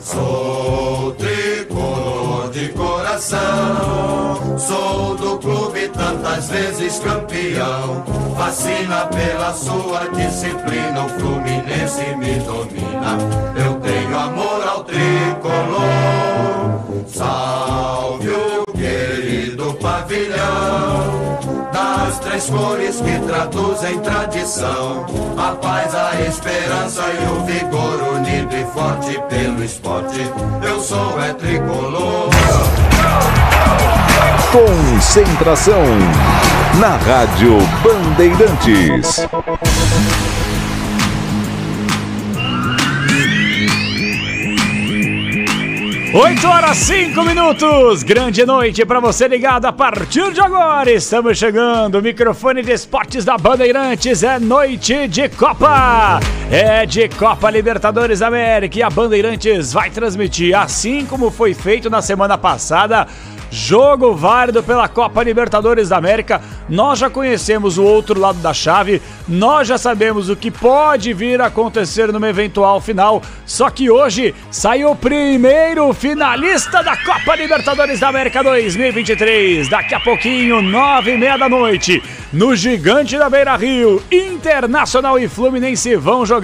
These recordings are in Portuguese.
Sou tricolor de coração, sou do clube tantas vezes campeão. Fascina pela sua disciplina, o Fluminense me domina. Eu tenho amor ao tricolor. Salve o querido pavilhão das três cores que traduzem tradição. A paz, a esperança e o vigor, unido e forte pelo esporte. Eu sou tricolor. Concentração na Rádio Bandeirantes. 8h05. Grande noite para você ligado a partir de agora. Estamos chegando, microfone de esportes da Bandeirantes. É noite de Copa. É de Copa Libertadores América e a Bandeirantes vai transmitir, assim como foi feito na semana passada, jogo válido pela Copa Libertadores da América. Nós já conhecemos o outro lado da chave, nós já sabemos o que pode vir a acontecer numa eventual final, só que hoje sai o primeiro finalista da Copa Libertadores da América 2023. Daqui a pouquinho, 9h30 da noite, no Gigante da Beira-Rio, Internacional e Fluminense vão jogar.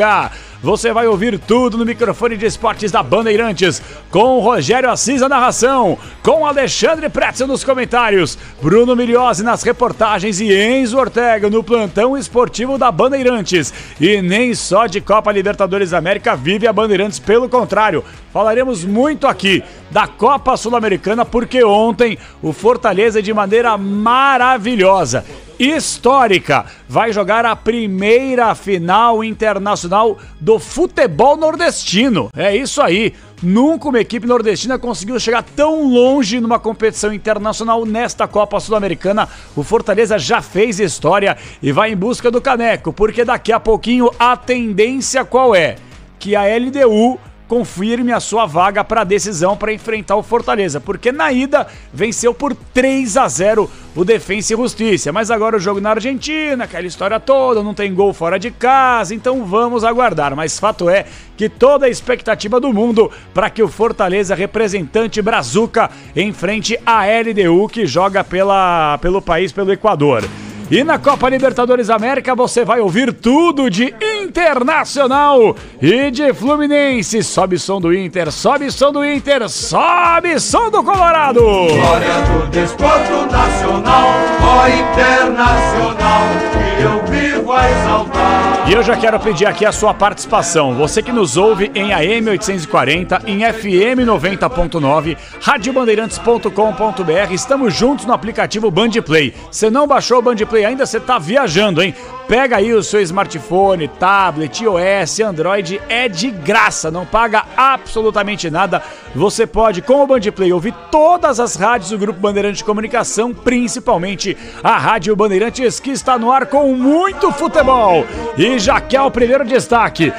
Você vai ouvir tudo no microfone de esportes da Bandeirantes, com o Rogério Assis na narração, com Alexandre Pretzel nos comentários, Bruno Miliose nas reportagens e Enzo Ortega no plantão esportivo da Bandeirantes. E nem só de Copa Libertadores América vive a Bandeirantes, pelo contrário, falaremos muito aqui da Copa Sul-Americana, porque ontem o Fortaleza, de maneira maravilhosa, histórica, vai jogar a primeira final internacional do futebol nordestino. É isso aí, nunca uma equipe nordestina conseguiu chegar tão longe numa competição internacional nesta Copa Sul-Americana. O Fortaleza já fez história e vai em busca do caneco, porque daqui a pouquinho a tendência qual é? Que a LDU confirme a sua vaga para a decisão para enfrentar o Fortaleza, porque na ida venceu por 3-0 o Defensa e Justiça, mas agora o jogo na Argentina, aquela história toda, não tem gol fora de casa, então vamos aguardar, mas fato é que toda a expectativa do mundo para que o Fortaleza, representante brazuca, enfrente a LDU, que joga pelo país, pelo Equador. E na Copa Libertadores América você vai ouvir tudo de Internacional e de Fluminense. Sobe som do Inter, sobe som do Inter, sobe som do Colorado. Glória do desporto nacional, ó Internacional, que eu vivo a exaltar. E eu já quero pedir aqui a sua participação. Você que nos ouve em AM 840, em FM 90.9, radiobandeirantes.com.br. Estamos juntos no aplicativo Bandplay. Você não baixou o Bandplay ainda, você tá viajando, hein? Pega aí o seu smartphone, tablet, iOS, Android, é de graça, não paga absolutamente nada. Você pode, com o Bandplay, ouvir todas as rádios do Grupo Bandeirantes de Comunicação, principalmente a Rádio Bandeirantes, que está no ar com muito futebol. E já quer o primeiro destaque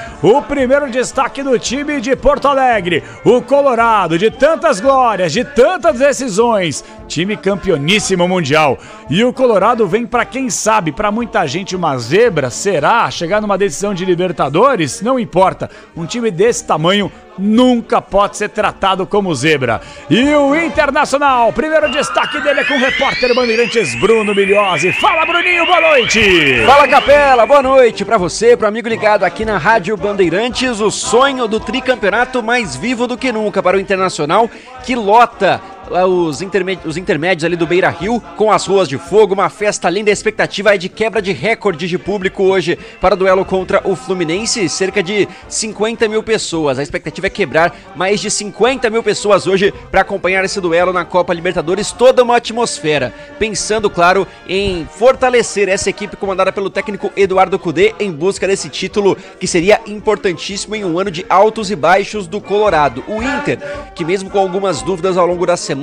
do time de Porto Alegre, o Colorado, de tantas glórias, de tantas decisões, time campeoníssimo mundial. E o Colorado vem para, quem sabe, para muita gente uma zebra, será? Chegar numa decisão de Libertadores? Não importa, um time desse tamanho nunca pode ser tratado como zebra. E o Internacional, primeiro destaque dele é com o repórter Bandeirantes Bruno Miliose. Fala, Bruninho, boa noite! Fala, Capela, boa noite pra você, pro amigo ligado aqui na Rádio Bandeirantes. O sonho do tricampeonato mais vivo do que nunca para o Internacional, que lota os intermédios ali do Beira-Rio com as ruas de fogo, uma festa linda. A expectativa é de quebra de recorde de público hoje para o duelo contra o Fluminense, cerca de 50 mil pessoas. A expectativa é quebrar mais de 50 mil pessoas hoje para acompanhar esse duelo na Copa Libertadores. Toda uma atmosfera, pensando, claro, em fortalecer essa equipe comandada pelo técnico Eduardo Cudê em busca desse título que seria importantíssimo em um ano de altos e baixos do Colorado. O Inter, que mesmo com algumas dúvidas ao longo da semana,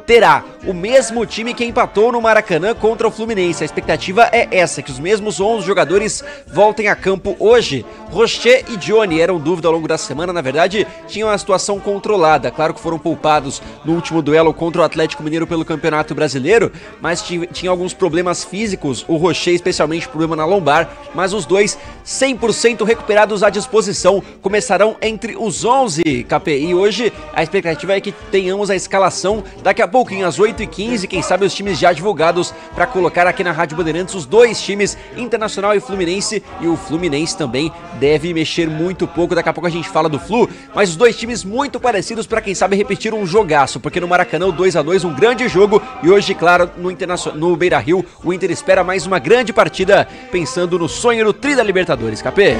terá o mesmo time que empatou no Maracanã contra o Fluminense. A expectativa é essa, que os mesmos 11 jogadores voltem a campo hoje. Rocher e Johnny eram dúvida ao longo da semana, na verdade tinham a situação controlada. Claro que foram poupados no último duelo contra o Atlético Mineiro pelo Campeonato Brasileiro, mas tinha alguns problemas físicos, o Rocher especialmente problema na lombar, mas os dois 100% recuperados à disposição, começarão entre os 11, KP, e hoje a expectativa é que tenhamos a escalação daqui a pouquinho, às 8h15, quem sabe os times já divulgados para colocar aqui na Rádio Bandeirantes os dois times, Internacional e Fluminense, e o Fluminense também deve mexer muito pouco, daqui a pouco a gente fala do Flu, mas os dois times muito parecidos para quem sabe repetir um jogaço, porque no Maracanã o 2x2, um grande jogo, e hoje, claro, no Beira-Rio, o Inter espera mais uma grande partida, pensando no sonho do Tri da Libertadores, KP.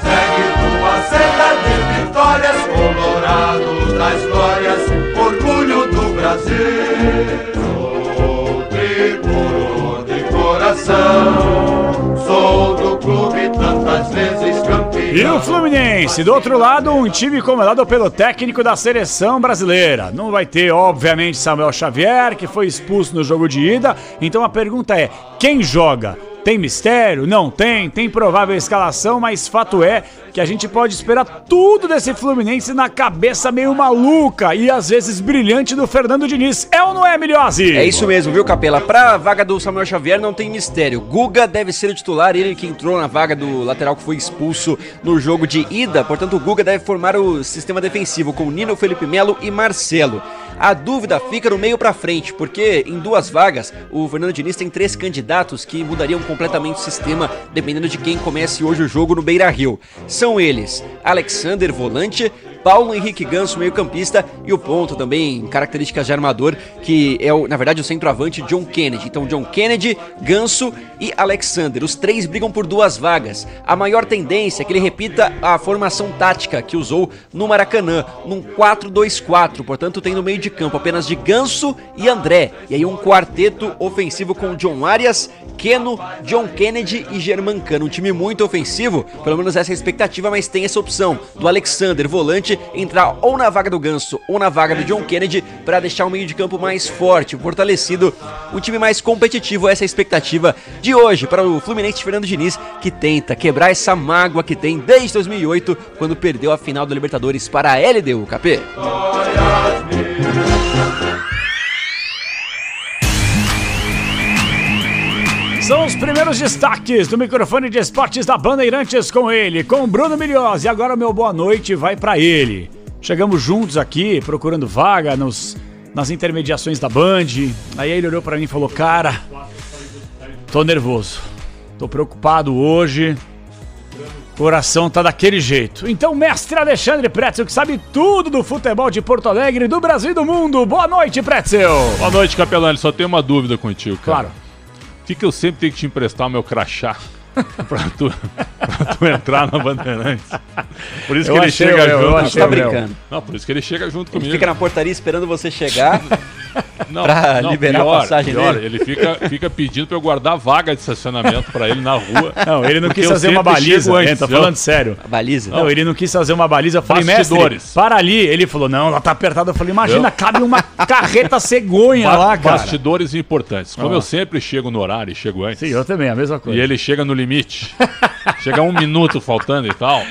Segue tua senda de vitórias, colorados das glórias, orgulho do Brasil. Sou tricolor de coração, sou do clube tantas vezes campeão. E o Fluminense, do outro lado, um time comandado pelo técnico da seleção brasileira. Não vai ter, obviamente, Samuel Xavier, que foi expulso no jogo de ida. Então a pergunta é, quem joga? Tem mistério? Não tem. Tem provável escalação, mas fato é que a gente pode esperar tudo desse Fluminense na cabeça meio maluca e às vezes brilhante do Fernando Diniz. É ou não é, Milhozzi? É isso mesmo, viu, Capela? Pra vaga do Samuel Xavier não tem mistério. Guga deve ser o titular, ele que entrou na vaga do lateral que foi expulso no jogo de ida. Portanto, o Guga deve formar o sistema defensivo com Nino, Felipe Melo e Marcelo. A dúvida fica no meio pra frente, porque em duas vagas o Fernando Diniz tem 3 candidatos que mudariam completamente o sistema, dependendo de quem comece hoje o jogo no Beira-Rio. São eles, Alexander, volante, Paulo Henrique Ganso, meio campista, e o ponto também, características de armador, que é, na verdade, o centroavante John Kennedy. Então, John Kennedy, Ganso e Alexander, os 3 brigam por 2 vagas. A maior tendência é que ele repita a formação tática que usou no Maracanã, num 4-2-4, portanto tem no meio de campo apenas de Ganso e André, e aí um quarteto ofensivo com John Arias, Keno, John Kennedy e Germancano, um time muito ofensivo, pelo menos essa é a expectativa, mas tem essa opção do Alexander, volante, entrar ou na vaga do Ganso ou na vaga do John Kennedy para deixar o meio de campo mais forte, fortalecido, um time mais competitivo. Essa é a expectativa de hoje para o Fluminense de Fernando Diniz, que tenta quebrar essa mágoa que tem desde 2008, quando perdeu a final da Libertadores para a LDU, KP. São os primeiros destaques do microfone de esportes da Bandeirantes com ele, com Bruno Milhozzi. Agora o meu boa noite vai pra ele. Chegamos juntos aqui, procurando vaga nas intermediações da Band. Aí ele olhou pra mim e falou, cara, tô nervoso, tô preocupado hoje, coração tá daquele jeito. Então, mestre Alexandre Pretzel, que sabe tudo do futebol de Porto Alegre, do Brasil e do mundo. Boa noite, Pretzel. Boa noite, Capelani. Só tenho uma dúvida contigo, cara. Claro. Por que eu sempre tenho que te emprestar o meu crachá pra tu entrar na Bandeirantes? Por isso que ele chega junto. Tá brincando. Não, por isso que ele chega junto comigo. Ele fica na portaria esperando você chegar não, pra liberar a passagem dele. Ele fica pedindo pra eu guardar vaga de estacionamento pra ele na rua. Não, ele não quis fazer uma baliza. Antes, tá falando sério. A baliza? Não, ele não quis fazer uma baliza. Eu falei, mestre, para ali. Ele falou, não, ela tá apertada. Eu falei, imagina, cabe uma carreta cegonha lá, cara. Bastidores importantes. Como eu sempre chego no horário e chego antes. Sim, eu também, a mesma coisa. E ele chega no limite. Chega 1 minuto faltando e tal.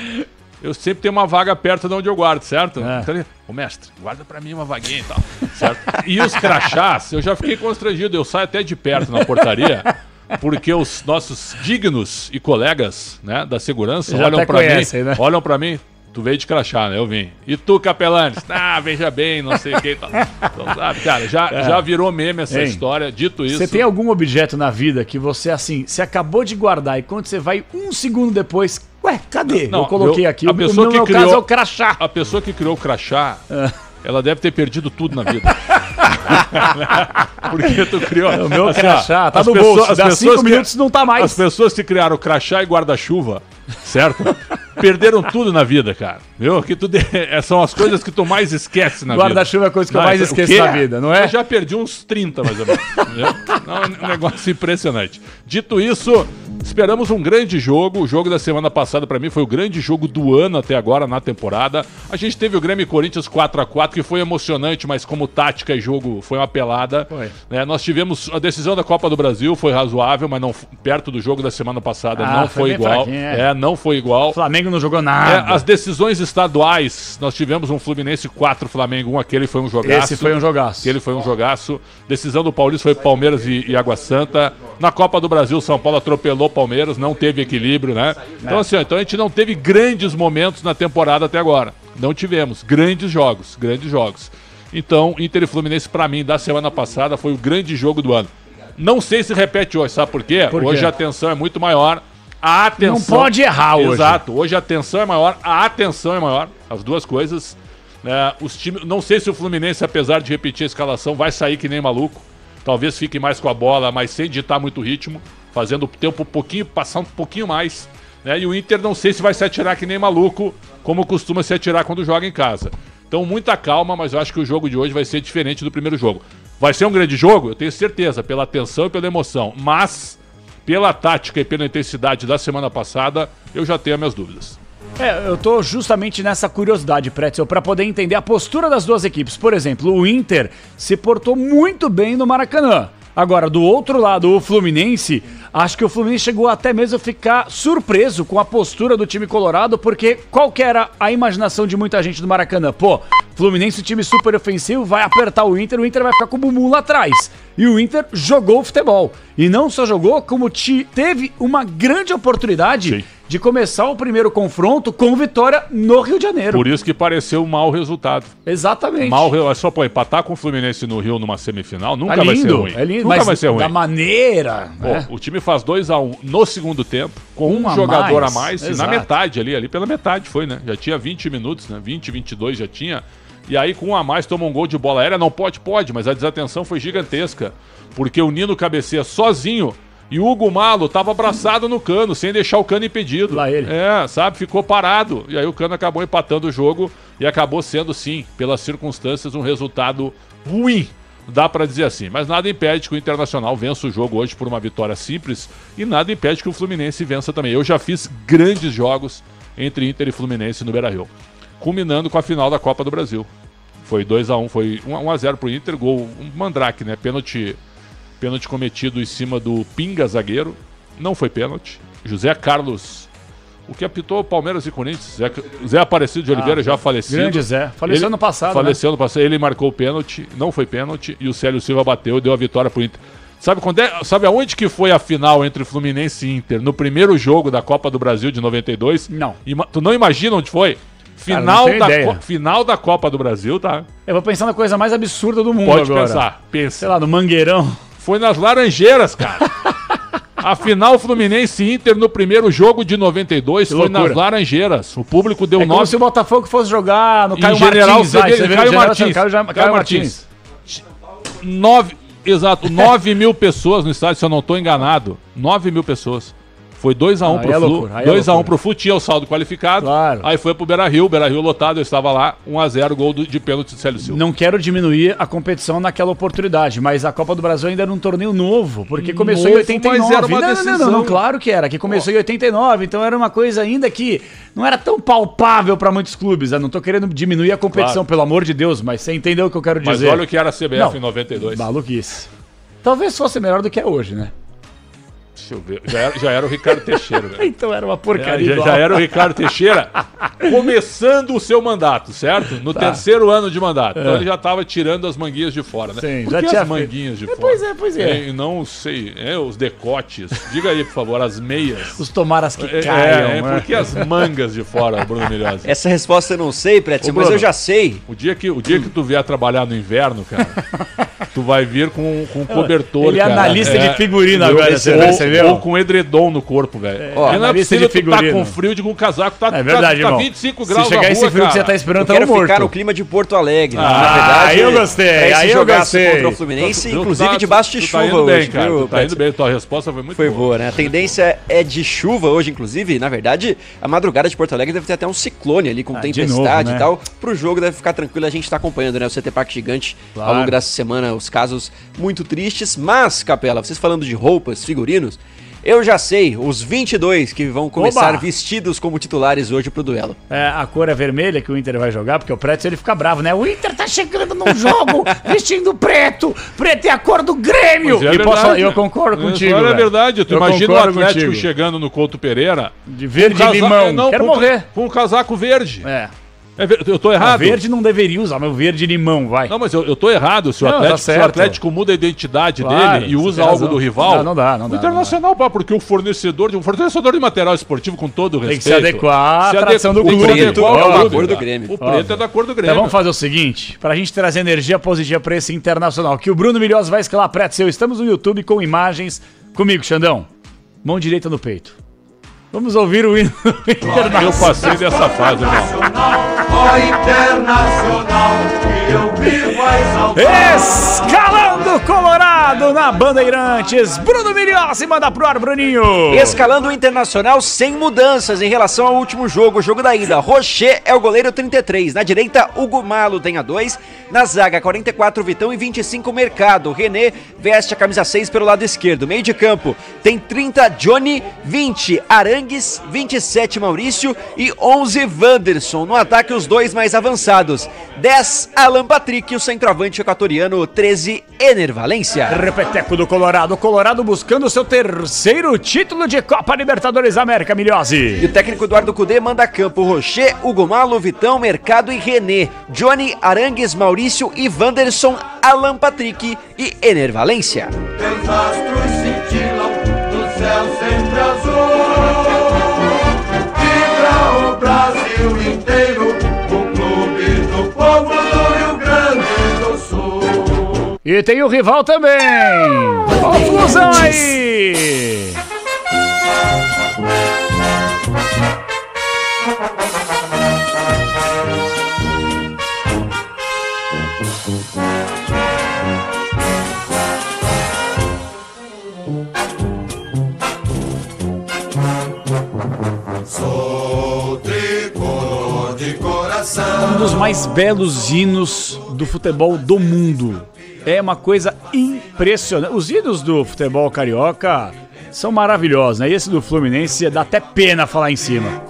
Eu sempre tenho uma vaga perto de onde eu guardo, certo? Então ele, ô mestre, guarda pra mim uma vaguinha e tal, certo? E os crachás, eu já fiquei constrangido, eu saio até de perto na portaria, porque os nossos dignos e colegas, né, da segurança olham pra mim, tu veio de crachá, né? Eu vim. E tu, Capelanes? Ah, veja bem, não sei o que e tal. Então, sabe, cara, já virou meme essa história. Dito isso... Você tem algum objeto na vida que você, assim, você acabou de guardar e quando você vai 1 segundo depois... Ué, cadê? Não, eu coloquei aqui. A pessoa no meu caso é o crachá. A pessoa que criou o crachá, ela deve ter perdido tudo na vida. Porque tu criou... O meu crachá tá no bolso. Dá 5 minutos não tá mais. As pessoas que criaram crachá e guarda-chuva, certo? Perderam tudo na vida, cara. Viu? Que são as coisas que tu mais esquece na vida. Guarda-chuva é a coisa que eu mais esqueço na vida, não é? Eu já perdi uns 30, mais ou menos. É um negócio impressionante. Dito isso, Esperamos um grande jogo. O jogo da semana passada, pra mim, foi o grande jogo do ano até agora na temporada. A gente teve o Grêmio e Corinthians 4x4, que foi emocionante, mas como tática e jogo foi uma pelada. Né? Nós tivemos a decisão da Copa do Brasil, foi razoável, mas não perto do jogo da semana passada não foi igual. Não foi igual. O Flamengo não jogou nada. As decisões estaduais, nós tivemos um Fluminense 4, Flamengo 1, aquele foi um jogaço. Esse foi um jogaço. Aquele foi um jogaço. Decisão do Paulista foi Palmeiras e Água Santa. Na Copa do Brasil, São Paulo atropelou Palmeiras, não teve equilíbrio, né? Então, assim, então a gente não teve grandes momentos na temporada até agora. Não tivemos grandes jogos. Então, Inter e Fluminense, pra mim, da semana passada, foi o grande jogo do ano. Não sei se repete hoje, sabe por quê? Hoje a tensão é muito maior. A atenção... Não pode errar hoje. Exato. Hoje a tensão é maior, a atenção é maior. As duas coisas. Os times... Não sei se o Fluminense, apesar de repetir a escalação, vai sair que nem maluco. Talvez fique mais com a bola, mas sem ditar muito ritmo. Fazendo o tempo um pouquinho, passar um pouquinho mais. Né? E o Inter não sei se vai se atirar que nem maluco, como costuma se atirar quando joga em casa. Então, muita calma, mas eu acho que o jogo de hoje vai ser diferente do primeiro jogo. Vai ser um grande jogo? Eu tenho certeza, pela tensão e pela emoção. Mas, pela tática e pela intensidade da semana passada, eu já tenho as minhas dúvidas. Eu tô justamente nessa curiosidade, Pretzel, pra poder entender a postura das duas equipes. Por exemplo, o Inter se portou muito bem no Maracanã. Agora, do outro lado, o Fluminense, acho que o Fluminense chegou até mesmo a ficar surpreso com a postura do time colorado, porque qual que era a imaginação de muita gente do Maracanã? Pô, Fluminense, time super ofensivo, vai apertar o Inter vai ficar com o bumbum lá atrás. E o Inter jogou o futebol. E não só jogou, como teve uma grande oportunidade de começar o primeiro confronto com vitória no Rio de Janeiro. Por isso que pareceu um mau resultado. Exatamente. Só empatar com o Fluminense no Rio numa semifinal nunca vai ser ruim. É lindo, nunca mas vai ser ruim. Da maneira... O time faz 2-1 no segundo tempo, com um jogador a mais, e na metade ali pela metade foi, né? Já tinha 20 minutos, né? 20, 22 já tinha. E aí com um a mais toma um gol de bola aérea, não pode, mas a desatenção foi gigantesca, porque o Nino cabeceia sozinho e o Hugo Malo tava abraçado no Cano, sem deixar o Cano impedido. Lá ele. Ficou parado. E aí o Cano acabou empatando o jogo e acabou sendo, sim, pelas circunstâncias, um resultado ruim. Dá pra dizer assim, mas nada impede que o Internacional vença o jogo hoje por uma vitória simples e nada impede que o Fluminense vença também. Eu já fiz grandes jogos entre Inter e Fluminense no Beira-Rio, culminando com a final da Copa do Brasil. Foi 2-1, foi 1-0 pro Inter, gol, um mandrake, né? Pênalti cometido em cima do Pinga, zagueiro. Não foi pênalti. José Carlos, o que apitou Palmeiras e Corinthians. Zé Aparecido de Oliveira, já falecido. Grande Zé. Faleceu ano passado. Faleceu ano passado. Ele marcou o pênalti, não foi pênalti. E o Célio Silva bateu, deu a vitória pro Inter. Sabe aonde que foi a final entre Fluminense e Inter? No primeiro jogo da Copa do Brasil de 92? Não. Tu não imagina onde foi? Final da Copa do Brasil, tá? Eu vou pensar na coisa mais absurda do mundo Pode agora. Pensa. Sei lá, no Mangueirão. Foi nas Laranjeiras, cara. A final Fluminense e Inter no primeiro jogo de 92 foi nas Laranjeiras. O público deu 9... como se o Botafogo fosse jogar no Caio Martins. 9 mil pessoas no estádio, se eu não estou enganado. 9 mil pessoas. Foi 2-1 pro Flu. 2-1 pro Flu, tinha o saldo qualificado. Claro. Aí foi pro Beira-Rio lotado, eu estava lá, 1-0, gol de pênalti de Célio Silva. Não quero diminuir a competição naquela oportunidade, mas a Copa do Brasil ainda era um torneio novo, porque começou em 89. Mas era uma decisão. Não, claro que era, que começou em 89, então era uma coisa ainda que não era tão palpável para muitos clubes. Eu não tô querendo diminuir a competição, pelo amor de Deus, mas você entendeu o que eu quero dizer. Mas olha o que era a CBF em 92. Maluquice. Talvez fosse melhor do que é hoje, né? Deixa eu ver. Já era o Ricardo Teixeira. Velho. Então era uma porcaria. Já era o Ricardo Teixeira começando o seu mandato, certo? No terceiro ano de mandato. Então ele já estava tirando as manguinhas de fora, né? Sim, por já que tinha as manguinhas de fora? Pois é. Não sei. Os decotes. Diga aí, por favor, as meias. Os tomaras que caiam. Por que as mangas de fora, Bruno Milhosa? Essa resposta eu não sei, Pretzel, mas eu já sei. O dia que tu vier trabalhar no inverno, cara, tu vai vir com cobertor, ele é analista de figurino agora, você percebeu? Ou com edredom no corpo, velho. Não é possível tu tá com frio de um casaco, tá 25 graus se chegar na rua, esse frio que você tá esperando, eu quero ficar no clima de Porto Alegre. Na verdade, aí eu gostei. Aí eu gostei. Contra o Fluminense, inclusive debaixo de chuva indo hoje, bem, cara. viu? Tá indo bem, tua resposta foi muito boa. Foi boa, né? A tendência é de chuva hoje, inclusive. Na verdade, a madrugada de Porto Alegre deve ter até um ciclone ali com tempestade e tal. Pro jogo deve ficar tranquilo, a gente tá acompanhando, né? O CT Parque Gigante, ao longo dessa semana, os casos muito tristes. Mas, Capela, vocês falando de roupas, figurinos, Eu já sei, os 22 que vão começar Oba! vestidos como titulares hoje pro duelo. A cor é vermelha que o Inter vai jogar, porque o preto ele fica bravo, né? O Inter tá chegando num jogo vestindo preto. Preto é a cor do Grêmio. Mas é E posso, verdade. eu concordo contigo. É velho. verdade. Tu Eu imagina o concordo Atlético contigo. chegando no Couto Pereira. De verde e limão. Quero morrer. Com um casaco verde. É. Eu tô errado? Verde não deveria usar, mas o verde e limão, vai. Não, mas eu tô errado. Se o, Não, Atlético, tá se o certo. Atlético muda a identidade Claro, dele e você usa tem algo razão. do rival. Não dá. O Internacional, pá, porque o fornecedor de material esportivo, com todo o Tem respeito. que se adequar à tradição do tem que se clube. adequar ao Óbvio. clube, Da cor do cara. Grêmio. O preto é da cor do Grêmio. Então vamos fazer o seguinte, pra gente trazer energia positiva pra esse Internacional, que o Bruno Milhosa vai escalar preto seu. Estamos no YouTube com imagens. Comigo, Xandão. Mão direita no peito. Vamos ouvir o hino do Internacional. Eu passei dessa fase, irmão. Ó Internacional, que eu vivo a exaltar. Escalando Colorado na Bandeirantes. Bruno Milhosa manda pro ar, Bruninho. Escalando o Internacional sem mudanças em relação ao último jogo, o jogo da ida. Rocher é o goleiro 33. Na direita, Hugo Malo tem a 2. Na zaga, 44, Vitão e 25, Mercado. René veste a camisa 6 pelo lado esquerdo. Meio de campo, tem 30, Johnny, 20, Arangues, 27, Maurício e 11, Wanderson. No ataque, os dois mais avançados. 10, Alan Patrick e o centroavante equatoriano, 13, Ener Valência. Repeteco do Colorado. Colorado buscando o seu terceiro título de Copa Libertadores América, E Milhose. o técnico Eduardo Cudê manda a campo Rocher, Hugo Malo, Vitão, Mercado e René. Johnny, Arangues, Maurício e Wanderson, Alan Patrick e Ener Valência. Teus astros cintilam no céu sempre azul. Vibra o Brasil inteiro, o clube do povo do Rio Grande do Sul. E tem o rival também. Ó o Flusão aí. Sou tricolor de coração. Um dos mais belos hinos do futebol do mundo. É uma coisa impressionante. Os hinos do futebol carioca são maravilhosos, né? E esse do Fluminense dá até pena falar em cima.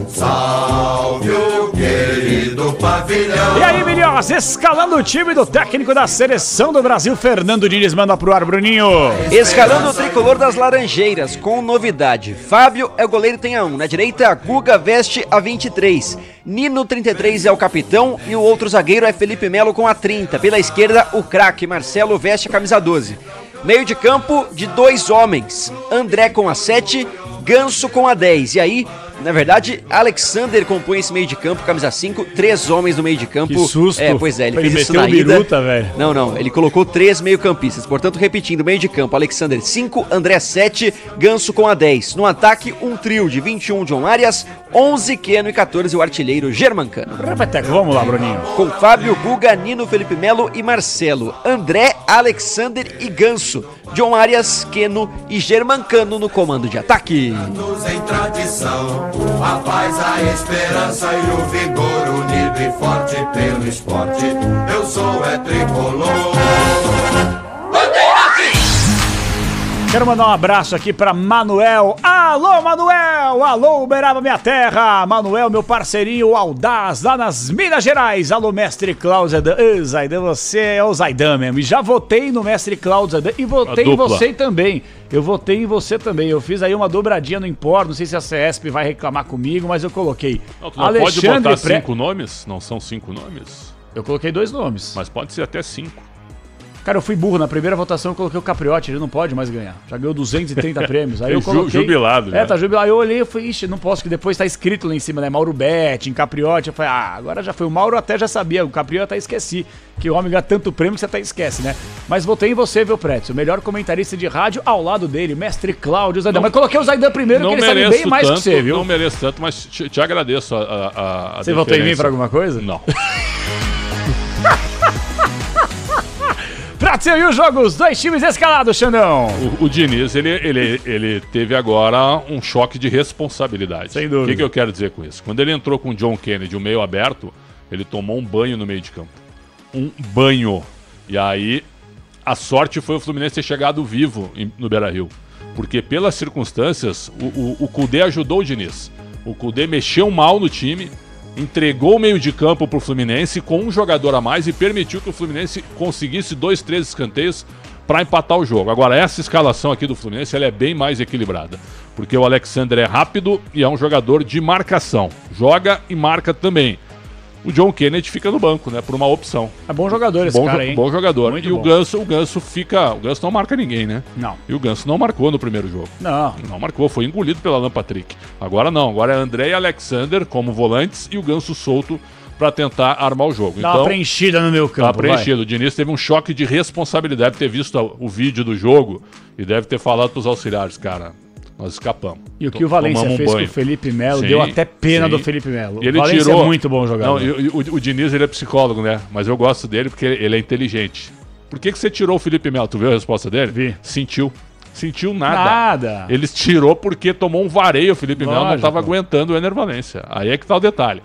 Salve o querido pavilhão. E aí, Milhões, escalando o time do técnico da seleção do Brasil, Fernando Diniz, manda pro ar, Bruninho. Escalando o tricolor das Laranjeiras, com novidade. Fábio é o goleiro, tem a 1. Na direita, Guga veste a 23. Nino, 33, é o capitão. E o outro zagueiro é Felipe Melo com a 30. Pela esquerda, o craque Marcelo veste a camisa 12. Meio de campo de 2 homens. André com a 7, Ganso com a 10. E aí, na verdade, Alexander compõe esse meio de campo, camisa 5, 3 homens no meio de campo. Que susto. Pois é, ele Ele fez isso meteu na ida. biruta, velho. Não, ele colocou 3 meio-campistas. Portanto, repetindo, meio de campo, Alexander 5, André 7, Ganso com a 10. No ataque, um trio de 21, John Arias, 11, Keno e 14, o artilheiro Germancano. Repeteco, vamos lá, Bruninho. Com Fábio, Guga, Nino, Felipe Melo e Marcelo. André, Alexander e Ganso. John Arias, Keno e Germancano no comando de ataque. Em tradição, a paz, a esperança e o vigor unido e forte pelo esporte. Eu sou tricolor. Quero mandar um abraço aqui pra Manuel. Alô, Manuel! Alô, Uberaba, minha terra! Manuel, meu parceirinho audaz, lá nas Minas Gerais. Alô, mestre Cláudio Zaidan. Ô, Zaidan, você é o Zaidan mesmo. E já votei no mestre Cláudio Zaidan e votei em você também. Eu votei em você também. Eu fiz aí uma dobradinha no Impor. Não sei se a CESP vai reclamar comigo, mas eu coloquei. Não, tu não pode botar 5 nomes? Não são 5 nomes? Eu coloquei 2 nomes. Mas pode ser até 5. Cara, eu fui burro. Na primeira votação eu coloquei o Capriotti, ele não pode mais ganhar. Já ganhou 230 prêmios. Aí eu coloquei... Jubilado, tá jubilado. Aí eu olhei e falei, ixi, não posso, que depois tá escrito lá em cima, né? Mauro Betti, Capriotti. Eu falei, agora já foi. O Mauro até já sabia, o Capriotti até esqueci. Que o homem ganha tanto prêmio que você até esquece, né? Mas votei em você, viu, Prétio? O melhor comentarista de rádio ao lado dele, mestre Cláudio Zaidan. Mas coloquei o Zaidan primeiro, que ele sabe bem mais que você, viu? Não mereço tanto, mas te agradeço Você votou em mim pra alguma coisa? Não. Prato e os jogos, 2 times escalados, Xandão. O Diniz, ele teve agora um choque de responsabilidade. Sem dúvida. O que eu quero dizer com isso? Quando ele entrou com o John Kennedy, o meio aberto, ele tomou um banho no meio de campo. Um banho. E aí, a sorte foi o Fluminense ter chegado vivo no Beira-Rio. Porque pelas circunstâncias, o Kudê ajudou o Diniz. O Kudê mexeu mal no time, entregou o meio de campo pro Fluminense com um jogador a mais e permitiu que o Fluminense conseguisse 2, 3 escanteios para empatar o jogo. Agora, essa escalação aqui do Fluminense ela é bem mais equilibrada, porque o Alexander é rápido e é um jogador de marcação. Joga e marca também. O John Kennedy fica no banco, né? Por uma opção. É bom jogador esse cara, hein? Bom jogador. Muito e bom. o Ganso fica... O Ganso não marca ninguém, né? Não. E o Ganso não marcou no primeiro jogo. Não marcou, foi engolido pela Alan Patrick. Agora não, agora é André e Alexander como volantes e o Ganso solto para tentar armar o jogo. Dá uma preenchida no meu campo, Dá preenchida. O Diniz teve um choque de responsabilidade, deve ter visto o vídeo do jogo e deve ter falado pros auxiliares, cara... Nós escapamos. E o que o Valência fez com o Felipe Melo, Sim, deu até pena sim. do Felipe Melo. Ele o Valência tirou... é muito bom jogador. Não, o Diniz, ele é psicólogo, né? Mas eu gosto dele porque ele é inteligente. Por que você tirou o Felipe Melo? Tu viu a resposta dele? Vi. Sentiu nada. Eles tirou porque tomou um vareio. O Felipe Melo não estava aguentando o Ener Valencia. Aí é que tá o detalhe.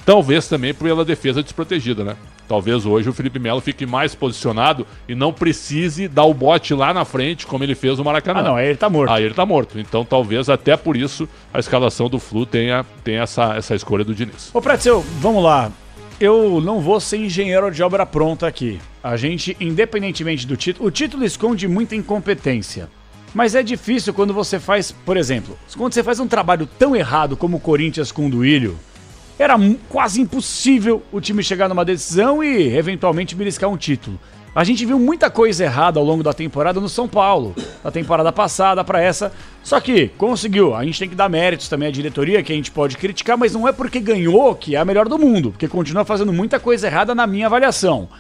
Talvez também pela defesa desprotegida, né? Talvez hoje o Felipe Melo fique mais posicionado e não precise dar o bote lá na frente, como ele fez no Maracanã. Ah, não, aí ele tá morto. Aí ele tá morto. Então talvez até por isso a escalação do Flu tenha essa escolha do Diniz. Ô, Pretzel, vamos lá. Eu não vou ser engenheiro de obra pronta aqui. A gente, independentemente do título, o título esconde muita incompetência. Mas é difícil quando você faz, por exemplo, quando você faz um trabalho tão errado como o Corinthians com o Duílio, era quase impossível o time chegar numa decisão e, eventualmente, beliscar um título. A gente viu muita coisa errada ao longo da temporada no São Paulo, da temporada passada para essa, só que conseguiu. A gente tem que dar méritos também à diretoria, que a gente pode criticar, mas não é porque ganhou que é a melhor do mundo, porque continua fazendo muita coisa errada na minha avaliação.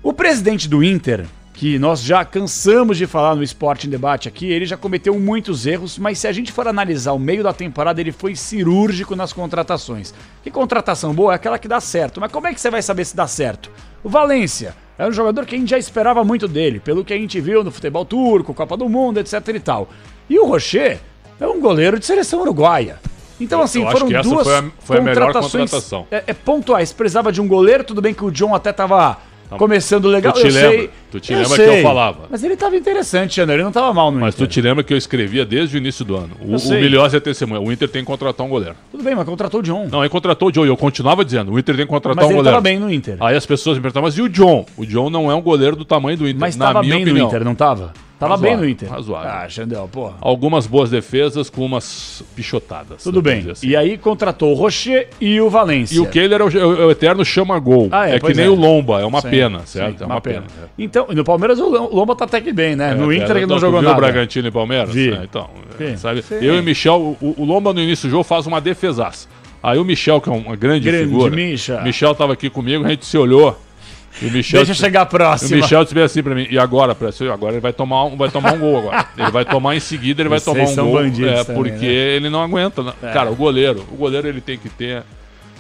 O presidente do Inter, que nós já cansamos de falar no Esporte em Debate aqui, ele já cometeu muitos erros, mas se a gente for analisar o meio da temporada, ele foi cirúrgico nas contratações. Que contratação boa é aquela que dá certo, mas como é que você vai saber se dá certo? O Valência é um jogador que a gente já esperava muito dele, pelo que a gente viu no futebol turco, Copa do Mundo, etc e tal. E o Rocher é um goleiro de seleção uruguaia. Então, assim, foram duas foi a melhor contratação. Pontuais. Precisava de um goleiro, tudo bem que o John até tava... começando legal, tu te lembra que eu falava. Mas ele tava interessante, Xander, ele não tava mal no Inter. Mas tu te lembra que eu escrevia desde o início do ano. O Milhões é testemunha. O Inter tem que contratar um goleiro. Tudo bem, mas contratou o John. Não, ele contratou o John e eu continuava dizendo, o Inter tem que contratar um goleiro. Mas ele tava bem no Inter. Aí as pessoas me perguntavam, mas e o John? O John não é um goleiro do tamanho do Inter, mas tava bem no Inter, não tava? Tava bem no Inter. Razoável. Ah, Xandel, porra. Algumas boas defesas com umas pichotadas. Tudo bem. Assim. E aí contratou o Rocher e o Valência. E o Kehler é o eterno chama-gol. É que nem o Lomba, é uma pena, certo? Sim, é uma pena. Então, no Palmeiras o Lomba tá até que bem, né? No Inter ele não jogou nada. Viu o Bragantino e Palmeiras? Vi. Então, sabe? Eu e o Michel, o Lomba no início do jogo faz uma defesaça. Aí o Michel, que é uma grande figura. Michel tava aqui comigo, a gente se olhou. E o Michel, deixa chegar próximo. O Michel disse assim pra mim, e agora ele vai tomar um gol agora. Ele vai tomar em seguida, ele vai tomar um gol. Porque também, né? Ele não aguenta. Cara, o goleiro ele tem que ter,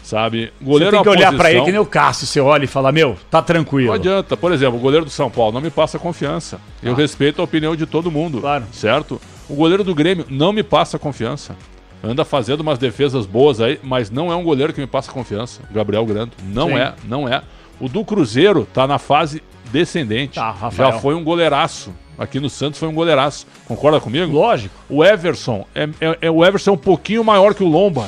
sabe? O goleiro você tem que olhar pra ele que nem o Cássio, você olha e fala, meu, tá tranquilo. Não adianta. Por exemplo, o goleiro do São Paulo não me passa confiança. Eu respeito a opinião de todo mundo, claro. Certo? O goleiro do Grêmio não me passa confiança. Anda fazendo umas defesas boas aí, mas não é um goleiro que me passa confiança. Gabriel Grando. Não é. O do Cruzeiro tá na fase descendente. Já foi um goleiraço. Aqui no Santos foi um goleiraço. Concorda comigo? Lógico. O Everson o Everson é um pouquinho maior que o Lomba.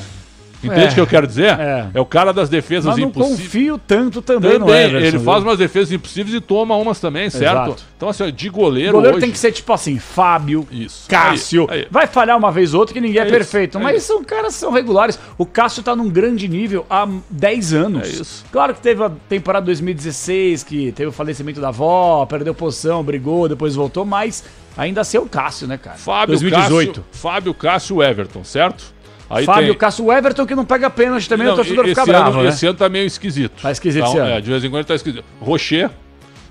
Entende o que eu quero dizer? É o cara das defesas impossíveis. Mas não confio tanto também no Everson. Ele faz umas defesas impossíveis e toma umas também, certo? Exato. Então, assim, de goleiro o goleiro hoje... tem que ser tipo assim, Fábio, Cássio. Aí. Vai falhar uma vez ou outra que ninguém é perfeito. Mas são caras que são regulares. O Cássio tá num grande nível há 10 anos. É isso. Claro que teve a temporada 2016, que teve o falecimento da avó, perdeu posição, brigou, depois voltou, mas ainda assim é o Cássio, né, cara? 2018. Fábio, Cássio, Everton, certo? Aí Fábio, Cássio, o Everton que não pega pênalti também, o torcedor fica bravo, né? Esse ano tá meio esquisito. Tá esquisito esse ano. De vez em quando tá esquisito. Rocher,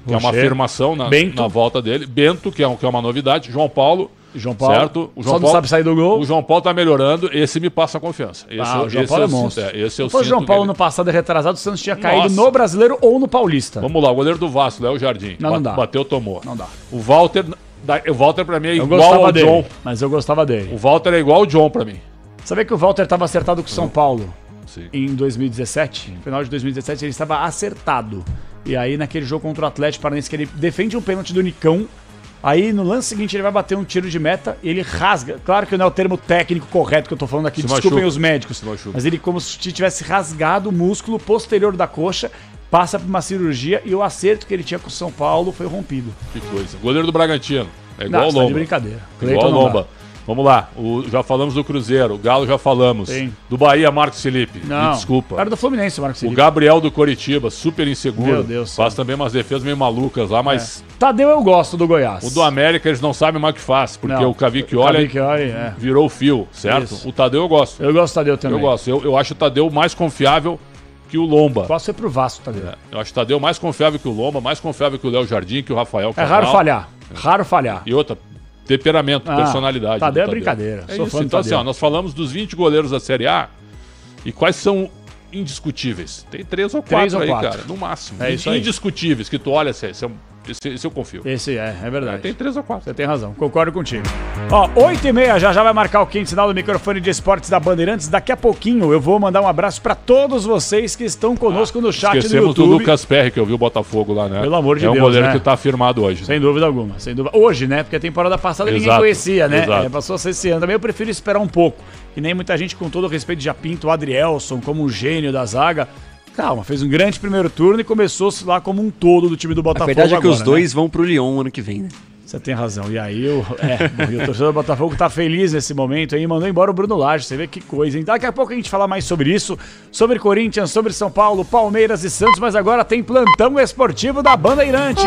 que é uma afirmação na volta dele. Bento, que é uma novidade. João Paulo, certo? O João Paulo não sabe sair do gol. O João Paulo tá melhorando, esse me passa confiança. O João Paulo é monstro. Esse eu sinto. O João Paulo no passado e retrasado, o Santos tinha caído no Brasileiro ou no Paulista. Vamos lá, o goleiro do Vasco, Léo Jardim. Não dá. Bateu, tomou. Não dá. O Walter pra mim é igual ao John. Mas eu gostava dele. O Walter é igual ao John pra mim. Sabia que o Walter estava acertado com o São Paulo? Sim. Em 2017? No final de 2017 ele estava acertado. E aí naquele jogo contra o Atlético Paranaense que ele defende um pênalti do Nicão Aí no lance seguinte ele vai bater um tiro de meta e ele rasga. Claro que não é o termo técnico correto que eu tô falando aqui, desculpem os médicos. Mas ele como se tivesse rasgado o músculo posterior da coxa, passa por uma cirurgia e o acerto que ele tinha com o São Paulo foi rompido. Que coisa. Goleiro do Bragantino. É igual o Lomba. Tá de brincadeira. Igual o Lomba. Vamos lá, já falamos do Cruzeiro, o Galo já falamos. Sim. Do Bahia, Marcos Felipe. Não, me desculpa. O cara do Fluminense, o Marcos Felipe. O Gabriel do Coritiba, super inseguro. Meu Deus. Faz também umas defesas meio malucas lá, mas... Tadeu eu gosto do Goiás. O do América eles não sabem mais o que faz, porque o Cavicchioli virou o fio, certo? Isso. O Tadeu eu gosto. Eu gosto do Tadeu também. Eu gosto. Eu acho o Tadeu mais confiável que o Lomba. Posso ser pro Vasco, Tadeu. Eu acho o Tadeu mais confiável que o Lomba, mais confiável que o Léo Jardim, que o Rafael Cabral. É raro falhar. Raro falhar. E outra... Temperamento, personalidade. Tadeu é brincadeira. Sou fã então, assim, nós falamos dos 20 goleiros da Série A e quais são indiscutíveis? Tem 3 ou 4 aí, cara, no máximo. É isso aí. Indiscutíveis, que tu olha, esse eu confio. Esse é verdade. Tem 3 ou 4. Você tem razão, concordo contigo. Ó, 8h30 já vai marcar o quinto sinal do microfone de esportes da Bandeirantes. Daqui a pouquinho eu vou mandar um abraço pra todos vocês que estão conosco no chat do YouTube. Esquecemos do Lucas Perry, que eu vi o Botafogo lá, né? Pelo amor de Deus, é um goleiro né? que tá afirmado hoje. Sem dúvida alguma, sem dúvida. Hoje, né? Porque a temporada passada ninguém conhecia, né? Passou a ser esse ano. Também eu prefiro esperar um pouco. Que nem muita gente, com todo o respeito, já pinta o Adrielson como um gênio da zaga. Calma, fez um grande primeiro turno e começou lá como um todo do time do Botafogo. A verdade é que agora, os dois vão pro Lyon ano que vem, né? Você tem razão. E aí o torcedor do Botafogo tá feliz nesse momento aí, mandou embora o Bruno Lage. Você vê que coisa, hein? Daqui a pouco a gente fala mais sobre isso, sobre Corinthians, sobre São Paulo, Palmeiras e Santos, mas agora tem plantão esportivo da Bandeirantes.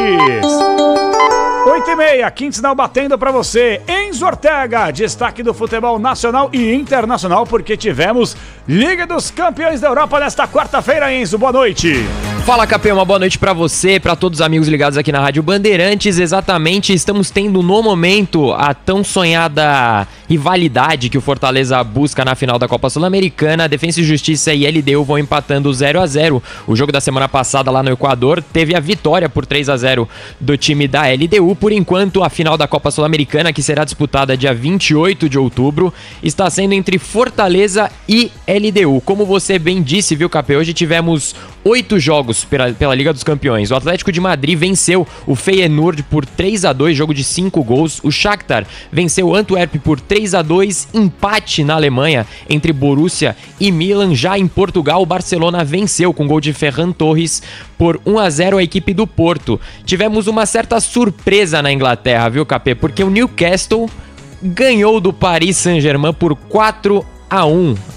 8h30, quinto sinal batendo pra você. Enzo Ortega, destaque do futebol nacional e internacional, porque tivemos Liga dos Campeões da Europa nesta quarta-feira, Enzo. Boa noite. Fala, Capê, uma boa noite pra você, pra todos os amigos ligados aqui na Rádio Bandeirantes. Exatamente, estamos tendo no momento a tão sonhada rivalidade que o Fortaleza busca na final da Copa Sul-Americana. Defensa e Justiça e LDU vão empatando 0-0. O jogo da semana passada lá no Equador teve a vitória por 3-0 do time da LDU. Por enquanto, a final da Copa Sul-Americana, que será disputada dia 28 de outubro, está sendo entre Fortaleza e LDU. Como você bem disse, viu, Capê? Hoje tivemos 8 jogos pela Liga dos Campeões. O Atlético de Madrid venceu o Feyenoord por 3-2, jogo de 5 gols. O Shakhtar venceu o Antwerp por 3-2, empate na Alemanha entre Borussia e Milan. Já em Portugal, o Barcelona venceu com gol de Ferran Torres por 1-0 a equipe do Porto. Tivemos uma certa surpresa na Inglaterra, viu, Capê? Porque o Newcastle ganhou do Paris Saint-Germain por 4-1.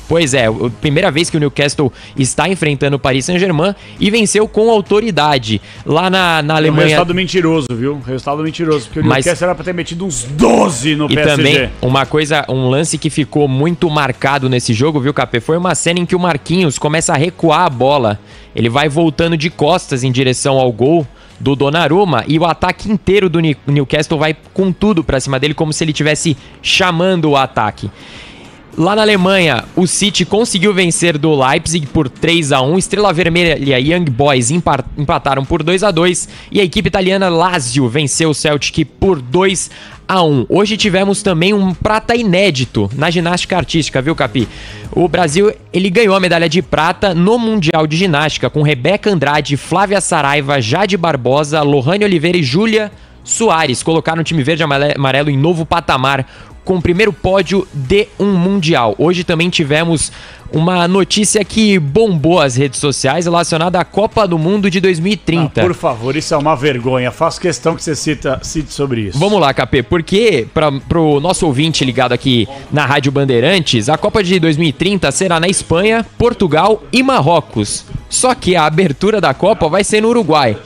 Pois é, a primeira vez que o Newcastle está enfrentando o Paris Saint-Germain e venceu com autoridade. Lá na Alemanha... Um resultado mentiroso, viu? Resultado mentiroso, porque o Newcastle era pra ter metido uns 12 no PSG. E também, um lance que ficou muito marcado nesse jogo, viu, Capê? Foi uma cena em que o Marquinhos começa a recuar a bola. Ele vai voltando de costas em direção ao gol do Donnarumma e o ataque inteiro do Newcastle vai com tudo pra cima dele, como se ele estivesse chamando o ataque. Lá na Alemanha, o City conseguiu vencer do Leipzig por 3-1. Estrela Vermelha e Young Boys empataram por 2-2. E a equipe italiana Lazio venceu o Celtic por 2-1. Hoje tivemos também um prata inédito na ginástica artística, viu, Capi? O Brasil, ele ganhou a medalha de prata no Mundial de Ginástica com Rebeca Andrade, Flávia Saraiva, Jade Barbosa, Lohane Oliveira e Júlia Soares. Colocaram o time verde e amarelo em novo patamar com o primeiro pódio de um Mundial. Hoje também tivemos uma notícia que bombou as redes sociais relacionada à Copa do Mundo de 2030. Por favor, isso é uma vergonha. Faço questão que você cite sobre isso. Vamos lá, Capê, porque pro nosso ouvinte ligado aqui na Rádio Bandeirantes, a Copa de 2030 será na Espanha, Portugal e Marrocos. Só que a abertura da Copa vai ser no Uruguai.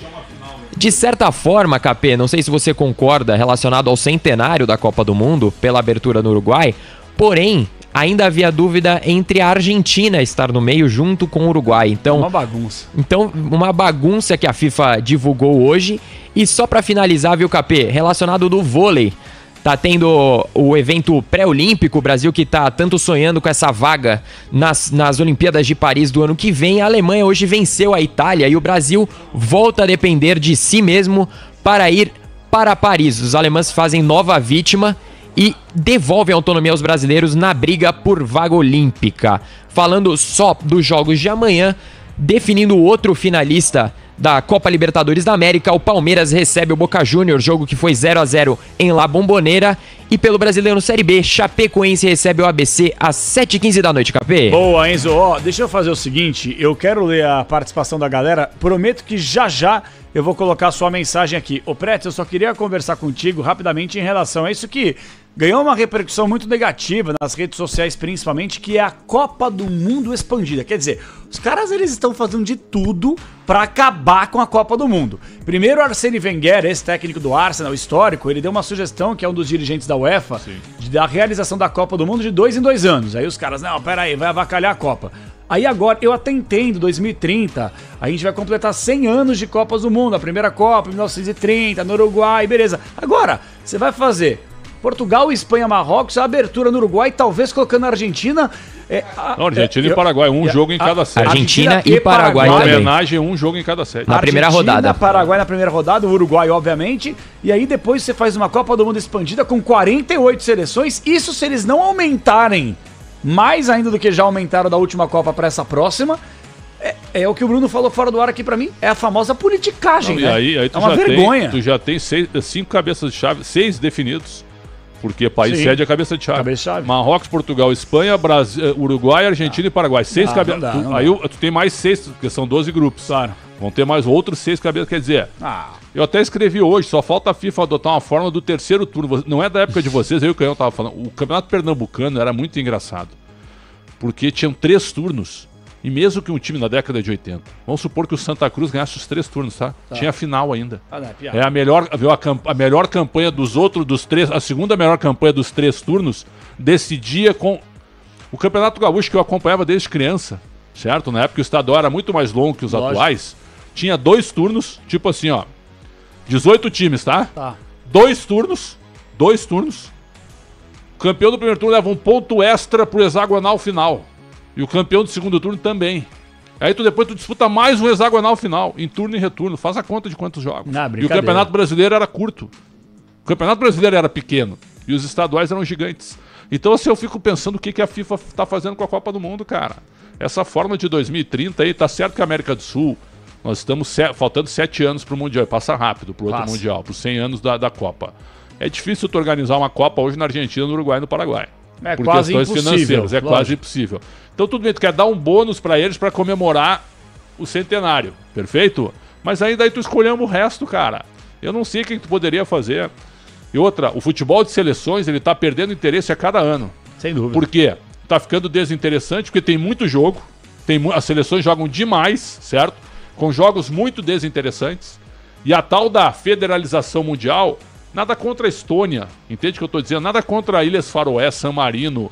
De certa forma, Capê, não sei se você concorda, relacionado ao centenário da Copa do Mundo, pela abertura no Uruguai, porém, ainda havia dúvida entre a Argentina estar no meio junto com o Uruguai. Então, uma bagunça. Então, uma bagunça que a FIFA divulgou hoje. E só pra finalizar, viu, Capê, relacionado do vôlei, tá tendo o evento pré-olímpico, o Brasil que tá tanto sonhando com essa vaga nas Olimpíadas de Paris do ano que vem. A Alemanha hoje venceu a Itália e o Brasil volta a depender de si mesmo para ir para Paris. Os alemães fazem nova vítima e devolvem autonomia aos brasileiros na briga por vaga olímpica. Falando só dos jogos de amanhã, Definindo o outro finalista da Copa Libertadores da América, o Palmeiras recebe o Boca Juniors, jogo que foi 0-0 em La Bombonera. E pelo Brasileiro Série B, Chapecoense recebe o ABC às 7h15 da noite, Capê. Boa, Enzo. Ó, deixa eu fazer o seguinte, eu quero ler a participação da galera, prometo que já eu vou colocar a sua mensagem aqui. Ô, Preto, eu só queria conversar contigo rapidamente em relação a isso que ganhou uma repercussão muito negativa nas redes sociais, principalmente, que é a Copa do Mundo expandida. Quer dizer, os caras eles estão fazendo de tudo para acabar com a Copa do Mundo. Primeiro, o Arsene Wenger, esse técnico do Arsenal histórico, ele deu uma sugestão, que é um dos dirigentes da UEFA, da realização da Copa do Mundo de 2 em 2 anos. Aí os caras, não, peraí, vai avacalhar a Copa. Aí agora, eu até entendo, 2030, a gente vai completar 100 anos de Copas do Mundo. A primeira Copa, em 1930, no Uruguai, beleza. Agora, você vai fazer Portugal, Espanha, Marrocos, a abertura no Uruguai, talvez colocando a Argentina... Não, Argentina e Paraguai, um jogo em cada sede. Argentina e Paraguai Em também. homenagem, um jogo em cada sede. Na primeira rodada. Paraguai na primeira rodada, o Uruguai, obviamente. E aí depois você faz uma Copa do Mundo expandida com 48 seleções. Isso se eles não aumentarem mais ainda do que já aumentaram da última Copa para essa próxima. É o que o Bruno falou fora do ar aqui pra mim. É a famosa politicagem, Não, né? E aí tu, é uma vergonha. Tu já tem 5 cabeças de chave, 6 definidos. Porque país sede é cabeça de chave. Cabeça de chave. Marrocos, Portugal, Espanha, Brasil, Uruguai, Argentina e Paraguai. 6 cabeças. Aí tu tem mais 6, porque são 12 grupos. Claro. Vão ter mais outros 6 cabeças. Quer dizer, eu até escrevi hoje, só falta a FIFA adotar uma forma do terceiro turno. Não é da época de vocês, aí o Canhão tava falando. O Campeonato Pernambucano era muito engraçado. Porque tinham 3 turnos. E mesmo que um time na década de 80, vamos supor que o Santa Cruz ganhasse os 3 turnos, tá? Tinha final ainda. É a melhor campanha dos 3, a segunda melhor campanha dos 3 turnos, decidia com o Campeonato Gaúcho, que eu acompanhava desde criança, certo? Na época o estadual era muito mais longo que os atuais. Tinha 2 turnos, tipo assim, ó, 18 times, tá? 2 turnos. O campeão do primeiro turno leva um ponto extra pro hexagonal final. E o campeão do segundo turno também. Aí depois tu disputa mais um hexagonal final, em turno e retorno. Faz a conta de quantos jogos. E o Campeonato Brasileiro era curto. O Campeonato Brasileiro era pequeno. E os estaduais eram gigantes. Então assim, eu fico pensando o que a FIFA tá fazendo com a Copa do Mundo, cara. Essa forma de 2030 aí, tá certo que a América do Sul, nós estamos faltando 7 anos pro Mundial. Passa rápido pro outro Mundial, pros 100 anos da Copa. É difícil tu organizar uma Copa hoje na Argentina, no Uruguai e no Paraguai. Por quase questões financeiras, quase impossível. Então tudo bem, tu quer dar um bônus pra eles pra comemorar o centenário, perfeito? Mas ainda aí tu escolhemos o resto, cara. Eu não sei o que tu poderia fazer. E outra, o futebol de seleções, ele tá perdendo interesse a cada ano. Sem dúvida. Por quê? Tá ficando desinteressante porque tem muito jogo, as seleções jogam demais, certo? Com jogos muito desinteressantes. E a tal da federalização mundial... Nada contra a Estônia, entende o que eu tô dizendo? Nada contra Ilhas Faroé, San Marino,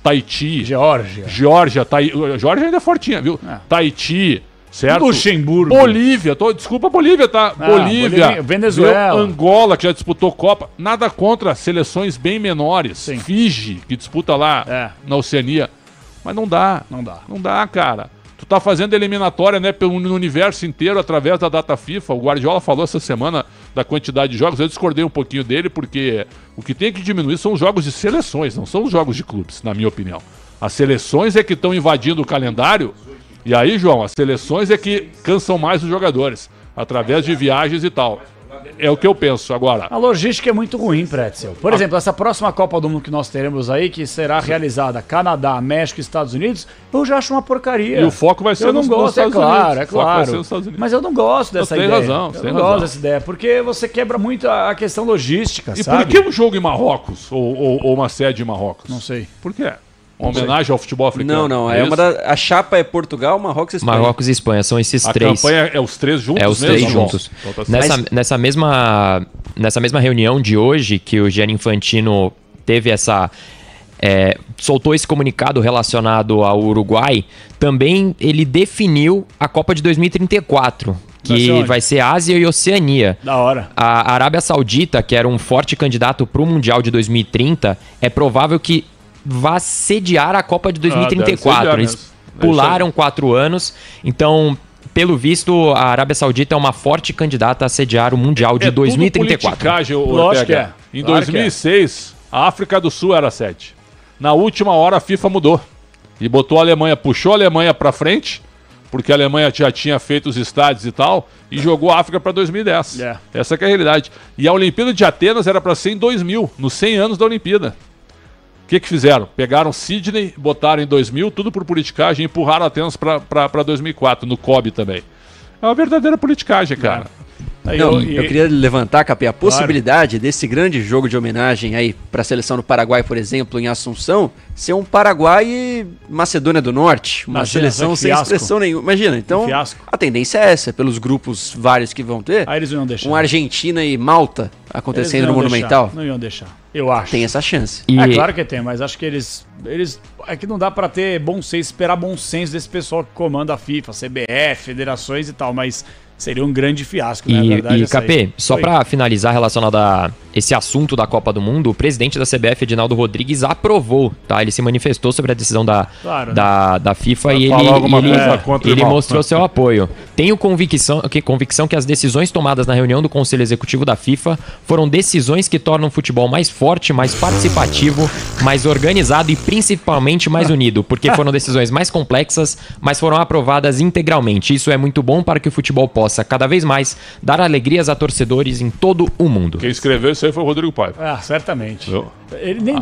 Tahiti. Geórgia ainda é fortinha, viu? Tahiti, certo? Luxemburgo. Bolívia, desculpa Bolívia, tá? Bolívia, Venezuela. Angola, que já disputou Copa. Nada contra seleções bem menores. Sim. Fiji, que disputa lá na Oceania. Mas não dá. Não dá, cara. Tu tá fazendo eliminatória, né, no universo inteiro através da data FIFA. O Guardiola falou essa semana da quantidade de jogos. Eu discordei um pouquinho dele porque o que tem que diminuir são os jogos de seleções, não são os jogos de clubes, na minha opinião. As seleções é que estão invadindo o calendário e aí, João, as seleções é que cansam mais os jogadores através de viagens e tal. É o que eu penso agora. A logística é muito ruim, Pretzel. Por exemplo, essa próxima Copa do Mundo que nós teremos aí, que será realizada Canadá, México e Estados Unidos, eu já acho uma porcaria. E o foco vai ser nos Estados Unidos. É claro. Mas eu não gosto dessa ideia. Tem razão. Eu não gosto dessa ideia, porque você quebra muito a questão logística, sabe? E por que um jogo em Marrocos? Ou uma sede em Marrocos? Não sei. Por quê? Uma homenagem ao futebol africano. Não. A chapa é Portugal, Marrocos e Espanha. Marrocos e Espanha, são esses 3. A campanha é os 3 juntos mesmo? É os 3 juntos. Então tá nessa mesma reunião de hoje, que o Gianni Infantino teve soltou esse comunicado relacionado ao Uruguai, também ele definiu a Copa de 2034. Que vai ser Ásia e Oceania. Da hora. A Arábia Saudita, que era um forte candidato para o Mundial de 2030, é provável que vá sediar a Copa de 2034. Eles pularam 4 anos, então, pelo visto, a Arábia Saudita é uma forte candidata a sediar o Mundial de 2034. Lógico que é. Em 2006, a África do Sul era a sede. Na última hora, a FIFA mudou e botou a Alemanha, puxou a Alemanha para frente, porque a Alemanha já tinha feito os estádios e tal, e jogou a África para 2010. Essa que é a realidade. E a Olimpíada de Atenas era para ser em 2000, nos 100 anos da Olimpíada. O que fizeram? Pegaram Sydney, botaram em 2000, tudo por politicagem, e empurraram Atenas para 2004, no COB também. É uma verdadeira politicagem, cara. Eu queria levantar, Capê, a possibilidade desse grande jogo de homenagem aí para a seleção do Paraguai, por exemplo, em Assunção, ser um Paraguai e Macedônia do Norte, uma seleção sem expressão nenhuma. Imagina, então a tendência é essa, pelos grupos vários que vão ter, eles não iam deixar. Argentina e Malta acontecendo no Monumental. Não iam deixar, eu acho. Tem essa chance. É claro que tem, mas acho que eles é que não dá para ter bom senso, esperar bom senso desse pessoal que comanda a FIFA, CBF, federações e tal, mas seria um grande fiasco, né? E Capê, só para finalizar relacionado a esse assunto da Copa do Mundo, o presidente da CBF, Edinaldo Rodrigues, aprovou, tá? Ele se manifestou sobre a decisão da FIFA e ele mostrou seu apoio. Tenho convicção que as decisões tomadas na reunião do Conselho Executivo da FIFA foram decisões que tornam o futebol mais forte, mais participativo, mais organizado e principalmente mais unido, porque foram decisões mais complexas, mas foram aprovadas integralmente. Isso é muito bom para que o futebol possa cada vez mais dar alegrias a torcedores em todo o mundo. Quem escreveu isso aí foi o Rodrigo Paiva. Certamente. Ele nem,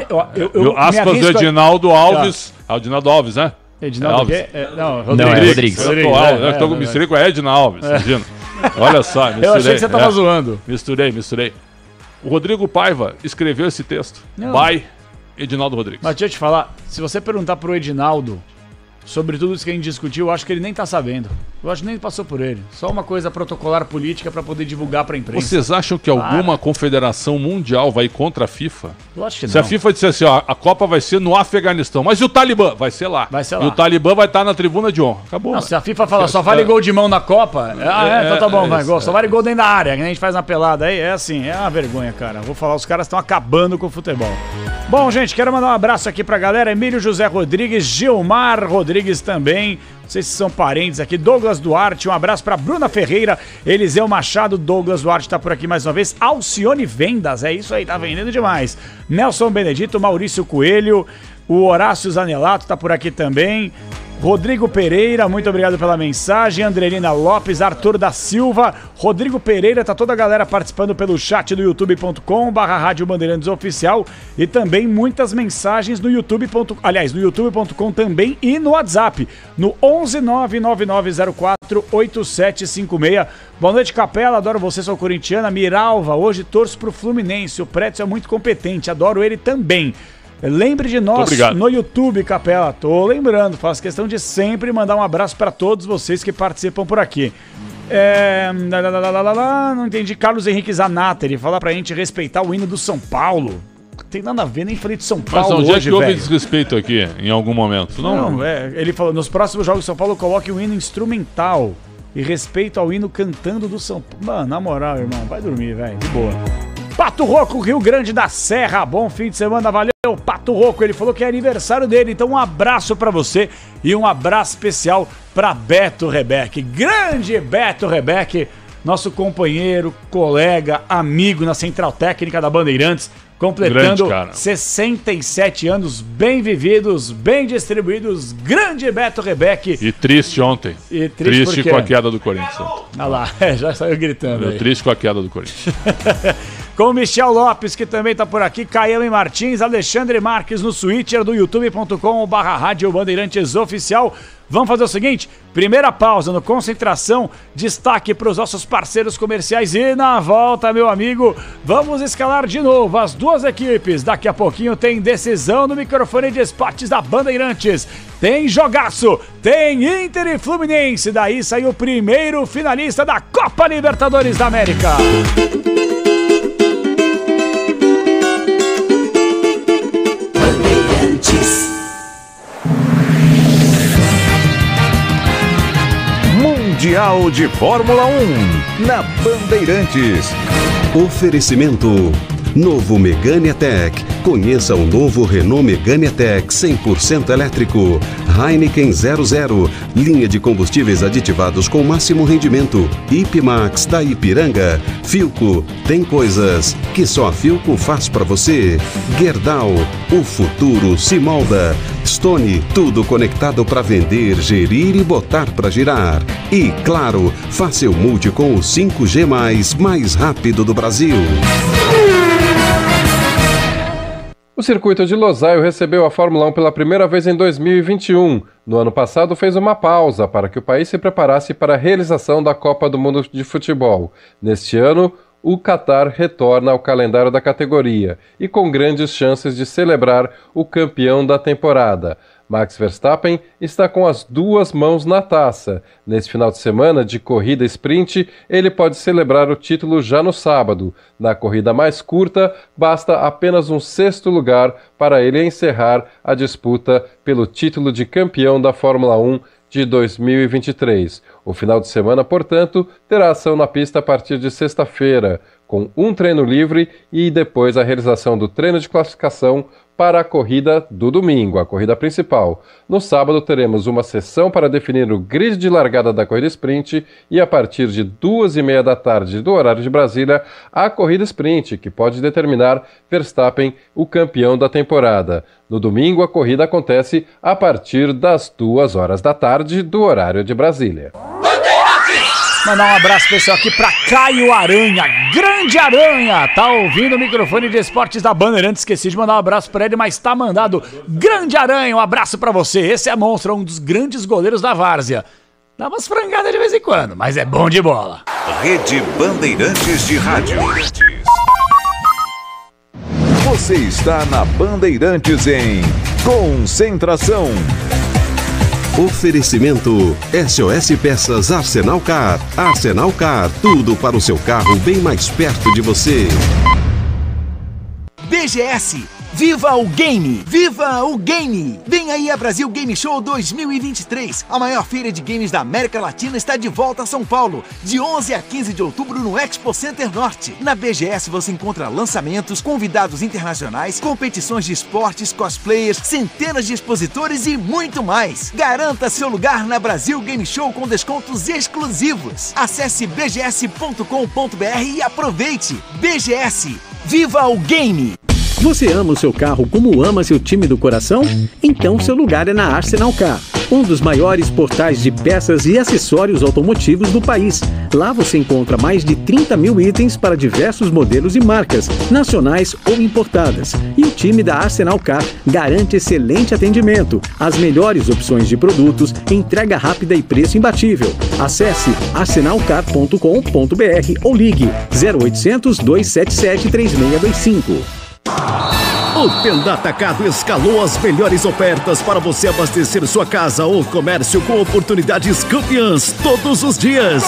aspas do Edinaldo Alves. Edinaldo Alves, né? Edinaldo Alves. Rodrigues. Eu estou com misturei com a Edna Alves. Olha só, misturei. Eu achei que você estava zoando. Misturei. O Rodrigo Paiva escreveu esse texto. By Edinaldo Rodrigues. Mas deixa eu te falar, se você perguntar pro Edinaldo sobre tudo isso que a gente discutiu, eu acho que ele nem tá sabendo. Eu acho que nem passou por ele. Só uma coisa protocolar política para poder divulgar pra imprensa. Vocês acham que alguma confederação mundial vai contra a FIFA? Eu acho que não. Se a FIFA disser assim, ó, a Copa vai ser no Afeganistão, mas e o Talibã? Vai ser lá. E o Talibã vai estar na tribuna de honra. Acabou. Não, se a FIFA falar só vale gol de mão na Copa, então tá bom, vai gol. Só vale gol dentro da área, que a gente faz na pelada aí. É assim, é uma vergonha, cara. Vou falar, os caras estão acabando com o futebol. Bom, gente, quero mandar um abraço aqui pra galera. Emílio José Rodrigues, Gilmar Rodrigues também. Não sei se são parentes aqui. Douglas Duarte, um abraço pra Bruna Ferreira, Eliseu Machado, Douglas Duarte tá por aqui mais uma vez. Alcione Vendas, é isso aí, tá vendendo demais. Nelson Benedito, Maurício Coelho, o Horácio Zanelato tá por aqui também. Rodrigo Pereira, muito obrigado pela mensagem. Andrelina Lopes, Arthur da Silva, Rodrigo Pereira, tá toda a galera participando pelo chat do youtube.com/Rádio Bandeirantes Oficial e também muitas mensagens no youtube.com, aliás, no youtube.com também e no WhatsApp, no 11999048756. Boa noite, Capela, adoro você, sou corintiana. Miralva, hoje torço pro Fluminense, o Pretzel é muito competente, adoro ele também. Lembre de nós no YouTube, Capela. Tô lembrando, faço questão de sempre mandar um abraço para todos vocês que participam por aqui. Não entendi. Carlos Henrique Zanata, ele fala pra gente respeitar o hino do São Paulo. Tem nada a ver, nem falei de São Paulo. Mas onde é que houve desrespeito aqui, em algum momento? Não, ele falou, nos próximos jogos do São Paulo coloque o hino instrumental e respeito ao hino cantando do São Paulo. Mano, na moral, irmão, vai dormir, velho, de boa. Pato Roco, Rio Grande da Serra, bom fim de semana, valeu, Pato Roco, ele falou que é aniversário dele, então um abraço pra você e um abraço especial pra Beto Rebeck, grande Beto Rebeck, nosso companheiro, amigo na Central Técnica da Bandeirantes, completando 67 anos bem vividos, bem distribuídos, grande Beto Rebeck. E triste ontem, triste com a queda do Corinthians. Olha lá, já saiu gritando aí. Triste com a queda do Corinthians. Com o Michel Lopes, que também tá por aqui, Caiame Martins, Alexandre Marques no Switcher do youtube.com/Rádio Bandeirantes Oficial. Vamos fazer o seguinte, primeira pausa no Concentração, destaque para os nossos parceiros comerciais e na volta, meu amigo, vamos escalar de novo as duas equipes. Daqui a pouquinho tem decisão no microfone de esportes da Bandeirantes, tem jogaço, tem Inter e Fluminense, daí saiu o primeiro finalista da Copa Libertadores da América. Mundial de Fórmula 1 na Bandeirantes. Oferecimento Novo Megane E-Tech, Conheça o novo Renault Megane E-Tech 100% elétrico. Heineken 00, linha de combustíveis aditivados com máximo rendimento. Ipmax da Ipiranga. Philco, tem coisas que só a Philco faz pra você. Gerdau, o futuro se molda. Stone, tudo conectado para vender, gerir e botar para girar. E, claro, faça o multi com o 5G+, mais rápido do Brasil. O circuito de Losail recebeu a Fórmula 1 pela primeira vez em 2021. No ano passado fez uma pausa para que o país se preparasse para a realização da Copa do Mundo de Futebol. Neste ano, o Qatar retorna ao calendário da categoria e com grandes chances de celebrar o campeão da temporada. Max Verstappen está com as duas mãos na taça. Nesse final de semana de corrida sprint, ele pode celebrar o título já no sábado. Na corrida mais curta, basta apenas um sexto lugar para ele encerrar a disputa pelo título de campeão da Fórmula 1 de 2023. O final de semana, portanto, terá ação na pista a partir de sexta-feira, com um treino livre e depois a realização do treino de classificação para a corrida do domingo, a corrida principal. No sábado teremos uma sessão para definir o grid de largada da corrida sprint e a partir de 2h30 da tarde do horário de Brasília, a corrida sprint, que pode determinar Verstappen o campeão da temporada. No domingo, a corrida acontece a partir das 2h da tarde do horário de Brasília. Mandar um abraço pessoal aqui pra Caio Aranha, grande Aranha, tá ouvindo o microfone de esportes da Bandeirantes, esqueci de mandar um abraço pra ele, mas tá mandado. Grande Aranha, um abraço pra você, esse é monstro, um dos grandes goleiros da várzea. Dá umas frangadas de vez em quando, mas é bom de bola. Rede Bandeirantes de Rádio. Você está na Bandeirantes em Concentração. Oferecimento SOS Peças Arsenal Car. Arsenal Car, tudo para o seu carro bem mais perto de você. BGS, viva o game! Viva o game! Vem aí a Brasil Game Show 2023. A maior feira de games da América Latina está de volta a São Paulo, de 11 a 15 de outubro no Expo Center Norte. Na BGS você encontra lançamentos, convidados internacionais, competições de esportes, cosplayers, centenas de expositores e muito mais. Garanta seu lugar na Brasil Game Show com descontos exclusivos. Acesse bgs.com.br e aproveite. BGS, viva o game! Você ama o seu carro como ama seu time do coração? Então seu lugar é na Arsenal Car, um dos maiores portais de peças e acessórios automotivos do país. Lá você encontra mais de 30 mil itens para diversos modelos e marcas, nacionais ou importadas. E o time da Arsenal Car garante excelente atendimento, as melhores opções de produtos, entrega rápida e preço imbatível. Acesse arsenalcar.com.br ou ligue 0800 277 3625. O Tenda Atacado escalou as melhores ofertas para você abastecer sua casa ou comércio com oportunidades campeãs todos os dias.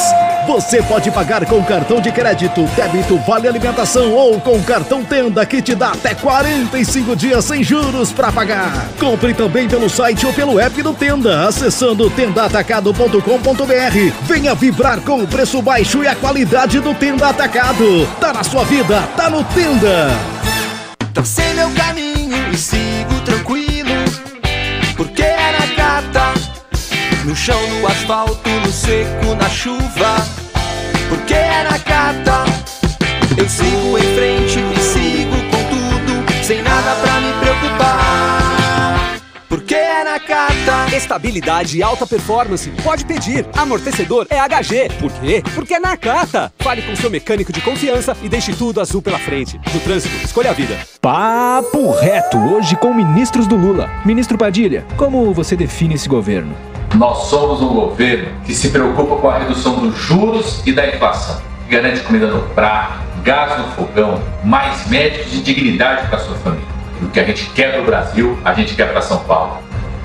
Você pode pagar com cartão de crédito, débito, vale alimentação ou com cartão Tenda que te dá até 45 dias sem juros para pagar. Compre também pelo site ou pelo app do Tenda, acessando tendaatacado.com.br. Venha vibrar com o preço baixo e a qualidade do Tenda Atacado. Tá na sua vida, tá no Tenda. Tracei meu caminho e sigo tranquilo, porque é na Cata, no chão, no asfalto, no seco, na chuva, porque é na Cata. Eu sigo em frente e sigo com tudo, sem nada pra me preocupar, porque é na Cata. Estabilidade e alta performance, pode pedir. Amortecedor é HG. Por quê? Porque é na Cata. Fale com seu mecânico de confiança e deixe tudo azul pela frente. No trânsito, escolha a vida. Papo reto, hoje com ministros do Lula. Ministro Padilha, como você define esse governo? Nós somos um governo que se preocupa com a redução dos juros e da inflação. Garante comida no prato, gás no fogão, mais médicos de dignidade para a sua família. E o que a gente quer para o Brasil, a gente quer para São Paulo.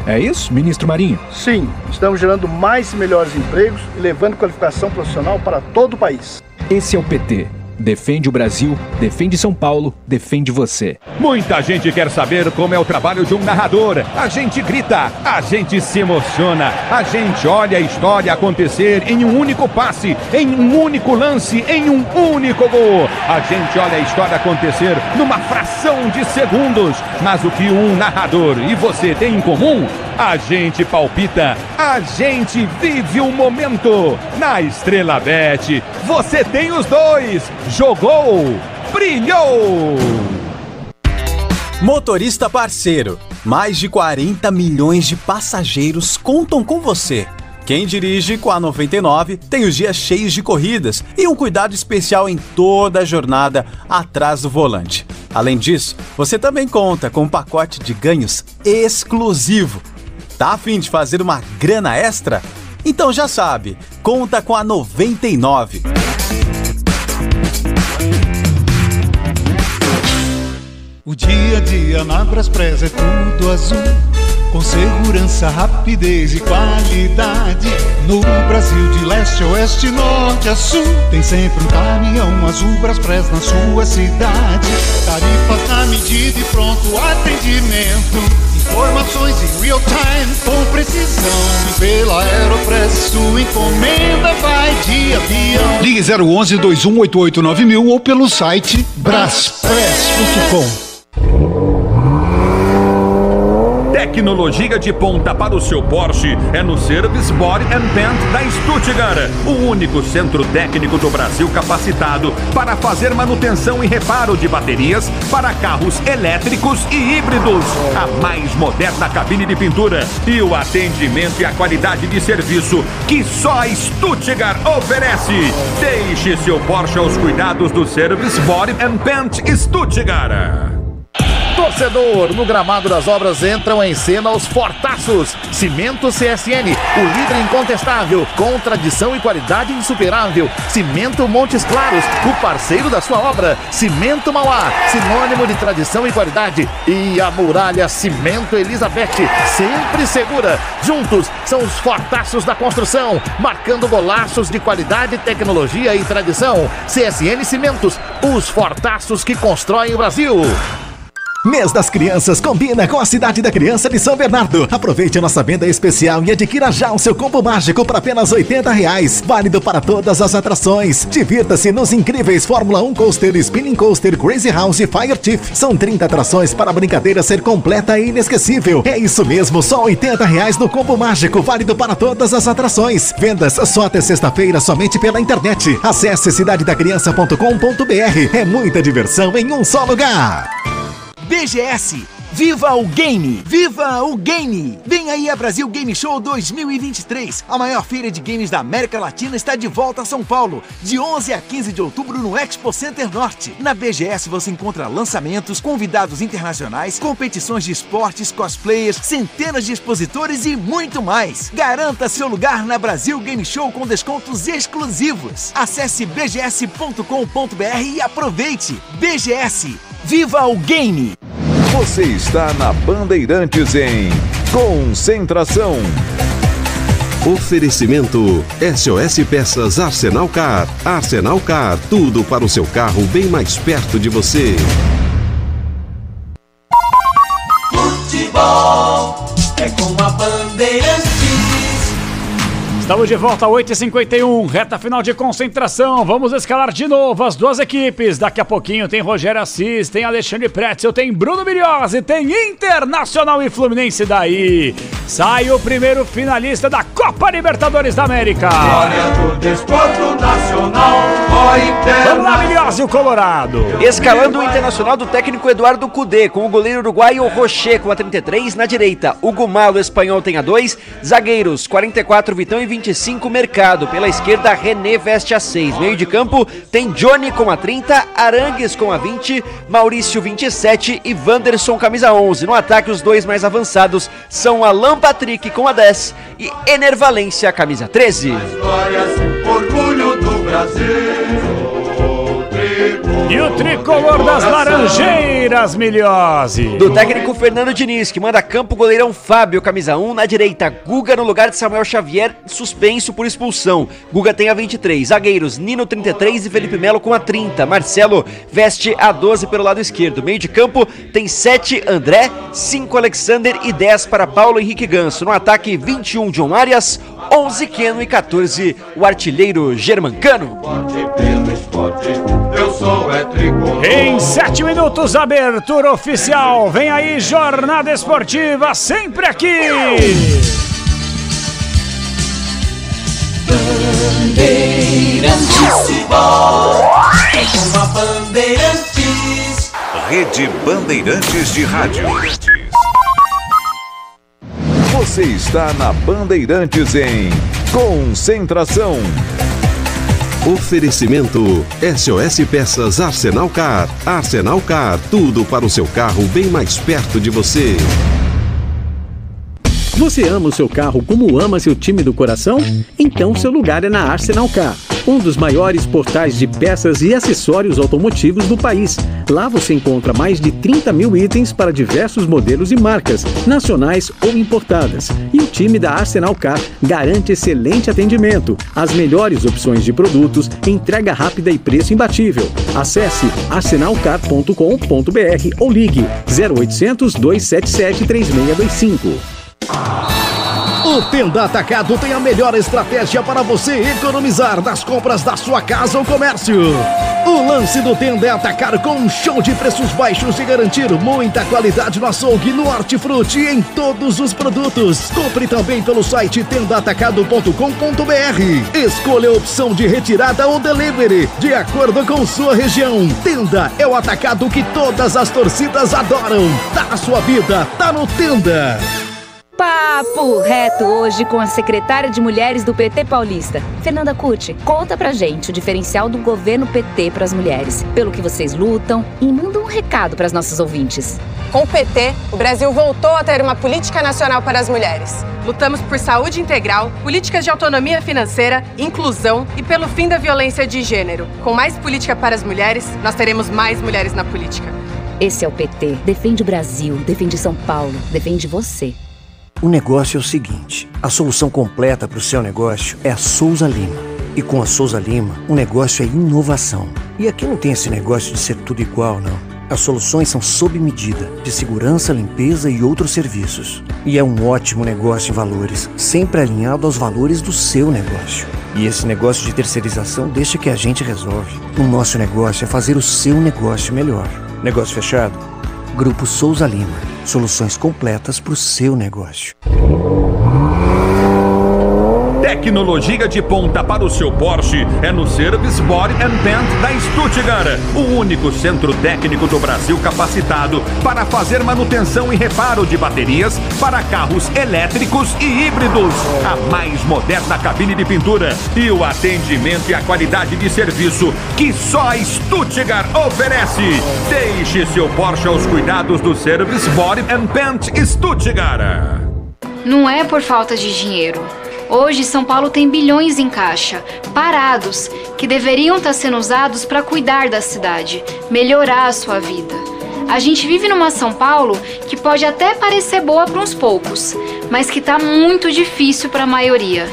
É isso, ministro Marinho? Sim, estamos gerando mais e melhores empregos e levando qualificação profissional para todo o país. Esse é o PT. Defende o Brasil, defende São Paulo, defende você. Muita gente quer saber como é o trabalho de um narrador. A gente grita, a gente se emociona, a gente olha a história acontecer em um único passe, em um único lance, em um único gol. A gente olha a história acontecer numa fração de segundos. Mas o que um narrador e você tem em comum? A gente palpita, a gente vive o momento. Na Estrela Bet, você tem os dois. Jogou, brilhou. Motorista parceiro, mais de 40 milhões de passageiros contam com você. Quem dirige com a 99 tem os dias cheios de corridas e um cuidado especial em toda a jornada atrás do volante. Além disso, você também conta com um pacote de ganhos exclusivo. Tá a fim de fazer uma grana extra? Então já sabe, conta com a 99. O dia a dia na Braspress é tudo azul, com segurança, rapidez e qualidade. No Brasil de leste a oeste, norte a sul, tem sempre um caminhão azul Braspress na sua cidade. Tarifas na medida e pronto atendimento. Informações em real time com precisão. E pela Aeropress sua encomenda vai de avião. Ligue 011 2188 9000 ou pelo site braspress.com. Tecnologia de ponta para o seu Porsche é no Service Body and Paint da Stuttgart, o único centro técnico do Brasil capacitado para fazer manutenção e reparo de baterias para carros elétricos e híbridos. A mais moderna cabine de pintura e o atendimento e a qualidade de serviço que só a Stuttgart oferece. Deixe seu Porsche aos cuidados do Service Body and Paint Stuttgart. Torcedor, no gramado das obras entram em cena os fortaços. Cimento CSN, o líder incontestável, com tradição e qualidade insuperável. Cimento Montes Claros, o parceiro da sua obra. Cimento Mauá, sinônimo de tradição e qualidade. E a Muralha Cimento Elizabeth, sempre segura. Juntos são os fortaços da construção, marcando golaços de qualidade, tecnologia e tradição. CSN Cimentos, os fortaços que constroem o Brasil. Mês das Crianças combina com a Cidade da Criança de São Bernardo. Aproveite a nossa venda especial e adquira já o seu combo mágico por apenas R$80. Válido para todas as atrações. Divirta-se nos incríveis Fórmula 1 Coaster, Spinning Coaster, Crazy House e Fire Chief. São 30 atrações para a brincadeira ser completa e inesquecível. É isso mesmo, só R$80 no combo mágico, válido para todas as atrações. Vendas só até sexta-feira, somente pela internet. Acesse cidadedacriança.com.br. É muita diversão em um só lugar. BGS, viva o game! Viva o game! Vem aí a Brasil Game Show 2023. A maior feira de games da América Latina está de volta a São Paulo, de 11 a 15 de outubro no Expo Center Norte. Na BGS você encontra lançamentos, convidados internacionais, competições de esportes, cosplayers, centenas de expositores e muito mais. Garanta seu lugar na Brasil Game Show com descontos exclusivos. Acesse bgs.com.br e aproveite! BGS, viva o game! Você está na Bandeirantes em Concentração. Oferecimento SOS Peças Arsenal Car. Arsenal Car, tudo para o seu carro bem mais perto de você. Futebol é com a Bandeirantes. Estamos de volta, 8h51, reta final de concentração. Vamos escalar de novo as duas equipes. Daqui a pouquinho tem Rogério Assis, tem Alexandre Pretzel, tem Bruno Biriosi, tem Internacional e Fluminense daí. Sai o primeiro finalista da Copa Libertadores da América. Glória do desporto nacional, vamos lá, Biriosi, o Colorado. Escalando o Internacional do técnico Eduardo Cudê, com o goleiro uruguaio Rocher com a 33 na direita. O Gumalo espanhol tem a 2, zagueiros 44 Vitão e 25 Mercado. Pela esquerda, René veste a 6. Meio de campo tem Johnny com a 30, Arangues com a 20, Maurício 27 e Wanderson camisa 11. No ataque, os dois mais avançados são Alan Patrick com a 10 e Ener Valência camisa 13. Glórias, orgulho do Brasil. E o tricolor das Laranjeiras, Miliose. Do técnico Fernando Diniz, que manda a campo o goleirão Fábio, camisa 1. Na direita, Guga no lugar de Samuel Xavier, suspenso por expulsão. Guga tem a 23. Zagueiros, Nino 33 e Felipe Melo com a 30. Marcelo veste a 12 pelo lado esquerdo. Meio de campo tem 7 André, 5 Alexander e 10 para Paulo Henrique Ganso. No ataque, 21 John Arias, 11 Keno e 14 o artilheiro Germancano. Em 7 minutos, abertura oficial. Vem aí, jornada esportiva, sempre aqui. Bandeirantes é com a Bandeirantes. Rede Bandeirantes de Rádio. Você está na Bandeirantes em Concentração. Oferecimento SOS Peças Arsenal Car. Arsenal Car, tudo para o seu carro bem mais perto de você. Você ama o seu carro como ama seu time do coração? Então seu lugar é na Arsenal Car, um dos maiores portais de peças e acessórios automotivos do país. Lá você encontra mais de 30 mil itens para diversos modelos e marcas, nacionais ou importadas. E o time da Arsenal Car garante excelente atendimento, as melhores opções de produtos, entrega rápida e preço imbatível. Acesse arsenalcar.com.br ou ligue 0800 277 3625. O Tenda Atacado tem a melhor estratégia para você economizar nas compras da sua casa ou comércio. O lance do Tenda é atacar com um show de preços baixos e garantir muita qualidade no açougue, no hortifruti e em todos os produtos. Compre também pelo site tendaatacado.com.br. Escolha a opção de retirada ou delivery, de acordo com sua região. Tenda é o atacado que todas as torcidas adoram. Tá na sua vida, tá no Tenda. Papo reto hoje com a secretária de Mulheres do PT Paulista, Fernanda Cucci. Conta pra gente o diferencial do governo PT para as mulheres, pelo que vocês lutam, e manda um recado para as nossas ouvintes. Com o PT, o Brasil voltou a ter uma política nacional para as mulheres. Lutamos por saúde integral, políticas de autonomia financeira, inclusão e pelo fim da violência de gênero. Com mais política para as mulheres, nós teremos mais mulheres na política. Esse é o PT. Defende o Brasil, defende São Paulo, defende você. O negócio é o seguinte, a solução completa para o seu negócio é a Souza Lima. E com a Souza Lima, o negócio é inovação. E aqui não tem esse negócio de ser tudo igual, não. As soluções são sob medida, de segurança, limpeza e outros serviços. E é um ótimo negócio em valores, sempre alinhado aos valores do seu negócio. E esse negócio de terceirização deixa que a gente resolve. O nosso negócio é fazer o seu negócio melhor. Negócio fechado? Grupo Souza Lima. Soluções completas para o seu negócio. Tecnologia de ponta para o seu Porsche é no Service Body and Paint da Stuttgart, o único centro técnico do Brasil capacitado para fazer manutenção e reparo de baterias para carros elétricos e híbridos. A mais moderna cabine de pintura e o atendimento e a qualidade de serviço que só a Stuttgart oferece. Deixe seu Porsche aos cuidados do Service Body and Paint Stuttgart. Não é por falta de dinheiro. Hoje, São Paulo tem bilhões em caixa, parados, que deveriam estar sendo usados para cuidar da cidade, melhorar a sua vida. A gente vive numa São Paulo que pode até parecer boa para uns poucos, mas que está muito difícil para a maioria.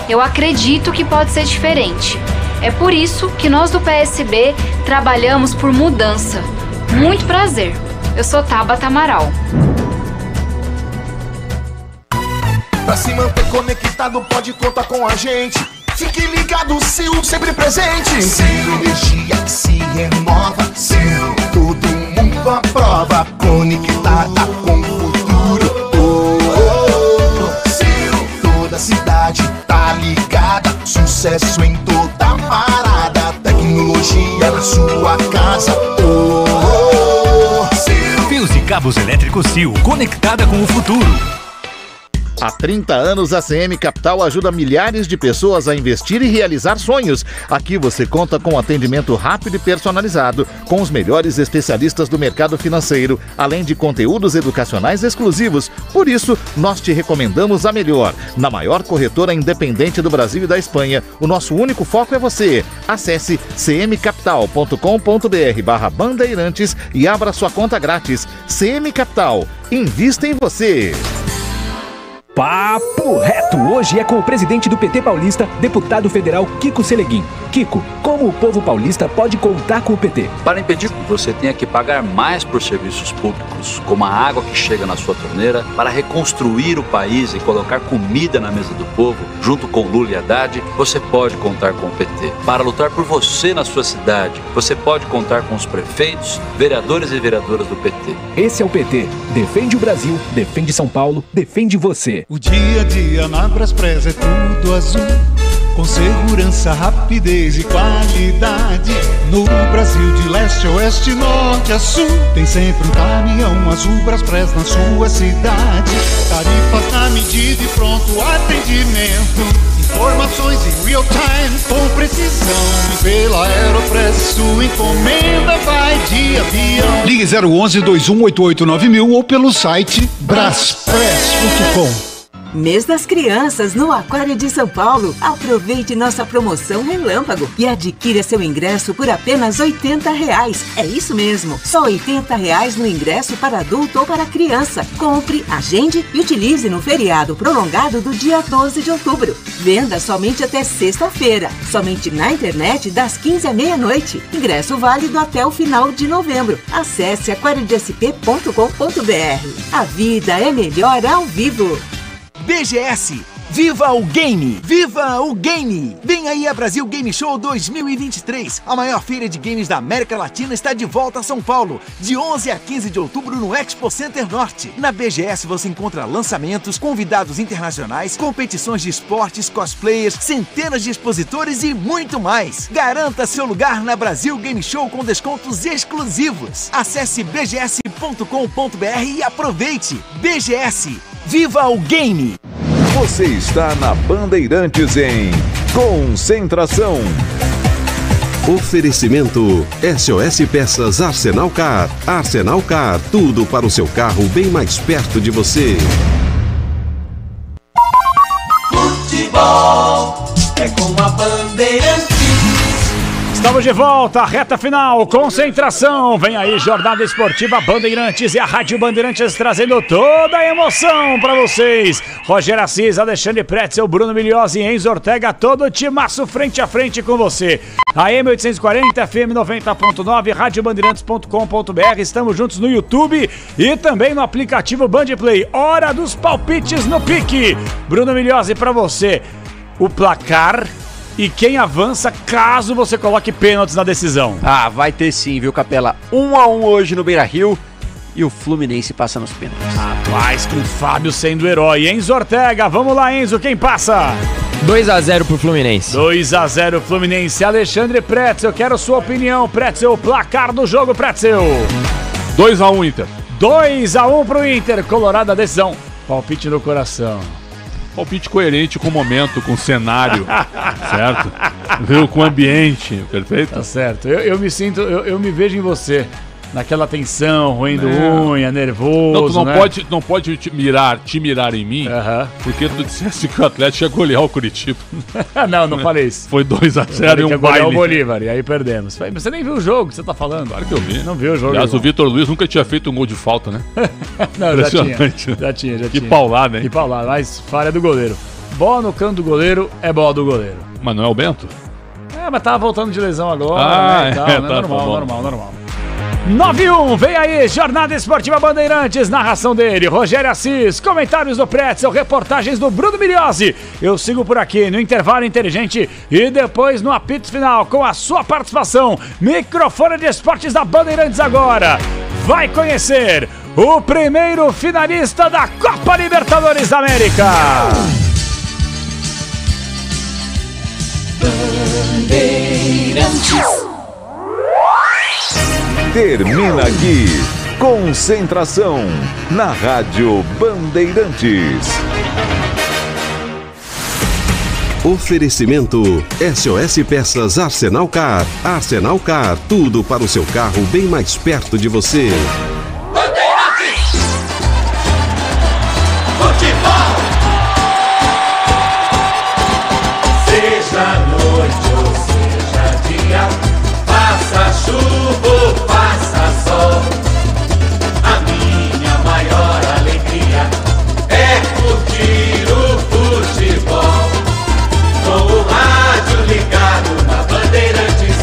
Eu acredito que pode ser diferente. É por isso que nós do PSB trabalhamos por mudança. Muito prazer. Eu sou Tabata Amaral. Pra se manter conectado, pode contar com a gente. Fique ligado, Sil, sempre presente. Sil, energia que se renova. Sil, todo mundo aprova. Conectada com o futuro. Sil, toda a cidade tá ligada. Sucesso em toda parada. Tecnologia na sua casa. Sil. Fios e cabos elétricos Sil, conectada com o futuro. Há 30 anos, a CM Capital ajuda milhares de pessoas a investir e realizar sonhos. Aqui você conta com atendimento rápido e personalizado, com os melhores especialistas do mercado financeiro, além de conteúdos educacionais exclusivos. Por isso, nós te recomendamos a melhor. Na maior corretora independente do Brasil e da Espanha, o nosso único foco é você. Acesse cmcapital.com.br/bandeirantes e abra sua conta grátis. CM Capital. Invista em você. Papo Reto hoje é com o presidente do PT Paulista, deputado federal Kiko Seleguin. Kiko, como o povo paulista pode contar com o PT? Para impedir que você tenha que pagar mais por serviços públicos, como a água que chega na sua torneira, para reconstruir o país e colocar comida na mesa do povo, junto com Lula e Haddad, você pode contar com o PT. Para lutar por você na sua cidade, você pode contar com os prefeitos, vereadores e vereadoras do PT. Esse é o PT. Defende o Brasil, defende São Paulo, defende você. O dia a dia na Braspress é tudo azul, com segurança, rapidez e qualidade. No Brasil de leste a oeste, norte a sul, tem sempre um caminhão azul Braspress na sua cidade. Tarifas na medida e pronto atendimento, informações em real time com precisão. E pela Aeropress sua encomenda vai de avião. Ligue 011-2188-9000 ou pelo site braspress.com. Mês das Crianças no Aquário de São Paulo. Aproveite nossa promoção Relâmpago e adquira seu ingresso por apenas R$80. É isso mesmo, só R$80 no ingresso para adulto ou para criança. Compre, agende e utilize no feriado prolongado do dia 12 de outubro. Venda somente até sexta-feira, somente na internet das 15 à meia-noite. Ingresso válido até o final de novembro. Acesse aquariodesp.com.br. A vida é melhor ao vivo. BGS, viva o game! Viva o game! Vem aí a Brasil Game Show 2023. A maior feira de games da América Latina está de volta a São Paulo, de 11 a 15 de outubro no Expo Center Norte. Na BGS você encontra lançamentos, convidados internacionais, competições de esportes, cosplayers, centenas de expositores e muito mais. Garanta seu lugar na Brasil Game Show com descontos exclusivos. Acesse bgs.com.br e aproveite. BGS, viva o game! Você está na Bandeirantes em Concentração. Oferecimento SOS Peças Arsenal Car. Arsenal Car, tudo para o seu carro bem mais perto de você. Futebol é com a Bandeirantes. Estamos de volta, reta final, concentração. Vem aí, Jornada Esportiva Bandeirantes e a Rádio Bandeirantes trazendo toda a emoção pra vocês. Rogério Assis, Alexandre Pretzel, Bruno Milhozzi e Enzo Ortega, todo o timaço frente a frente com você. AM 840, FM 90.9, radiobandeirantes.com.br. Estamos juntos no YouTube e também no aplicativo Bandplay. Hora dos palpites no pique. Bruno Milhozzi, pra você, o placar e quem avança caso você coloque pênaltis na decisão. Ah, vai ter sim, viu, Capela? 1-1 hoje no Beira-Rio e o Fluminense passa nos pênaltis. Rapaz, com o Fábio sendo herói. Enzo Ortega, vamos lá, Enzo, quem passa? 2-0 pro Fluminense. 2-0 Fluminense. Alexandre Pretzel, eu quero sua opinião. Pretzel, placar do jogo, Pretzel. 2-1 Inter. 2-1 pro Inter. Colorado a decisão. Palpite no coração. Palpite coerente com o momento, com o cenário, certo? Viu, com o ambiente, perfeito? Tá certo. Eu me sinto, eu me vejo em você. Naquela tensão, roendo unha, nervoso. Não, tu não, né? não pode te mirar em mim, porque tu disseste que o Atlético ia golear o Curitiba. Não falei isso. Foi 2-0 e um golear baile. o Bolívar, e aí perdemos. Mas você nem viu o jogo que você tá falando. Claro que eu vi. Não viu o jogo. Aliás, o Vitor Luiz nunca tinha feito um gol de falta, né? Não, já tinha. Que paulada, hein? Que paulada, mas falha do goleiro. Bola no canto do goleiro é bola do goleiro. Mas não é o Bento? Mas tava voltando de lesão agora, né, e tal, né? Tá, normal. 9-1, vem aí, Jornada Esportiva Bandeirantes, narração dele, Rogério Assis, comentários do Pretzel, reportagens do Bruno Milhozzi. Eu sigo por aqui no intervalo inteligente e depois no apito final com a sua participação. Microfone de esportes da Bandeirantes agora. Vai conhecer o primeiro finalista da Copa Libertadores da América. Bandeirantes. Termina aqui, Concentração, na Rádio Bandeirantes. Oferecimento SOS Peças Arsenal Car. Arsenal Car, tudo para o seu carro bem mais perto de você. Seja noite ou seja dia, faça chuva ou faça sol, a minha maior alegria é curtir o futebol. Com o rádio ligado na Bandeirantes,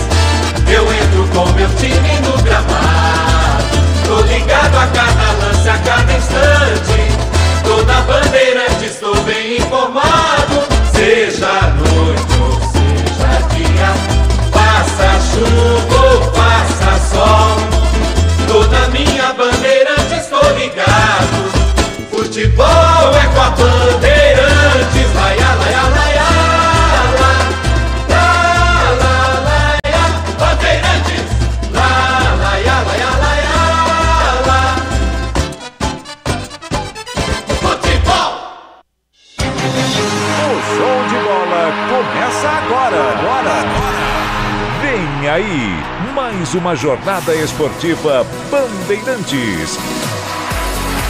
eu entro com meu time no gramado. Tô ligado a cada lance, a cada instante, tô na Bandeirantes, tô bem informado. Seja noite ou seja dia, faça chuva ou faça sol, tô na minha Bandeirantes, tô ligado. Futebol é com a Bandeirantes, laia, laia, laia, la, la, laia, Bandeirantes, la, laia, laia, laia, la. Futebol! O show de bola começa agora. Vem aí, mais uma jornada esportiva Bandeirantes.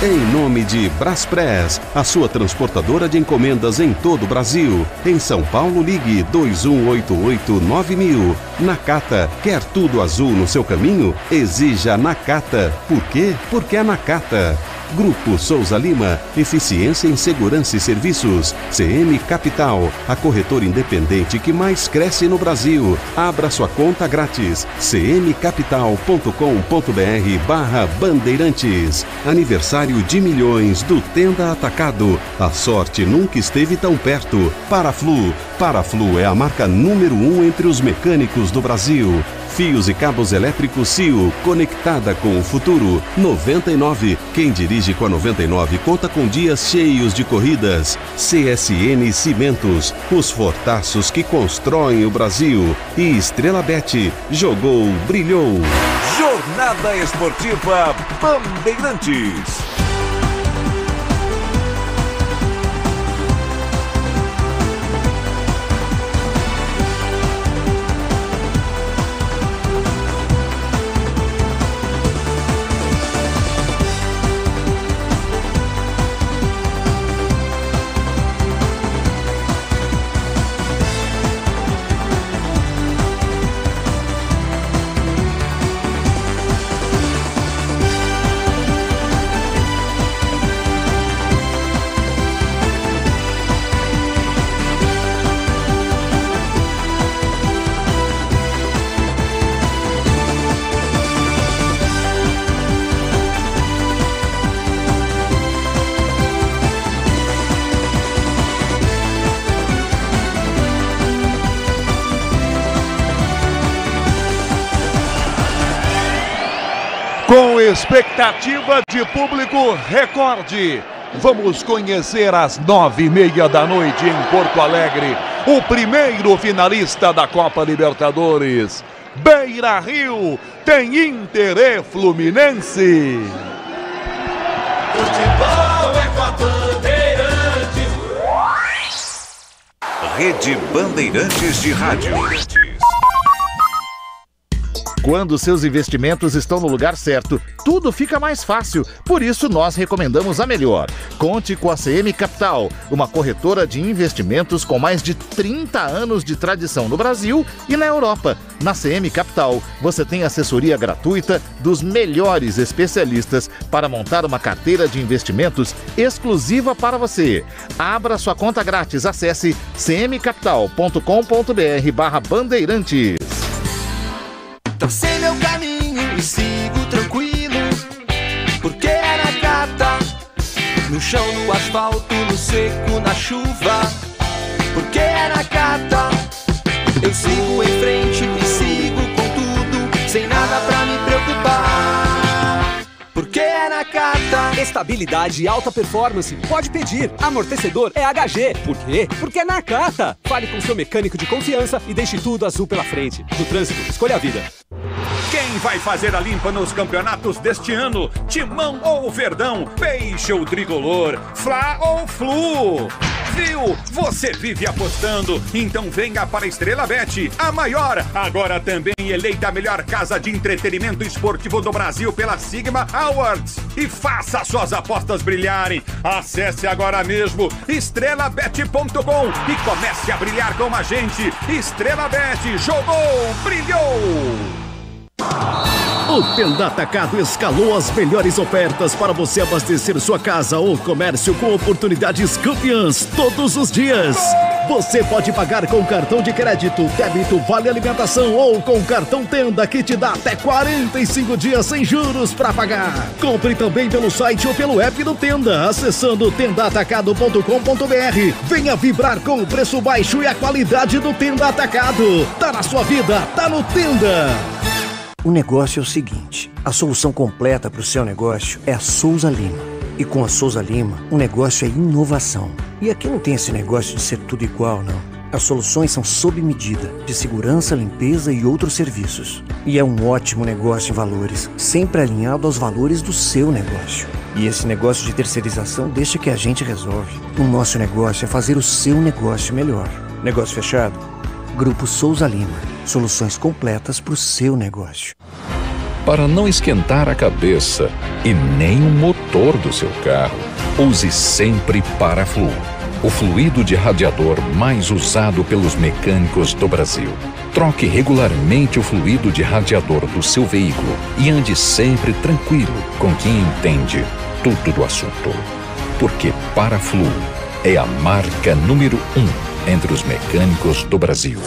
Em nome de Braspress, a sua transportadora de encomendas em todo o Brasil. Em São Paulo, ligue 2188-9000. Nakata, quer tudo azul no seu caminho? Exija Nakata. Por quê? Porque é Nakata. Grupo Souza Lima, eficiência em segurança e serviços. CM Capital, a corretora independente que mais cresce no Brasil. Abra sua conta grátis. cmcapital.com.br/bandeirantes. Aniversário de milhões do Tenda Atacado. A sorte nunca esteve tão perto. Paraflu. Paraflu é a marca número 1 entre os mecânicos do Brasil. Fios e cabos elétricos CIO, conectada com o futuro. 99. Quem dirige com a 99 conta com dias cheios de corridas. CSN Cimentos, os fortaços que constroem o Brasil. E Estrela Bet, jogou, brilhou. Jornada Esportiva Bandeirantes. Com expectativa de público recorde, vamos conhecer às 9h30 da noite em Porto Alegre o primeiro finalista da Copa Libertadores. Beira-Rio tem Inter e Fluminense. Futebol é com a Bandeirantes. Rede Bandeirantes de Rádio. Quando seus investimentos estão no lugar certo, tudo fica mais fácil. Por isso, nós recomendamos a melhor. Conte com a CM Capital, uma corretora de investimentos com mais de 30 anos de tradição no Brasil e na Europa. Na CM Capital, você tem assessoria gratuita dos melhores especialistas para montar uma carteira de investimentos exclusiva para você. Abra sua conta grátis. Acesse cmcapital.com.br/bandeirantes. Tracei meu caminho e sigo tranquilo, porque é Nakata. No chão, no asfalto, no seco, na chuva, porque é Nakata. Eu sigo em frente e sigo com tudo, sem nada pra me preocupar, porque é Nakata. Estabilidade e alta performance. Pode pedir. Amortecedor é HG. Por quê? Porque é Nakata. Fale com seu mecânico de confiança e deixe tudo azul pela frente. No trânsito, escolha a vida. Quem vai fazer a limpa nos campeonatos deste ano? Timão ou Verdão? Peixe ou Tricolor? Fla ou Flu? Viu? Você vive apostando, então venha para a Estrela Bet, a maior, agora também eleita a melhor casa de entretenimento esportivo do Brasil pela Sigma Awards. E faça suas apostas brilharem. Acesse agora mesmo estrelabet.com e comece a brilhar com a gente. Estrela Bet, jogou, brilhou! O Tenda Atacado escalou as melhores ofertas para você abastecer sua casa ou comércio com oportunidades campeãs todos os dias. Você pode pagar com cartão de crédito, débito, vale alimentação ou com cartão Tenda que te dá até 45 dias sem juros para pagar. Compre também pelo site ou pelo app do Tenda, acessando tendaatacado.com.br. Venha vibrar com o preço baixo e a qualidade do Tenda Atacado. Tá na sua vida, tá no Tenda. O negócio é o seguinte, a solução completa para o seu negócio é a Souza Lima. E com a Souza Lima, o negócio é inovação. E aqui não tem esse negócio de ser tudo igual, não. As soluções são sob medida, de segurança, limpeza e outros serviços. E é um ótimo negócio em valores, sempre alinhado aos valores do seu negócio. E esse negócio de terceirização deixa que a gente resolve. O nosso negócio é fazer o seu negócio melhor. Negócio fechado? Grupo Souza Lima. Soluções completas para o seu negócio. Para não esquentar a cabeça e nem o motor do seu carro, use sempre Paraflu, o fluido de radiador mais usado pelos mecânicos do Brasil. Troque regularmente o fluido de radiador do seu veículo e ande sempre tranquilo com quem entende tudo do assunto. Porque Paraflu é a marca número 1 entre os mecânicos do Brasil.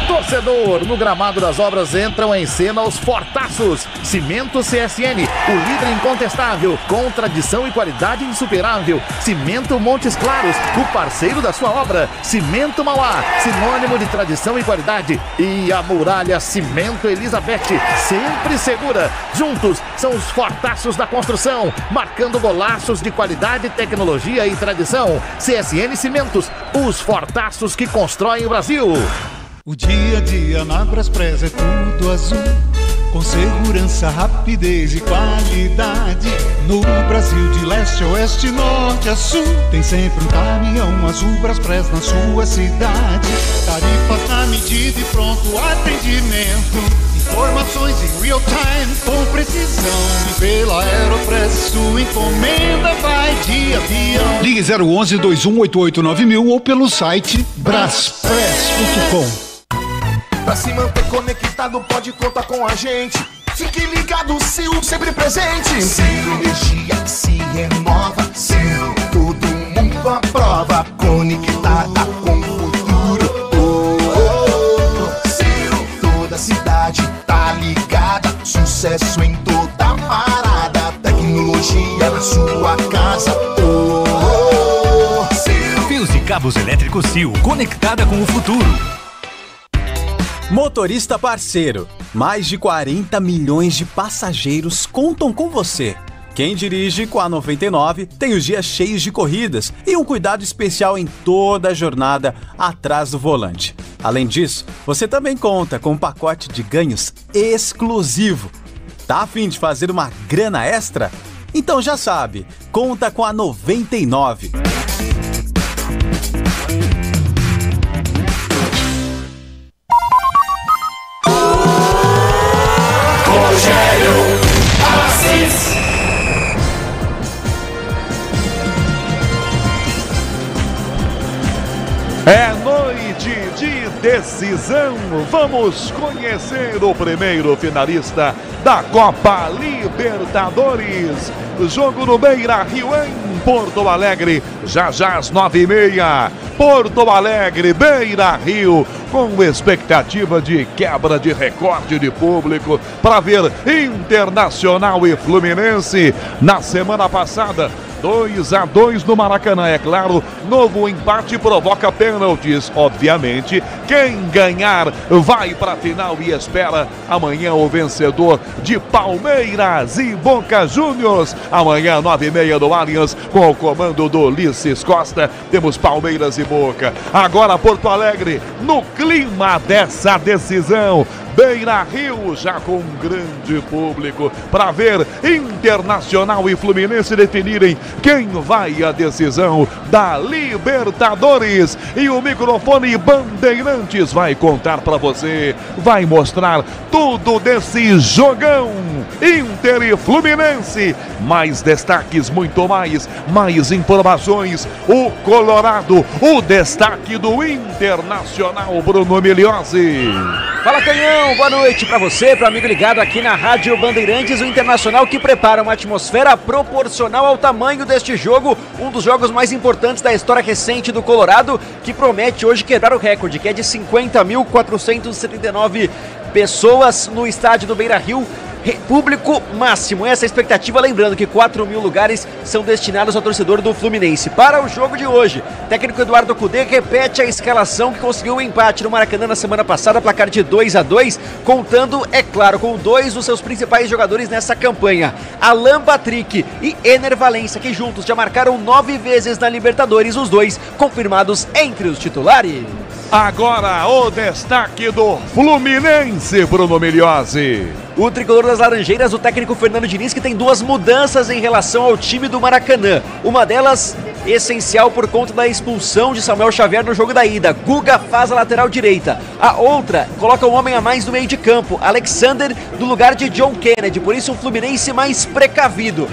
Torcedor, no gramado das obras entram em cena os fortaços. Cimento CSN, o líder incontestável, com tradição e qualidade insuperável. Cimento Montes Claros, o parceiro da sua obra. Cimento Mauá, sinônimo de tradição e qualidade. E a Muralha Cimento Elizabeth, sempre segura. Juntos são os fortaços da construção, marcando golaços de qualidade, tecnologia e tradição. CSN Cimentos, os fortaços que constroem o Brasil. O dia a dia na Braspress é tudo azul, com segurança, rapidez e qualidade. No Brasil de leste a oeste, norte a sul, tem sempre um caminhão azul Braspress na sua cidade. Tarifas na medida e pronto atendimento, informações em real time com precisão. E pela Aeropress sua encomenda vai de avião. Ligue 011 2188 9000 ou pelo site braspress.com. Pra se manter conectado, pode contar com a gente. Fique ligado, Sil, sempre presente. Sil, energia que se renova. Sil, todo mundo aprova. Conectada com o futuro. Oh, oh, oh. Sil, toda cidade tá ligada. Sucesso em toda parada. Tecnologia na sua casa. Oh, oh, oh. Sil. Fios e cabos elétricos Sil, conectada com o futuro. Motorista parceiro, mais de 40 milhões de passageiros contam com você. Quem dirige com a 99 tem os dias cheios de corridas e um cuidado especial em toda a jornada atrás do volante. Além disso, você também conta com um pacote de ganhos exclusivo. Tá a fim de fazer uma grana extra? Então já sabe, conta com a 99. Rogério Assis. É noite de decisão. Vamos conhecer o primeiro finalista da Copa Libertadores. Jogo no Beira-Rio em Porto Alegre, já às 9h30. Porto Alegre, Beira-Rio, com expectativa de quebra de recorde de público para ver Internacional e Fluminense. Na semana passada, 2-2 no Maracanã, é claro. Novo empate provoca pênaltis. Obviamente, quem ganhar vai para a final e espera amanhã o vencedor de Palmeiras e Boca Juniors. Amanhã, 9h30 no Allianz, com o comando do Ulisses Costa. Temos Palmeiras e Boca. Agora Porto Alegre, no clima dessa decisão. Beira-Rio, já com um grande público, para ver Internacional e Fluminense definirem quem vai à decisão da Libertadores. E o microfone Bandeirantes vai contar para você, vai mostrar tudo desse jogão. Inter e Fluminense, mais destaques, muito mais informações. O Colorado, o destaque do Internacional, Bruno Miliozzi. Fala, Canhão, boa noite para você, para amigo ligado aqui na Rádio Bandeirantes. O Internacional que prepara uma atmosfera proporcional ao tamanho deste jogo, um dos jogos mais importantes da história recente do Colorado, que promete hoje quebrar o recorde, que é de 50.479 pessoas no estádio do Beira-Rio. Público máximo, essa é a expectativa, lembrando que 4.000 lugares são destinados ao torcedor do Fluminense. Para o jogo de hoje, técnico Eduardo Cudê repete a escalação que conseguiu um empate no Maracanã na semana passada, placar de 2-2, contando, é claro, com dois dos seus principais jogadores nessa campanha, Alan Patrick e Ener Valencia, que juntos já marcaram 9 vezes na Libertadores, os dois confirmados entre os titulares. Agora o destaque do Fluminense, Bruno Miliozzi. O tricolor das Laranjeiras, o técnico Fernando Diniz, que tem duas mudanças em relação ao time do Maracanã. Uma delas essencial por conta da expulsão de Samuel Xavier no jogo da ida. Guga faz a lateral direita. A outra coloca um homem a mais no meio de campo, Alexander, no lugar de John Kennedy. Por isso um Fluminense mais precavido,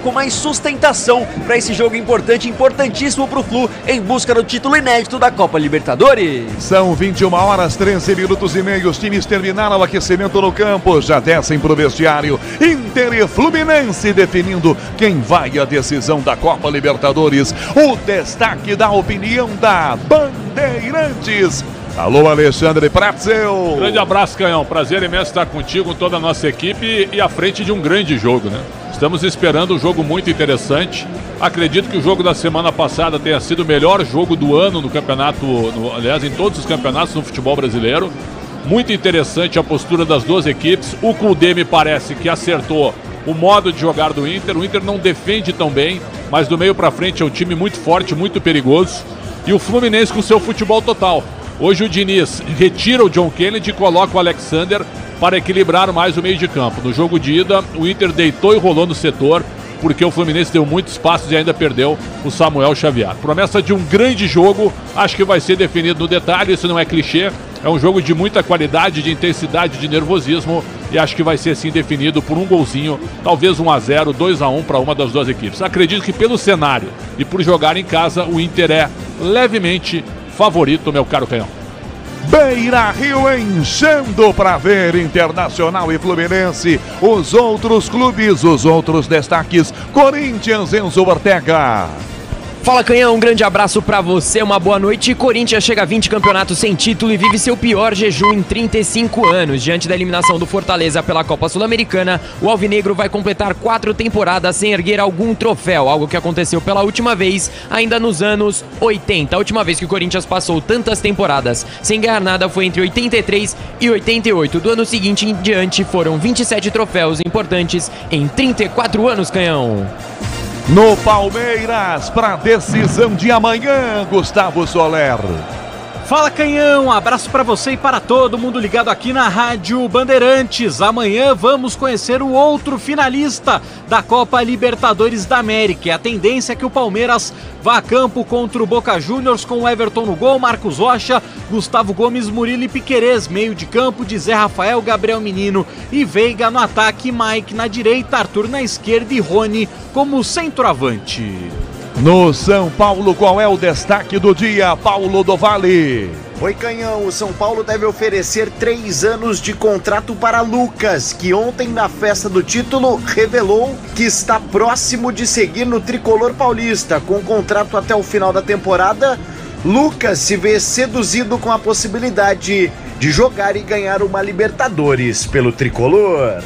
com mais sustentação para esse jogo importante, importantíssimo para o Flu, em busca do título inédito da Copa Libertadores. São 21 horas, 13 minutos e meio. Os times terminaram o aquecimento no campo, já descem para o vestiário. Inter e Fluminense definindo quem vai à decisão da Copa Libertadores. O destaque da opinião da Bandeirantes. Alô, Alexandre Pratzel. Grande abraço, Canhão. Prazer imenso estar contigo, com toda a nossa equipe e à frente de um grande jogo, né? Estamos esperando um jogo muito interessante. Acredito que o jogo da semana passada tenha sido o melhor jogo do ano no campeonato, aliás, em todos os campeonatos no futebol brasileiro. Muito interessante a postura das duas equipes. O Cudê me parece que acertou o modo de jogar do Inter. O Inter não defende tão bem, mas do meio para frente é um time muito forte, muito perigoso. E o Fluminense com seu futebol total. Hoje o Diniz retira o John Kennedy e coloca o Alexander para equilibrar mais o meio de campo. No jogo de ida, o Inter deitou e rolou no setor, porque o Fluminense deu muitos passos e ainda perdeu o Samuel Xavier. Promessa de um grande jogo, acho que vai ser definido no detalhe, isso não é clichê. É um jogo de muita qualidade, de intensidade, de nervosismo, e acho que vai ser assim definido por um golzinho, talvez 1-0, 2-1 para uma das duas equipes. Acredito que pelo cenário e por jogar em casa, o Inter é levemente favorito, meu caro Canhão. Beira-Rio enchendo para ver Internacional e Fluminense. Os outros clubes, os outros destaques. Corinthians, Enzo Ortega. Fala, Canhão, um grande abraço pra você, uma boa noite. Corinthians chega a 20 campeonatos sem título e vive seu pior jejum em 35 anos. Diante da eliminação do Fortaleza pela Copa Sul-Americana, o alvinegro vai completar 4 temporadas sem erguer algum troféu, algo que aconteceu pela última vez ainda nos anos 80. A última vez que o Corinthians passou tantas temporadas sem ganhar nada foi entre 83 e 88. Do ano seguinte em diante foram 27 troféus importantes em 34 anos, Canhão. No Palmeiras, para decisão de amanhã, Gustavo Soler. Fala, Canhão, abraço para você e para todo mundo ligado aqui na Rádio Bandeirantes. Amanhã vamos conhecer o outro finalista da Copa Libertadores da América. A tendência é que o Palmeiras vá a campo contra o Boca Juniors com o Everton no gol, Marcos Rocha, Gustavo Gomes, Murilo e Piquerez. Meio de campo de Zé Rafael, Gabriel Menino e Veiga no ataque, Mike na direita, Arthur na esquerda e Rony como centroavante. No São Paulo, qual é o destaque do dia, Paulo do Vale? Oi, Canhão, o São Paulo deve oferecer 3 anos de contrato para Lucas, que ontem na festa do título revelou que está próximo de seguir no tricolor paulista. Com contrato até o final da temporada, Lucas se vê seduzido com a possibilidade de jogar e ganhar uma Libertadores pelo tricolor.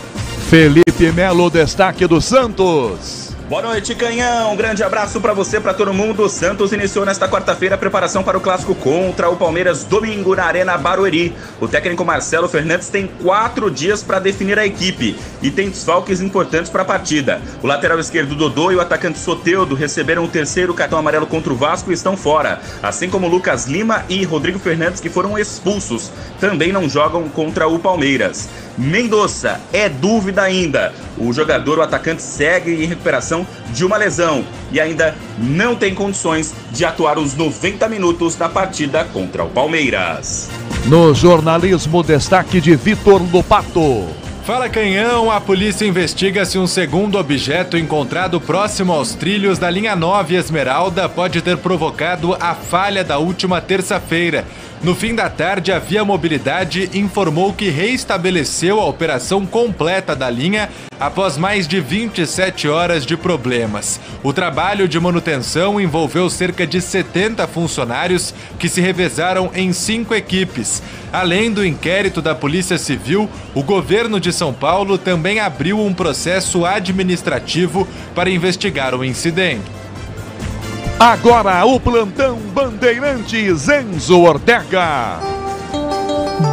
Felipe Melo, destaque do Santos. Boa noite, Canhão. Um grande abraço pra você, pra todo mundo. O Santos iniciou nesta quarta-feira a preparação para o clássico contra o Palmeiras, domingo na Arena Barueri. O técnico Marcelo Fernandes tem 4 dias para definir a equipe e tem desfalques importantes para a partida. O lateral esquerdo Dodô e o atacante Soteldo receberam o 3º cartão amarelo contra o Vasco e estão fora, assim como Lucas Lima e Rodrigo Fernandes, que foram expulsos, também não jogam contra o Palmeiras. Mendonça é dúvida ainda. O jogador, o atacante, segue em recuperação de uma lesão e ainda não tem condições de atuar os 90 minutos da partida contra o Palmeiras. No jornalismo, destaque de Vitor Lopato. Fala, Canhão, a polícia investiga se um segundo objeto encontrado próximo aos trilhos da linha 9 Esmeralda pode ter provocado a falha da última terça-feira. No fim da tarde, a Via Mobilidade informou que reestabeleceu a operação completa da linha após mais de 27 horas de problemas. O trabalho de manutenção envolveu cerca de 70 funcionários que se revezaram em 5 equipes. Além do inquérito da Polícia Civil, o governo de São Paulo também abriu um processo administrativo para investigar o incidente. Agora o plantão Bandeirantes, Enzo Ortega.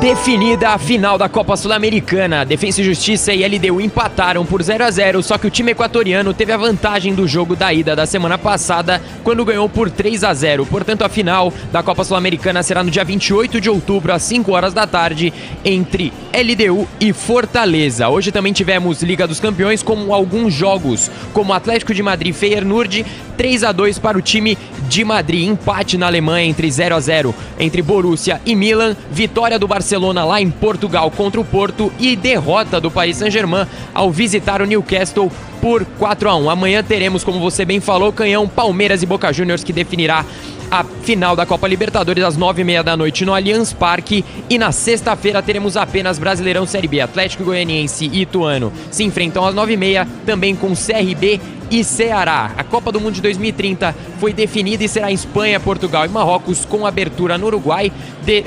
Definida a final da Copa Sul-Americana, Defensa e Justiça e LDU empataram por 0-0, só que o time equatoriano teve a vantagem do jogo da ida da semana passada, quando ganhou por 3-0. Portanto, a final da Copa Sul-Americana será no dia 28 de outubro, às 5 horas da tarde, entre LDU e Fortaleza. Hoje também tivemos Liga dos Campeões com alguns jogos, como Atlético de Madrid e Feyenoord, 3-2 para o time de Madrid, empate na Alemanha entre 0-0 entre Borussia e Milan, vitória do Barcelona lá em Portugal contra o Porto e derrota do Paris Saint-Germain ao visitar o Newcastle por 4-1. Amanhã teremos, como você bem falou, Canhão, Palmeiras e Boca Juniors, que definirá a final da Copa Libertadores às 9h30 da noite no Allianz Parque. E na sexta-feira teremos apenas Brasileirão Série B. Atlético Goianiense e Ituano se enfrentam às 9h30, também com CRB e Ceará. A Copa do Mundo de 2030 foi definida e será em Espanha, Portugal e Marrocos, com abertura no Uruguai,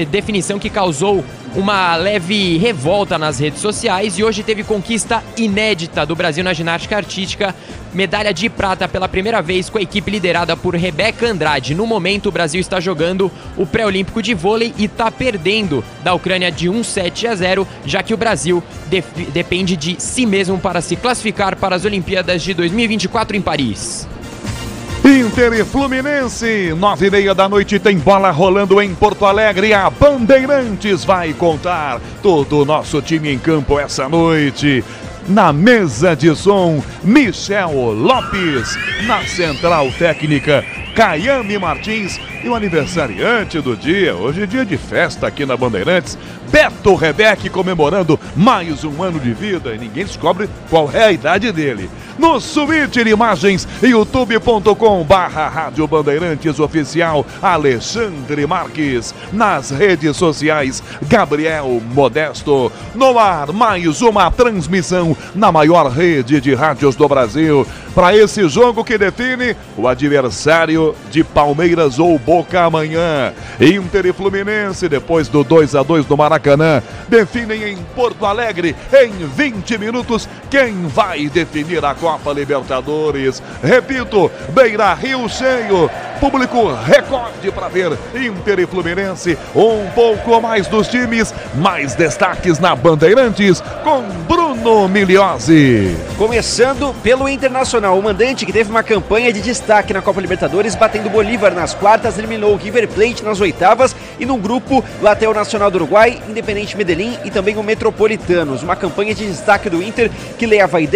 definição que causou uma leve revolta nas redes sociais. E hoje teve conquista inédita do Brasil na ginástica artística, medalha de prata pela primeira vez com a equipe liderada por Rebeca Andrade. No momento, o Brasil está jogando o pré-olímpico de vôlei e está perdendo da Ucrânia de 1-7-0, já que o Brasil depende de si mesmo para se classificar para as Olimpíadas de 2024 em Paris. Inter e Fluminense, 9h30 da noite tem bola rolando em Porto Alegre. A Bandeirantes vai contar todo o nosso time em campo essa noite. Na mesa de som, Michel Lopes. Na central técnica, Caiame Martins. E o aniversariante do dia, hoje é dia de festa aqui na Bandeirantes, Beto Rebeck, comemorando mais um ano de vida e ninguém descobre qual é a idade dele. No Suíte de Imagens, youtube.com/Rádio Bandeirantes Oficial, Alexandre Marques. Nas redes sociais, Gabriel Modesto. No ar, mais uma transmissão na maior rede de rádios do Brasil, para esse jogo que define o adversário de Palmeiras ou Boca amanhã. Inter e Fluminense, depois do 2-2 do Maracanã, definem em Porto Alegre em 20 minutos quem vai definir a Copa Libertadores. Repito, Beira-Rio cheio, público recorde para ver Inter e Fluminense. Um pouco mais dos times, mais destaques na Bandeirantes com Bruno Migliozzi. Começando pelo Internacional, o mandante que teve uma campanha de destaque na Copa Libertadores, batendo Bolívar nas quartas, eliminou o River Plate nas oitavas e no grupo bateu o Nacional do Uruguai, Independente Medellín e também o Metropolitanos. Uma campanha de destaque do Inter que leva aí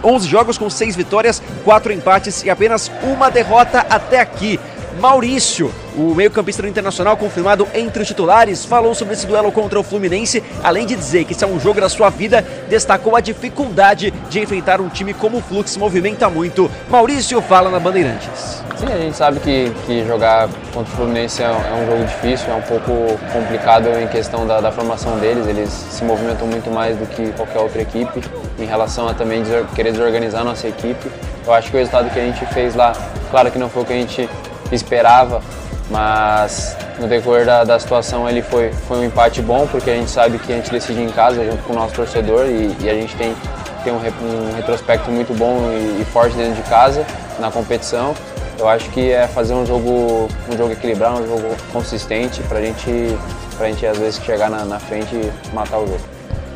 11 jogos com 6 vitórias, 4 empates e apenas uma derrota até aqui. Maurício, o meio-campista do Internacional, confirmado entre os titulares, falou sobre esse duelo contra o Fluminense, além de dizer que esse é um jogo da sua vida, destacou a dificuldade de enfrentar um time como o Flu, que se movimenta muito. Maurício fala na Bandeirantes. Sim, a gente sabe que jogar contra o Fluminense é um jogo difícil, é um pouco complicado em questão da formação deles. Eles se movimentam muito mais do que qualquer outra equipe, em relação a também querer desorganizar a nossa equipe. Eu acho que o resultado que a gente fez lá, claro que não foi o que a gente esperava, mas no decorrer da situação ele foi um empate bom, porque a gente sabe que a gente decide em casa junto com o nosso torcedor e a gente tem tem um retrospecto muito bom e forte dentro de casa, na competição. Eu acho que é fazer um jogo equilibrado, um jogo consistente, pra gente às vezes chegar na frente e matar o jogo.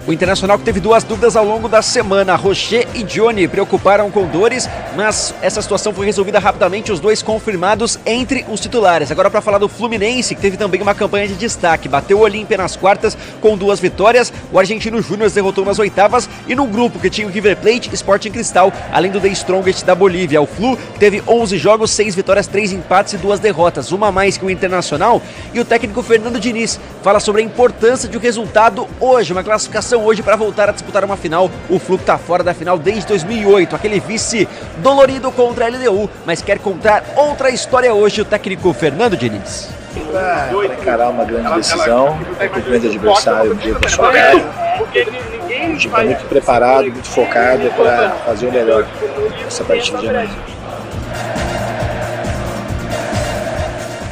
O Internacional que teve duas dúvidas ao longo da semana, Rocher e Johnny preocuparam com dores, mas essa situação foi resolvida rapidamente, os dois confirmados entre os titulares. Agora para falar do Fluminense, que teve também uma campanha de destaque, bateu o Olímpia nas quartas com 2 vitórias, o Argentino Júnior derrotou nas oitavas e no grupo que tinha o River Plate, Sporting Cristal, além do The Strongest da Bolívia. O Flu teve 11 jogos, 6 vitórias, 3 empates e 2 derrotas, uma a mais que o Internacional, e o técnico Fernando Diniz fala sobre a importância de um resultado hoje, uma classificação hoje para voltar a disputar uma final. O Flu está fora da final desde 2008, aquele vice dolorido contra a LDU, mas quer contar outra história hoje, o técnico Fernando Diniz. Para encarar uma grande decisão, o grande adversário veio para sua casa. O time está muito preparado, muito focado para fazer o melhor nessa partida de amanhã.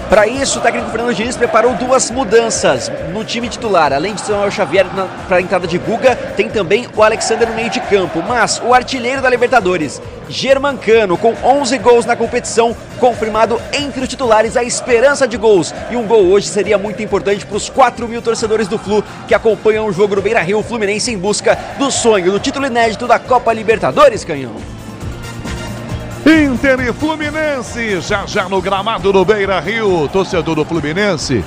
Para isso, o técnico Fernando Diniz preparou 2 mudanças no time titular. Além de Samuel Xavier para a entrada de Guga, tem também o Alexander no meio de campo. Mas o artilheiro da Libertadores, Germancano, com 11 gols na competição, confirmado entre os titulares, a esperança de gols. E um gol hoje seria muito importante para os 4.000 torcedores do Flu que acompanham o jogo no Beira-Rio, Fluminense em busca do sonho, do título inédito da Copa Libertadores, Canhão. Inter e Fluminense, já no gramado do Beira-Rio. Torcedor do Fluminense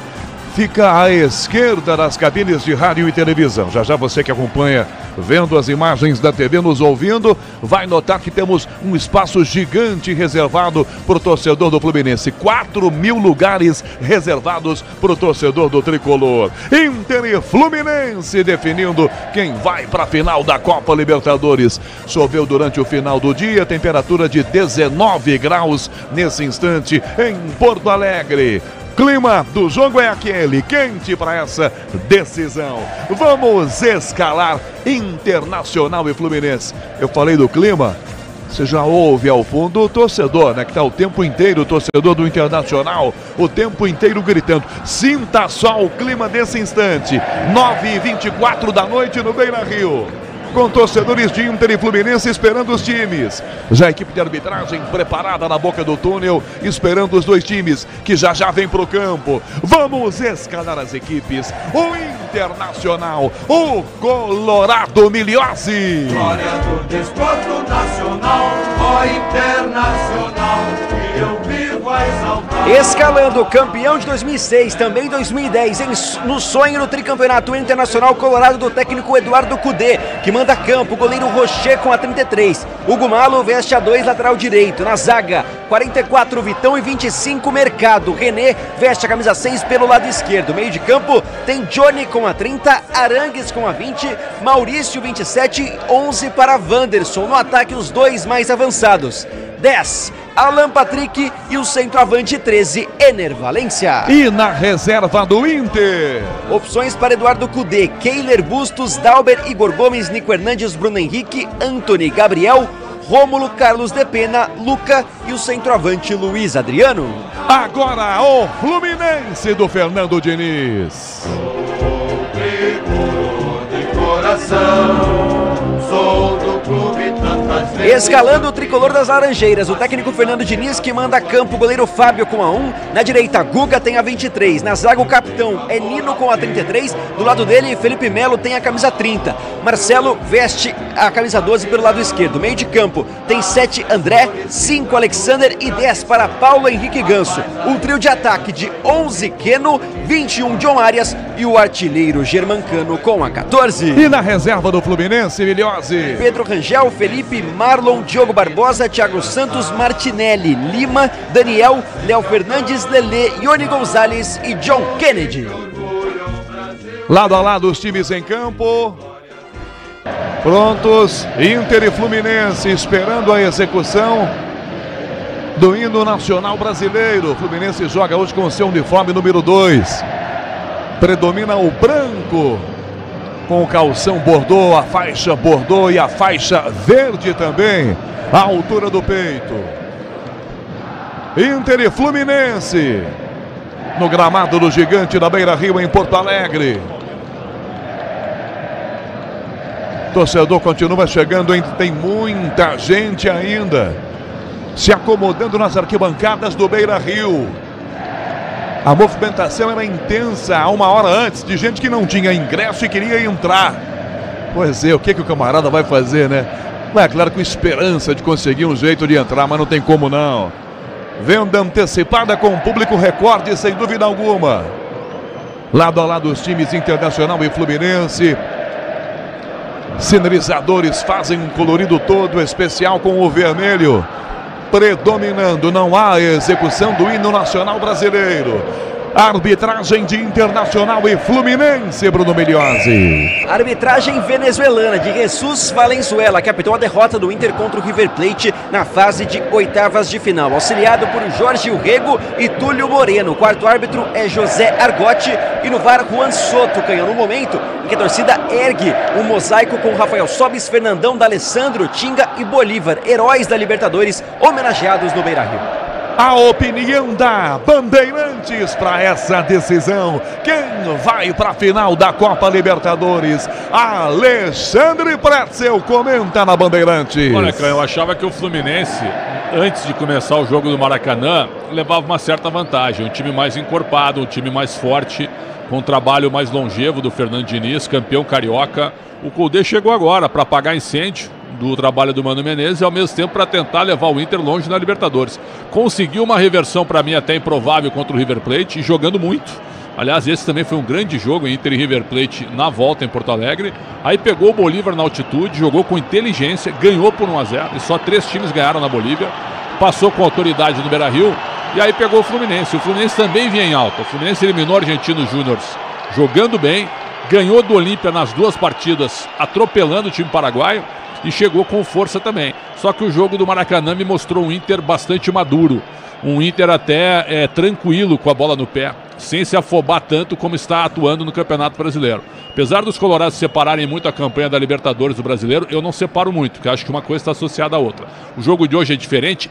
fica à esquerda das cabines de rádio e televisão. Já você que acompanha vendo as imagens da TV, nos ouvindo, vai notar que temos um espaço gigante reservado para o torcedor do Fluminense. 4.000 lugares reservados para o torcedor do Tricolor. Inter e Fluminense definindo quem vai para a final da Copa Libertadores. Choveu durante o final do dia, temperatura de 19 graus nesse instante em Porto Alegre. Clima do jogo é aquele, quente para essa decisão. Vamos escalar Internacional e Fluminense. Eu falei do clima, você já ouve ao fundo o torcedor, né? Que está o tempo inteiro, o torcedor do Internacional, o tempo inteiro gritando. Sinta só o clima desse instante. 9h24 da noite no Beira-Rio. Com torcedores de Inter e Fluminense esperando os times. Já a equipe de arbitragem preparada na boca do túnel, esperando os dois times que já vem pro campo. Vamos escalar as equipes. O Internacional, o Colorado Miliose. Glória do desporto nacional, ó Internacional, que eu vivo a exaltar. Escalando, campeão de 2006, também 2010, no sonho no tricampeonato internacional colorado do técnico Eduardo Cudê, que manda campo, o goleiro Rocher com a 33, Hugo Malo veste a 2, lateral direito, na zaga, 44 Vitão e 25 Mercado, René veste a camisa 6 pelo lado esquerdo, meio de campo tem Johnny com a 30, Arangues com a 20, Maurício 27 e 11 para Wanderson, no ataque os dois mais avançados, 10, Alan Patrick e o centroavante 13, Ener Valência. E na reserva do Inter, opções para Eduardo Cudê, Keiler Bustos, Dalber, Igor Gomes, Nico Hernandes, Bruno Henrique, Antony, Gabriel, Rômulo, Carlos de Pena, Luca e o centroavante Luiz Adriano. Agora o Fluminense do Fernando Diniz. De coração, sou do clube tantas vezes. Escalando o tricolor das Laranjeiras, o técnico Fernando Diniz que manda a campo o goleiro Fábio com a 1, na direita Guga tem a 23, na zaga o capitão é Nino com a 33, do lado dele Felipe Melo tem a camisa 30, Marcelo veste a camisa 12 pelo lado esquerdo, meio de campo tem 7 André, 5 Alexander e 10 para Paulo Henrique Ganso, um trio de ataque de 11 Keno, 21 John Arias e o artilheiro Germancano com a 14. E na reserva do Fluminense, Miliose, Pedro Rangel, Felipe, Marlon, Diogo Barbosa, Thiago Santos, Martinelli, Lima, Daniel, Léo Fernandes, Lelê, Ione Gonzalez e John Kennedy. Lado a lado os times em campo. Prontos, Inter e Fluminense esperando a execução do hino nacional brasileiro. O Fluminense joga hoje com o seu uniforme número 2. Predomina o branco, com o calção bordô, a faixa bordô e a faixa verde também, à altura do peito. Inter e Fluminense, no gramado do Gigante da Beira-Rio em Porto Alegre. Torcedor continua chegando, ainda tem muita gente ainda se acomodando nas arquibancadas do Beira-Rio. A movimentação era intensa há uma hora antes, de gente que não tinha ingresso e queria entrar. Pois é, o que o camarada vai fazer, né? É claro, com esperança de conseguir um jeito de entrar, mas não tem como não. Venda antecipada com público recorde, sem dúvida alguma. Lado a lado os times Internacional e Fluminense. Sinalizadores fazem um colorido todo especial com o vermelho predominando. Não há execução do hino nacional brasileiro. Arbitragem de Internacional e Fluminense, Bruno Migliozzi. Arbitragem venezuelana de Jesus Valenzuela, que apitou a derrota do Inter contra o River Plate na fase de oitavas de final. Auxiliado por Jorge Urrego e Túlio Moreno. O quarto árbitro é José Argotti e no VAR Juan Soto, ganhou no momento em que a torcida ergue um mosaico com Rafael Sobis, Fernandão, D'Alessandro, Tinga e Bolívar, heróis da Libertadores, homenageados no Beira-Rio. A opinião da Bandeirantes para essa decisão. Quem vai para a final da Copa Libertadores? Alexandre Pretzel comenta na Bandeirantes. Olha, cara, eu achava que o Fluminense, antes de começar o jogo do Maracanã, levava uma certa vantagem. Um time mais encorpado, um time mais forte, com um trabalho mais longevo do Fernando Diniz, campeão carioca. O Coudet chegou agora para apagar incêndio do trabalho do Mano Menezes e ao mesmo tempo para tentar levar o Inter longe na Libertadores. Conseguiu uma reversão para mim até improvável contra o River Plate e jogando muito. Aliás, esse também foi um grande jogo, Inter e River Plate na volta em Porto Alegre. Aí pegou o Bolívar na altitude, jogou com inteligência, ganhou por 1-0 e só 3 times ganharam na Bolívia. Passou com autoridade no Beira-Rio e aí pegou o Fluminense. O Fluminense também vinha em alta. O Fluminense eliminou o Argentino Júnior jogando bem, ganhou do Olímpia nas 2 partidas, atropelando o time paraguaio. E chegou com força também. Só que o jogo do Maracanã me mostrou um Inter bastante maduro. Um Inter até tranquilo com a bola no pé, sem se afobar tanto como está atuando no Campeonato Brasileiro. Apesar dos colorados separarem muito a campanha da Libertadores do Brasileiro, eu não separo muito, porque acho que uma coisa está associada à outra. O jogo de hoje é diferente?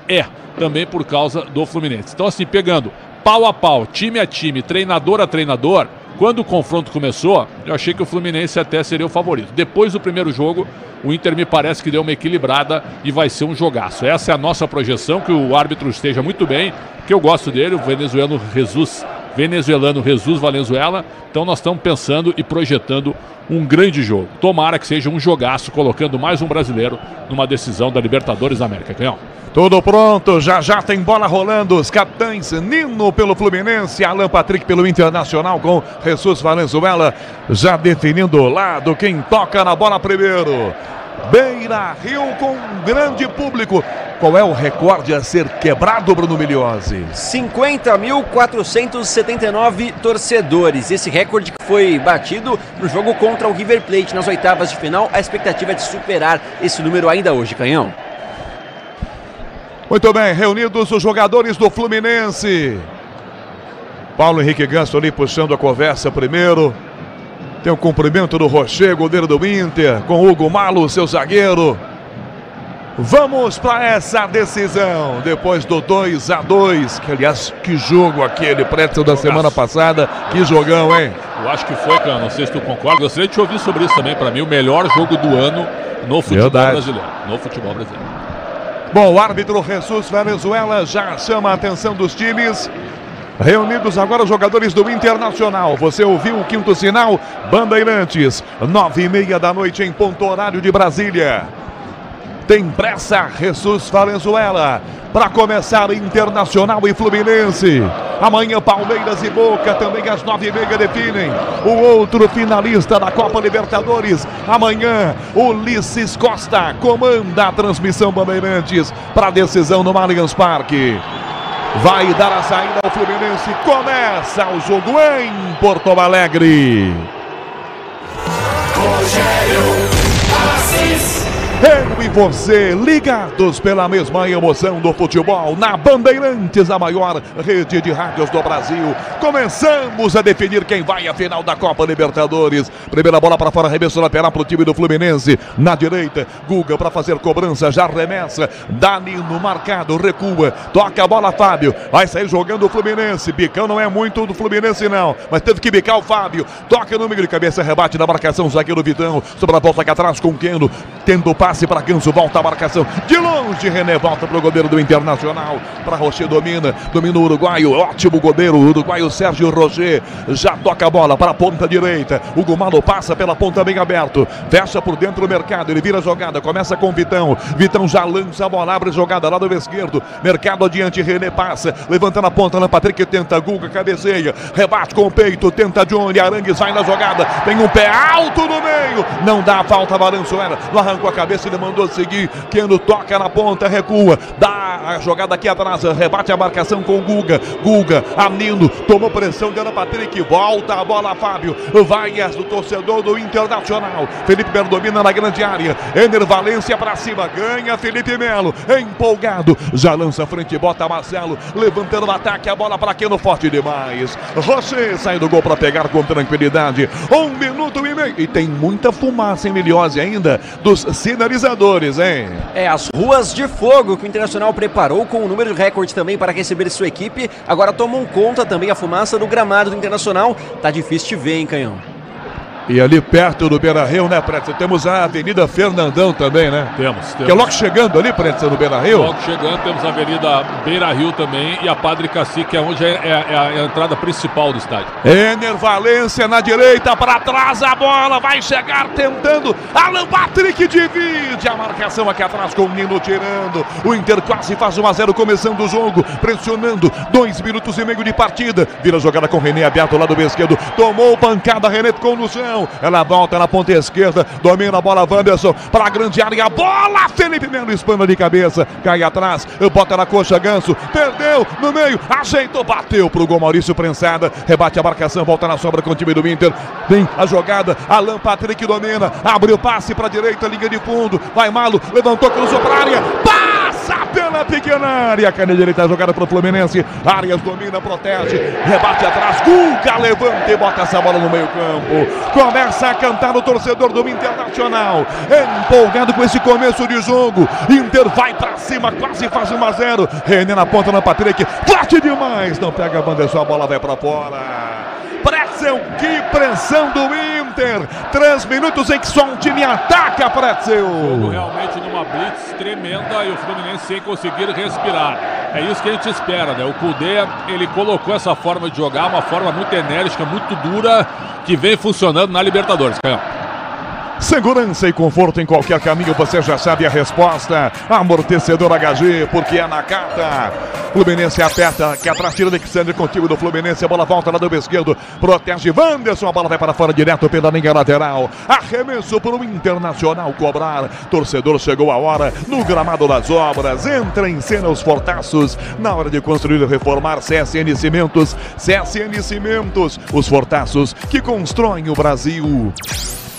Também por causa do Fluminense. Então assim, pegando pau a pau, time a time, treinador a treinador, quando o confronto começou, eu achei que o Fluminense até seria o favorito. Depois do primeiro jogo, o Inter me parece que deu uma equilibrada e vai ser um jogaço. Essa é a nossa projeção, que o árbitro esteja muito bem, que eu gosto dele, o venezuelano Jesus Valenzuela. Então nós estamos pensando e projetando um grande jogo. Tomara que seja um jogaço, colocando mais um brasileiro numa decisão da Libertadores da América. Canhão. Tudo pronto, já tem bola rolando. Os capitães Nino pelo Fluminense, Alan Patrick pelo Internacional, com Jesus Valenzuela já definindo o lado. Quem toca na bola primeiro? Beira-Rio com um grande público. Qual é o recorde a ser quebrado, Bruno Migliozzi? 50.479 torcedores. Esse recorde que foi batido no jogo contra o River Plate nas oitavas de final. A expectativa é de superar esse número ainda hoje, Canhão. Muito bem, reunidos os jogadores do Fluminense. Paulo Henrique Ganso ali puxando a conversa primeiro. Tem o cumprimento do Rocher, goleiro do Inter, com Hugo Malo, seu zagueiro. Vamos para essa decisão, depois do 2-2. Que, aliás, que jogo aquele, Pretzel da semana passada. Que jogão, hein? Eu acho que foi, cara, não sei se tu concorda. Gostaria de te ouvir sobre isso também. Para mim, o melhor jogo do ano no futebol brasileiro. Bom, o árbitro Jesus Valenzuela já chama a atenção dos times. Reunidos agora os jogadores do Internacional. Você ouviu o quinto sinal? Bandeirantes, 9:30 da noite em ponto horário de Brasília. Tem pressa Jesus Valenzuela para começar Internacional e Fluminense. Amanhã Palmeiras e Boca também às 9:30 definem o outro finalista da Copa Libertadores. Amanhã Ulisses Costa comanda a transmissão Bandeirantes para a decisão no Allianz Parque. Vai dar a saída ao Fluminense. Começa o jogo em Porto Alegre. Rogério Assis. Eu e você, ligados pela mesma emoção do futebol, na Bandeirantes, a maior rede de rádios do Brasil. Começamos a definir quem vai à final da Copa Libertadores. Primeira bola para fora, arremesso lateral para o time do Fluminense. Na direita, Guga para fazer cobrança, já remessa. Danilo marcado, recua, toca a bola, Fábio. Vai sair jogando o Fluminense. Bicão não é muito do Fluminense não, mas teve que bicar o Fábio. Toca no meio de cabeça, rebate na marcação, zagueiro Vitão. Sobre a volta aqui atrás com o Keno. Tenta o passe para Ganso, volta a marcação. De longe, René volta para o goleiro do Internacional. Para Rocher, domina o uruguaio. Ótimo goleiro, o uruguaio Sérgio Rocher. Já toca a bola para a ponta direita. O Gumalo passa pela ponta bem aberto. Fecha por dentro o mercado. Ele vira a jogada, começa com o Vitão. Vitão já lança a bola, abre a jogada lá do esquerdo. Mercado adiante, René passa. Levanta na ponta, na Patrick tenta. Guga cabeceia. Rebate com o peito, tenta Johnny. Arangues vai na jogada. Tem um pé alto no meio. Não dá a falta, Valenzuela. Não arrancou a cabeça, ele mandou seguir. Keno toca na ponta, recua. Dá a jogada aqui atrás. Rebate a marcação com o Guga. Guga, Anino, tomou pressão de Ana Patrick. Volta a bola, Fábio. Vai do torcedor do Internacional. Felipe Melo domina na grande área. Ener Valência pra cima. Ganha Felipe Melo. Empolgado. Já lança a frente, bota Marcelo. Levantando o ataque. A bola pra Keno, forte demais. Rocher sai do gol pra pegar com tranquilidade. 1 minuto e meio. E tem muita fumaça em Miliose ainda dos sinalizadores, hein? É, as ruas de fogo que o Internacional preparou com o número de recorde também para receber sua equipe. Agora tomam conta também a fumaça do gramado do Internacional. Tá difícil de ver, hein, Canhão? E ali perto do Beira-Rio, né, Pretzel? Temos a Avenida Fernandão também, né? Temos. Que é logo chegando ali, Pretzel, no Beira-Rio? Logo chegando, temos a Avenida Beira-Rio também e a Padre Cacique, que é onde é a entrada principal do estádio. Ener Valência na direita, para trás a bola, vai chegar tentando. Alan Patrick divide a marcação aqui atrás com o Nino tirando. O Inter quase faz 1-0 começando o jogo, pressionando. 2 minutos e meio de partida. Vira a jogada com o René aberto lá do esquerdo. Tomou pancada, René ficou no chão. Ela volta na ponta esquerda, domina a bola, Wanderson para a grande área, bola, Felipe Melo espana de cabeça, cai atrás, bota na coxa, Ganso, perdeu no meio, ajeitou, bateu pro gol, Maurício prensada, rebate a marcação, volta na sobra com o time do Inter, vem a jogada, Alan Patrick domina, abre o passe para a direita, linha de fundo, vai Malo, levantou, cruzou para a área, passa pela pequena área, cai na direita, a jogada para o Fluminense, Arias domina, protege, rebate atrás, Guga levanta e bota essa bola no meio campo. Começa a cantar o torcedor do Internacional, empolgado com esse começo de jogo. Inter vai pra cima, quase faz 1-0. René na ponta, na Patrick, forte demais, não pega a banda, só a bola vai pra fora. Pretzel, que pressão do Inter. 3 minutos em que só um time ataca, Pretzel. Jogo realmente numa blitz tremenda e o Fluminense sem conseguir respirar. É isso que a gente espera, né? O Kudê, ele colocou essa forma de jogar, uma forma muito enérgica, muito dura, que vem funcionando na Libertadores, Canhão. Segurança e conforto em qualquer caminho, você já sabe a resposta. Amortecedor HG, porque é na carta. Fluminense aperta, que atrás tira Alexandre com o time do Fluminense. A bola volta lá do esquerdo, protege Wanderson. A bola vai para fora direto pela linha lateral. Arremesso para o Internacional cobrar. Torcedor, chegou a hora. No gramado das obras, entra em cena os fortaços. Na hora de construir e reformar, CSN Cimentos. CSN Cimentos, os fortaços que constroem o Brasil.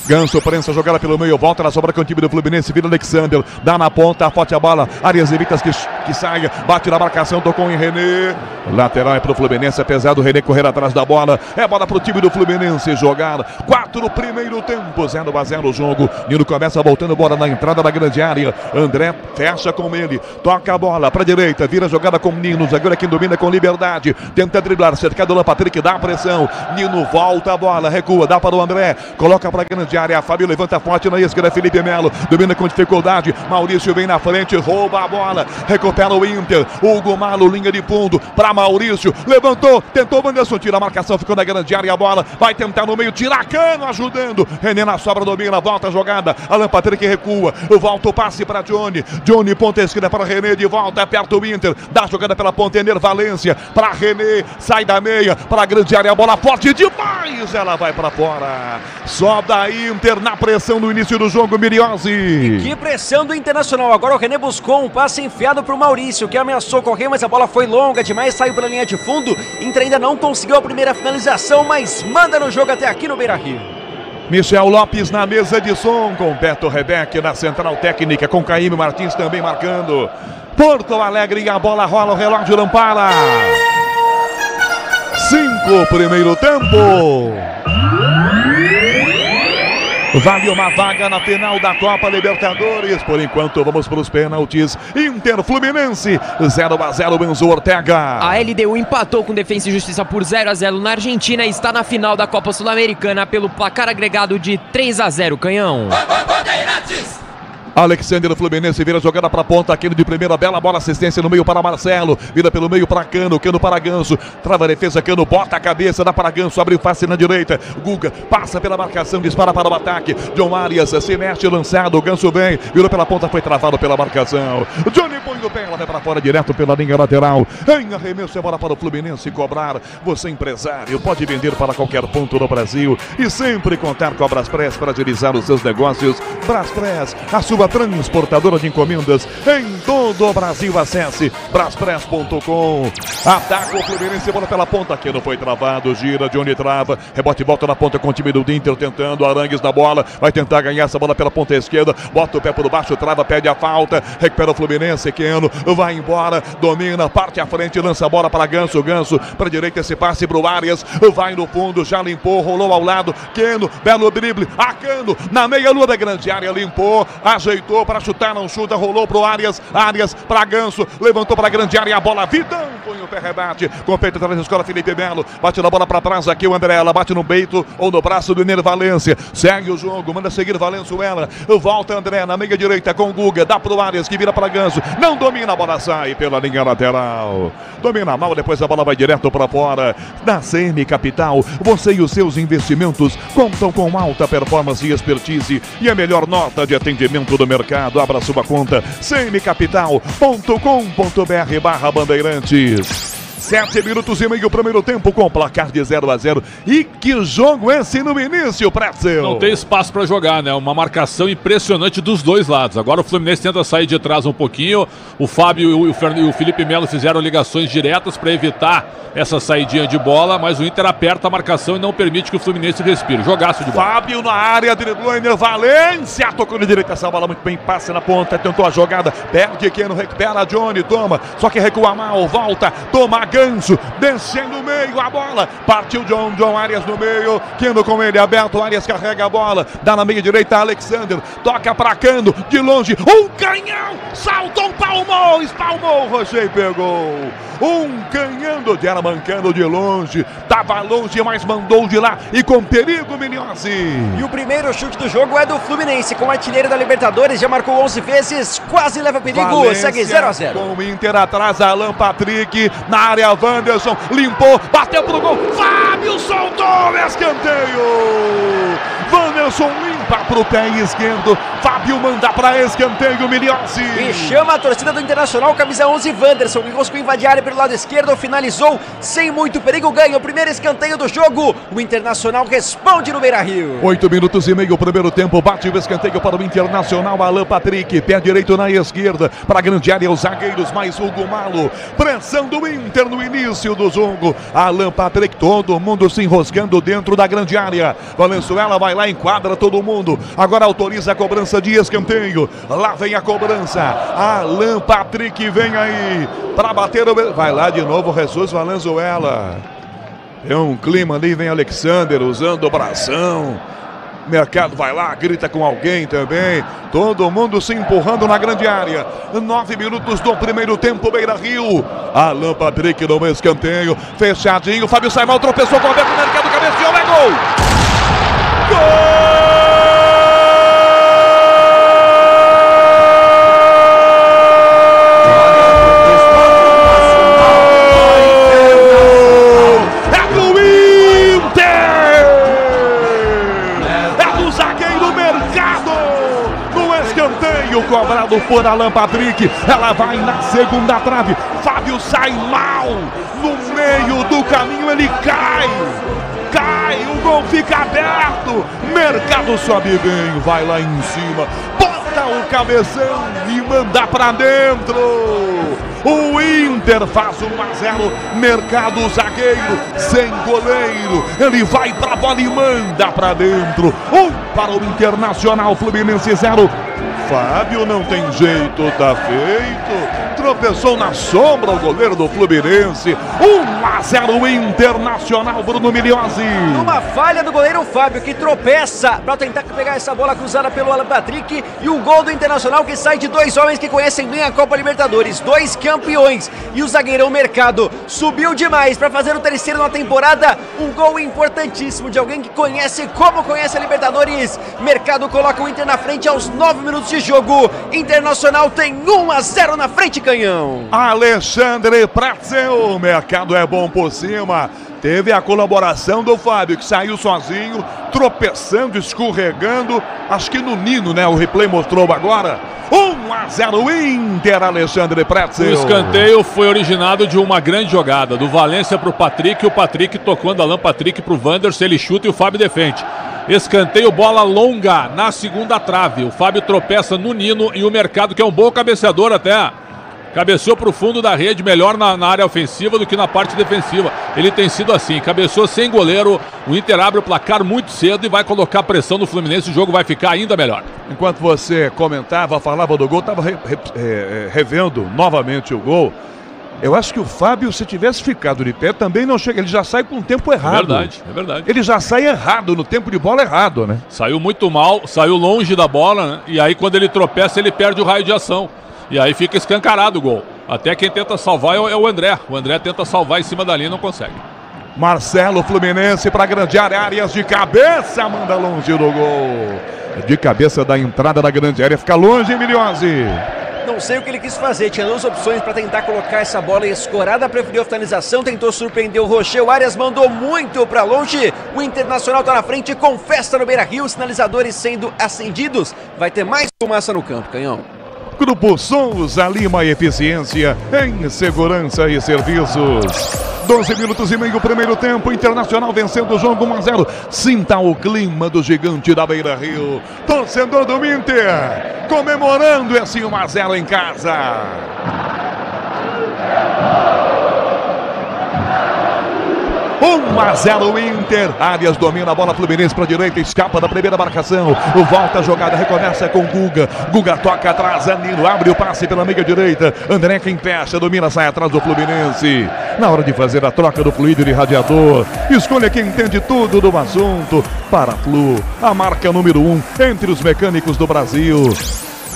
Ganso prensa, jogada pelo meio, volta na sobra com o time do Fluminense, vira Alexander, dá na ponta, forte a bola, Arias evitas que saia, bate na marcação, tocou em René, lateral é pro Fluminense, apesar do René correr atrás da bola, é bola pro time do Fluminense jogar, 4 no primeiro tempo, 0-0 o jogo, Nino começa voltando, bola na entrada da grande área, André fecha com ele, toca a bola pra direita, vira a jogada com Nino, zagueiro quem domina com liberdade, tenta driblar, cercado do Patrick, dá a pressão, Nino volta a bola, recua, dá para o André, coloca pra grande área, Fábio levanta forte na esquerda, Felipe Melo domina com dificuldade, Maurício vem na frente, rouba a bola, recupera o Inter, Hugo Malo, linha de fundo para Maurício, levantou, tentou, Wanderson tira a marcação, ficou na grande área, a bola vai tentar no meio, tira Cano ajudando, René na sobra domina, volta a jogada, Alan Patrick recua, volta o passe para Johnny ponta esquerda para René, de volta, aperta o Inter, dá a jogada pela ponta, Ener Valência para René, sai da meia, para a grande área, a bola forte demais, ela vai para fora, sobra a Inter na pressão no início do jogo, Miliose. Que pressão do Internacional, agora o René buscou um passe enfiado para o Maurício, que ameaçou correr, mas a bola foi longa demais, saiu pela linha de fundo, Inter ainda não conseguiu a primeira finalização, mas manda no jogo até aqui no Beira-Rio. Michel Lopes na mesa de som, com Beto Rebeck na central técnica, com Caíme Martins também marcando. Porto Alegre e a bola rola, o relógio não para. 5, primeiro tempo. Vale uma vaga na final da Copa Libertadores. Por enquanto, vamos para os pênaltis. Inter Fluminense, 0-0, Enzo Ortega. A LDU empatou com Defensa e Justiça por 0-0 na Argentina e está na final da Copa Sul-Americana pelo placar agregado de 3-0, Canhão. Alexander Fluminense vira jogada para a ponta, Keno de primeira, bela bola, assistência no meio para Marcelo, vira pelo meio para Cano, Cano para Ganso, trava a defesa, Cano bota a cabeça, dá para Ganso, abre o face na direita, Guga passa pela marcação, dispara para o ataque, John Arias se mexe lançado, Ganso vem, virou pela ponta, foi travado pela marcação, Johnny põe o pé, ela vai para fora direto pela linha lateral, em arremesso é bola para o Fluminense cobrar. Você empresário pode vender para qualquer ponto no Brasil e sempre contar com a Braspress para agilizar os seus negócios. Braspress, a sua transportadora de encomendas em todo o Brasil. Acesse braspress.com. Ataca o Fluminense, bola pela ponta, que não foi travado, gira, Johnny trava, rebote, volta na ponta com o time do Inter, tentando, Arangues na bola, vai tentar ganhar essa bola pela ponta esquerda, bota o pé por baixo, trava, pede a falta, recupera o Fluminense, Keno vai embora, domina, parte à frente, lança a bola para Ganso, Ganso para a direita, esse passe pro Arias, vai no fundo, já limpou, rolou ao lado, Keno, belo drible, a Cano, na meia lua da grande área, limpou, ajeitou para chutar, não chuta, rolou pro Arias, Arias para Ganso, levantou para a grande área, a bola, Vidão, põe o pé, rebate, com o peito atrás da escola, Felipe Melo, bate na bola para trás aqui o André, ela bate no peito ou no braço do Ener Valência, segue o jogo, manda seguir Valenzuela, volta André na meia direita com o Guga, dá pro Arias que vira para Ganso, não domina, a bola sai pela linha lateral, domina mal, depois a bola vai direto para fora. Na CM Capital, você e os seus investimentos contam com alta performance e expertise e a melhor nota de atendimento do mercado. Abra sua conta cmcapital.com.br/bandeirantes. 7 minutos e meio, primeiro tempo, com placar de 0-0. E que jogo esse no início, Pretzel? Não tem espaço para jogar, né? Uma marcação impressionante dos dois lados. Agora o Fluminense tenta sair de trás um pouquinho. O Fábio e o Felipe Melo fizeram ligações diretas para evitar essa saidinha de bola, mas o Inter aperta a marcação e não permite que o Fluminense respire. Jogaço de bola. Fábio na área, driblou Ener Valência, tocou de direita essa bola muito bem, passe na ponta, tentou a jogada, perde Keno, recupera Johnny, toma, só que recua mal, volta, toma Ganso, descendo no meio a bola, partiu John Arias no meio, Keno com ele aberto, Arias carrega a bola, dá na meia direita Alexander, toca pra Cano, de longe, um canhão, saltou, espalmou, Rocher pegou, um canhão do Diara mancando de longe, tava longe, mas mandou de lá e com perigo, Minhozzi. E o primeiro chute do jogo é do Fluminense, com o artilheiro da Libertadores, já marcou 11 vezes, quase leva perigo, Valência, segue 0-0. Com o Inter atrás, Alan Patrick, na área, Wanderson, limpou, bateu pro gol, Fábio soltou, escanteio, Wanderson limpa pro pé esquerdo, Fábio manda pra escanteio, Minhozzi. E chama a torcida do Internacional, camisa 11, Wanderson, que conseguiu invadir a área pelo lado esquerdo, finalizou sem muito perigo, ganha o primeiro escanteio do jogo, o Internacional responde no Beira-Rio. 8 minutos e meio, primeiro tempo, bate o escanteio para o Internacional, Alan Patrick, pé direito na esquerda, para a grande área, os zagueiros, mais Hugo Malo, pressão do Inter no início do jogo, Alan Patrick, todo mundo se enroscando dentro da grande área, Valenzuela vai lá, enquadra todo mundo, agora autoriza a cobrança de escanteio, lá vem a cobrança, Alan Patrick vem aí, para bater, vai lá de novo, Jesus Valenzuela, é um clima ali, vem Alexander usando o bração, Mercado vai lá, grita com alguém também, todo mundo se empurrando na grande área, 9 minutos do primeiro tempo, Beira-Rio, Alan Patrick no escanteio, fechadinho, Fábio sai mal, tropeçou com o Alberto Mercado, cabeceou, é gol! Gol! Cobrado por Alan Patrick, ela vai na segunda trave, Fábio sai mal, no meio do caminho ele cai, o gol fica aberto, Mercado sobe bem, vai lá em cima, bota o cabeção e manda pra dentro, O Inter faz 1-0. Mercado zagueiro, sem goleiro. Ele vai pra bola e manda pra dentro. Para o Internacional, Fluminense 0. Fábio não tem jeito, tá feito. Tropeçou na sombra o goleiro do Fluminense. 1-0 Internacional, Bruno Miliozzi. Uma falha do goleiro Fábio, que tropeça para tentar pegar essa bola cruzada pelo Alan Patrick. E o gol do Internacional, que sai de dois homens que conhecem bem a Copa Libertadores, 2 campeões. E o zagueirão Mercado subiu demais para fazer o terceiro na temporada. Um gol importantíssimo de alguém que conhece como conhece a Libertadores. Mercado coloca o Inter na frente aos 9 minutos de jogo. Internacional tem 1-0 na frente, Canhão. Alexandre Pretzel, o Mercado é bom por cima. Teve a colaboração do Fábio, que saiu sozinho, tropeçando, escorregando. Acho que no Nino, né? O replay mostrou agora. 1-0 Inter, Alexandre Pretzel. O escanteio foi originado de uma grande jogada, do Valência para o Patrick. O Patrick tocando Alan Patrick para o Wanderson, ele chuta e o Fábio defende. Escanteio, bola longa na segunda trave. O Fábio tropeça no Nino e o Mercado, que é um bom cabeceador até, cabeceou para o fundo da rede, melhor na área ofensiva do que na parte defensiva. Ele tem sido assim, cabeceou sem goleiro. O Inter abre o placar muito cedo e vai colocar pressão no Fluminense. O jogo vai ficar ainda melhor. Enquanto você comentava, falava do gol, estava revendo novamente o gol. Eu acho que o Fábio, se tivesse ficado de pé, também não chega. Ele já sai com o tempo errado. É verdade, é verdade. Ele já sai errado, no tempo de bola errado, né? Saiu muito mal, saiu longe da bola, né? E aí quando ele tropeça, ele perde o raio de ação. E aí fica escancarado o gol. Até quem tenta salvar é o André. O André tenta salvar em cima da linha e não consegue. Marcelo, Fluminense para grande área, Arias de cabeça, manda longe do gol. De cabeça da entrada da grande área, fica longe, Miliozzi. Não sei o que ele quis fazer, tinha 2 opções para tentar colocar essa bola escorada, preferiu a finalização, tentou surpreender o Rocher, o Arias mandou muito para longe, o Internacional está na frente com festa no Beira-Rio, sinalizadores sendo acendidos, vai ter mais fumaça no campo, Canhão. Grupo Souza Lima, eficiência em segurança e serviços. 12 minutos e meio, primeiro tempo, Internacional vencendo o jogo 1-0. Sinta o clima do gigante da Beira-Rio. Torcedor do Inter comemorando esse 1-0 em casa. 1-0 Inter. Arias domina a bola, Fluminense para a direita, escapa da primeira marcação. Volta a jogada, recomeça com Guga. Guga toca atrás, Nino abre o passe pela meia direita. André quem fecha, domina, sai atrás do Fluminense. Na hora de fazer a troca do fluido de radiador, escolha quem entende tudo do assunto. Paraflu, a marca número 1 entre os mecânicos do Brasil.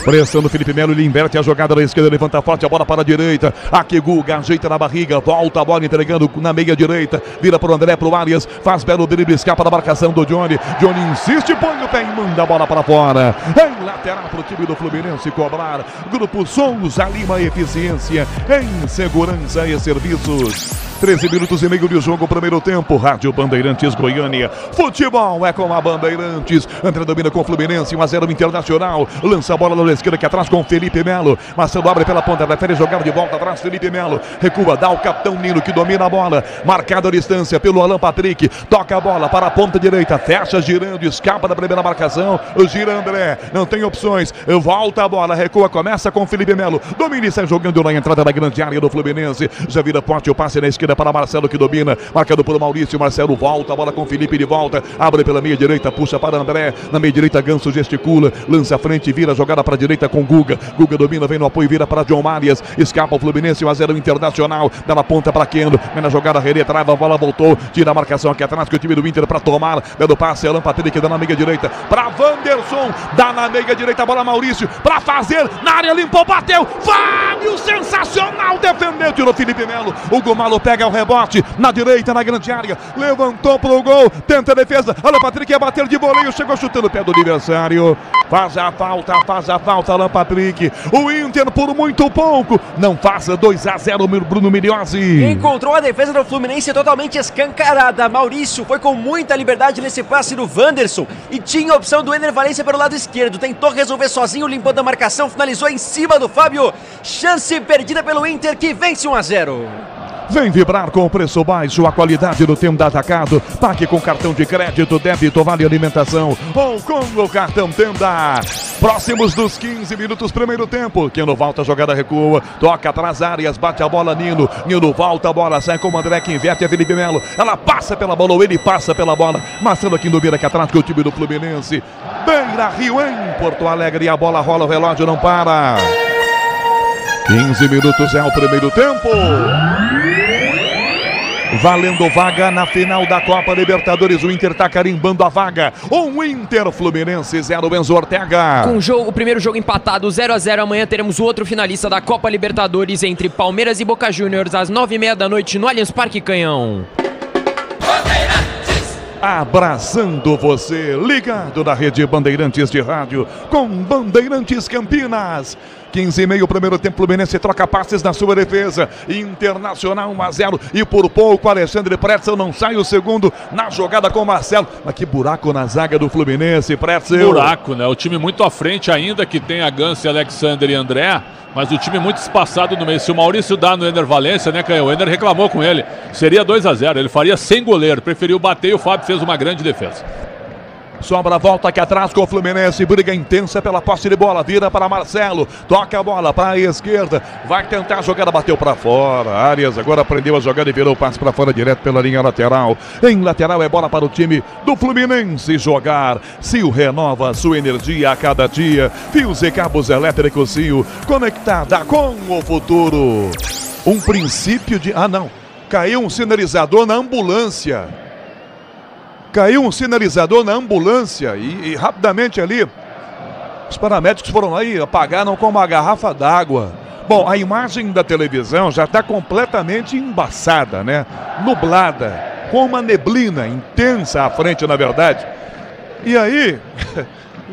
Pressão do Felipe Melo, ele inverte a jogada da esquerda, levanta forte a bola para a direita. Aqui Guga, ajeita na barriga, volta a bola entregando na meia direita. Vira para o André, para o Arias, faz belo drible, escapa da marcação do Johnny. Johnny insiste, põe o pé e manda a bola para fora. Em lateral para o time do Fluminense cobrar. Grupo Souza Lima, eficiência em segurança e serviços. 13 minutos e meio de jogo, primeiro tempo. Rádio Bandeirantes Goiânia. Futebol é com a Bandeirantes. André domina com o Fluminense, 1-0 Internacional. Lança a bola na esquerda aqui atrás com Felipe Melo. Marcelo abre pela ponta, prefere jogar de volta atrás. Felipe Melo recua, dá o capitão Nino que domina a bola. Marcada a distância pelo Alan Patrick. Toca a bola para a ponta direita, fecha girando, escapa da primeira marcação. Gira André, não tem opções. Volta a bola, recua, começa com Felipe Melo. Domina e sai jogando na entrada da grande área do Fluminense. Já vira forte o passe na esquerda para Marcelo que domina, marcado por Maurício. Marcelo volta a bola com Felipe de volta, abre pela meia direita, puxa para André, na meia direita Ganso gesticula, lança a frente, vira a jogada para a direita com Guga. Guga domina, vem no apoio, vira para John Marias, escapa o Fluminense, 1-0 Internacional, dá na ponta para Kendo, vem na jogada, René trava, a bola voltou, tira a marcação aqui atrás que o time do Inter para tomar, dando passe, Alan Patrick dá na meia direita, para Wanderson, dá na meia direita, a bola Maurício, para fazer, na área limpou, bateu, Fábio, sensacional, defendeu, tirou Felipe Melo, o Gomalo pega o rebote, na direita, na grande área, levantou pro gol, tenta a defesa, Alan Patrick ia bater de voleio, chegou chutando o pé do adversário, faz a falta, Alan Patrick, o Inter por muito pouco, não faça 2-0, Bruno Miliozzi. Encontrou a defesa do Fluminense totalmente escancarada, Maurício foi com muita liberdade nesse passe do Wanderson, e tinha a opção do Ener Valencia pelo lado esquerdo, tentou resolver sozinho, limpando a marcação, finalizou em cima do Fábio, chance perdida pelo Inter que vence 1-0. Vem vibrar com o preço baixo, a qualidade do Tenda Atacado. Pague com cartão de crédito, débito, vale alimentação ou com o cartão Tenda. Próximos dos 15 minutos, primeiro tempo. Nino volta, a jogada recua, toca atrás áreas, bate a bola Nino. Nino volta a bola, sai com o André que inverte a Felipe Melo. Ela passa pela bola, ou ele passa pela bola. Marcelo aqui no Beira, aqui atrás com o time do Fluminense. Beira Rio em Porto Alegre, e a bola rola, o relógio não para. 15 minutos é o primeiro tempo. Valendo vaga na final da Copa Libertadores. O Inter tá carimbando a vaga. O Inter Fluminense 0, Enzo Ortega. Com o primeiro jogo empatado 0-0. Amanhã teremos o outro finalista da Copa Libertadores entre Palmeiras e Boca Juniors às 9h30 da noite no Allianz Parque, Canhão. Abraçando você, ligado na rede Bandeirantes de rádio, com Bandeirantes Campinas. 15h30, primeiro tempo, Fluminense troca passes na sua defesa. Internacional 1-0 e por pouco Alexandre Pretzel não sai o segundo na jogada com o Marcelo. Mas que buraco na zaga do Fluminense, Pretzel. Buraco, né? O time muito à frente ainda, que tem a Ganso, Alexander e André, mas o time muito espaçado no meio. Se o Maurício dá no Ender Valência, né, Canhão? O Ender reclamou com ele. Seria 2-0, ele faria sem goleiro, preferiu bater e o Fábio fez uma grande defesa. Sobra a volta aqui atrás com o Fluminense. Briga intensa pela posse de bola. Vira para Marcelo. Toca a bola para a esquerda. Vai tentar a jogada. Bateu para fora. Arias agora prendeu a jogada e virou o passe para fora direto pela linha lateral. Em lateral é bola para o time do Fluminense jogar. Sil renova sua energia a cada dia. Fios e cabos elétricos Sil. Conectada com o futuro. Um princípio de... Ah, não. Caiu um sinalizador na ambulância. Caiu um sinalizador na ambulância e rapidamente ali os paramédicos foram lá e apagaram com uma garrafa d'água. Bom, a imagem da televisão já está completamente embaçada, né? Nublada, com uma neblina intensa à frente, na verdade. E aí,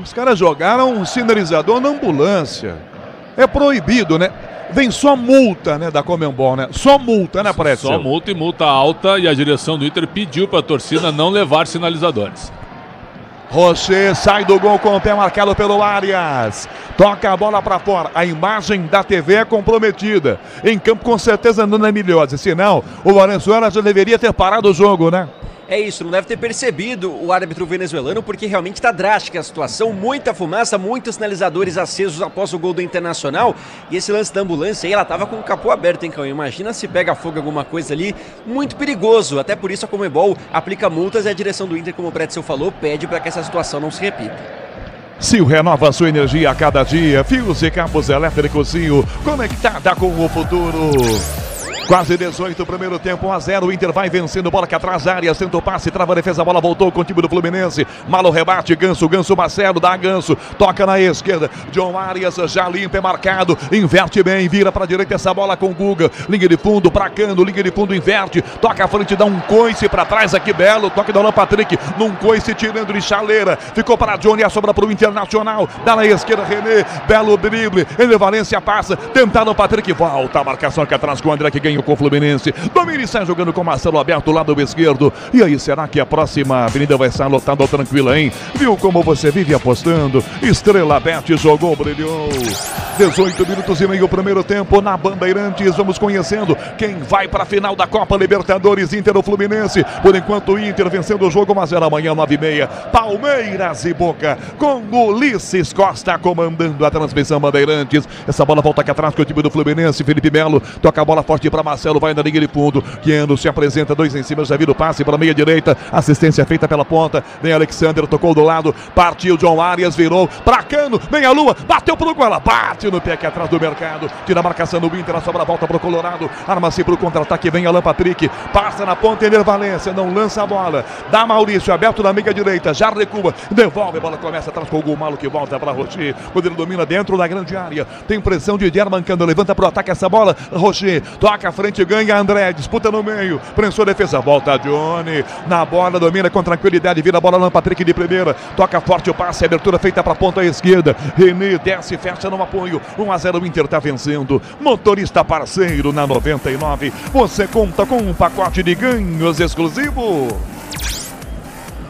os caras jogaram um sinalizador na ambulância. É proibido, né? Vem só multa, né, da Conmebol, né? Só multa, né, Pretzel? Só multa e multa alta, e a direção do Inter pediu para a torcida não levar sinalizadores. Rocher sai do gol com o pé marcado pelo Arias. Toca a bola para fora. A imagem da TV é comprometida. Em campo, com certeza, não é melhor. Senão, o Valenzuela já deveria ter parado o jogo, né? É isso, não deve ter percebido o árbitro venezuelano, porque realmente está drástica a situação, muita fumaça, muitos sinalizadores acesos após o gol do Internacional, e esse lance da ambulância aí, ela estava com o capô aberto, hein, Cão? Imagina se pega fogo alguma coisa ali, muito perigoso, até por isso a Conmebol aplica multas e a direção do Inter, como o Pretzel falou, pede para que essa situação não se repita. Sil renova sua energia a cada dia, fios e cabos elétricos Sil, conectada com o futuro. Quase 18, primeiro tempo, 1-0, o Inter vai vencendo, bola que atrás, Arias, tenta o passe, trava a defesa, a bola voltou com o time do Fluminense, Malo rebate, Ganso, Marcelo, dá Ganso, toca na esquerda, John Arias já limpa, é marcado, inverte bem, vira para a direita essa bola com o Guga, linha de fundo, pra Cano, linha de fundo, inverte, toca à frente, dá um coice para trás aqui, belo, toque do Alan Patrick, num coice tirando de chaleira, ficou para Johnny, a sobra para o Internacional, dá na esquerda, René, belo drible, ele Valência passa, tentando o Patrick, volta a marcação aqui atrás com o André que ganha com o Fluminense. Domini sai jogando com o Marcelo aberto, lado esquerdo. E aí, será que a próxima avenida vai estar lotada ou tranquila, hein? Viu como você vive apostando? Estrela Bet jogou, brilhou. 18 minutos e meio, primeiro tempo na Bandeirantes. Vamos conhecendo quem vai para a final da Copa Libertadores, Inter ou Fluminense. Por enquanto, o Inter vencendo o jogo, 1-0 amanhã, 9h30. Palmeiras e Boca, com Ulisses Costa comandando a transmissão Bandeirantes. Essa bola volta aqui atrás com o time do Fluminense. Felipe Melo toca a bola forte para Marcelo, vai na linha de fundo. Queno se apresenta, dois em cima, já vira o passe para a meia direita. Assistência feita pela ponta. Vem Alexander, tocou do lado, partiu John Arias, virou para Cano, vem a Lua, bateu pro gol, ela bate no pé aqui atrás do mercado. Tira a marcação do Inter, a sobra volta pro Colorado. Arma-se pro contra-ataque, vem Alan Patrick, passa na ponta, Ender Valência, não lança a bola. Dá Maurício, aberto na meia direita, já recua, devolve, a bola começa atrás com o Gumalo que volta para Rocher. Quando ele domina dentro da grande área, tem pressão de German Cano, levanta pro ataque essa bola. Rocher toca a frente, ganha André, disputa no meio, prensou a defesa, volta Johnny, na bola, domina com tranquilidade, vira a bola Alan Patrick de primeira, toca forte o passe, abertura feita para a ponta esquerda, René desce, fecha no apoio, 1-0, o Inter tá vencendo, motorista parceiro na 99, você conta com um pacote de ganhos exclusivo.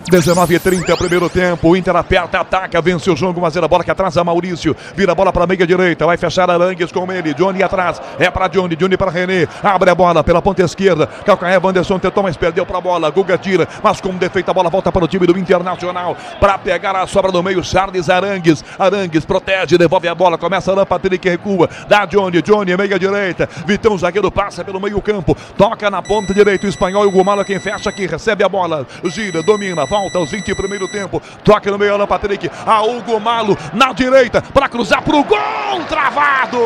19h30, primeiro tempo. O Inter aperta, ataca, vence o jogo. 1-0, a bola que atrasa Maurício. Vira a bola para a meia direita. Vai fechar Arangues com ele. Johnny atrás. É para Johnny. Johnny para René. Abre a bola pela ponta esquerda. Calcaia, Wanderson tentou, mas perdeu para a bola. Guga tira, mas com defeito a bola volta para o time do Internacional. Para pegar a sobra no meio, Charles Arangues. Arangues protege, devolve a bola. Começa Alan Patrick, recua. Dá Johnny. Johnny, meia direita. Vitão, zagueiro, passa pelo meio campo. Toca na ponta direita. O espanhol e o Gumalo quem fecha aqui. Recebe a bola. Gira, domina. Volta aos 20 primeiro tempo. Toca no meio, Alan Patrick. A Hugo Malo na direita. Para cruzar pro gol. Travado.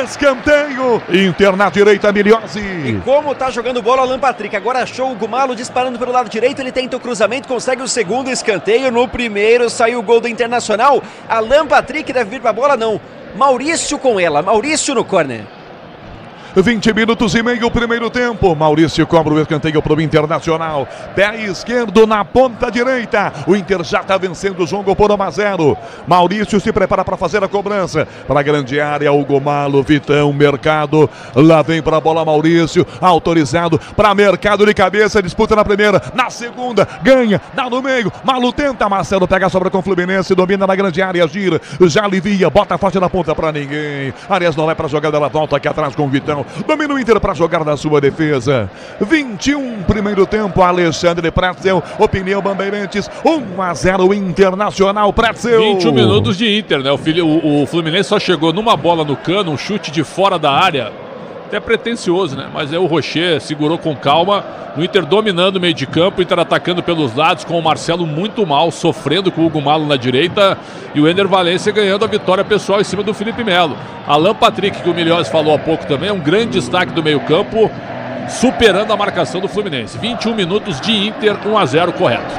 Escanteio. Inter na direita, Miliozzi. E como tá jogando bola o Alan Patrick. Agora achou o Gumalo disparando pelo lado direito. Ele tenta o cruzamento, consegue o segundo escanteio. No primeiro saiu o gol do Internacional. Alan Patrick deve vir pra bola, não. Maurício com ela. Maurício no corner. 20 minutos e meio, primeiro tempo. Maurício cobra o escanteio para o Internacional. Pé esquerdo na ponta direita. O Inter já está vencendo o jogo por 1-0. Maurício se prepara para fazer a cobrança. Para a grande área, Hugo Malo, Vitão, Mercado. Lá vem para a bola Maurício. Autorizado para Mercado de cabeça. Disputa na primeira, na segunda. Ganha, dá no meio. Malo tenta. Marcelo pega a sobra com o Fluminense. Domina na grande área, gira. Já alivia, bota forte na ponta para ninguém. Arias não vai para a jogada, ela volta aqui atrás com o Vitão. Domina o Inter para jogar na sua defesa. 21, primeiro tempo. Alexandre Pretzel, opinião Bandeirantes. 1-0 Internacional. Pretzel. 21 minutos de Inter, né? O Fluminense só chegou numa bola no cano, um chute de fora da área. Até pretencioso, né? Mas aí o Rocher segurou com calma. O Inter dominando o meio de campo, o Inter atacando pelos lados, com o Marcelo muito mal, sofrendo com o Hugo Malo na direita. E o Ender Valencia ganhando a vitória pessoal em cima do Felipe Melo. Alan Patrick, que o Miliozzi falou há pouco também, é um grande destaque do meio campo, superando a marcação do Fluminense. 21 minutos de Inter, 1-0 correto.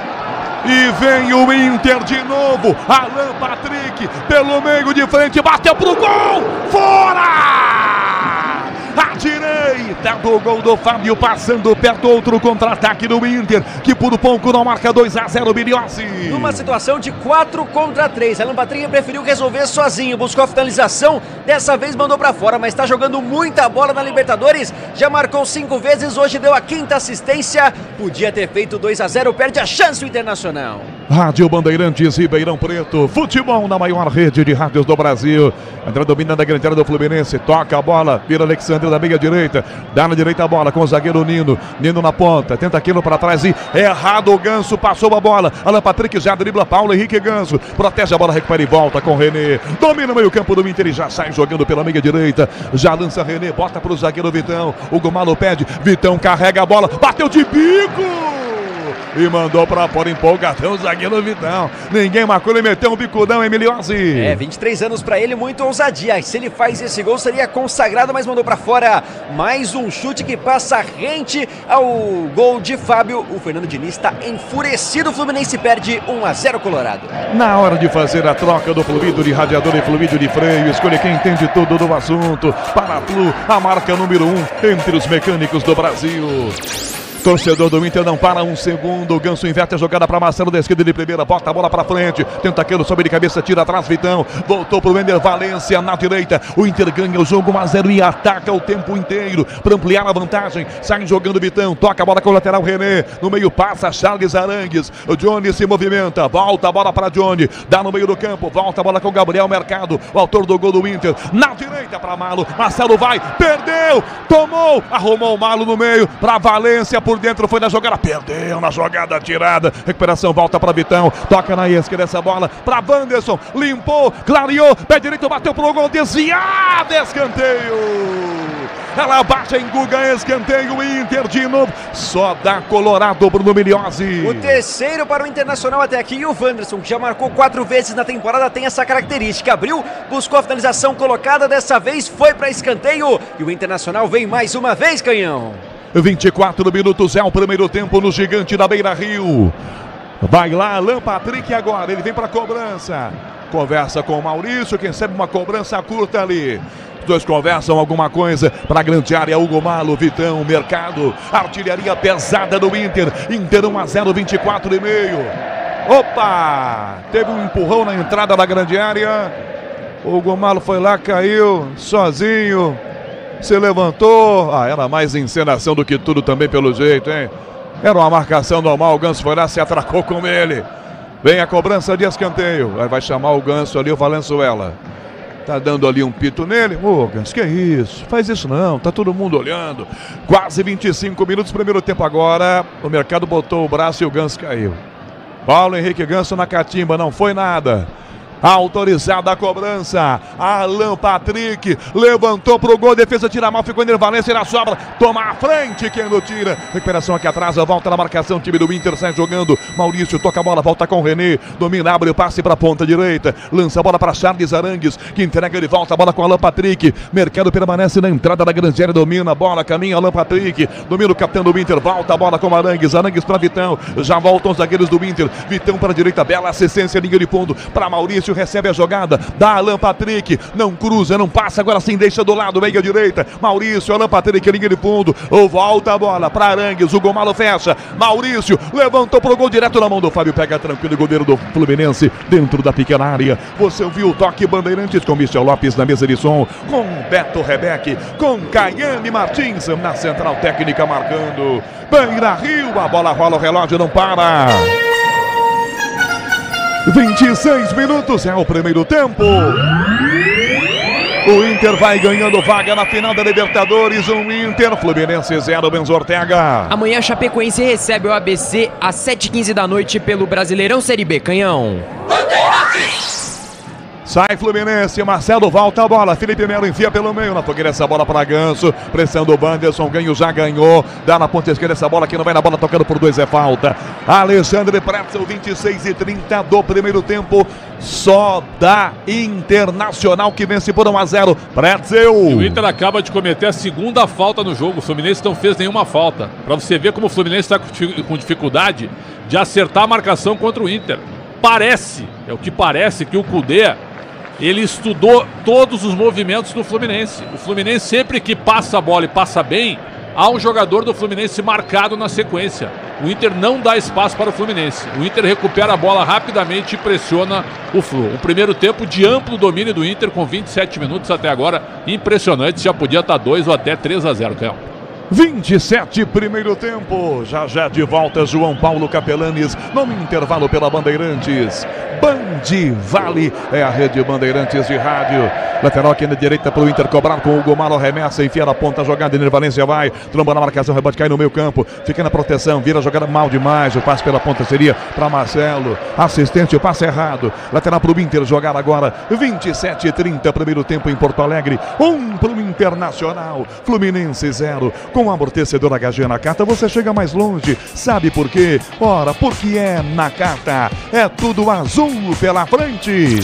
E vem o Inter de novo. Alan Patrick pelo meio de frente, bateu pro gol. Fora! À direita do gol do Fábio, passando perto, outro contra-ataque do Inter, que por pouco não marca 2-0, Miliozzi. Numa situação de 4 contra 3, Alan Patrick preferiu resolver sozinho, buscou a finalização, dessa vez mandou pra fora, mas tá jogando muita bola na Libertadores, já marcou 5 vezes, hoje deu a 5ª assistência, podia ter feito 2-0, perde a chance o Internacional. Rádio Bandeirantes, Ribeirão Preto, futebol na maior rede de rádios do Brasil. André domina da grande área do Fluminense, toca a bola, vira Alexandre da meia direita, dá na direita a bola com o zagueiro Nino, Nino na ponta, tenta aquilo para trás e errado o Ganso, passou a bola, Alan Patrick já dribla Paulo Henrique Ganso, protege a bola, recupera e volta com René, domina o meio campo do Inter e já sai jogando pela meia direita, já lança René, bota para o zagueiro Vitão, Hugo Malo pede, Vitão carrega a bola, bateu de bico! E mandou pra fora, empolgadão, o zagueiro Vitão. Ninguém marcou, ele meteu um bicudão, Miliozzi. 23 anos pra ele, muita ousadia. Se ele faz esse gol, seria consagrado, mas mandou pra fora. Mais um chute que passa rente ao gol de Fábio. O Fernando Diniz está enfurecido, o Fluminense perde 1-0 Colorado. Na hora de fazer a troca do fluido de radiador e fluido de freio, escolha quem entende tudo do assunto. Paraflu, a marca número 1 entre os mecânicos do Brasil. Torcedor do Inter não para um segundo. O Ganso inverte a jogada para Marcelo da esquerda de primeira. Bota a bola para frente. Tenta aquilo, sobe de cabeça, tira atrás. Vitão voltou para o Ender Valencia na direita. O Inter ganha o jogo 1-0 e ataca o tempo inteiro para ampliar a vantagem. Sai jogando Vitão. Toca a bola com o lateral René. No meio passa Charles Arangues. O Johnny se movimenta. Volta a bola para Johnny. Dá no meio do campo. Volta a bola com o Gabriel Mercado, o autor do gol do Inter. Na direita para Malo. Marcelo vai. Perdeu. Tomou. Arrumou o Malo no meio para Valencia. Por dentro foi na jogada, perdeu na jogada tirada, recuperação, volta para Vitão, toca na esquerda essa bola para Wanderson, limpou, clareou, pé direito, bateu pro gol, desviado, escanteio. Ela baixa em Guga, escanteio, Inter de novo, só dá Colorado, Bruno Miliozzi. O terceiro para o Internacional até aqui, e o Wanderson, que já marcou 4 vezes na temporada, tem essa característica, abriu, buscou a finalização colocada, dessa vez foi para escanteio, e o Internacional vem mais uma vez, Canhão. 24 minutos é o primeiro tempo no Gigante da Beira-Rio. Vai lá, Alan Patrick agora, ele vem para a cobrança. Conversa com o Maurício, que recebe uma cobrança curta ali. Os dois conversam alguma coisa para a grande área. Hugo Malo, Vitão, Mercado. Artilharia pesada do Inter. Inter 1-0, 24 e meio. Opa! Teve um empurrão na entrada da grande área. O Hugo Malo foi lá, caiu sozinho. Se levantou. Era mais encenação do que tudo também pelo jeito, hein? Era uma marcação normal, o Ganso foi lá, se atracou com ele. Vem a cobrança de escanteio. Aí vai chamar o Ganso ali, o Valenzuela. Tá dando ali um pito nele. Ô, Ganso, que é isso? Faz isso não, tá todo mundo olhando. Quase 25 minutos, primeiro tempo agora. O mercado botou o braço e o Ganso caiu. Paulo Henrique Ganso na catimba, não foi nada. Autorizada a cobrança. Alan Patrick levantou pro gol. Defesa tira mal, ficou Enervalência. Ele sobra. Toma a frente. Quem não tira? Recuperação aqui atrás. Volta na marcação. Time do Inter sai jogando. Maurício toca a bola. Volta com o René. Domina, abre o passe para a ponta direita. Lança a bola para Charles Arangues, que entrega de volta a bola com Alan Patrick. Mercado permanece na entrada da grande área. Domina a bola. Caminha Alan Patrick. Domina o capitão do Inter. Volta a bola com Arangues. Arangues para Vitão. Já voltam os zagueiros do Inter. Vitão para a direita. Bela assistência. Linha de fundo para Maurício. Recebe a jogada da Alan Patrick, não cruza, não passa, agora sim deixa do lado, meia direita, Maurício, Alan Patrick, linha de fundo, volta a bola para Arangues, o Gomalo fecha, Maurício, levantou pro gol direto na mão do Fábio, pega tranquilo, o goleiro do Fluminense, dentro da pequena área. Você ouviu o toque Bandeirantes com Michel Lopes na mesa de som, com Beto Rebeck, com Caiane Martins na central técnica marcando, Beira Rio, a bola rola, o relógio não para. 26 minutos é o primeiro tempo. O Inter vai ganhando vaga na final da Libertadores. Inter, Fluminense 0, Benzo Ortega. Amanhã Chapecoense recebe o ABC às 7h15 da noite pelo Brasileirão Série B. Canhão. Sai Fluminense, Marcelo volta a bola, Felipe Melo enfia pelo meio, na fogueira essa bola para Ganso, pressão do Banderson, Ganho já ganhou, dá na ponta esquerda essa bola que não vai na bola, tocando por 2 é falta. Alexandre Pretzel, 26:30 do primeiro tempo, só da Internacional que vence por 1-0, Pretzel. E o Inter acaba de cometer a segunda falta no jogo, o Fluminense não fez nenhuma falta, para você ver como o Fluminense está com dificuldade de acertar a marcação contra o Inter. Parece, é o que parece que o Kudê, ele estudou todos os movimentos do Fluminense. O Fluminense sempre que passa a bola e passa bem, há um jogador do Fluminense marcado na sequência. O Inter não dá espaço para o Fluminense. O Inter recupera a bola rapidamente e pressiona o Flu. O primeiro tempo de amplo domínio do Inter com 27 minutos até agora. Impressionante, já podia estar 2 ou até 3-0, Theo. 27, primeiro tempo. Já de volta, João Paulo Capelanes, no intervalo pela Bandeirantes. Vale é a rede Bandeirantes de rádio. Lateral aqui na direita para o Inter cobrar com o Gomaro, remessa, enfia na ponta, jogada, Enervalência vai, tromba na marcação, rebote, cai no meio campo, fica na proteção, vira a jogada mal demais, o passe pela ponta seria para Marcelo, assistente, o passe errado, lateral para o Inter, jogar agora, 27:30, primeiro tempo em Porto Alegre, 1 para o Internacional, Fluminense 0, com amortecedor HG Nakata, você chega mais longe, sabe por quê? Ora, porque é Nakata, é tudo azul pela frente.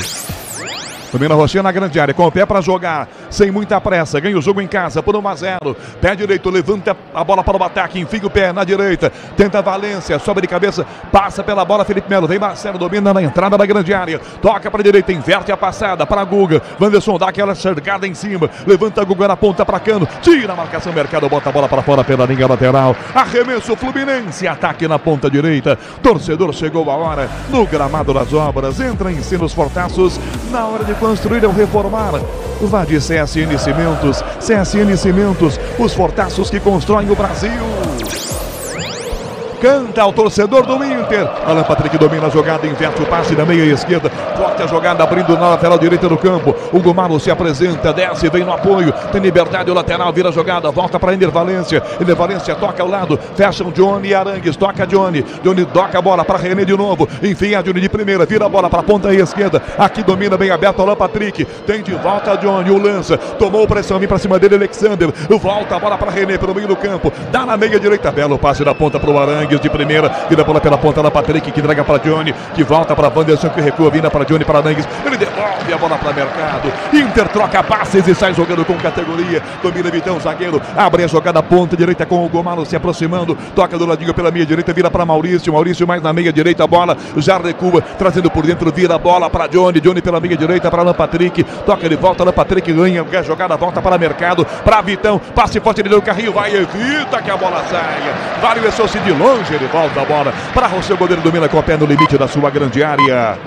Domina Rocinha na grande área, com o pé para jogar, sem muita pressa, ganha o jogo em casa por 1-0, pé direito, levanta a bola para o ataque, enfia o pé na direita, tenta Valência, sobe de cabeça, passa pela bola, Felipe Melo, vem Marcelo, domina na entrada da grande área, toca para a direita, inverte a passada para Guga, Wanderson dá aquela cercada em cima, levanta a Guga na ponta para Cano, tira a marcação, Mercado bota a bola para fora pela linha lateral, arremesso Fluminense, ataque na ponta direita, torcedor chegou a hora, no gramado das obras, entra em cima os fortaços, na hora de construir ou reformar, vá de CSN Cimentos, os fortaços que constroem o Brasil. Canta o torcedor do Inter. Alan Patrick domina a jogada, inverte o passe da meia esquerda. Corta a jogada, abrindo na lateral direita do campo. O Gomaro se apresenta, desce, vem no apoio. Tem liberdade, o lateral vira a jogada. Volta para Enervalência. Enervalência toca ao lado. Fecham Johnny e Arangues. Toca Johnny. Johnny toca a bola para René de novo. Enfim, a Johnny de primeira. Vira a bola para a ponta esquerda. Aqui domina bem aberto Alan Patrick. Tem de volta a Johnny. O lança. Tomou pressão, vem para cima dele Alexander. Volta a bola para René pelo meio do campo. Dá na meia direita. Belo passe da ponta para o Arangues. De primeira, vira a bola pela ponta da Patrick, que entrega para Johnny, que volta para Wanderson, que recua, vinda para Johnny, para Arangues, ele devolve a bola para Mercado, Inter troca passes e sai jogando com categoria, domina Vitão, zagueiro, abre a jogada ponta direita com o Gomaro se aproximando, toca do ladinho pela meia direita, vira para Maurício mais na meia direita, a bola já recua, trazendo por dentro, vira a bola para Johnny pela meia direita, para Alan Patrick, toca de volta, Alan Patrick ganha a jogada, volta para Mercado, para Vitão, passe forte, ele deu o carrinho, vai, evita que a bola saia, vale o Essoci de longe, ele volta a bola para o seu goleiro, domina com o pé no limite da sua grande área.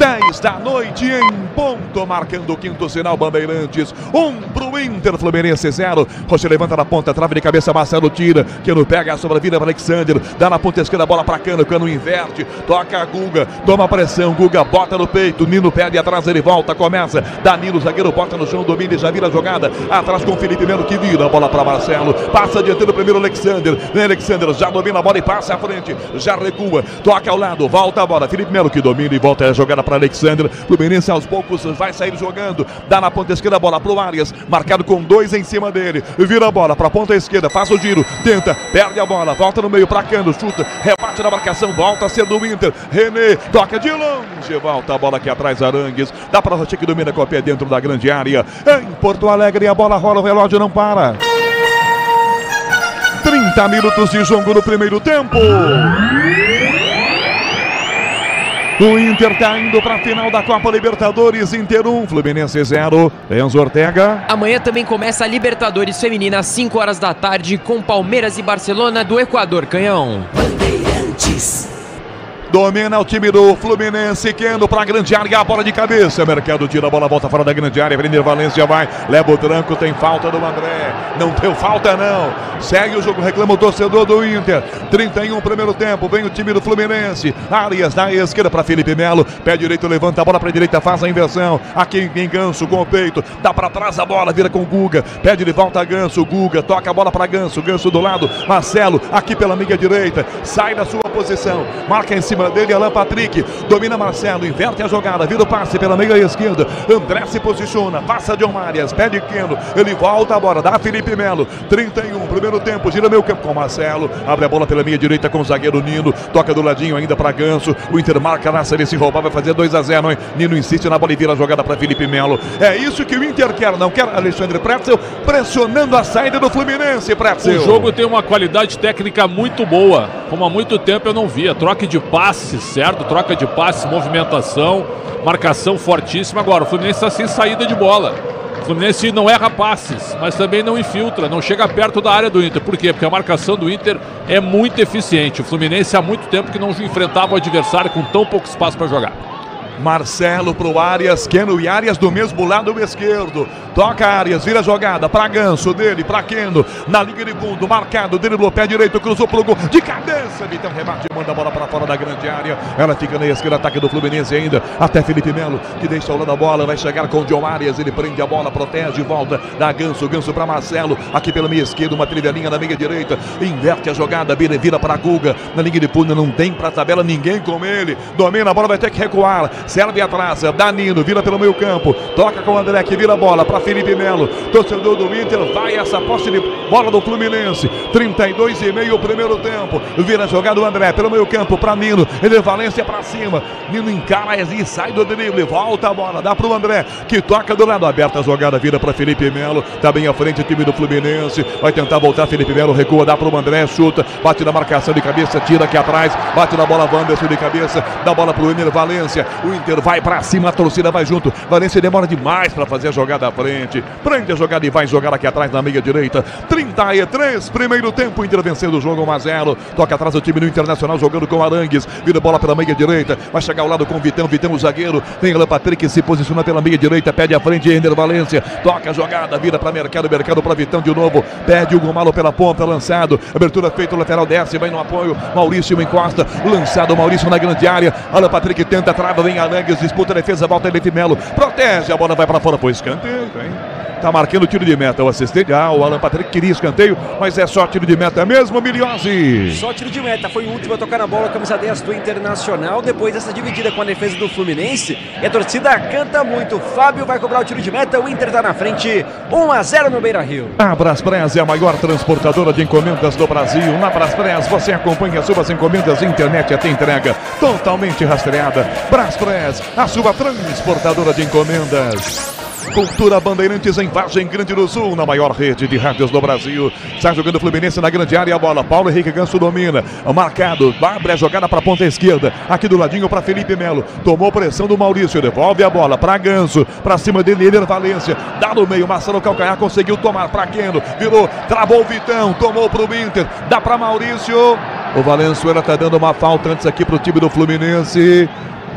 10 da noite em ponto, marcando o quinto sinal Bandeirantes. 1 pro Inter, Fluminense 0. Rocha levanta na ponta, trave de cabeça, Marcelo tira. Cano pega a sobrevida para Alexander. Dá na ponta esquerda, bola para Cano. Cano inverte, toca a Guga. Toma pressão, Guga bota no peito. Nino pede atrás, ele volta, começa. Danilo, zagueiro, bota no chão, domina e já vira a jogada. Atrás com o Felipe Melo que vira a bola para Marcelo. Passa dianteiro primeiro Alexander. Alexander já domina a bola e passa à frente. Já recua, toca ao lado, volta a bola. Felipe Melo que domina e volta a jogada para Alexander. Fluminense aos poucos vai sair jogando. Dá na ponta esquerda a bola pro Arias. Marcado com 2 em cima dele. Vira a bola pra ponta esquerda. Faz o giro. Tenta. Perde a bola. Volta no meio pra Cano. Chuta. Rebate na marcação. Volta a ser do Inter. René. Toca de longe. Volta a bola aqui atrás. Arangues. Dá pra Rocha que domina com o pé dentro da grande área. Em Porto Alegre a bola rola. O relógio não para. 30 minutos de jogo no primeiro tempo. O Inter tá indo para a final da Copa Libertadores. Inter 1, Fluminense 0. Enzo Ortega. Amanhã também começa a Libertadores Feminina às 5 horas da tarde com Palmeiras e Barcelona do Equador. Canhão. Bandeirantes. Domina o time do Fluminense, Keno pra grande área, a bola de cabeça. Mercado tira a bola, volta fora da grande área. Brenner Valência vai, leva o tranco, tem falta do André. Não deu falta não. Segue o jogo, reclama o torcedor do Inter. 31 primeiro tempo, vem o time do Fluminense. Arias na esquerda pra Felipe Melo. Pé direito, levanta a bola pra direita, faz a inversão. Aqui em Ganso com o peito, dá pra trás a bola, vira com Guga. Pede de volta a Ganso, Guga, toca a bola pra Ganso. Ganso do lado, Marcelo, aqui pela meia direita. Sai da sua posição, marca em cima dele, Alan Patrick, domina Marcelo, inverte a jogada, vira o passe pela meia esquerda, André se posiciona, passa John Marias, pede Keno, ele volta a bola, dá Felipe Melo, 31, primeiro tempo, gira meio campo com Marcelo, abre a bola pela meia direita com o zagueiro Nino, toca do ladinho ainda para Ganso, o Inter marca na série, se roubar vai fazer 2-0, hein? Nino insiste na bola e vira a jogada para Felipe Melo, é isso que o Inter quer, não quer Alexandre Pretzel, pressionando a saída do Fluminense, Pretzel. O jogo tem uma qualidade técnica muito boa, como há muito tempo eu não via, troca de passes, certo? Troca de passes, movimentação, marcação fortíssima. Agora, o Fluminense está sem saída de bola. O Fluminense não erra passes, mas também não infiltra, não chega perto da área do Inter. Por quê? Porque a marcação do Inter é muito eficiente. O Fluminense há muito tempo que não enfrentava o adversário com tão pouco espaço para jogar. Marcelo pro Arias, Keno e Arias do mesmo lado esquerdo. Toca Arias, vira a jogada pra Ganso, dele, pra Keno. Na linha de fundo, marcado, driblou pé direito, cruzou pro gol. De cabeça, Vitão remate, manda a bola pra fora da grande área. Ela fica na esquerda, ataque do Fluminense ainda. Até Felipe Melo, que deixa ao lado da bola, vai chegar com o John Arias. Ele prende a bola, protege, volta, dá Ganso, Ganso pra Marcelo. Aqui pela meia esquerda, uma trivelinha na meia direita. Inverte a jogada, vira pra Guga. Na linha de fundo, não tem pra tabela ninguém com ele. Domina a bola, vai ter que recuar. Serve atrás, Danilo, vira pelo meio campo, toca com o André que vira a bola para Felipe Melo, torcedor do Inter, vai essa posse de bola do Fluminense, 32,5 o primeiro tempo, vira a jogada do André pelo meio campo para Nino, ele Valência para cima, Nino encara e sai do drible, volta a bola, dá para o André, que toca do lado, aberta a jogada, vira para Felipe Melo, tá bem à frente o time do Fluminense, vai tentar voltar Felipe Melo, recua, dá para o André, chuta, bate na marcação de cabeça, tira aqui atrás, bate na bola, Wanderson de cabeça, dá bola para o Ener Valência, o Inter vai pra cima, a torcida vai junto. Valência demora demais pra fazer a jogada à frente. Prende a jogada e vai jogar aqui atrás na meia direita. 33, primeiro tempo, Inter vencendo o jogo 1-0. Toca atrás o time do Internacional jogando com Arangues. Vira bola pela meia direita. Vai chegar ao lado com o Vitão. Vitão, o zagueiro. Vem Alan Patrick, se posiciona pela meia direita. Pede à frente, Ener Valência. Toca a jogada, vira pra Mercado. Mercado pra Vitão de novo. Pede o Gomalo pela ponta, lançado. Abertura feita, o lateral desce, vai no apoio. Maurício encosta. Lançado, Maurício na grande área. Alan Patrick tenta, trava, vem Arangues. Disputa a defesa, volta Felipe Melo, protege, a bola vai para fora, foi escanteio, hein? Tá marcando o tiro de meta, o assistente, o Alan Patrick queria escanteio, mas é só tiro de meta mesmo, Miliose. Só tiro de meta, foi o último a tocar na bola, camisa 10 do Internacional, depois dessa dividida com a defesa do Fluminense, e a torcida canta muito, Fábio vai cobrar o tiro de meta, o Inter tá na frente, 1-0 no Beira-Rio. A Braspress é a maior transportadora de encomendas do Brasil, na Braspress você acompanha as suas encomendas, internet até entrega, totalmente rastreada, Braspress, a sua transportadora de encomendas. Cultura Bandeirantes em Vargem Grande do Sul, na maior rede de rádios do Brasil. Está jogando o Fluminense na grande área, a bola. Paulo Henrique Ganso domina, marcado, abre a jogada para a ponta esquerda, aqui do ladinho para Felipe Melo. Tomou pressão do Maurício, devolve a bola para Ganso, para cima dele, Ener Valência. Dá no meio, Marcelo Calcanhar conseguiu tomar para Keno, virou, travou o Vitão, tomou para o Inter, dá para Maurício. O Valenzuela está dando uma falta antes aqui para o time do Fluminense.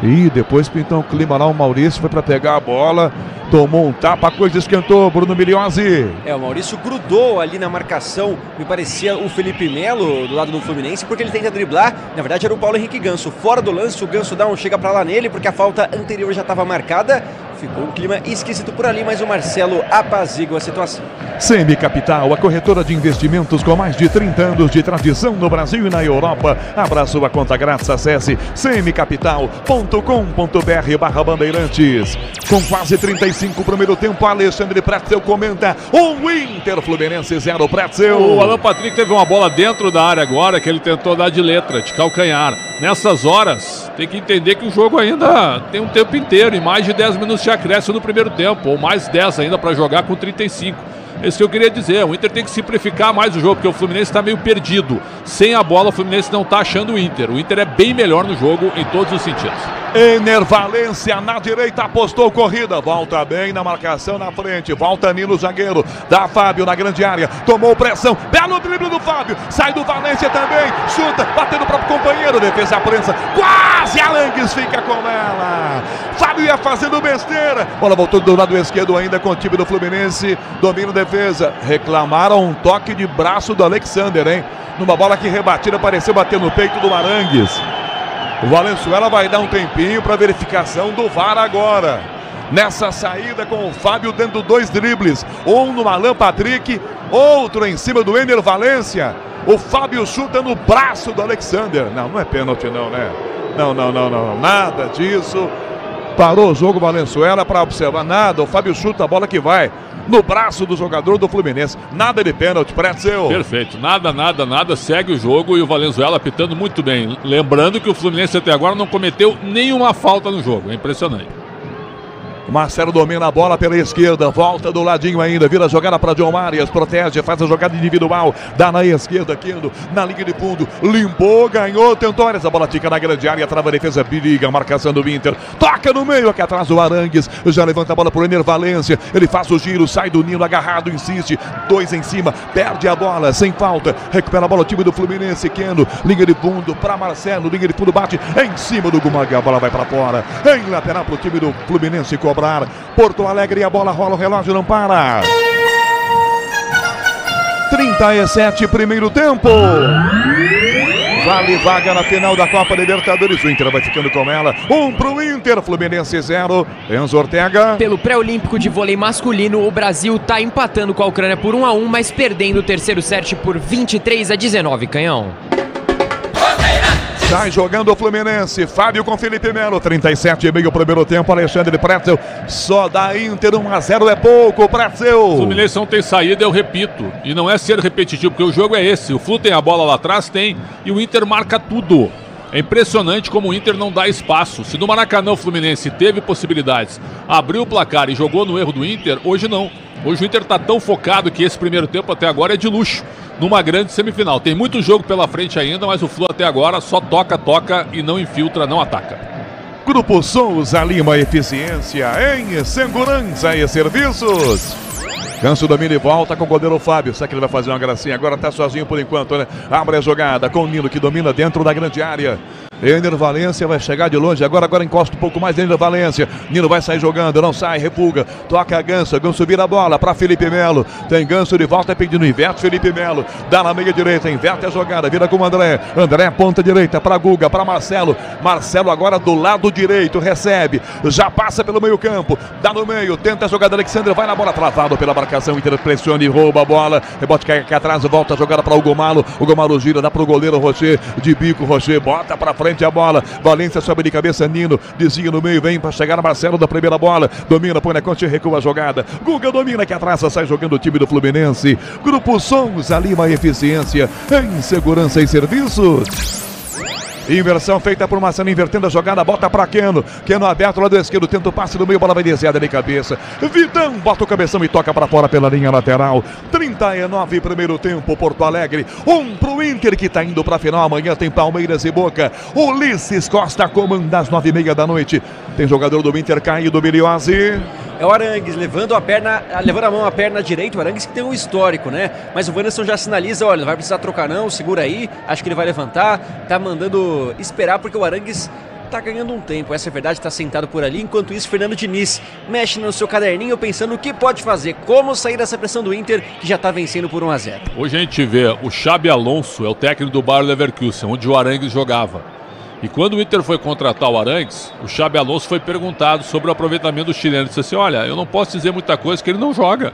E depois pintou um clima lá, o Maurício foi para pegar a bola, tomou um tapa, a coisa esquentou, Bruno Miliozzi. O Maurício grudou ali na marcação, me parecia o Felipe Melo do lado do Fluminense, porque ele tenta driblar, na verdade era o Paulo Henrique Ganso, fora do lance, o Ganso dá um chega pra lá nele, porque a falta anterior já estava marcada, ficou um clima esquisito por ali, mas o Marcelo apazigua a situação. CM Capital, a corretora de investimentos com mais de 30 anos de tradição no Brasil e na Europa. Abra sua conta grátis, acesse cmcapital.com.br/bandeirantes. Com quase 35 primeiro tempo, Alexandre Pretzel comenta: o Inter Fluminense 0, Pretzel. O Alan Patrick teve uma bola dentro da área agora, que ele tentou dar de letra, de calcanhar. Nessas horas, tem que entender que o jogo ainda tem um tempo inteiro, e mais de 10 minutos de acréscimo no primeiro tempo, ou mais 10 ainda para jogar com 35. É isso que eu queria dizer, o Inter tem que simplificar mais o jogo, porque o Fluminense está meio perdido. Sem a bola, o Fluminense não está achando o Inter. O Inter é bem melhor no jogo em todos os sentidos. Ener Valência na direita, apostou corrida, volta bem na marcação na frente, volta Nilo, zagueiro, dá Fábio na grande área, tomou pressão, belo drible do Fábio, sai do Valência também, chuta, batendo o próprio companheiro, defesa prensa, quase Arangues fica com ela. Fábio ia fazendo besteira, bola voltou do lado esquerdo ainda com o time do Fluminense, domina defesa, reclamaram um toque de braço do Alexander, hein? Numa bola que rebatida, pareceu bater no peito do Arangues. O Valenzuela vai dar um tempinho para verificação do VAR agora. Nessa saída com o Fábio dando 2 dribles. Um no Alan Patrick, outro em cima do Ener Valência. O Fábio chuta no braço do Alexander. Não é pênalti não, né? Não, nada disso. Parou o jogo Valenzuela para observar nada. O Fábio chuta a bola que vai no braço do jogador do Fluminense. Nada de pênalti, Pretzel. Perfeito, nada, segue o jogo e o Valenzuela apitando muito bem. Lembrando que o Fluminense até agora não cometeu nenhuma falta no jogo, é impressionante. Marcelo domina a bola pela esquerda, volta do ladinho ainda, vira a jogada para John Marias, protege, faz a jogada individual, dá na esquerda, Kendo, na linha de fundo, limpou, ganhou, tentou, a bola fica na grande área, trava a defesa, periga, marcação do Inter, toca no meio, aqui atrás o Arangues, já levanta a bola pro Ener Valência, ele faz o giro, sai do Nilo, agarrado, insiste, 2 em cima, perde a bola, sem falta, recupera a bola o time do Fluminense, Kendo, linha de fundo para Marcelo, linha de fundo, bate em cima do Gumaga, a bola vai para fora, em lateral pro time do Fluminense, cobrar. Porto Alegre, a bola rola, o relógio não para. 37 primeiro tempo. Vale vaga na final da Copa Libertadores. O Inter vai ficando com ela. 1 pro Inter, Fluminense 0. Enzo Ortega. Pelo pré-olímpico de vôlei masculino, o Brasil tá empatando com a Ucrânia por 1-1, mas perdendo o terceiro set por 23-19, Canhão. Sai jogando o Fluminense, Fábio com Felipe Melo, 37,5 primeiro tempo, Alexandre Pretzel, só dá Inter 1-0 é pouco, Pretzel. O Fluminense não tem saída, eu repito, e não é ser repetitivo, porque o jogo é esse, o Flu tem a bola lá atrás, tem, e o Inter marca tudo. É impressionante como o Inter não dá espaço. Se no Maracanã o Fluminense teve possibilidades, abriu o placar e jogou no erro do Inter, hoje não. Hoje o Inter está tão focado que esse primeiro tempo até agora é de luxo, numa grande semifinal. Tem muito jogo pela frente ainda, mas o Flu até agora só toca e não infiltra, não ataca. Grupo Souza Lima, eficiência em segurança e serviços. Ganso domina e volta com o goleiro Fábio. Será que ele vai fazer uma gracinha? Agora tá sozinho por enquanto, né? Abre a jogada com o Nilo que domina dentro da grande área. Ener Valência vai chegar de longe, agora encosta um pouco mais Ener Valência. Nilo vai sair jogando, não sai, refuga. Toca a Ganso, Ganso vira a bola para Felipe Melo. Tem Ganso de volta pedindo, inverte Felipe Melo. Dá na meia direita, inverte a jogada, vira com o André. André ponta direita para Guga, para Marcelo. Marcelo agora do lado direito, recebe. Já passa pelo meio campo, dá no meio, tenta a jogada, Alexandre vai na bola, travado pela marcação, Inter pressiona e rouba a bola. Rebote cai aqui atrás, volta a jogada para o Gomalo. O Gomalo gira, dá pro goleiro Rocher, de bico Rocher, bota para frente a bola, Valência sobe de cabeça, Nino desvia no meio, vem para chegar a Marcelo da primeira bola, domina, põe na conta e recua a jogada, Guga domina aqui atrás, sai jogando o time do Fluminense. Grupo Souza Lima, eficiência em segurança e serviços. Inversão feita por Marcelo, invertendo a jogada, bota para Keno. Keno aberto, lado esquerdo, tenta o passe no meio, bola vai desviada de cabeça. Vitão bota o cabeção e toca para fora pela linha lateral. 39 primeiro tempo, Porto Alegre. 1 pro Inter que tá indo pra final. Amanhã tem Palmeiras e Boca. Ulisses Costa comanda às 9h30 da noite. Tem jogador do Inter caído, Miliozzi. É o Arangues levando a mão à perna direita, o Arangues que tem um histórico, né? Mas o Wanderson já sinaliza, olha, não vai precisar trocar não, segura aí, acho que ele vai levantar, tá mandando esperar porque o Arangues tá ganhando um tempo, essa é verdade, tá sentado por ali. Enquanto isso, Fernando Diniz mexe no seu caderninho pensando o que pode fazer, como sair dessa pressão do Inter, que já tá vencendo por 1-0. Hoje a gente vê o Xabi Alonso, é o técnico do Bayer Leverkusen, onde o Arangues jogava. E quando o Inter foi contratar o Arangues, o Xabi Alonso foi perguntado sobre o aproveitamento do chileno. Ele disse assim, olha, eu não posso dizer muita coisa, que ele não joga.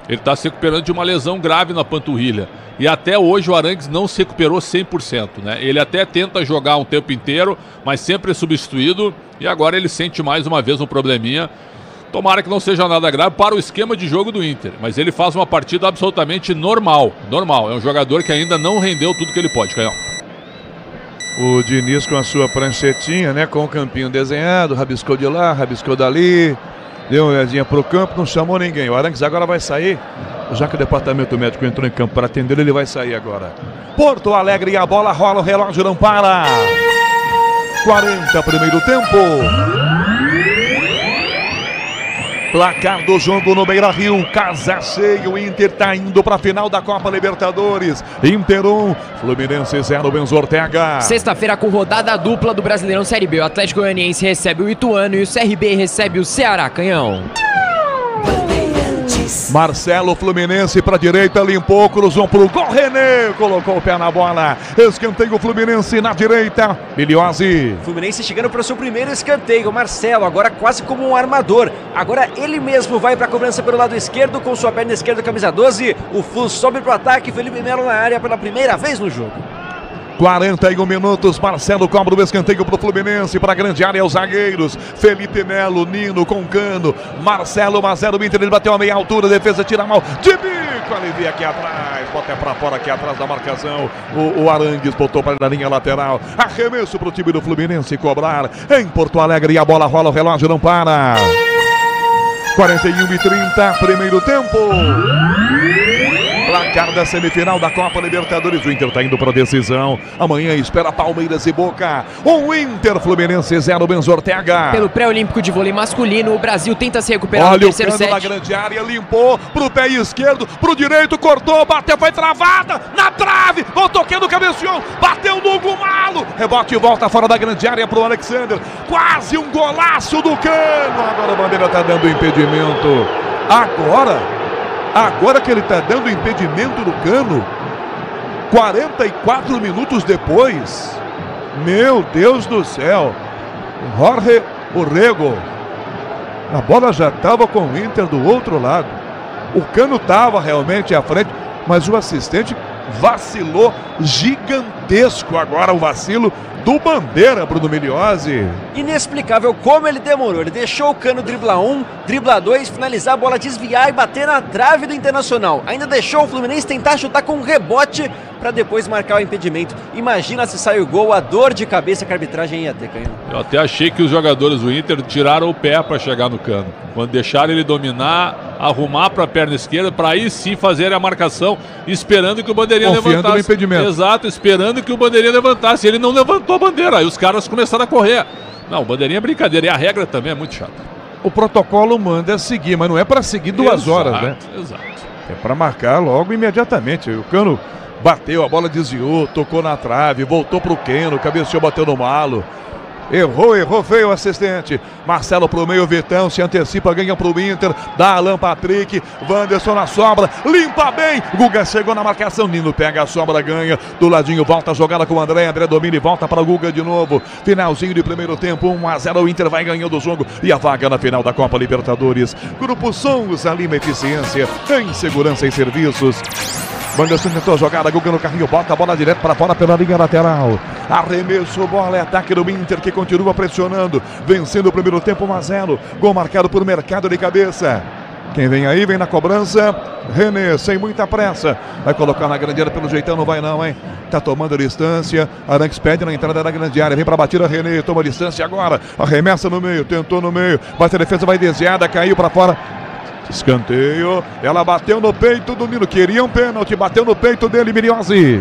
Ele está se recuperando de uma lesão grave na panturrilha. E até hoje o Arangues não se recuperou 100%, né? Ele até tenta jogar um tempo inteiro, mas sempre é substituído. E agora ele sente mais uma vez um probleminha. Tomara que não seja nada grave para o esquema de jogo do Inter. Mas ele faz uma partida absolutamente normal. Normal, é um jogador que ainda não rendeu tudo que ele pode, Canhão. O Diniz com a sua pranchetinha, né? Com o campinho desenhado, rabiscou de lá, rabiscou dali. Deu uma olhadinha pro campo, não chamou ninguém. O Arangues agora vai sair. Já que o departamento médico entrou em campo para atender, ele vai sair agora. Porto Alegre e a bola rola, o relógio não para. 40 primeiro tempo. Placar do jogo no Beira-Rio, casa cheia, o Inter tá indo pra final da Copa Libertadores. Inter 1, Fluminense 0, Benzo Ortega. Sexta-feira com rodada dupla do Brasileirão Série B. O Atlético Goianiense recebe o Ituano e o CRB recebe o Ceará, Canhão. Marcelo, Fluminense pra direita, limpou, cruzou pro gol, René colocou o pé na bola, escanteio Fluminense na direita, Miliose. Fluminense chegando para o seu primeiro escanteio, Marcelo agora quase como um armador, agora ele mesmo vai para a cobrança pelo lado esquerdo com sua perna esquerda, camisa 12, o Flu sobe pro ataque, Felipe Melo na área pela primeira vez no jogo. 41 minutos, Marcelo cobra o escanteio pro Fluminense, para a grande área, os zagueiros, Felipe Melo, Nino com Cano, Marcelo, 1-0, Inter, ele bateu a meia altura, defesa tira mal, de bico, alivia aqui atrás, bota pra fora aqui atrás da marcação, o Arangues botou para a linha lateral, arremesso pro time do Fluminense cobrar, em Porto Alegre e a bola rola, o relógio não para. 41:30, primeiro tempo. Placar da semifinal da Copa Libertadores. O Inter está indo para a decisão. Amanhã espera Palmeiras e Boca. O Inter, Fluminense 0, Benzo Ortega. Pelo pré-olímpico de vôlei masculino, o Brasil tenta se recuperar no terceiro set. Olha o Cano na grande área, limpou pro pé esquerdo, pro direito, cortou, bateu, foi travada, na trave, voltou no cabeceou, bateu no Gumalo. Rebote e volta fora da grande área pro Alexander. Quase um golaço do Cano. Agora a bandeira está dando impedimento. Agora que ele está dando impedimento no Cano, 44 minutos depois, meu Deus do céu, Jorge Urrego, a bola já estava com o Inter do outro lado, o Cano estava realmente à frente, mas o assistente vacilou gigantesco agora, o vacilo do Bandeira, Bruno Miliose. Inexplicável como ele demorou. Ele deixou o Cano driblar 1, driblar 2, finalizar a bola, desviar e bater na trave do Internacional. Ainda deixou o Fluminense tentar chutar com um rebote para depois marcar o impedimento. Imagina se sai o gol, a dor de cabeça que a arbitragem ia ter, Canhão. Eu até achei que os jogadores do Inter tiraram o pé para chegar no Cano. Quando deixaram ele dominar, arrumar para a perna esquerda, para aí sim fazer a marcação, esperando que o Bandeirinha levantasse. No impedimento. Exato, esperando que o Bandeirinha levantasse. Ele não levantou a bandeira, aí os caras começaram a correr. Não, Bandeirinha é brincadeira, e a regra também é muito chata. O protocolo manda seguir, mas não é para seguir 2 horas, né? Exato. É para marcar logo imediatamente. O Cano bateu, a bola desviou, tocou na trave, voltou pro Keno, cabeceou, bateu no malo. Errou feio o assistente. Marcelo pro meio, Vitão se antecipa, ganha pro Inter, dá Alan Patrick, Wanderson na sobra, limpa bem, Guga chegou na marcação, Nino pega a sobra, ganha, do ladinho, volta a jogada com o André domina e volta para o Guga de novo, finalzinho de primeiro tempo, 1-0, o Inter vai ganhando o jogo e a vaga na final da Copa Libertadores. Grupo Souza Lima, eficiência em segurança e serviços. Wanderson tentou a jogada, Guga no carrinho, bota a bola direto para fora pela linha lateral. Arremesso, bola, ataque do Inter que continua pressionando, vencendo o primeiro tempo 1-0. Gol marcado por Mercado de cabeça. Quem vem aí, vem na cobrança, René, sem muita pressa. Vai colocar na grande área pelo jeitão, não vai não, hein? Tá tomando distância, Arangues pede na entrada da grande área, vem pra batida, René, toma distância agora, arremessa no meio, tentou no meio, bate a defesa, vai desviada, caiu pra fora. Escanteio, ela bateu no peito do Nino, queria um pênalti, bateu no peito dele, Miliose.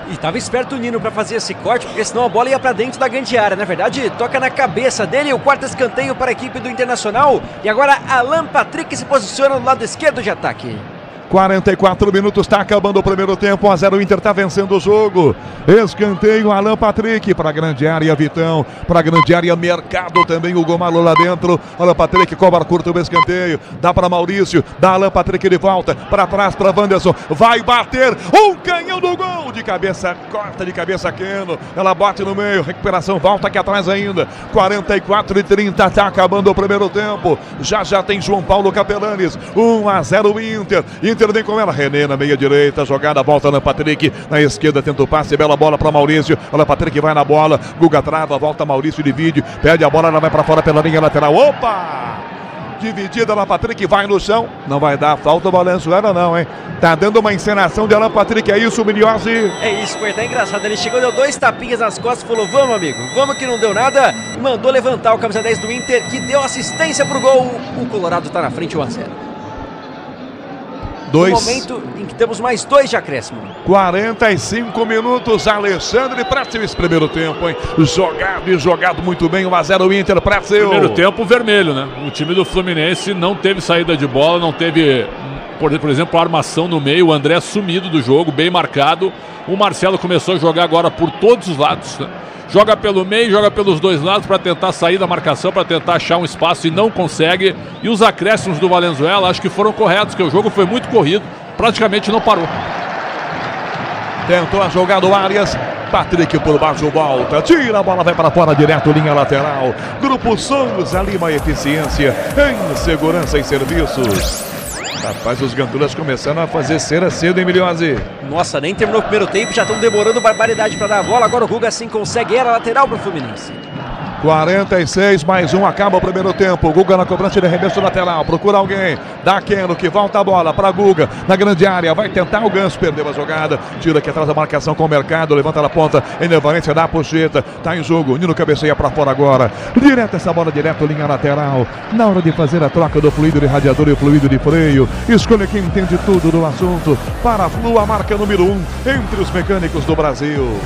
E estava esperto o Nino para fazer esse corte, porque senão a bola ia para dentro da grande área. Na verdade, toca na cabeça dele, o quarto escanteio para a equipe do Internacional. E agora Alan Patrick se posiciona no lado esquerdo de ataque. 44 minutos, está acabando o primeiro tempo, 1-0, o Inter está vencendo o jogo. Escanteio, Alan Patrick para a grande área, Vitão, para a grande área, Mercado também, o Gomalo lá dentro. Alan Patrick cobra curto o escanteio, dá para Maurício, dá Alan Patrick de volta, para trás para Wanderson, vai bater, um canhão do gol, de cabeça, corta de cabeça Keno, ela bate no meio, recuperação, volta aqui atrás ainda, 44:30, está acabando o primeiro tempo, já tem João Paulo Capelanes, 1-0 Inter vem com ela, René na meia direita, jogada, volta Alan Patrick, na esquerda tenta o passe, bela bola para Maurício, Alan Patrick vai na bola, Guga trava, volta Maurício, divide, perde a bola, ela vai para fora pela linha lateral, opa! Dividida, Alan Patrick vai no chão, não vai dar falta o Valenzuela não, hein? Tá dando uma encenação de Alan Patrick, é isso, Milhozzi? É isso, foi até engraçado, ele chegou, deu 2 tapinhas nas costas, falou, vamos amigo, vamos que não deu nada, e mandou levantar o camisa 10 do Inter, que deu assistência pro gol, o Colorado tá na frente, 1-0. No momento em que temos mais 2 de acréscimo. 45 minutos, Alexandre Pretzel, esse primeiro tempo, hein? Jogado muito bem, 1-0 Inter, Pretzel. Primeiro tempo vermelho, né? O time do Fluminense não teve saída de bola, não teve, por exemplo, armação no meio, o André sumido do jogo, bem marcado. O Marcelo começou a jogar agora por todos os lados, né? Joga pelo meio, joga pelos 2 lados para tentar sair da marcação, para tentar achar um espaço e não consegue. E os acréscimos do Valenzuela acho que foram corretos, porque o jogo foi muito corrido, praticamente não parou. Tentou a jogada do Arias, Patrick por baixo, volta, tira a bola, vai para fora, direto, linha lateral. Grupo Souza Lima, eficiência em segurança e serviços. Rapaz, os gandulas começaram a fazer cera cedo, hein, Milhozzi? Nossa, nem terminou o primeiro tempo, já estão demorando barbaridade para dar a bola. Agora o Guga sim consegue, era lateral para o Fluminense. 46, mais um, acaba o primeiro tempo. Guga na cobrança de arremesso lateral, procura alguém, dá Keno, que volta a bola para Guga, na grande área, vai tentar o Ganso, perdeu a jogada, tira aqui atrás a marcação com o Mercado, levanta na ponta, em Valência dá a pocheta, tá em jogo, Nino cabeceia para fora agora, direto essa bola, direto, linha lateral, na hora de fazer a troca do fluido de radiador e o fluido de freio, escolha quem entende tudo do assunto, para a Flu, a marca número 1 entre os mecânicos do Brasil.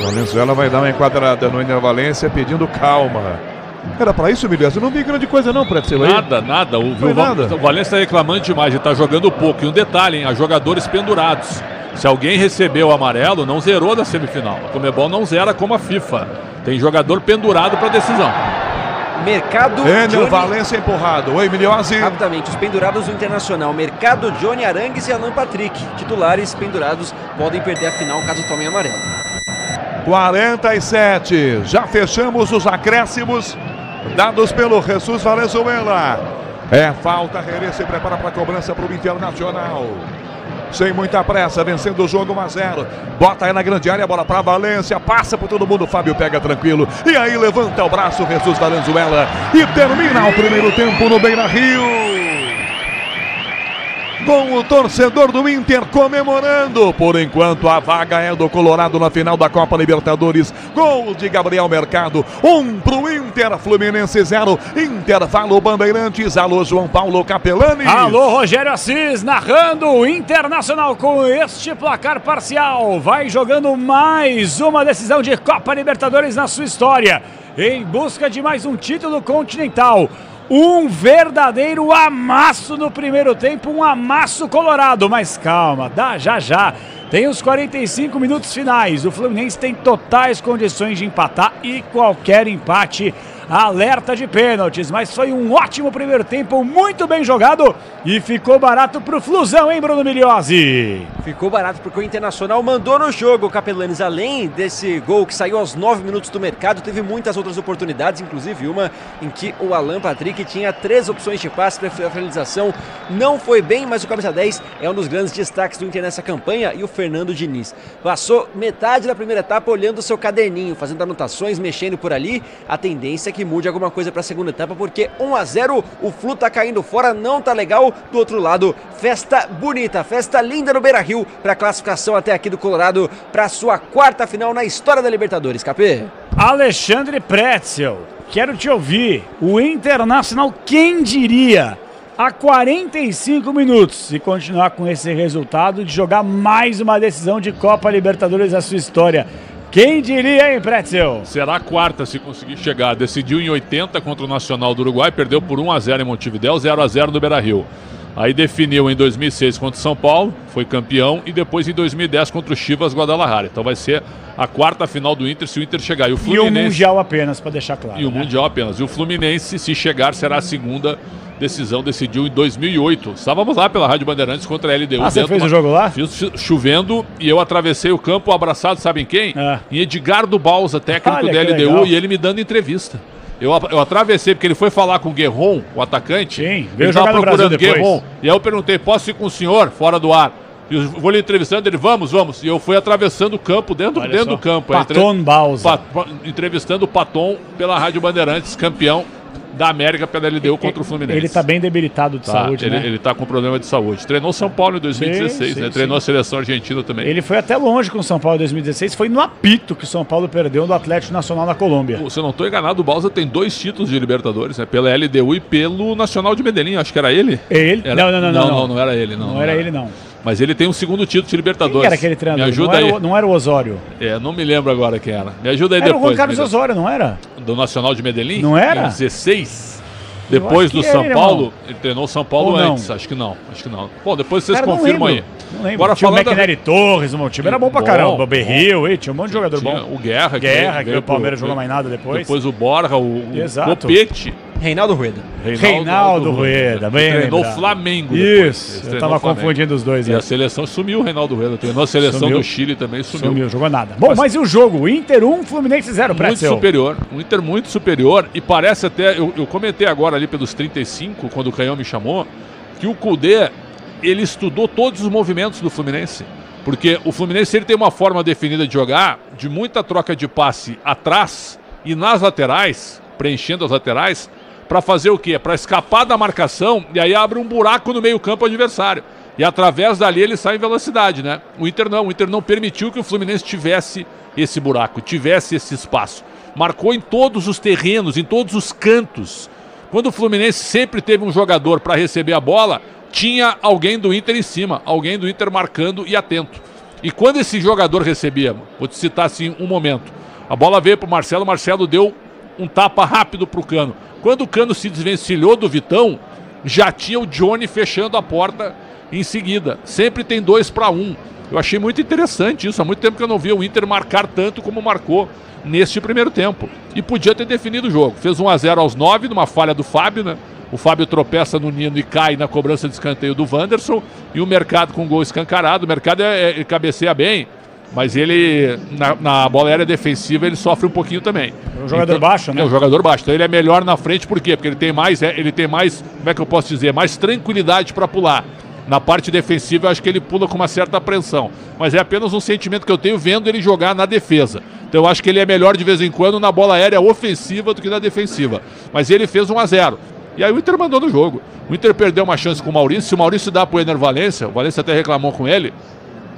Valenzuela vai dar uma enquadrada no Ener Valência pedindo calma. Era pra isso, Milhozzi? Eu não vi grande coisa não, Pretzel. Nada. O Valência tá reclamando demais, ele tá jogando pouco. E um detalhe, hein, há jogadores pendurados. Se alguém recebeu o amarelo, não zerou da semifinal. A Conmebol não zera como a FIFA. Tem jogador pendurado pra decisão. Mercado, Ener Valência empurrado. Oi, Milhozzi. Rapidamente, os pendurados do Internacional. Mercado, Johnny Arangues e Alan Patrick. Titulares pendurados podem perder a final caso tomem amarelo. 47, já fechamos os acréscimos dados pelo Jesus Valenzuela. É falta, Herê se prepara para a cobrança para o Internacional. Sem muita pressa, vencendo o jogo 1-0. Bota aí na grande área, bola para Valência, passa por todo mundo, Fábio pega tranquilo. E aí levanta o braço, Jesus Valenzuela. E termina o primeiro tempo no Beira-Rio. Com o torcedor do Inter comemorando. Por enquanto a vaga é do Colorado na final da Copa Libertadores. Gol de Gabriel Mercado, 1 pro Inter, Fluminense 0. Intervalo Bandeirantes. Alô, João Paulo Capelani. Alô, Rogério Assis, narrando o Internacional com este placar parcial. Vai jogando mais uma decisão de Copa Libertadores na sua história, em busca de mais um título continental. Um verdadeiro amasso no primeiro tempo, um amasso colorado, mas calma, dá já. Tem os 45 minutos finais, o Fluminense tem totais condições de empatar e qualquer empate alerta de pênaltis, mas foi um ótimo primeiro tempo, muito bem jogado e ficou barato pro Flusão, hein, Bruno Milhozzi? Ficou barato porque o Internacional mandou no jogo, Capelanes, além desse gol que saiu aos 9 minutos do mercado, teve muitas outras oportunidades, inclusive uma em que o Alan Patrick tinha 3 opções de passe para a finalização, não foi bem, mas o camisa 10 é um dos grandes destaques do Inter nessa campanha, e o Fernando Diniz passou metade da primeira etapa olhando o seu caderninho, fazendo anotações, mexendo por ali. A tendência é que mude alguma coisa para a segunda etapa, porque 1-0, o Flu tá caindo fora, não tá legal. Do outro lado, festa bonita, festa linda no Beira-Rio para a classificação até aqui do Colorado para a sua 4ª final na história da Libertadores, Capê. Alexandre Pretzel, quero te ouvir. O Internacional, quem diria, a 45 minutos, se continuar com esse resultado, de jogar mais uma decisão de Copa Libertadores na sua história. Quem diria, hein, Pretzel? Será a 4ª se conseguir chegar. Decidiu em 80 contra o Nacional do Uruguai, perdeu por 1-0 em Montevidéu, 0-0 no Beira-Rio. Aí definiu em 2006 contra o São Paulo, foi campeão, e depois em 2010 contra o Chivas Guadalajara. Então vai ser a quarta final do Inter se o Inter chegar. E o Fluminense... E o Mundial apenas, para deixar claro. E o Mundial apenas. E o Fluminense, se chegar, será a segunda decisão. Decidiu em 2008. Estávamos lá pela Rádio Bandeirantes contra a LDU. Ah, você fez o jogo lá? Fiz chovendo e eu atravessei o campo abraçado, sabem quem? Em Edgardo Balsa, técnico da LDU, legal. e ele me dando entrevista. Eu atravessei, porque ele foi falar com o Guerron, o atacante. Sim, veio jogar no Brasil depois. Guerron. E aí eu perguntei, posso ir com o senhor fora do ar? Eu vou lhe entrevistando, ele, vamos. E eu fui atravessando o campo, dentro do campo. Paton Balsa. Entrevistando o Paton pela Rádio Bandeirantes, campeão da América pela LDU contra o Fluminense. Ele tá bem debilitado de saúde, né? Ele tá com problema de saúde. Treinou São Paulo em 2016, né? Treinou a seleção argentina também. Ele foi até longe com o São Paulo em 2016. Foi no apito que o São Paulo perdeu do Atlético Nacional na Colômbia. Se eu não tô enganado, o Balsa tem 2 títulos de Libertadores, né? Pela LDU e pelo Nacional de Medellín. Acho que era ele. Ele? Não era ele. Não era ele, não. Mas ele tem um segundo título de Libertadores. Quem era aquele treinador? Me ajuda aí. Não era o Osório? Não me lembro agora quem era. Me ajuda aí era depois. Era o Juan Carlos Osório, não era? Do Nacional de Medellín? Não era? Em 16. Depois do São Paulo, ele treinou o São Paulo antes. Acho que não. Bom, depois vocês confirmam aí. Não lembro. Agora, tinha o McNary Torres, o meu time era bom pra caramba. O Berril, tinha um monte de jogador bom. O Guerra, que o Palmeiras jogou mais nada depois. Depois o Borja, o Copete. Reinaldo Rueda. Reinaldo Rueda, bem treinou o Flamengo. Isso, eu tava confundindo os dois. E a seleção sumiu, o Reinaldo Rueda. Treinou a seleção do Chile também, sumiu. Jogou nada. Bom, mas e o jogo? Inter 1, Fluminense 0, muito superior. O Inter muito superior e parece até... Eu comentei agora ali pelos 35, quando o Canhão me chamou, que o Kudê, ele estudou todos os movimentos do Fluminense. Porque o Fluminense ele tem uma forma definida de jogar, de muita troca de passe atrás e nas laterais, preenchendo as laterais, para fazer o quê? Para escapar da marcação e aí abre um buraco no meio-campo adversário. E através dali ele sai em velocidade, né? O Inter não permitiu que o Fluminense tivesse esse buraco, tivesse esse espaço. Marcou em todos os terrenos, em todos os cantos. Quando o Fluminense sempre teve um jogador para receber a bola, tinha alguém do Inter em cima, alguém do Inter marcando e atento. E quando esse jogador recebia, vou te citar assim um momento, a bola veio para o Marcelo deu um tapa rápido para o Cano. Quando o Cano se desvencilhou do Vitão, já tinha o Johnny fechando a porta em seguida. Sempre tem 2-1. Eu achei muito interessante isso. Há muito tempo que eu não via o Inter marcar tanto como marcou neste primeiro tempo. E podia ter definido o jogo. Fez 1-0 aos 9, numa falha do Fábio, né? O Fábio tropeça no Nino e cai na cobrança de escanteio do Wanderson. E o Mercado com gol escancarado. O Mercado ele cabeceia bem. Mas ele, na bola aérea defensiva, ele sofre um pouquinho também. É um jogador baixo, né? É um jogador baixo. Então ele é melhor na frente, por quê? Porque ele tem mais, como é que eu posso dizer? Mais tranquilidade para pular. Na parte defensiva, eu acho que ele pula com uma certa apreensão. Mas é apenas um sentimento que eu tenho vendo ele jogar na defesa. Então eu acho que ele é melhor de vez em quando na bola aérea ofensiva do que na defensiva. Mas ele fez 1-0. E aí o Inter mandou no jogo. O Inter perdeu uma chance com o Maurício. Se o Maurício dá pro Ener Valencia, o Valencia até reclamou com ele.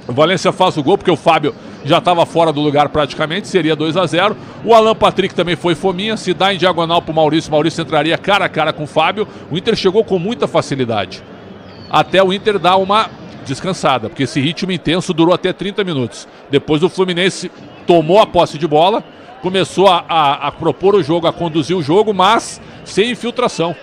O Valencia faz o gol, porque o Fábio já estava fora do lugar praticamente, seria 2-0. O Alan Patrick também foi fominha, se dá em diagonal para o Maurício entraria cara a cara com o Fábio. O Inter chegou com muita facilidade. Até o Inter dar uma descansada, porque esse ritmo intenso durou até 30 minutos. Depois o Fluminense tomou a posse de bola, começou a propor o jogo, a conduzir o jogo, mas sem infiltração.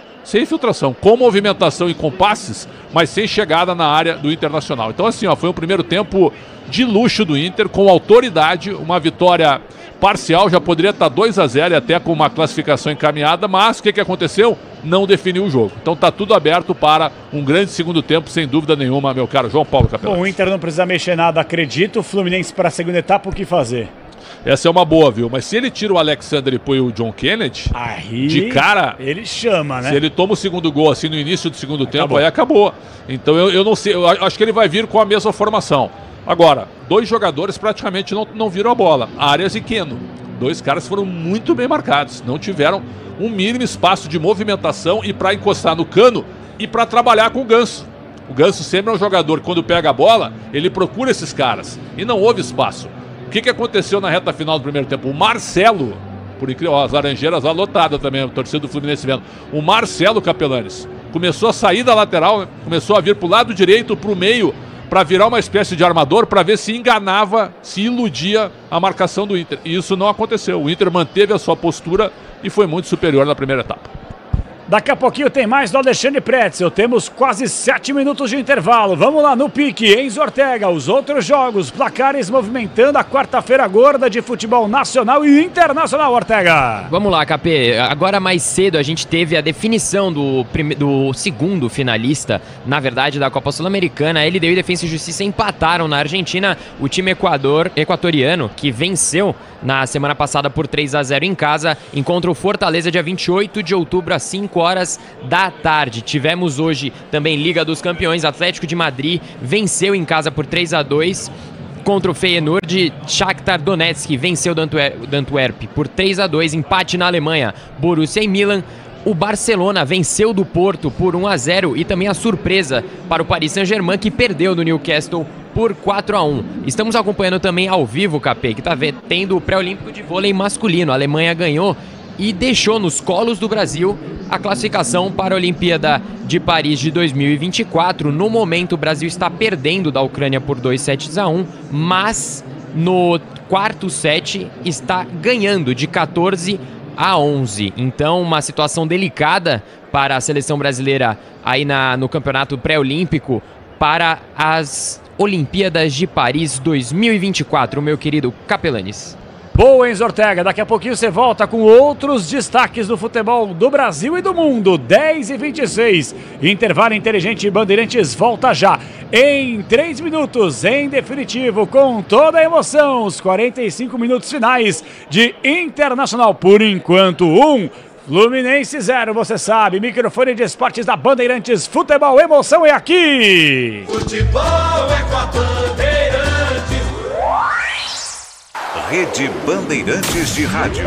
Com movimentação e com passes, mas sem chegada na área do Internacional. Então assim, foi um primeiro tempo de luxo do Inter, com autoridade, uma vitória parcial, já poderia estar 2-0 e até com uma classificação encaminhada, mas o que aconteceu? Não definiu o jogo. Então tá tudo aberto para um grande segundo tempo, sem dúvida nenhuma, meu caro João Paulo Capelão. Bom, o Inter não precisa mexer nada, acredito. O Fluminense para a segunda etapa, o que fazer? Essa é uma boa, viu? Mas se ele tira o Alexander e põe o John Kennedy, aí, de cara... ele chama, né? Se ele toma o segundo gol assim no início do segundo tempo, aí acabou. Então eu não sei, eu acho que ele vai vir com a mesma formação. Agora, 2 jogadores praticamente não viram a bola. Arias e Keno. 2 caras foram muito bem marcados. Não tiveram um mínimo espaço de movimentação e para encostar no Cano e para trabalhar com o Ganso. O Ganso sempre é um jogador que quando pega a bola, ele procura esses caras. E não houve espaço. O que aconteceu na reta final do primeiro tempo? O Marcelo, por incrível, as Laranjeiras lá lotadas também, a torcida do Fluminense vendo. O Marcelo Capelanes começou a sair da lateral, né? Começou a vir para o lado direito, para o meio, para virar uma espécie de armador, para ver se enganava, se iludia a marcação do Inter. E isso não aconteceu. O Inter manteve a sua postura e foi muito superior na primeira etapa. Daqui a pouquinho tem mais do Alexandre Pretzel. Temos quase 7 minutos de intervalo. Vamos lá no pique, Enzo Ortega. Os outros jogos, placares movimentando a quarta-feira gorda de futebol nacional e internacional, Ortega. Vamos lá, KP. Agora mais cedo a gente teve a definição do segundo finalista, na verdade, da Copa Sul-Americana. A LDU e Defensa e Justiça empataram na Argentina. O time equatoriano, que venceu na semana passada por 3-0 em casa, encontra o Fortaleza dia 28 de outubro às 5 horas da tarde. Tivemos hoje também Liga dos Campeões. Atlético de Madrid venceu em casa por 3-2 contra o Feyenoord. Shakhtar Donetsk venceu do Antwerp por 3-2. Empate na Alemanha, Borussia e Milan. O Barcelona venceu do Porto por 1-0 e também a surpresa para o Paris Saint-Germain, que perdeu do Newcastle por 4-1. Estamos acompanhando também ao vivo, KP, que está tendo o pré-olímpico de vôlei masculino. A Alemanha ganhou e deixou nos colos do Brasil a classificação para a Olimpíada de Paris de 2024. No momento, o Brasil está perdendo da Ucrânia por 2-1, mas no quarto set está ganhando de 14-11. Então, uma situação delicada para a seleção brasileira aí no campeonato pré-olímpico para as Olimpíadas de Paris 2024, meu querido Capelanes. Boa, Enzo Ortega. Daqui a pouquinho você volta com outros destaques do futebol do Brasil e do mundo. 10h26. Intervalo inteligente. Bandeirantes volta já. Em 3 minutos, em definitivo, com toda a emoção, os 45 minutos finais de Internacional. Por enquanto, 1, Fluminense 0, você sabe. Microfone de esportes da Bandeirantes. Futebol, emoção é aqui. Futebol é com a Bandeirantes. Rede Bandeirantes de Rádio.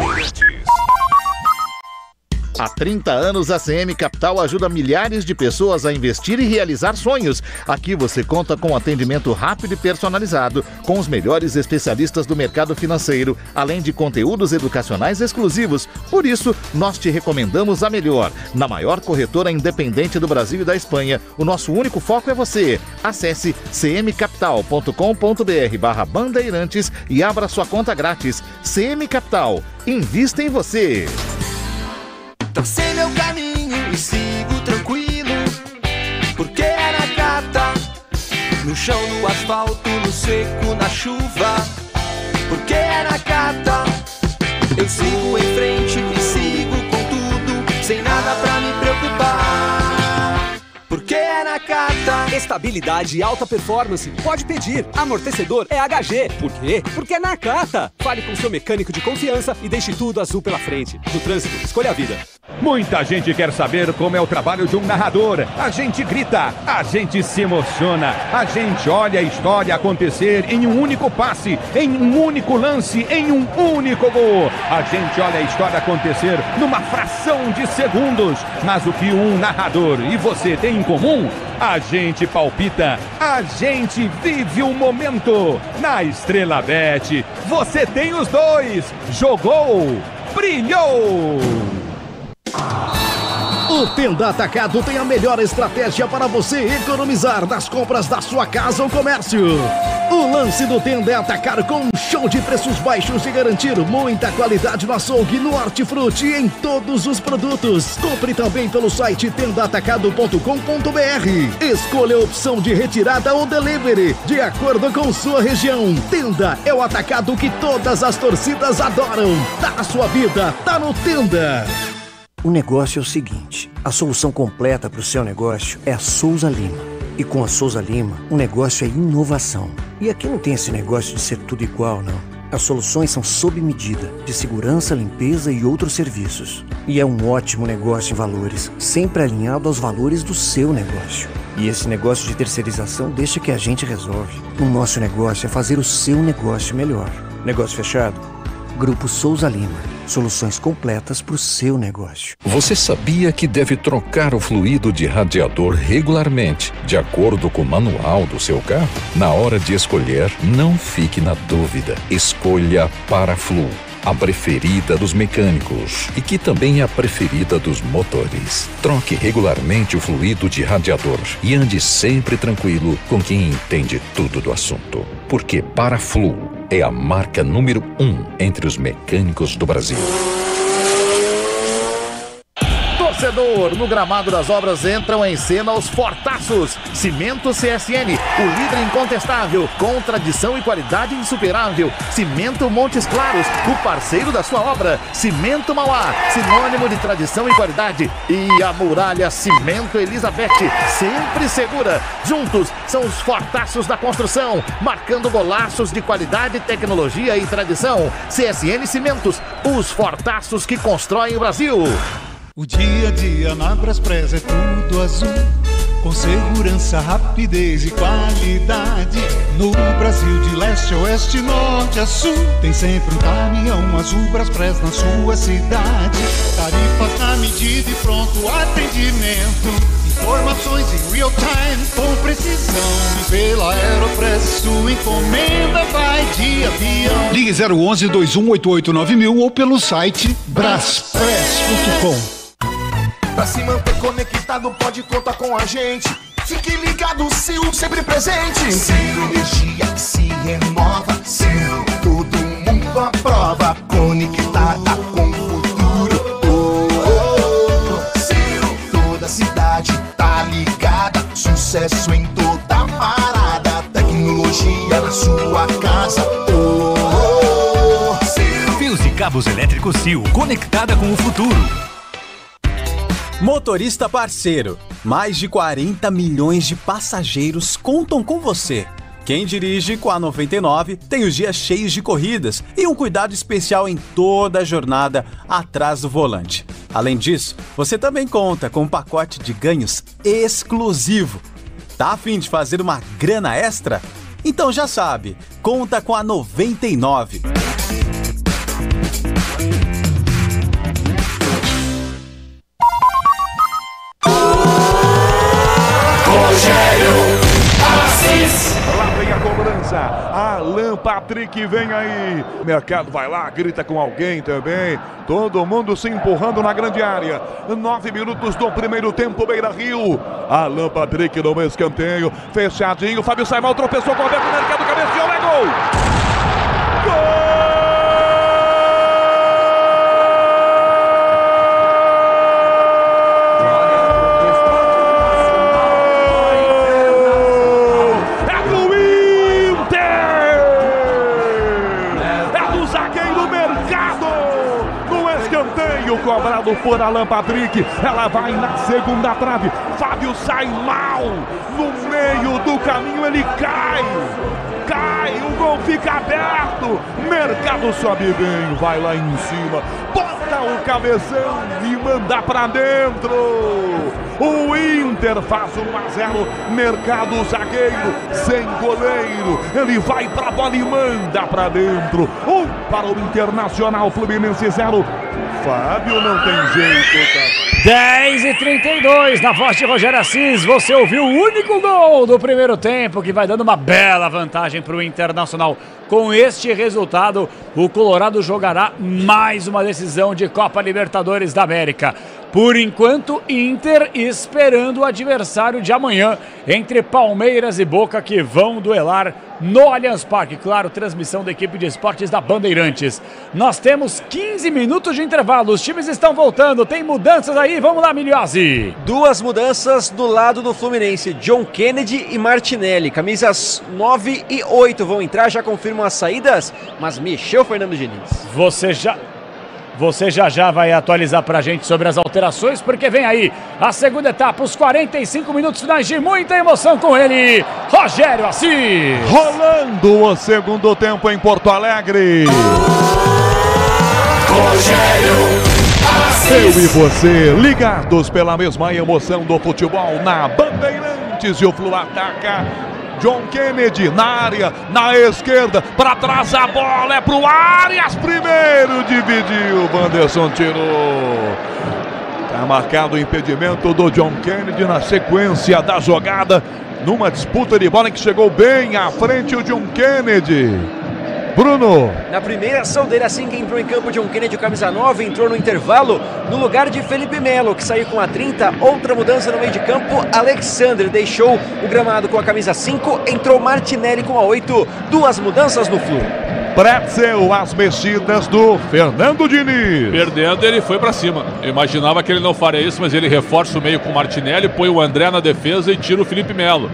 Há 30 anos, a CM Capital ajuda milhares de pessoas a investir e realizar sonhos. Aqui você conta com atendimento rápido e personalizado, com os melhores especialistas do mercado financeiro, além de conteúdos educacionais exclusivos. Por isso, nós te recomendamos a melhor. Na maior corretora independente do Brasil e da Espanha, o nosso único foco é você. Acesse cmcapital.com.br/bandeirantes e abra sua conta grátis. CM Capital, invista em você. Tracei meu caminho e sigo tranquilo, porque é na Cata, no chão, no asfalto, no seco, na chuva, porque é na Cata. Eu sigo em frente e sigo com tudo, sem nada pra me preocupar, porque é na Cata. Estabilidade e alta performance, pode pedir. Amortecedor é HG. Por quê? Porque é na Cata. Fale com seu mecânico de confiança e deixe tudo azul pela frente. No trânsito, escolha a vida. Muita gente quer saber como é o trabalho de um narrador. A gente grita, a gente se emociona, a gente olha a história acontecer em um único passe, em um único lance, em um único gol. A gente olha a história acontecer numa fração de segundos. Mas o que um narrador e você tem em comum? A gente palpita, a gente vive o momento. Na Estrela Bet, você tem os dois. Jogou, brilhou. O Tenda Atacado tem a melhor estratégia para você economizar nas compras da sua casa ou comércio. O lance do Tenda é atacar com um show de preços baixos e garantir muita qualidade no açougue, no hortifruti e em todos os produtos. Compre também pelo site tendaatacado.com.br. Escolha a opção de retirada ou delivery, de acordo com sua região. Tenda é o atacado que todas as torcidas adoram. Tá na sua vida, tá no Tenda. O negócio é o seguinte, a solução completa para o seu negócio é a Souza Lima. E com a Souza Lima, o negócio é inovação. E aqui não tem esse negócio de ser tudo igual, não. As soluções são sob medida, de segurança, limpeza e outros serviços. E é um ótimo negócio em valores, sempre alinhado aos valores do seu negócio. E esse negócio de terceirização deixa que a gente resolve. O nosso negócio é fazer o seu negócio melhor. Negócio fechado? Grupo Souza Lima. Soluções completas para o seu negócio. Você sabia que deve trocar o fluido de radiador regularmente, de acordo com o manual do seu carro? Na hora de escolher, não fique na dúvida. Escolha Paraflu, a preferida dos mecânicos e que também é a preferida dos motores. Troque regularmente o fluido de radiador e ande sempre tranquilo com quem entende tudo do assunto. Porque Paraflu é a marca número 1 entre os mecânicos do Brasil. Torcedor, no gramado das obras entram em cena os fortaços. Cimento CSN, o líder incontestável, com tradição e qualidade insuperável. Cimento Montes Claros, o parceiro da sua obra. Cimento Mauá, sinônimo de tradição e qualidade. E a Muralha Cimento Elizabeth, sempre segura. Juntos são os fortaços da construção, marcando golaços de qualidade, tecnologia e tradição. CSN Cimentos, os fortaços que constroem o Brasil. O dia a dia na Braspress é tudo azul, com segurança, rapidez e qualidade. No Brasil de leste a oeste, norte a sul, tem sempre um caminhão azul Braspress na sua cidade. Tarifas na medida e pronto atendimento. Informações em real time com precisão. E pela Aeropress sua encomenda vai de avião. Ligue 011 2188 9000 ou pelo site braspress.com. Pra se manter conectado, pode contar com a gente. Fique ligado, Sil, sempre presente. Sil, energia que se renova. Sil, todo mundo aprova. Conectada com o futuro. Oh, oh, oh. Sil, toda cidade tá ligada. Sucesso em toda parada. Tecnologia na sua casa. Oh, oh, oh. Sil. Fios e cabos elétricos Sil, conectada com o futuro. Motorista parceiro, mais de 40 milhões de passageiros contam com você. Quem dirige com a 99 tem os dias cheios de corridas e um cuidado especial em toda a jornada atrás do volante. Além disso, você também conta com um pacote de ganhos exclusivo. Tá a fim de fazer uma grana extra? Então já sabe, conta com a 99. Lá vem a cobrança. Alan Patrick vem aí. Mercado vai lá, grita com alguém também. Todo mundo se empurrando na grande área. 9 minutos do primeiro tempo, Beira-Rio. Alan Patrick no escanteio. Fechadinho. Fábio Saimal tropeçou com o Alberto Mercado. Cabeceou, é gol! Gol! Cobrado por Alan Patrick, ela vai na segunda trave. Fábio sai mal no meio do caminho, ele cai, o gol fica aberto. Mercado sobe bem, vai lá em cima, bota o cabeção e manda pra dentro. O Inter faz 1-0. Mercado zagueiro sem goleiro, ele vai pra bola e manda pra dentro. Para o Internacional, Fluminense 0. Fábio não tem jeito, tá? 10h32, na voz de Rogério Assis, você ouviu o único gol do primeiro tempo, que vai dando uma bela vantagem para o Internacional. Com este resultado, o Colorado jogará mais uma decisão de Copa Libertadores da América. Por enquanto, Inter esperando o adversário de amanhã entre Palmeiras e Boca, que vão duelar no Allianz Parque. Claro, transmissão da equipe de esportes da Bandeirantes. Nós temos 15 minutos de intervalo, os times estão voltando, tem mudanças aí, vamos lá, Milhazzi. Duas mudanças do lado do Fluminense, John Kennedy e Martinelli. Camisas 9 e 8 vão entrar, já confirmam as saídas, mas mexeu Fernando Diniz. Você já vai atualizar pra gente sobre as alterações, porque vem aí a segunda etapa, os 45 minutos finais de muita emoção com ele, Rogério Assis. Rolando o segundo tempo em Porto Alegre. Rogério Assis. Eu e você, ligados pela mesma emoção do futebol na Bandeirantes, e o Flu ataca. John Kennedy na área, na esquerda, para trás a bola, é pro Arias, primeiro dividiu, Wanderson tirou. Tá marcado o impedimento do John Kennedy na sequência da jogada, numa disputa de bola em que chegou bem à frente o John Kennedy. Bruno. Na primeira ação dele, assim que entrou em campo, John Kennedy, o camisa 9, entrou no intervalo no lugar de Felipe Melo, que saiu com a 30. Outra mudança no meio de campo, Alexandre deixou o gramado com a camisa 5, entrou Martinelli com a 8. Duas mudanças no Flu. Pretzel, as mexidas do Fernando Diniz. Perdendo, ele foi pra cima. Eu imaginava que ele não faria isso, mas ele reforça o meio com o Martinelli, põe o André na defesa e tira o Felipe Melo.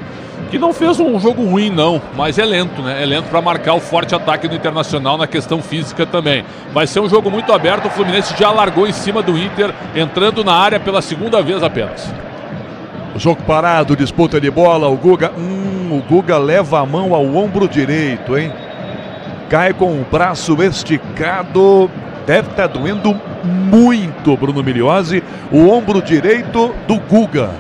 Que não fez um jogo ruim, não, mas é lento, né? É lento para marcar o forte ataque do Internacional na questão física também. Vai ser um jogo muito aberto, o Fluminense já largou em cima do Inter, entrando na área pela segunda vez apenas. Jogo parado, disputa de bola, o Guga leva a mão ao ombro direito, hein? Cai com o braço esticado, deve estar doendo muito, Bruno Migliozzi, o ombro direito do Guga.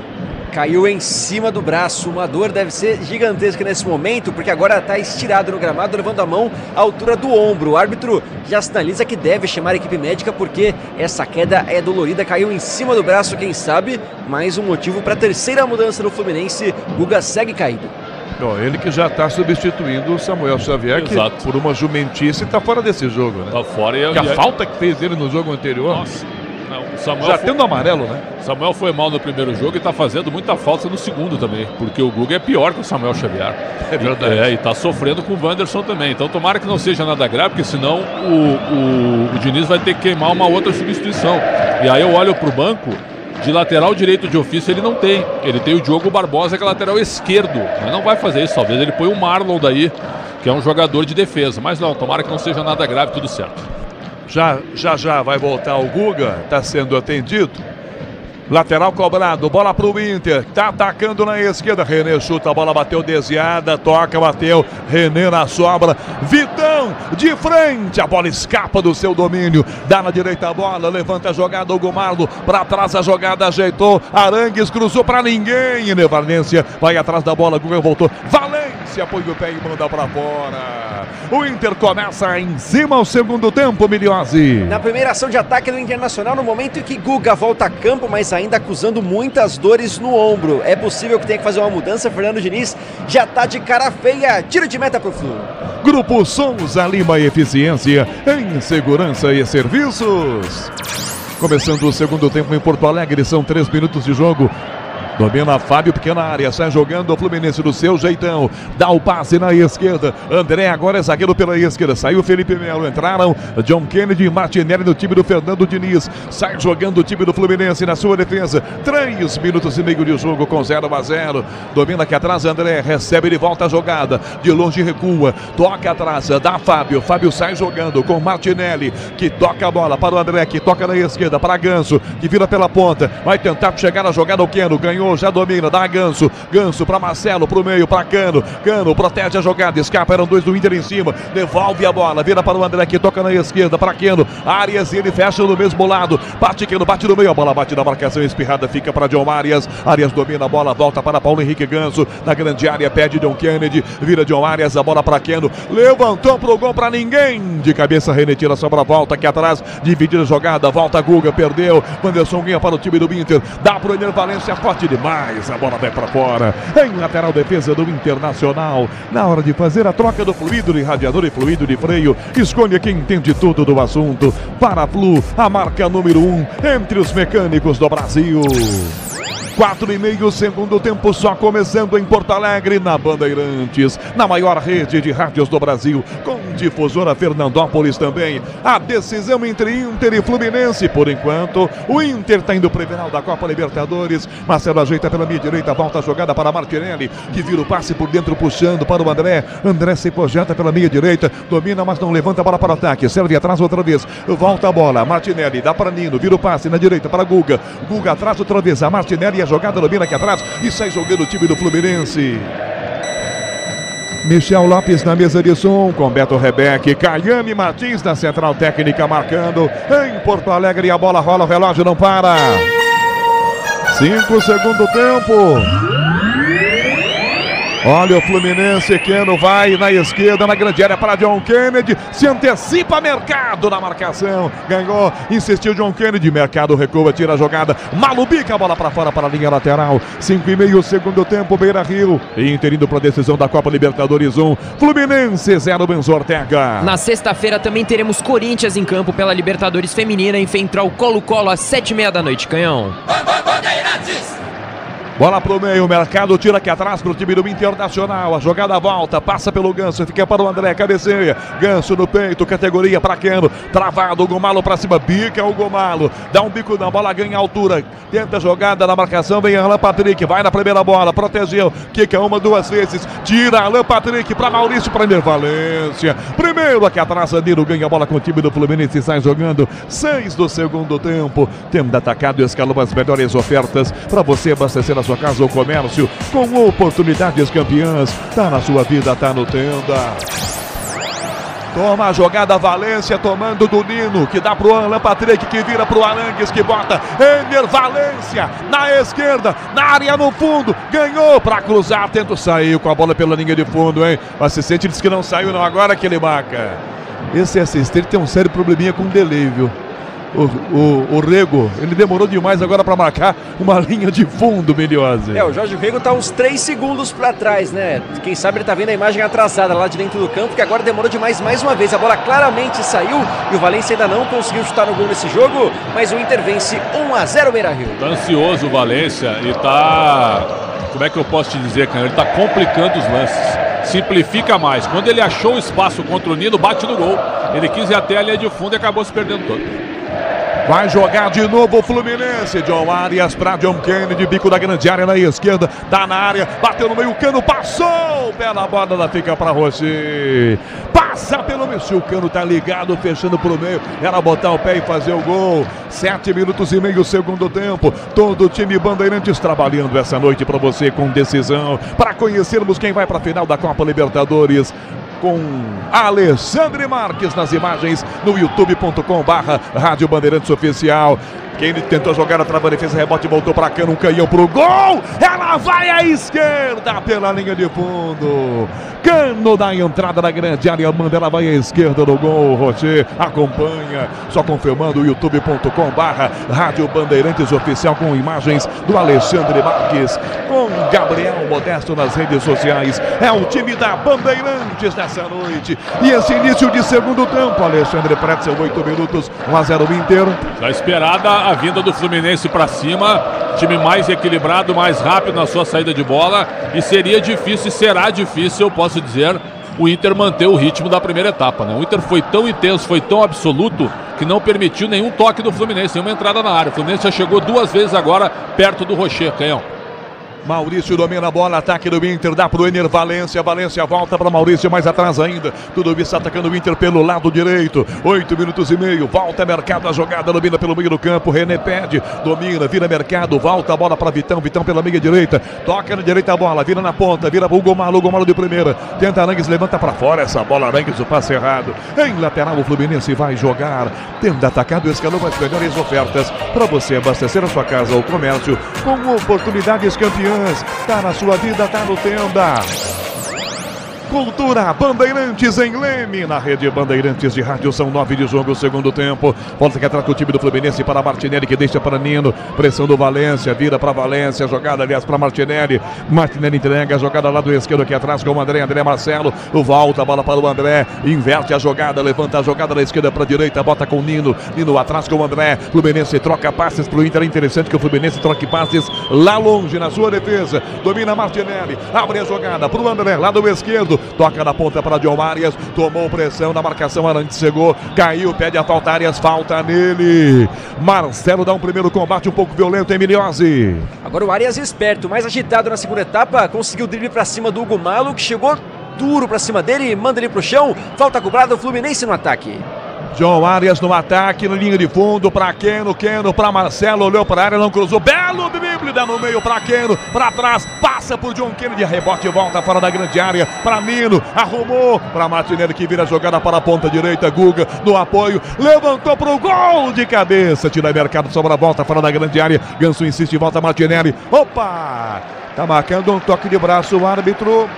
Caiu em cima do braço, uma dor deve ser gigantesca nesse momento, porque agora está estirado no gramado, levando a mão à altura do ombro. O árbitro já sinaliza que deve chamar a equipe médica, porque essa queda é dolorida, caiu em cima do braço, quem sabe, mais um motivo para a terceira mudança no Fluminense. Guga segue caído. Ele que já está substituindo o Samuel Xavier, exato, que por uma jumentice está fora desse jogo, né? Está fora e a falta que fez ele no jogo anterior. Nossa. Samuel já tendo amarelo, né? Samuel foi mal no primeiro jogo e tá fazendo muita falta no segundo também, porque o Guga é pior que o Samuel Xavier. É verdade. E tá sofrendo com o Wanderson também. Então tomara que não seja nada grave, porque senão o Diniz vai ter que queimar uma outra substituição. E aí eu olho pro banco, de lateral direito de ofício ele não tem. Ele tem o Diogo Barbosa, que é lateral esquerdo. Mas não vai fazer isso, talvez ele põe o Marlon daí, que é um jogador de defesa. Mas não, tomara que não seja nada grave, tudo certo. Já vai voltar o Guga, está sendo atendido. Lateral cobrado, bola para o Inter, tá atacando na esquerda. René chuta, a bola bateu desviada, toca, bateu. René na sobra, Vitão de frente, a bola escapa do seu domínio. Dá na direita a bola, levanta a jogada, Hugo Marlo para trás, a jogada ajeitou. Arangues cruzou para ninguém. Valência vai atrás da bola, Guga voltou. Valência põe o pé e manda para fora. O Inter começa em cima ao segundo tempo, Migliozzi. Na primeira ação de ataque do Internacional, no momento em que Guga volta a campo, mas ainda acusando muitas dores no ombro. É possível que tenha que fazer uma mudança. Fernando Diniz já tá de cara feia. Tiro de meta pro Flu. Grupo Souza Lima, eficiência em segurança e serviços. Começando o segundo tempo em Porto Alegre, são 3 minutos de jogo. Domina Fábio, pequena área, sai jogando o Fluminense do seu jeitão. Dá o passe na esquerda. André agora é zagueiro pela esquerda. Saiu Felipe Melo, entraram John Kennedy e Martinelli no time do Fernando Diniz. Sai jogando o time do Fluminense na sua defesa. 3 minutos e meio de jogo com 0-0. Domina aqui atrás André, recebe de volta a jogada. De longe recua, toca atrás, dá Fábio. Fábio sai jogando com Martinelli, que toca a bola para o André, que toca na esquerda para Ganso, que vira pela ponta. Vai tentar chegar na jogada o Keno, ganhou. Já domina, dá Ganso para Marcelo, pro meio, para Cano protege a jogada, escapa, eram 2 do Inter em cima, devolve a bola, vira para o André, que toca na esquerda, para Keno, Arias, ele fecha no mesmo lado, bate Keno, bate no meio, a bola bate na marcação espirrada, fica para John Arias domina a bola, volta para Paulo Henrique Ganso, na grande área, pede John Kennedy, vira John Arias, a bola para Keno, levantou pro gol para ninguém, de cabeça René tira só para volta, aqui atrás, dividida a jogada, volta Guga, perdeu, Wanderson ganha para o time do Inter, dá pro Ener Valência, forte demais, a bola vai para fora, em lateral defesa do Internacional, na hora de fazer a troca do fluido de radiador e fluido de freio, escolha quem entende tudo do assunto, Paraflu, a marca número 1 entre os mecânicos do Brasil. 4,5 segundo tempo só começando em Porto Alegre, na Bandeirantes, na maior rede de rádios do Brasil, com difusora Fernandópolis também. A decisão entre Inter e Fluminense, por enquanto, o Inter está indo para a final da Copa Libertadores. Marcelo ajeita pela minha direita, volta a jogada para Martinelli, que vira o passe por dentro, puxando para o André. André se projeta pela minha direita, domina, mas não levanta a bola para o ataque, serve atrás outra vez, volta a bola, Martinelli, dá para Nino, vira o passe na direita para Guga, Guga atrás outra vez, a Martinelli, a jogada domina aqui atrás e sai jogando o time do Fluminense. Michel Lopes na mesa de som, com Beto Rebeck, Caiane Martins na central técnica marcando em Porto Alegre, a bola rola, o relógio não para. 5 segundo tempo. Olha o Fluminense, Keno vai na esquerda, na grande área para John Kennedy, se antecipa Mercado na marcação, ganhou, insistiu John Kennedy, Mercado recua, tira a jogada, Malubica, a bola para fora para a linha lateral, 5,5 segundo tempo, Beira-Rio, Inter indo para a decisão da Copa Libertadores 1, Fluminense 0, Benzo Ortega. Na sexta-feira também teremos Corinthians em campo pela Libertadores Feminina, enfrentar o Colo-Colo às 7h30 da noite, Canhão. Bola pro meio, o Mercado tira aqui atrás pro time do Internacional. A jogada volta, passa pelo Ganso, fica para o André, cabeceia. Ganso no peito, categoria pra Keno. Travado, o Gomalo pra cima, bica o Gomalo. Dá um bico na bola, ganha altura. Tenta a jogada na marcação, vem Alan Patrick. Vai na primeira bola, protegeu. Quica uma, duas vezes. Tira Alan Patrick pra Maurício, pra Valência. Primeiro aqui atrás, Danilo ganha a bola com o time do Fluminense e sai jogando 6 do segundo tempo. Tendo atacado e escalou as melhores ofertas para você abastecer a sua casa ou comércio com oportunidades campeãs. Tá na sua vida, tá no Tenda. Toma a jogada, Valência tomando do Nino, que dá pro Alan Patrick, que vira pro Arangues, que bota Ener Valência na esquerda, na área no fundo, ganhou pra cruzar, tenta sair com a bola pela linha de fundo, hein? O assistente disse que não saiu não, agora que ele marca. Esse assistente tem um sério probleminha com o delay, viu? O Rego, ele demorou demais agora para marcar uma linha de fundo, Miliose. O Jorge Rego tá uns 3 segundos para trás, né? Quem sabe ele tá vendo a imagem atrasada lá de dentro do campo, que agora demorou demais mais uma vez. A bola claramente saiu e o Valência ainda não conseguiu chutar no gol nesse jogo, mas o Inter vence 1-0 Beira-Rio. Tá ansioso o Valência e tá... Como é que eu posso te dizer, cara? Ele tá complicando os lances. Simplifica mais. Quando ele achou o espaço contra o Nino, bate no gol. Ele quis ir até a linha de fundo e acabou se perdendo todo. Vai jogar de novo o Fluminense. John Arias para John Kennedy, bico da grande área na esquerda. Tá na área, bateu no meio, Cano passou. Pela bola, ela fica para Rossi. Passa pelo meio, o Cano tá ligado, fechando pro meio. Era botar o pé e fazer o gol. 7 minutos e meio, segundo tempo. Todo o time Bandeirantes trabalhando essa noite para você com decisão. Para conhecermos quem vai para a final da Copa Libertadores. Com Alexandre Marques nas imagens no youtube.com/Rádio Bandeirantes Oficial. Quem tentou jogar a trava, defesa, rebote, voltou para Cano, um canhão pro gol. Ela vai à esquerda pela linha de fundo. Cano da entrada da grande área, manda, ela vai à esquerda no gol. Rocher acompanha, só confirmando o youtube.com/Rádio Bandeirantes Oficial com imagens do Alexandre Marques, com Gabriel Modesto nas redes sociais. É o time da Bandeirantes nessa noite. E esse início de segundo tempo, Alexandre Pretzel, 8 minutos, 1-0 Inter. Tá esperada a vinda do Fluminense para cima, time mais equilibrado, mais rápido na sua saída de bola, e seria difícil, e será difícil, eu posso dizer, o Inter manter o ritmo da primeira etapa, né? O Inter foi tão intenso, foi tão absoluto, que não permitiu nenhum toque do Fluminense, nenhuma entrada na área. O Fluminense já chegou 2 vezes agora perto do Rocher, Canhão. Maurício domina a bola, ataque do Inter, dá pro Ener Valência, Valência volta para Maurício, mais atrás ainda, tudo isso atacando o Inter pelo lado direito, 8 minutos e meio, volta Mercado, a jogada domina pelo meio do campo, René pede, domina, vira Mercado, volta a bola para Vitão, Vitão pela meia direita, toca na direita a bola, vira na ponta, vira o Gomalo de primeira, tenta Arangues, levanta para fora essa bola, Arangues, o passe errado, em lateral o Fluminense vai jogar, tendo atacado, escalou as melhores ofertas para você abastecer a sua casa ou comércio com oportunidades campeãs. Tá na sua vida, tá no Tenda. Cultura Bandeirantes em Leme, na rede Bandeirantes de rádio, são 9 de jogo, segundo tempo. Volta que atrás com o time do Fluminense para Martinelli, que deixa para Nino, pressão do Valência, vira para Valência, jogada aliás para Martinelli. Martinelli entrega a jogada lá do esquerdo aqui atrás com o André Marcelo, volta a bola para o André, inverte a jogada, levanta a jogada da esquerda para a direita, bota com o Nino atrás com o André. Fluminense troca passes para o Inter, é interessante que o Fluminense troque passes lá longe na sua defesa, domina Martinelli, abre a jogada para o André, lá do esquerdo, toca na ponta para John Arias, tomou pressão na marcação, Arantes chegou, caiu, pede a falta, Arias, falta nele. Marcelo dá um primeiro combate um pouco violento, Emiliose. Agora o Arias esperto, mais agitado na segunda etapa, conseguiu o drible para cima do Hugo Malo, que chegou duro para cima dele, manda ele pro chão, falta cobrada, o Fluminense no ataque. John Arias no ataque, na linha de fundo para Keno para Marcelo, olhou para a área, não cruzou, belo drible, dá no meio para Keno, para trás, passa por John Kennedy, rebote, volta fora da grande área, para Nino, arrumou para Martinelli, que vira a jogada para a ponta direita, Guga no apoio, levantou para o gol de cabeça, tira Mercado, sobra a volta fora da grande área, Ganso insiste, volta Martinelli, opa, tá marcando um toque de braço o árbitro.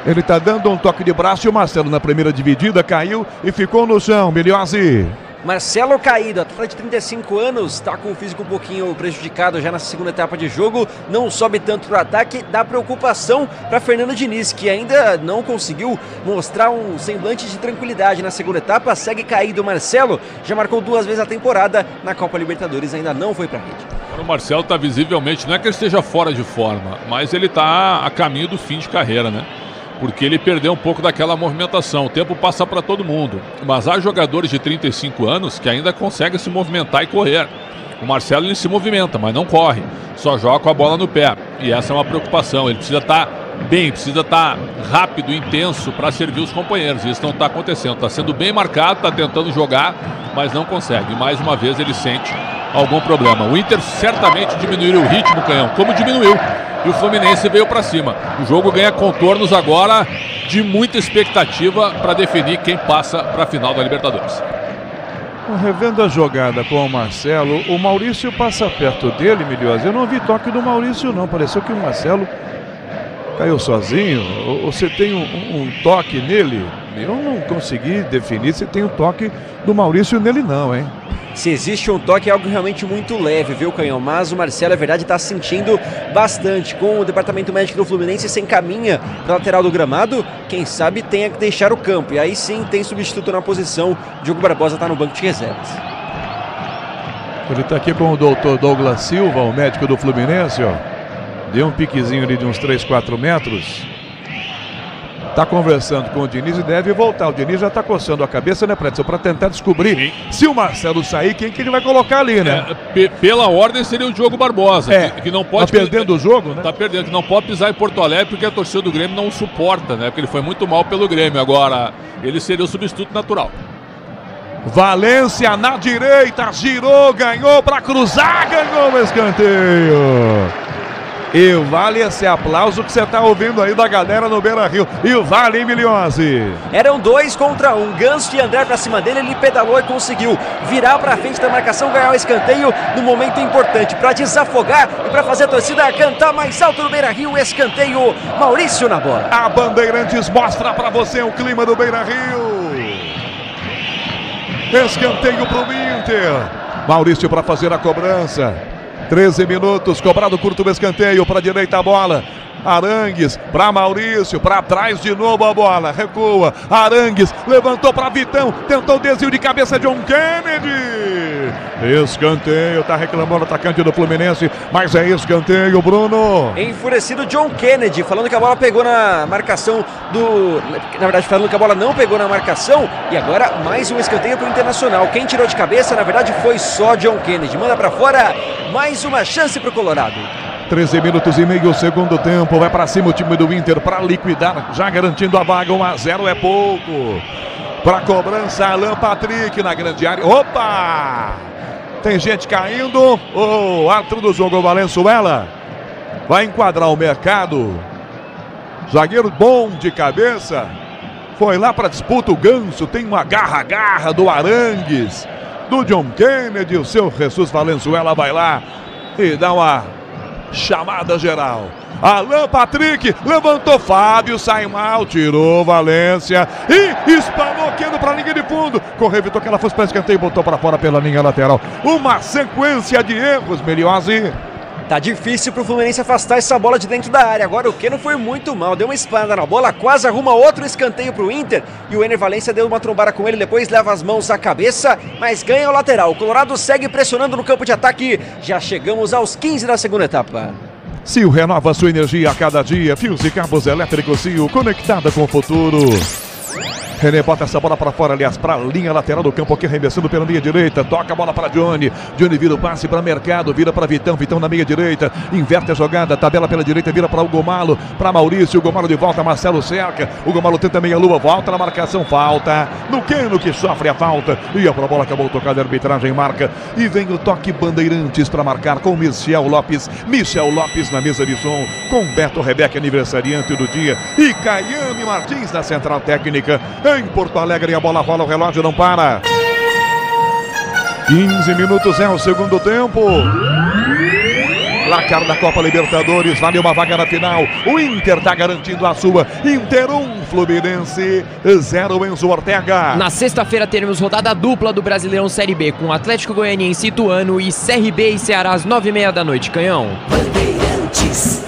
Ele está dando um toque de braço e o Marcelo na primeira dividida caiu e ficou no chão, Miliose. Marcelo caído, atleta de 35 anos, está com o físico um pouquinho prejudicado já nessa segunda etapa de jogo, não sobe tanto para o ataque, dá preocupação para Fernando Diniz, que ainda não conseguiu mostrar um semblante de tranquilidade na segunda etapa, segue caído. Marcelo já marcou 2 vezes a temporada na Copa Libertadores, ainda não foi para a rede. O Marcelo está visivelmente, não é que ele esteja fora de forma, mas ele está a caminho do fim de carreira, né? Porque ele perdeu um pouco daquela movimentação. O tempo passa para todo mundo. Mas há jogadores de 35 anos que ainda conseguem se movimentar e correr. O Marcelo ele se movimenta, mas não corre. Só joga com a bola no pé. E essa é uma preocupação. Ele precisa estar bem, precisa estar rápido, intenso para servir os companheiros. Isso não está acontecendo. Está sendo bem marcado, está tentando jogar, mas não consegue. E mais uma vez ele sente algum problema. O Inter certamente diminuiu o ritmo, Canhão, como diminuiu. E o Fluminense veio para cima. O jogo ganha contornos agora de muita expectativa para definir quem passa para a final da Libertadores. Revendo a jogada com o Marcelo, o Maurício passa perto dele, Milhões. Eu não vi toque do Maurício, não. Pareceu que o Marcelo caiu sozinho. Ou você tem um toque nele? Eu não consegui definir se tem um toque do Maurício nele, não, hein? Se existe um toque, é algo realmente muito leve, viu, Canhão? Mas o Marcelo, é verdade, está sentindo bastante. Com o departamento médico do Fluminense se encaminha para a lateral do gramado, quem sabe tenha que deixar o campo. E aí sim tem substituto na posição. Diogo Barbosa está no banco de reservas. Ele está aqui com o doutor Douglas Silva, o médico do Fluminense, ó. Deu um piquezinho ali de uns 3, 4 metros. Está conversando com o Diniz e deve voltar. O Diniz já está coçando a cabeça, né, Predson, para tentar descobrir se o Marcelo sair, quem que ele vai colocar ali, né? Pela ordem seria o Diogo Barbosa, que não pode... Tá perdendo o jogo, né? Tá perdendo, que não pode pisar em Porto Alegre porque a torcida do Grêmio não o suporta, né? Porque ele foi muito mal pelo Grêmio. Agora, ele seria o substituto natural. Valência na direita, girou, ganhou para cruzar, ganhou o escanteio. E vale esse aplauso que você está ouvindo aí da galera no Beira-Rio. E vale, hein, Milhose? Eram 2 contra 1. Ganso e André para cima dele, ele pedalou e conseguiu virar para frente da marcação, ganhar o escanteio no momento importante para desafogar e para fazer a torcida cantar mais alto no Beira-Rio. Escanteio, Maurício na bola. A Bandeirantes mostra para você o clima do Beira-Rio. Escanteio para o Inter. Maurício para fazer a cobrança. 13 minutos, cobrado curto o escanteio, para a direita a bola. Arangues para Maurício, para trás de novo a bola, recua. Arangues levantou para Vitão, tentou o desvio de cabeça de John Kennedy. Escanteio, tá reclamando o atacante do Fluminense, mas é escanteio, Bruno. Enfurecido John Kennedy, falando que a bola pegou na marcação do... Na verdade, falando que a bola não pegou na marcação. E agora mais um escanteio para o Internacional. Quem tirou de cabeça, na verdade, foi só John Kennedy. Manda para fora, mais uma chance para o Colorado. 13 minutos e meio, segundo tempo. Vai para cima o time do Inter para liquidar, já garantindo a vaga. 1-0 é pouco. Para cobrança, Alan Patrick na grande área. Opa! Tem gente caindo. O árbitro do jogo, o Valenzuela, vai enquadrar o mercado. Zagueiro bom de cabeça. Foi lá para disputa o Ganso. Tem uma garra do Arangues, do John Kennedy. O seu Jesus Valenzuela vai lá e dá uma chamada geral. Alan Patrick levantou, Fábio sai mal, tirou Valência e espanou Keno para a linha de fundo. Correu, evitou que ela fosse para escanteio e botou para fora pela linha lateral. Uma sequência de erros, Milhose. Tá difícil pro Fluminense afastar essa bola de dentro da área. Agora o Keno foi muito mal, deu uma espada na bola, quase arruma outro escanteio pro Inter. E o Ener Valencia deu uma trombada com ele, depois leva as mãos à cabeça, mas ganha o lateral. O Colorado segue pressionando no campo de ataque. Já chegamos aos 15 da segunda etapa. Sil renova sua energia a cada dia. Fios e cabos elétricos Sil, conectada com o futuro. René bota essa bola para fora, aliás, para a linha lateral do campo aqui, arremessando pela meia direita. Toca a bola para Johnny. Johnny vira o passe para Mercado, vira para Vitão. Vitão na meia direita, inverte a jogada, tabela pela direita, vira para o Gomalo, para Maurício. O Gomalo de volta, Marcelo cerca. O Gomalo tenta meia-lua, volta na marcação, falta no Keno que sofre a falta. Ia para a bola, acabou tocada, a arbitragem marca. E vem o toque Bandeirantes para marcar com Michel Lopes. Michel Lopes na mesa de som, com Beto Rebeca, aniversariante do dia. E Caiane Martins na central técnica. Em Porto Alegre a bola rola, o relógio não para. 15 minutos é o segundo tempo. Placar da Copa Libertadores, vale uma vaga na final. O Inter está garantindo a sua. Inter 1, Fluminense 0, Enzo Ortega. Na sexta-feira teremos rodada dupla do Brasileirão Série B com Atlético Goianiense e Ituano e CRB e Ceará às 9h30 da noite, Canhão. Bandeirantes.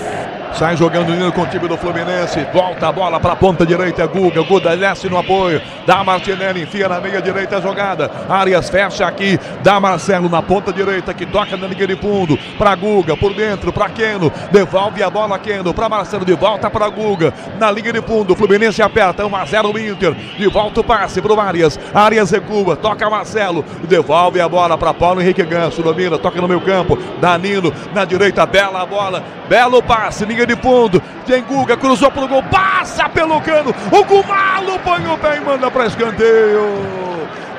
Sai jogando o Nino com o time do Fluminense. Volta a bola para a ponta direita. Guga desce no apoio. Dá Martinelli, enfia na meia direita a jogada. Arias fecha aqui. Dá Marcelo na ponta direita que toca na linha de fundo. Para Guga, por dentro, para Keno. Devolve a bola Keno para Marcelo. De volta para Guga. Na linha de fundo. Fluminense aperta 1-0 o Inter. De volta o passe para o Arias. Arias recua. Toca Marcelo. Devolve a bola para Paulo Henrique Ganso. Domina, toca no meio campo. Danilo na direita. Bela bola. Belo passe. Linha de fundo, tem Guga, cruzou pro gol, passa pelo Cano, o Gumalo põe o pé e manda para escanteio.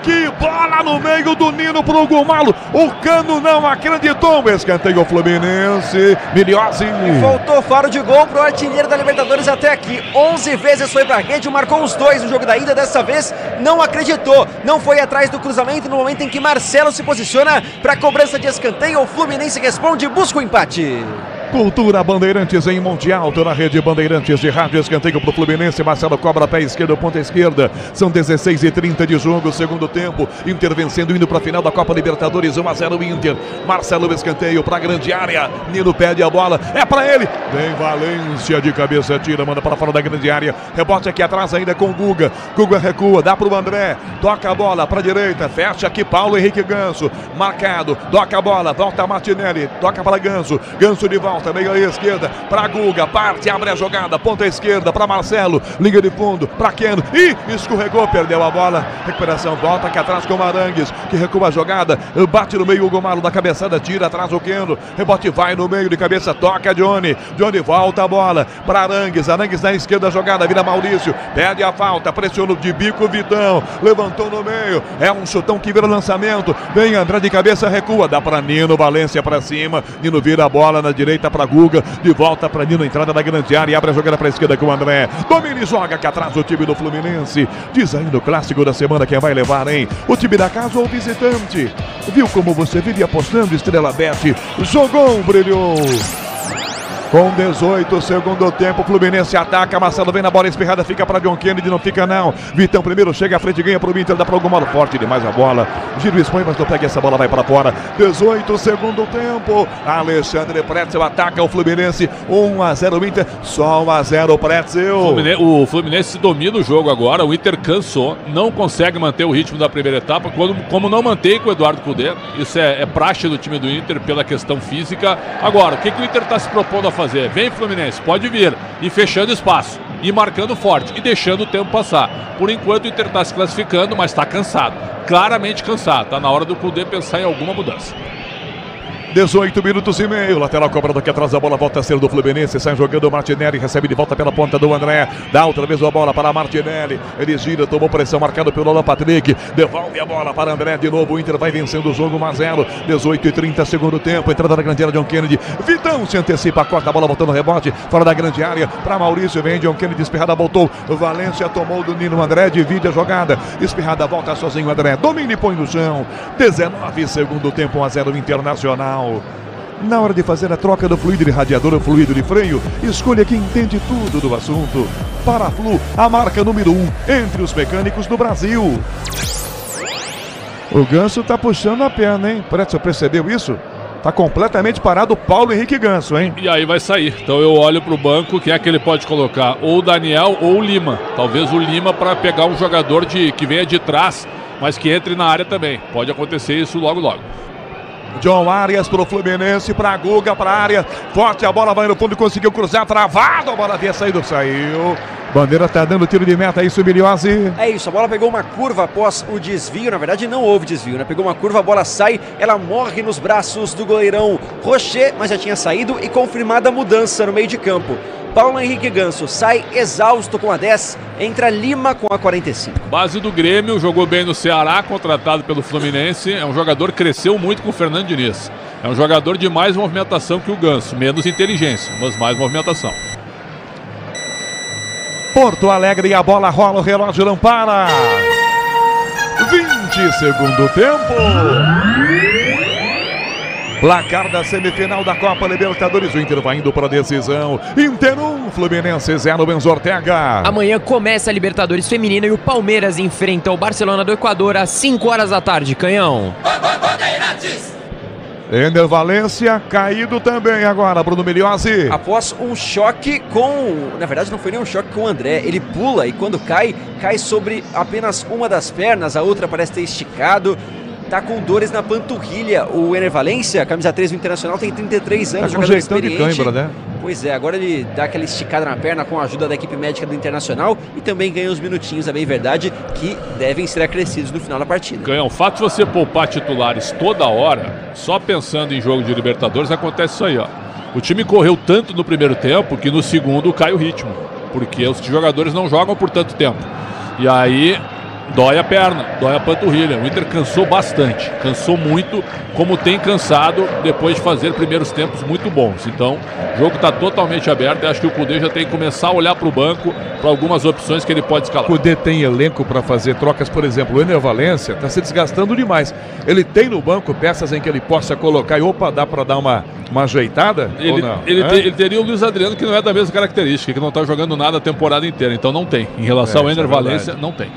Que bola no meio do Nino pro Gumalo, o Cano não acreditou, escanteio Fluminense, Miliozzi. E faltou faro de gol pro artilheiro da Libertadores até aqui, 11 vezes foi pra rede, marcou os 2 no jogo da ida, dessa vez não acreditou, não foi atrás do cruzamento no momento em que Marcelo se posiciona pra cobrança de escanteio, o Fluminense responde, busca o empate. Cultura Bandeirantes em Monte Alto, na rede Bandeirantes de rádio, escanteio pro Fluminense, Marcelo cobra pé esquerdo, ponta esquerda, são 16h30 de jogo, segundo tempo, Inter vencendo, indo pra final da Copa Libertadores, 1-0 Inter, Marcelo escanteio pra grande área, Nino pede a bola, é pra ele, vem Valência de cabeça, tira, manda para fora da grande área, rebote aqui atrás ainda com Guga recua, dá pro André, toca a bola pra direita, fecha aqui Paulo Henrique Ganso, marcado, toca a bola, volta Martinelli, toca para Ganso de volta, meio à esquerda, para Guga, parte, abre a jogada, ponta esquerda, para Marcelo, linha de fundo, para Keno, e escorregou, perdeu a bola, recuperação, volta aqui atrás com o Arangues, que recua a jogada, bate no meio o Gomalo da cabeçada, tira atrás o Keno, rebote vai no meio de cabeça, toca Johnny volta a bola, para Arangues na esquerda a jogada, vira Maurício, pede a falta, pressiona de bico Vitão, levantou no meio, é um chutão que vira lançamento, vem André de cabeça, recua, dá para Nino, Valência para cima, Nino vira a bola na direita para Guga, de volta para Nino, entrada da grande área, abre a jogada para a esquerda com o André, domina e joga aqui atrás o time do Fluminense, diz aí no clássico da semana quem vai levar, hein? O time da casa ou o visitante? Viu como você vive apostando, Estrela Bet? Jogou, brilhou! Com 18, segundo tempo, Fluminense ataca, Marcelo vem na bola espirrada, fica para John Kennedy, não fica não. Vitão primeiro chega à frente, ganha para o Inter, dá para o Gomalo, forte demais a bola. Giro expõe, mas não pega essa bola, vai para fora. 18, segundo tempo, Alexandre Pretzel ataca o Fluminense, 1-0 Inter, só 1-0 Pretzel. O Fluminense domina o jogo agora, o Inter cansou, não consegue manter o ritmo da primeira etapa, como não mantém com o Eduardo Cudê. Isso é praxe do time do Inter pela questão física. Agora, o que o Inter está se propondo a fazer? Vem Fluminense, pode vir, e fechando espaço, e marcando forte, e deixando o tempo passar. Por enquanto o Inter está se classificando, mas está cansado, claramente cansado, está na hora do Cudê pensar em alguma mudança. 18 minutos e meio, lateral cobrado aqui atrás, a bola volta a ser do Fluminense, sai jogando o Martinelli, recebe de volta pela ponta do André, dá outra vez a bola para Martinelli, ele gira, tomou pressão, marcado pelo Alan Patrick, devolve a bola para André, de novo o Inter vai vencendo o jogo 1-0, 18h30, segundo tempo, entrada na grande área, John Kennedy, Vitão se antecipa, corta a bola, voltando no rebote, fora da grande área, para Maurício, vem John Kennedy, espirrada, voltou, Valência tomou do Nino, André divide a jogada, espirrada, volta sozinho, André, domina e põe no chão, 19, segundo tempo, 1-0 Internacional. Na hora de fazer a troca do fluido de radiador ou fluido de freio, escolha quem entende tudo do assunto. Paraflu, a marca número 1 entre os mecânicos do Brasil. O Ganso tá puxando a perna, hein? Você percebeu isso? Tá completamente parado o Paulo Henrique Ganso, hein? E aí vai sair. Então eu olho pro banco, que é que ele pode colocar ou o Daniel ou o Lima. Talvez o Lima para pegar um jogador que venha de trás, mas que entre na área também. Pode acontecer isso logo. John Arias pro Fluminense, pra Guga, pra área, forte a bola, vai no fundo, conseguiu cruzar, travado, a bola havia saído, saiu. Bandeira tá dando tiro de meta, é isso, Miliozzi? É isso, a bola pegou uma curva após o desvio, na verdade não houve desvio, né? Pegou uma curva, a bola sai, ela morre nos braços do goleirão Rocher, mas já tinha saído e confirmada a mudança no meio de campo. Paulo Henrique Ganso sai exausto com a 10, entra Lima com a 45. Base do Grêmio, jogou bem no Ceará, contratado pelo Fluminense. É um jogador que cresceu muito com o Fernando Diniz. É um jogador de mais movimentação que o Ganso, menos inteligência, mas mais movimentação. Porto Alegre e a bola rola, o relógio não para. 20 segundo tempo. Placar da semifinal da Copa Libertadores, o Inter vai indo para a decisão. Inter 1, Fluminense 0, Benzo Ortega. Amanhã começa a Libertadores Feminina e o Palmeiras enfrenta o Barcelona do Equador às 5 horas da tarde, Canhão. Ener Valencia caído também agora, Bruno Miliozzi. Após um choque com... Na verdade não foi nem um choque com o André. Ele pula e quando cai sobre apenas uma das pernas. A outra parece ter esticado. Tá com dores na panturrilha. O Ener Valencia, camisa 3 do Internacional, tem 33 anos. Tá com jeitão de cãibra, né? Pois é, agora ele dá aquela esticada na perna com a ajuda da equipe médica do Internacional e também ganha uns minutinhos, é bem verdade, que devem ser acrescidos no final da partida. Ganha, o fato de você poupar titulares toda hora, só pensando em jogo de Libertadores, acontece isso aí, ó. O time correu tanto no primeiro tempo que no segundo cai o ritmo, porque os jogadores não jogam por tanto tempo. E aí dói a perna, dói a panturrilha. O Inter cansou bastante, cansou muito, como tem cansado depois de fazer primeiros tempos muito bons. Então, o jogo está totalmente aberto e acho que o Kudê já tem que começar a olhar para o banco, para algumas opções que ele pode escalar. O Kudê tem elenco para fazer trocas, por exemplo, o Ener Valencia está se desgastando demais. Ele tem no banco peças em que ele possa colocar e opa, dá para dar uma ajeitada? Ou não? Ele teria o Luiz Adriano, que não é da mesma característica, que não está jogando nada a temporada inteira, então não tem. Em relação ao Ener Valencia, não tem.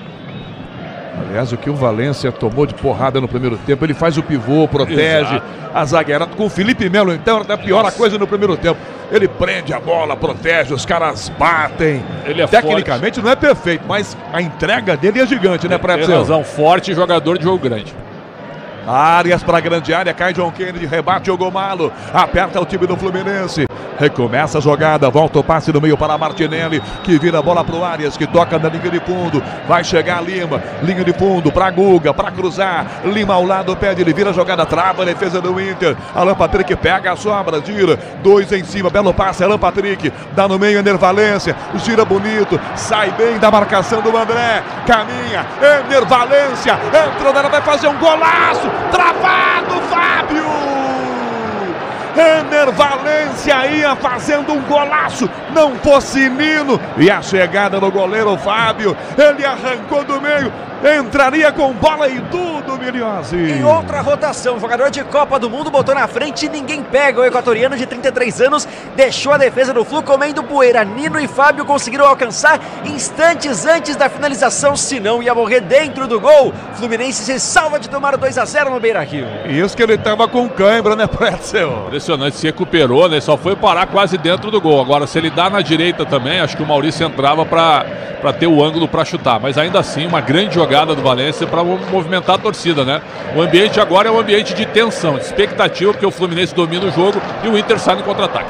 Aliás, o que o Valencia tomou de porrada no primeiro tempo, ele faz o pivô, protege. Exato. A zagueirada com o Felipe Melo, então era pior a coisa no primeiro tempo. Ele prende a bola, protege, os caras batem. Ele é tecnicamente forte. Não é perfeito, mas a entrega dele é gigante, né, Prepsel? Tem razão, forte jogador de jogo grande. Arias para a grande área, cai John Kennedy, rebate o Gomalo, aperta o time do Fluminense. Recomeça a jogada, volta o passe no meio para Martinelli, que vira a bola para o Arias, que toca na linha de fundo. Vai chegar Lima, linha de fundo para Guga, para cruzar. Lima ao lado, pede, ele vira a jogada, trava a defesa do Inter. Alan Patrick pega a sobra, gira, 2 em cima, belo passe, Alan Patrick, dá no meio, Ener Valencia, gira bonito, sai bem da marcação do André, caminha, Ener Valencia, entrou nela, vai fazer um golaço, travado, Fábio! Ener Valencia ia fazendo um golaço, não fosse Nino, e a chegada do goleiro Fábio, ele arrancou do meio, entraria com bola e tudo, Miliozzi. Em outra rotação, jogador de Copa do Mundo botou na frente e ninguém pega. O equatoriano de 33 anos deixou a defesa do Flu comendo poeira. Nino e Fábio conseguiram alcançar instantes antes da finalização, senão ia morrer dentro do gol. Fluminense se salva de tomar o 2-0 no Beira-Rio. Isso que ele tava com cãibra, né, Pretzel? Impressionante, se recuperou, né? Só foi parar quase dentro do gol. Agora, se ele dá na direita também, acho que o Maurício entrava para ter o ângulo para chutar. Mas ainda assim, uma grande jogada do Valencia para movimentar a torcida, né? O ambiente agora é um ambiente de tensão, de expectativa, porque o Fluminense domina o jogo e o Inter sai no contra-ataque.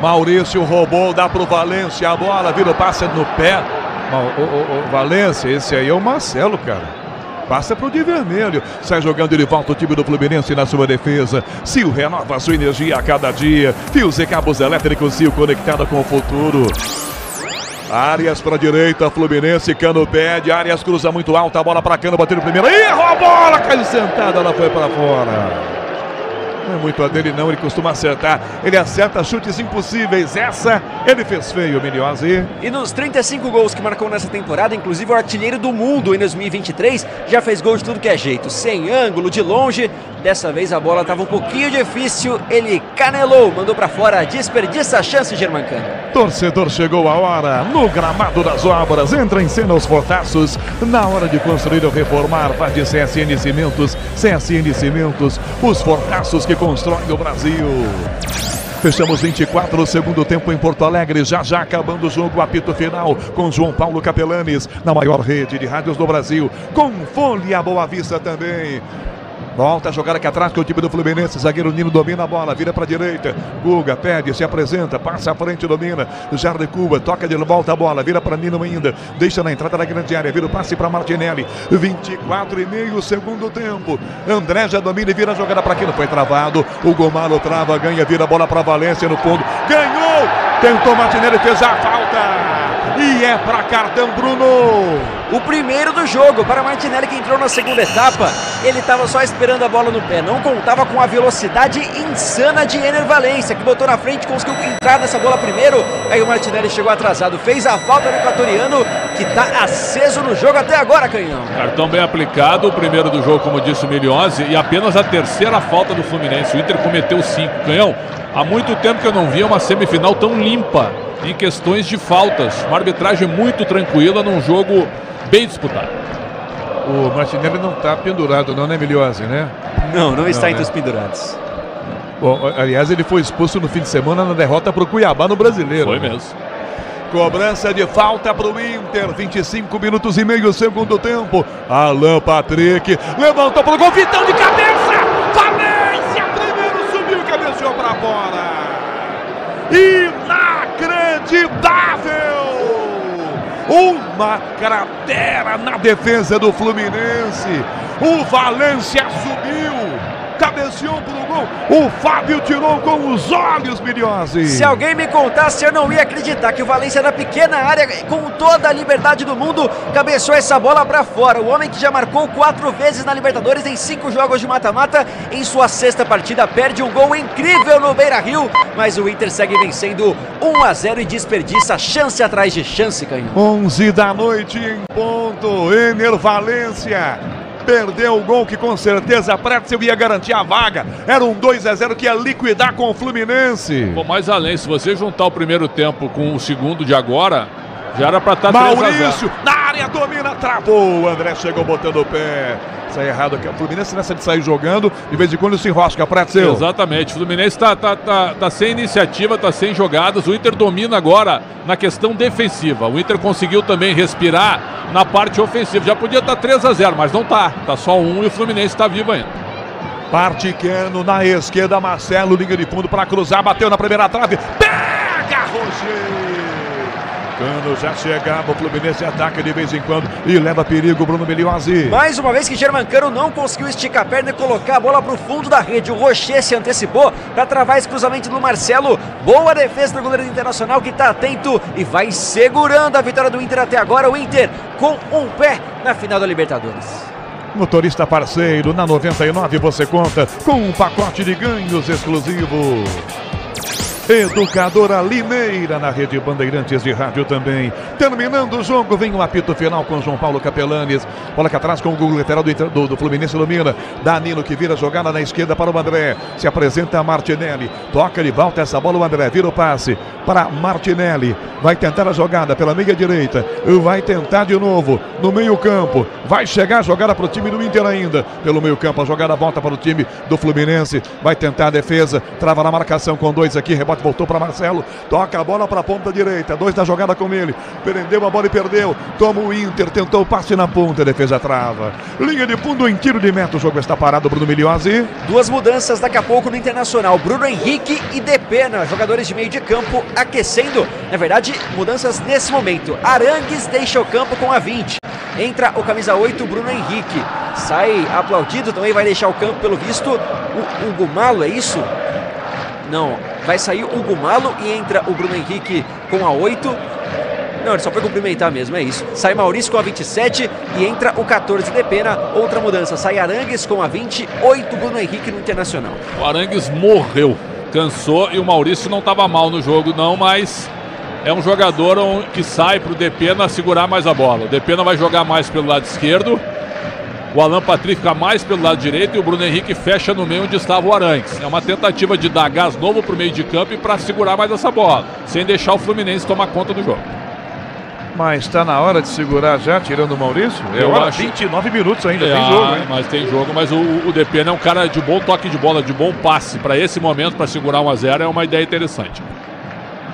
Maurício roubou, dá pro Valencia a bola, vira o passe no pé. O Valencia, esse aí é o Marcelo, cara. Passa pro de vermelho, sai jogando, ele volta o time do Fluminense na sua defesa. Sil renova a sua energia a cada dia. Fios e cabos elétricos Sil conectada com o futuro. Arias para a direita, Fluminense, Cano pede, Arias cruza muito alta, a bola para Cano, bateu no primeiro, errou a bola, caiu sentada, ela foi para fora. Não é muito a dele não, ele costuma acertar, ele acerta chutes impossíveis, essa ele fez feio, Miliozzi. E nos 35 gols que marcou nessa temporada, inclusive o artilheiro do mundo em 2023, já fez gol de tudo que é jeito, sem ângulo, de longe. Dessa vez a bola estava um pouquinho difícil, ele canelou, mandou para fora, desperdiça a chance, Germancano. Torcedor, chegou a hora, no gramado das obras, entra em cena os fortaços, na hora de construir ou reformar, faz de CSN Cimentos, CSN Cimentos, os fortaços que constroem o Brasil. Fechamos 24 no segundo tempo em Porto Alegre, já acabando o jogo, apito final com João Paulo Capelanes, na maior rede de rádios do Brasil, com Folha Boa Vista também. Volta a jogar aqui atrás com o time do Fluminense. Zagueiro Nino domina a bola, vira para a direita. Guga pede, se apresenta, passa à frente, domina. Jardim Cuba, toca de volta a bola, vira para Nino ainda. Deixa na entrada da grande área, vira o passe para Martinelli. 24,5 segundo tempo. André já domina e vira a jogada para quem não foi travado. O Gomalo trava, ganha, vira a bola para Valencia no fundo. Ganhou! Tentou Martinelli, fez a falta. E é para cartão, Bruno. O primeiro do jogo para Martinelli, que entrou na segunda etapa. Ele estava só esperando a bola no pé, não contava com a velocidade insana de Ener Valencia, que botou na frente, conseguiu entrar nessa bola primeiro. Aí o Martinelli chegou atrasado, fez a falta do equatoriano, que está aceso no jogo até agora, Canhão. Cartão bem aplicado, o primeiro do jogo, como disse o Miliozzi, e apenas a terceira falta do Fluminense. O Inter cometeu 5. Canhão, há muito tempo que eu não via uma semifinal tão limpa em questões de faltas. Uma arbitragem muito tranquila num jogo bem disputado. O Martinelli não está pendurado não, né, Miliozzi, né? Não está entre os pendurados. Bom, aliás, ele foi expulso no fim de semana na derrota para o Cuiabá no Brasileiro. Foi mesmo. Cobrança de falta para o Inter, 25 minutos e meio, segundo tempo. Alan Patrick levantou para o gol, Vitão de cabeça! Valência, primeiro subiu e cabeceou para fora. Inacreditável! Uma cratera na defesa do Fluminense. O Valência subiu, cabeceou pro gol. O Fábio tirou com os olhos, Miliose. Se alguém me contasse, eu não ia acreditar que o Valência, na pequena área, com toda a liberdade do mundo, cabeceou essa bola para fora. O homem que já marcou 4 vezes na Libertadores em 5 jogos de mata-mata, em sua 6ª partida perde um gol incrível no Beira-Rio, mas o Inter segue vencendo 1-0 e desperdiça chance atrás de chance, Canhão. 11 da noite em ponto. Ener Valência perdeu o gol que com certeza Pretzel ia garantir a vaga. Era um 2-0 que ia liquidar com o Fluminense. Bom, mais além, se você juntar o primeiro tempo com o segundo de agora, já era pra estar 3-0. Maurício, na área, domina, travou. O André chegou botando o pé. Sai errado aqui. O Fluminense nessa de sair jogando, de vez em quando se enrosca, Pretzel. Exatamente. O Fluminense tá sem iniciativa, tá sem jogadas. O Inter domina agora na questão defensiva. O Inter conseguiu também respirar na parte ofensiva. Já podia estar 3-0, mas não tá. Tá só 1 e o Fluminense tá vivo ainda. Partiqueno na esquerda, Marcelo, liga de fundo para cruzar, bateu na primeira trave. Pega, Roger! Cano já chegava, o Fluminense ataca de vez em quando e leva perigo Bruno Miliose. Mais uma vez que Germancano não conseguiu esticar a perna e colocar a bola para o fundo da rede. O Rocher se antecipou para travar esse cruzamento do Marcelo. Boa defesa do goleiro do Internacional, que está atento e vai segurando a vitória do Inter até agora. O Inter com um pé na final da Libertadores. Motorista parceiro, na 99 você conta com um pacote de ganhos exclusivo. Educadora Limeira na rede Bandeirantes de rádio também. Terminando o jogo, vem o apito final com João Paulo Capelanes. Bola cá atrás com o gol lateral do Fluminense, domina. Danilo que vira jogada na esquerda para o André. Se apresenta a Martinelli. Toca de volta essa bola, o André vira o passe para Martinelli. Vai tentar a jogada pela meia direita. Vai tentar de novo no meio campo. Vai chegar a jogada para o time do Inter ainda. Pelo meio campo a jogada volta para o time do Fluminense. Vai tentar a defesa. Trava na marcação com 2 aqui. Rebote voltou para Marcelo. Toca a bola para a ponta direita. 2 na jogada com ele. Prendeu a bola e perdeu. Toma o Inter. Tentou o passe na ponta. Defesa trava. Linha de fundo em tiro de meta. O jogo está parado. Bruno Miliose. 2 mudanças daqui a pouco no Internacional. Bruno Henrique e Depena. Jogadores de meio de campo aquecendo. Na verdade, mudanças nesse momento. Arangues deixa o campo com a 20. Entra o camisa 8, Bruno Henrique. Sai aplaudido, também vai deixar o campo pelo visto. O Hugo Malo, é isso? Não, vai sair o Hugo Malo e entra o Bruno Henrique com a 8. Não, ele só foi cumprimentar mesmo, é isso. Sai Maurício com a 27 e entra o 14 de pena. Outra mudança, sai Arangues com a 28, Bruno Henrique no Internacional. O Arangues morreu, cansou e o Maurício não estava mal no jogo não, mas é um jogador que sai para o Depena segurar mais a bola. O Depena vai jogar mais pelo lado esquerdo. O Alan Patrick fica mais pelo lado direito e o Bruno Henrique fecha no meio onde estava o Arangues. É uma tentativa de dar gás novo para o meio de campo e para segurar mais essa bola, sem deixar o Fluminense tomar conta do jogo. Mas está na hora de segurar já, tirando o Maurício? Eu acho 29 minutos ainda, tem jogo, hein? Mas tem jogo, mas o Depena é um cara de bom toque de bola, de bom passe. Para esse momento, para segurar 1-0, é uma ideia interessante.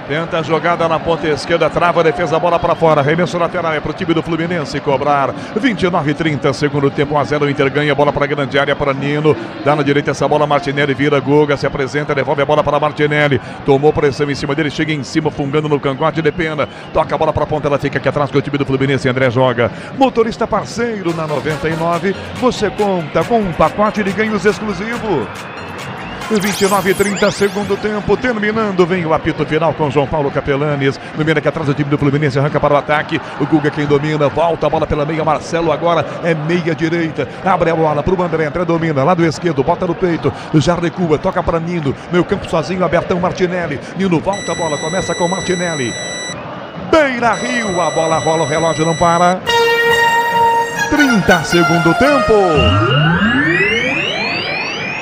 Tenta a jogada na ponta esquerda, trava a defesa, bola para fora, arremesso lateral, é para o time do Fluminense cobrar. 29:30, segundo tempo, 1-0, o Inter ganha, bola para a grande área para Nino, dá na direita essa bola, Martinelli vira, Guga se apresenta, devolve a bola para Martinelli, tomou pressão em cima dele, chega em cima, fungando no cangote de pena, toca a bola para a ponta, ela fica aqui atrás com o time do Fluminense, André joga. Motorista parceiro na 99, você conta com um pacote de ganhos exclusivo. 29:30, segundo tempo, terminando, vem o apito final com João Paulo Capelanes, número aqui atrás do time do Fluminense, arranca para o ataque, o Guga quem domina, volta a bola pela meia, Marcelo agora é meia direita, abre a bola para o André, André domina, lado esquerdo, bota no peito, já recua, toca para Nino, meio campo sozinho, abertão Martinelli, Nino volta a bola, começa com Martinelli, Beira-Rio, a bola rola, o relógio não para, 30, segundo tempo.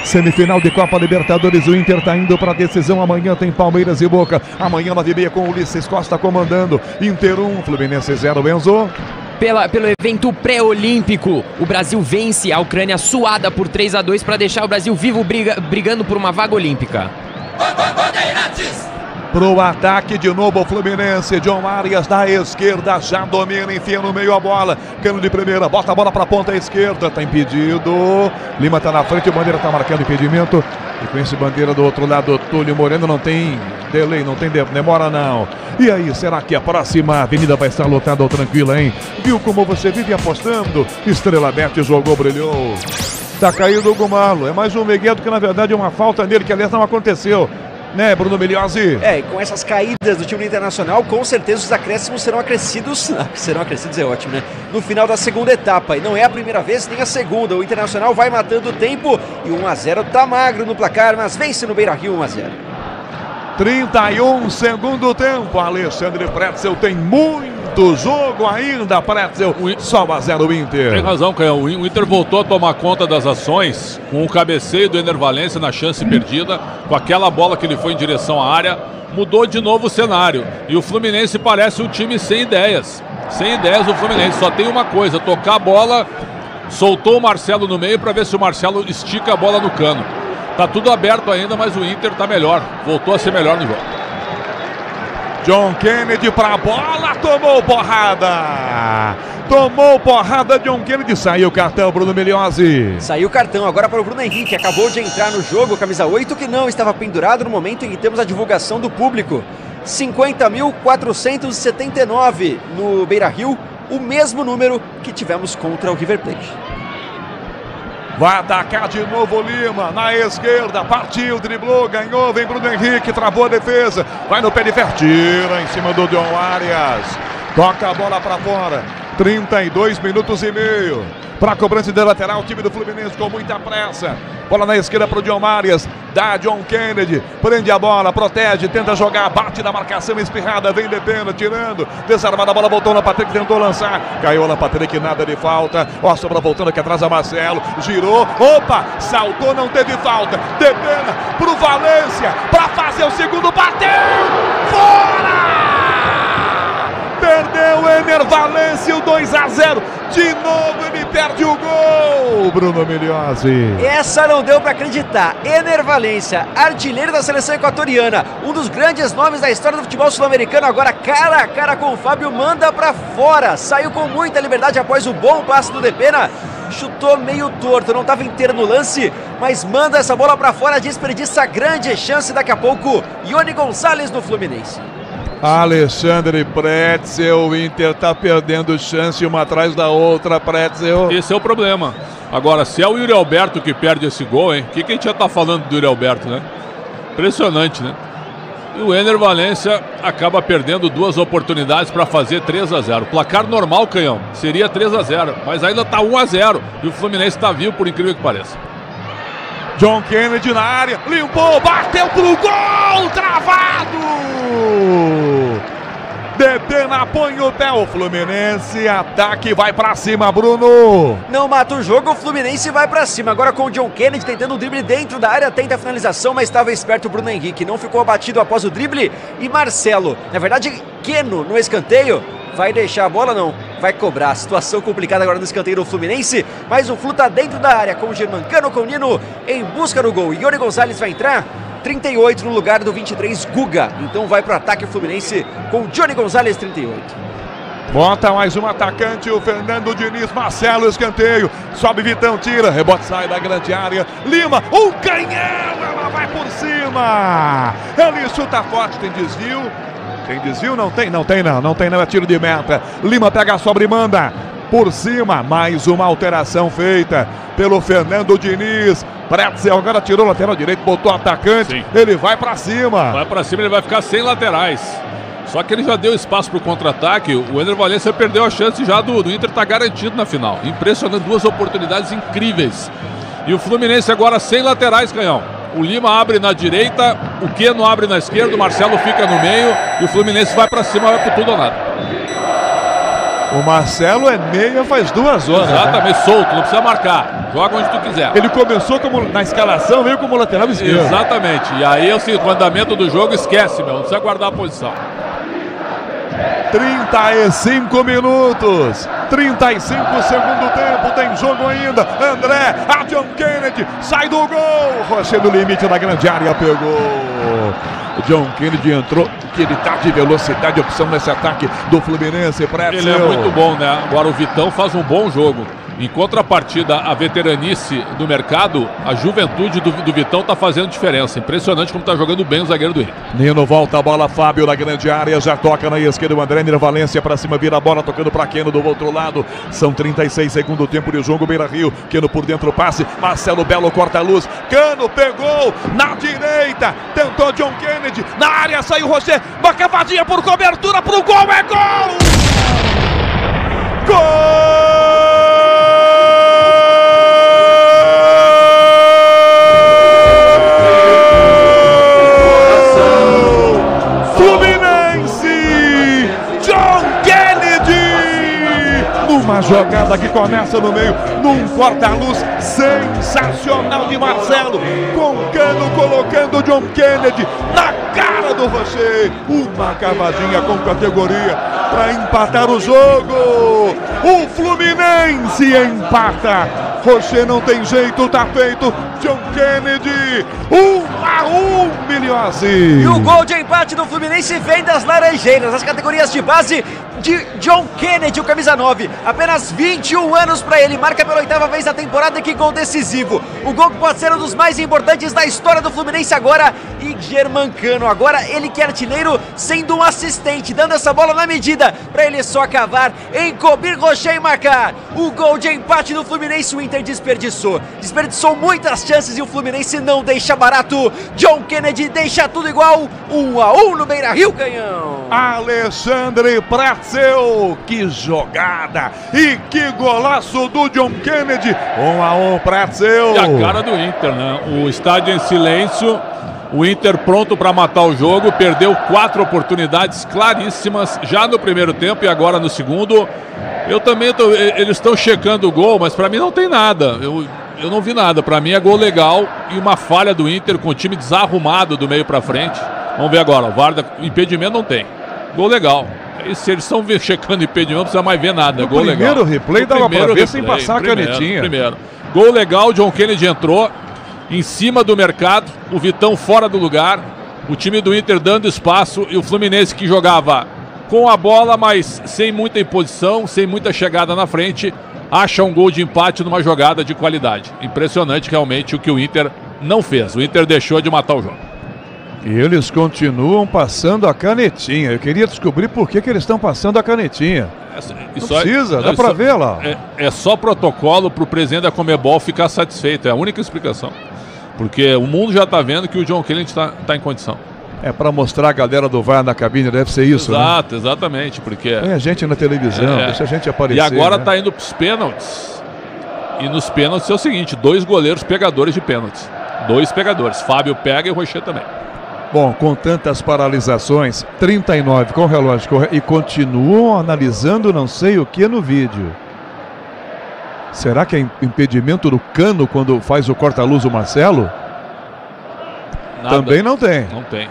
Semifinal de Copa Libertadores, o Inter está indo para a decisão. Amanhã tem Palmeiras e Boca. Amanhã 9h30 com o Ulisses Costa comandando. Inter 1, Fluminense 0, Enzo. pelo evento pré-olímpico. O Brasil vence a Ucrânia suada por 3-2 para deixar o Brasil vivo brigando por uma vaga olímpica. Pro ataque de novo o Fluminense. John Arias da esquerda já domina, enfia no meio a bola. Cano de primeira, bota a bola pra ponta esquerda. Tá impedido. Lima tá na frente, o Bandeira tá marcando impedimento. E com esse Bandeira do outro lado, Túlio Moreno, não tem delay, não tem demora não. E aí, será que a próxima avenida vai estar lotada ou tranquila, hein? Viu como você vive apostando? Estrela Bet jogou, brilhou. Tá caído o Hugo Malo. É mais um Miguel, que na verdade é uma falta nele, que aliás não aconteceu. Né, Bruno Miliozzi? E com essas caídas do time internacional, com certeza os acréscimos serão acrescidos. Serão acrescidos é ótimo, né? No final da segunda etapa. E não é a primeira vez, nem a segunda. O Internacional vai matando o tempo. E 1-0 tá magro no placar, mas vence no Beira-Rio 1-0. 31 segundo tempo. Alexandre Pretzel tem muito jogo ainda. Pretzel só 1-0 o Inter. Tem razão, Canhão. O Inter voltou a tomar conta das ações com o cabeceio do Ener Valencia na chance perdida, com aquela bola que ele foi em direção à área. Mudou de novo o cenário. E o Fluminense parece um time sem ideias. Sem ideias o Fluminense. Só tem uma coisa: tocar a bola. Soltou o Marcelo no meio para ver se o Marcelo estica a bola no cano. Tá tudo aberto ainda, mas o Inter tá melhor. Voltou a ser melhor no jogo. John Kennedy pra bola, tomou porrada. Tomou porrada, John Kennedy. Saiu o cartão, Bruno Miliozzi. Saiu o cartão agora para o Bruno Henrique. Acabou de entrar no jogo, camisa 8, que não estava pendurado no momento em que temos a divulgação do público. 50.479 no Beira-Rio, o mesmo número que tivemos contra o River Plate. Vai atacar de novo o Lima, na esquerda, partiu, driblou, ganhou, vem Bruno Henrique, travou a defesa, vai no pé de ferro, tira em cima do John Arias, toca a bola para fora, 32 minutos e meio, para cobrança de lateral, o time do Fluminense com muita pressa, bola na esquerda para o John Arias, dá John Kennedy, prende a bola, protege, tenta jogar, bate na marcação espirrada, vem de pena, tirando, desarmada a bola, voltou na Patrick, tentou lançar, caiu na Patrick, nada de falta, ó a sobra voltando aqui atrás a Marcelo, girou, opa, saltou, não teve falta, de pena pro Valencia, para fazer o segundo, bateu, fora! Perdeu o Ener Valencia, o 2-0. De novo ele perde o gol. Bruno Miliozzi. Essa não deu para acreditar. Ener Valencia, artilheiro da seleção equatoriana, um dos grandes nomes da história do futebol sul-americano, agora cara a cara com o Fábio, manda para fora. Saiu com muita liberdade após o bom passe do Depena. Chutou meio torto, não estava inteiro no lance, mas manda essa bola para fora, desperdiça grande chance. Daqui a pouco, Ione Gonçalves no Fluminense. Alexandre Pretzel, o Inter tá perdendo chance uma atrás da outra, Pretzel. Esse é o problema. Agora, se é o Yuri Alberto que perde esse gol, hein? O que a gente já tá falando do Yuri Alberto, né? Impressionante, né? E o Ener Valencia acaba perdendo duas oportunidades para fazer 3-0. Placar normal, Canhão, seria 3-0, mas ainda tá 1-0 e o Fluminense tá vivo, por incrível que pareça. John Kennedy na área, limpou, bateu pro gol, travado! Depena põe o pé, o Fluminense, ataque, vai pra cima, Bruno! Não mata o jogo, o Fluminense vai pra cima, agora com o John Kennedy tentando um drible dentro da área, tenta a finalização, mas estava esperto o Bruno Henrique, não ficou abatido após o drible, e Marcelo, na verdade, Keno no escanteio, vai deixar a bola? Não, vai cobrar. Situação complicada agora no escanteio do Fluminense, mas o Flu tá dentro da área com o Germancano, com o Nino em busca do gol. Ione Gonçalves vai entrar, 38 no lugar do 23, Guga. Então vai pro ataque o Fluminense com o Johnny Gonçalves, 38. Bota mais um atacante, o Fernando Diniz, Marcelo, escanteio, sobe Vitão, tira, rebote sai da grande área, Lima, um canhão, ela vai por cima, ele chuta forte, tem desvio. Tem desvio? Não tem? Não tem não, é tiro de meta. Lima pega a sobra e manda por cima. Mais uma alteração feita pelo Fernando Diniz. Pretzel agora tirou o lateral direito, botou o atacante. Sim. Ele vai pra cima. Vai pra cima, ele vai ficar sem laterais. Só que ele já deu espaço pro contra-ataque. O Ener Valencia perdeu a chance já do Inter tá garantido na final. Impressionante, duas oportunidades incríveis. E o Fluminense agora sem laterais, Canhão. O Lima abre na direita, o Keno abre na esquerda, o Marcelo fica no meio e o Fluminense vai pra cima, vai por tudo ou nada. O Marcelo é meia faz 2 horas. Exatamente, né? Solto, não precisa marcar. Joga onde tu quiser. Ele começou como, na escalação, veio como lateral esquerdo. Exatamente. E aí, assim, o andamento do jogo, esquece, meu. Não precisa guardar a posição. 35 minutos. 35 segundo tempo, tem jogo ainda. André, a John Kennedy, sai do gol. Rocher no limite da grande área, pegou. John Kennedy entrou, que ele tá de velocidade, opção nesse ataque do Fluminense. Ele é muito bom, né? Agora o Vitão faz um bom jogo. Em contrapartida, a veteranice do mercado, a juventude do Vitão tá fazendo diferença. Impressionante como tá jogando bem o zagueiro do Inter. Nino volta a bola, Fábio na grande área, já toca na esquerda o André, Nino Valência pra cima, vira a bola, tocando pra Keno do outro lado. São 36 segundo tempo de jogo, Beira-Rio, Keno por dentro, passe, Marcelo Belo corta a luz, Cano pegou na direita, tentou John Kennedy, na área saiu Rocher, uma cavadinha por cobertura pro gol, é gol! Gol! Uma jogada que começa no meio, num corta-luz sensacional de Marcelo, com Cano colocando John Kennedy na cara do Rocher. Uma cavadinha com categoria para empatar o jogo. O Fluminense empata. Rocher não tem jeito, tá feito. John Kennedy, 1-1, Milhozzi. E o gol de empate do Fluminense vem das Laranjeiras, as categorias de base de John Kennedy, o camisa 9. Apenas 21 anos para ele, marca pela 8ª vez na temporada, que gol decisivo. O gol que pode ser um dos mais importantes da história do Fluminense agora. E Germancano, agora ele que é artilheiro, sendo um assistente, dando essa bola na medida para ele só cavar, encobrir Rocher e marcar. O gol de empate do Fluminense, o Inter desperdiçou muitas chances e o Fluminense não deixa barato. John Kennedy deixa tudo igual, 1-1 no Beira-Rio, Canhão. Alexandre Pratzeu, que jogada e que golaço do John Kennedy. 1-1 Pratzeu. E a cara do Inter, né? O estádio em silêncio, o Inter pronto para matar o jogo, perdeu 4 oportunidades claríssimas já no primeiro tempo e agora no segundo. Eu também eles estão checando o gol, mas para mim não tem nada. Eu não vi nada. Para mim é gol legal e uma falha do Inter com o time desarrumado do meio para frente. Vamos ver agora. O VAR, impedimento não tem. Gol legal. E se eles estão checando impedimento, não precisa mais ver nada. Gol legal. Primeiro replay dava para ver sem passar a canetinha. Primeiro. Gol legal, John Kennedy entrou em cima do mercado, o Vitão fora do lugar, o time do Inter dando espaço e o Fluminense que jogava com a bola, mas sem muita imposição, sem muita chegada na frente, acha um gol de empate numa jogada de qualidade. Impressionante realmente o que o Inter não fez. O Inter deixou de matar o jogo. E eles continuam passando a canetinha. Eu queria descobrir por que eles estão passando a canetinha. Não precisa, dá pra ver lá. É só protocolo pro presidente da Conmebol ficar satisfeito. É a única explicação. Porque o mundo já tá vendo que o John Kennedy tá em condição. É para mostrar a galera do VAR na cabine, deve ser isso, Exato, né? Exatamente, porque... Põe a gente na televisão, deixa a gente aparecer. E agora né? tá indo pros pênaltis. E nos pênaltis é o seguinte, 2 goleiros pegadores de pênaltis. 2 pegadores, Fábio pega e o Rocher também. Bom, com tantas paralisações, 39 com o relógio e continuam analisando não sei o que no vídeo. Será que é impedimento do Cano quando faz o corta-luz o Marcelo? Nada. Também não tem. Não tem.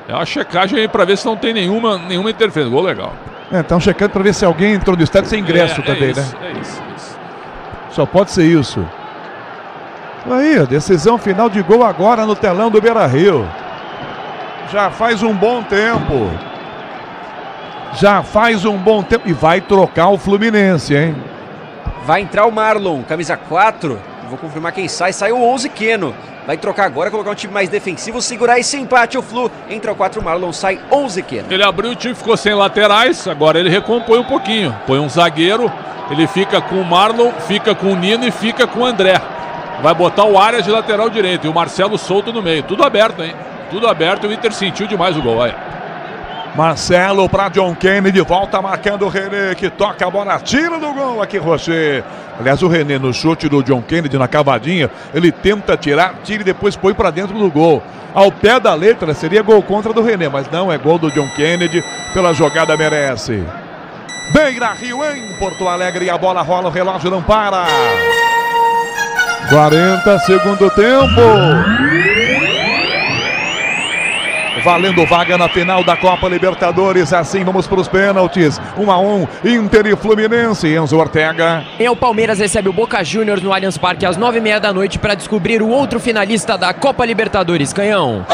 É uma checagem aí para ver se não tem nenhuma interferência. Gol legal. Estão checando para ver se alguém entrou no estádio sem ingresso também, isso, né? É isso. Só pode ser isso. Aí, a decisão final de gol agora no telão do Beira-Rio. Já faz um bom tempo. E vai trocar o Fluminense, hein? Vai entrar o Marlon, camisa 4. Vou confirmar quem sai. Sai o 11, Keno. Vai trocar agora, colocar um time mais defensivo, segurar esse empate. O Flu entra o 4, Marlon, sai 11, Keno. Ele abriu o time, ficou sem laterais. Agora ele recompõe um pouquinho. Põe um zagueiro. Ele fica com o Marlon, fica com o Nino e fica com o André. Vai botar o Arias de lateral direito e o Marcelo solto no meio. Tudo aberto, hein? Tudo aberto. O Inter sentiu demais o gol. Aí. Marcelo para John Kennedy, volta marcando o René, que toca a bola, tira do gol aqui, Rocher. Aliás, o René no chute do John Kennedy na cavadinha, ele tenta tirar, tira e depois põe para dentro do gol. Ao pé da letra seria gol contra do René, mas não, é gol do John Kennedy, pela jogada merece. Beira-Rio em Porto Alegre e a bola rola, o relógio não para. 40 segundo tempo. valendo vaga na final da Copa Libertadores. Assim vamos para os pênaltis. 1-1, Inter e Fluminense. Enzo Ortega. E o Palmeiras recebe o Boca Juniors no Allianz Parque às 9h30 da noite para descobrir o outro finalista da Copa Libertadores. Canhão.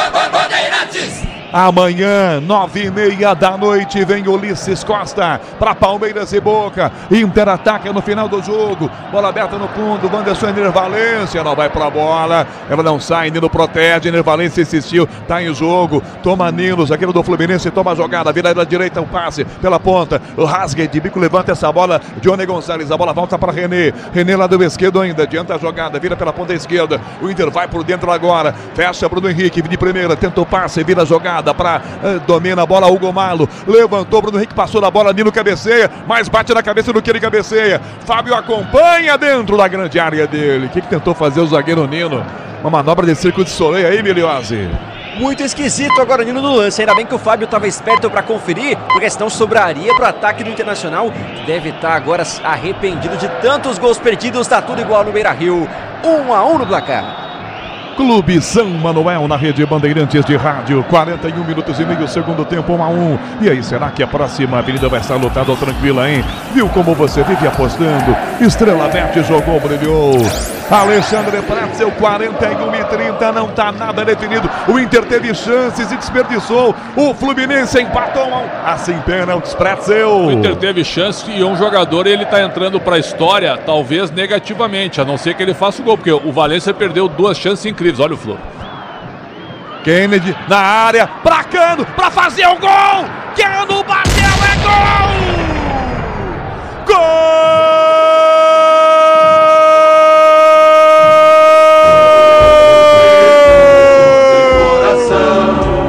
Amanhã, 9h30 da noite, vem Ulisses Costa para Palmeiras e Boca. Inter ataca no final do jogo. Bola aberta no fundo. Wanderson Ener Valencia não vai para a bola. Ela não sai, Nino protege. Ener Valencia insistiu, tá em jogo. Toma Nino, zagueiro do Fluminense, toma a jogada. Vira da direita, um passe pela ponta. O Rasgue de bico levanta essa bola. Johnny Gonçalves, a bola volta para René. René lá do esquerdo ainda, adianta a jogada, vira pela ponta esquerda. O Inter vai por dentro agora. Fecha Bruno Henrique, de primeira, tenta o passe, vira a jogada. Domina a bola Hugo Malo, levantou Bruno Henrique, passou na bola, Nino cabeceia, mas bate na cabeça do que ele cabeceia. Fábio acompanha dentro da grande área dele. O que tentou fazer o zagueiro Nino? Uma manobra de Circo de Soleil aí, Miliose. Muito esquisito agora o Nino no lance. Ainda bem que o Fábio estava esperto para conferir, porque senão sobraria para o ataque do Internacional, que deve estar agora arrependido de tantos gols perdidos. Está tudo igual no Beira-Rio. 1-1 no placar. Clube São Manuel na rede Bandeirantes de rádio, 41 minutos e meio, segundo tempo, 1-1. E aí, será que a próxima avenida vai estar lotada ou tranquila, hein? Viu como você vive apostando? Estrela Bet jogou, brilhou. Alexandre Pretzel, 41:30, não tá nada definido. O Inter teve chances e desperdiçou. O Fluminense empatou assim, pênaltis, Pretzel. O Inter teve chance e um jogador, ele tá entrando pra história, talvez negativamente, a não ser que ele faça o gol, porque o Valencia perdeu duas chances incríveis. Olha o Flu. Kennedy na área, pra Cano, pra fazer o gol! Cano bateu, é gol! Gol!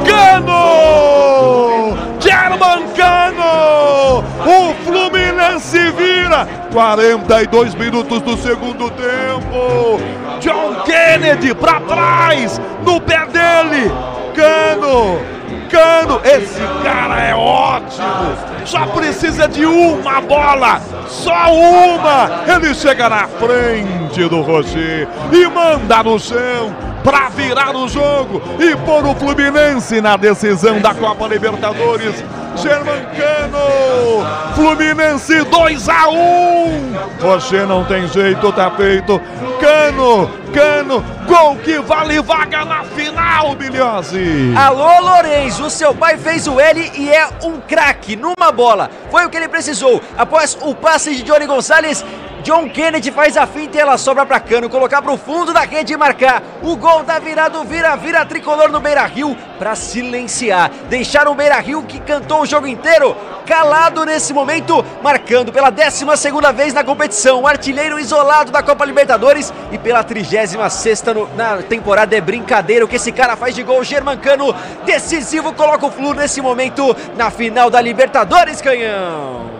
Cano! German Cano! O Fluminense vira! 42 minutos do segundo tempo. John Kennedy pra trás, no pé dele. Cano, esse cara é ótimo. Só precisa de uma bola, só uma. Ele chega na frente do Rocher e manda no chão para virar o jogo e pôr o Fluminense na decisão da Copa Libertadores. Germancano, Fluminense 2-1. Rocher não tem jeito, tá feito. Cano, gol que vale vaga na final, Biliose. Alô, Lourenço, o seu pai fez o L e é um craque numa bola. Foi o que ele precisou. Após o passe de Johnny Gonçalves, John Kennedy faz a finta e ela sobra para Cano, colocar para o fundo da rede e marcar. O gol da virada, vira tricolor no Beira-Rio para silenciar. Deixar o Beira-Rio, que cantou o jogo inteiro, calado nesse momento, marcando pela 12ª vez na competição. O artilheiro isolado da Copa Libertadores e pela 36ª na temporada. É brincadeira o que esse cara faz de gol. Germancano, decisivo, coloca o Flu nesse momento na final da Libertadores, Canhão.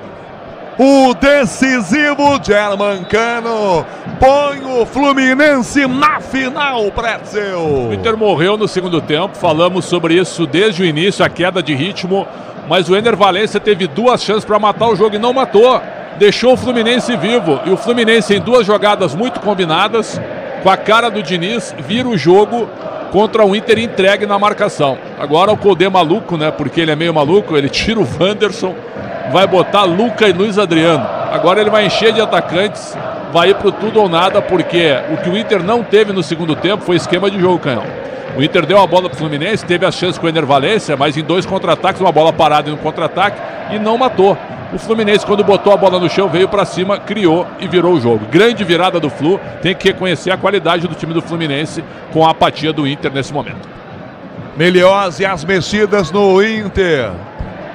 O decisivo Germancano põe o Fluminense na final, Pretzel. O Inter morreu no segundo tempo, falamos sobre isso desde o início, a queda de ritmo, mas o Ener Valencia teve duas chances para matar o jogo e não matou. Deixou o Fluminense vivo, e o Fluminense em duas jogadas muito combinadas, com a cara do Diniz, vira o jogo contra o Inter entregue na marcação. Agora o Codê maluco, né, porque ele é meio maluco, ele tira o Wanderson, vai botar Luca e Luiz Adriano. Agora ele vai encher de atacantes, vai ir pro tudo ou nada, porque o que o Inter não teve no segundo tempo foi esquema de jogo, Canhão. O Inter deu a bola pro Fluminense, teve a chance com o Ener Valencia, mas em dois contra-ataques, uma bola parada e um contra-ataque, e não matou. O Fluminense, quando botou a bola no chão, veio para cima, criou e virou o jogo. Grande virada do Flu, tem que reconhecer a qualidade do time do Fluminense com a apatia do Inter nesse momento. Miliose, as mexidas no Inter.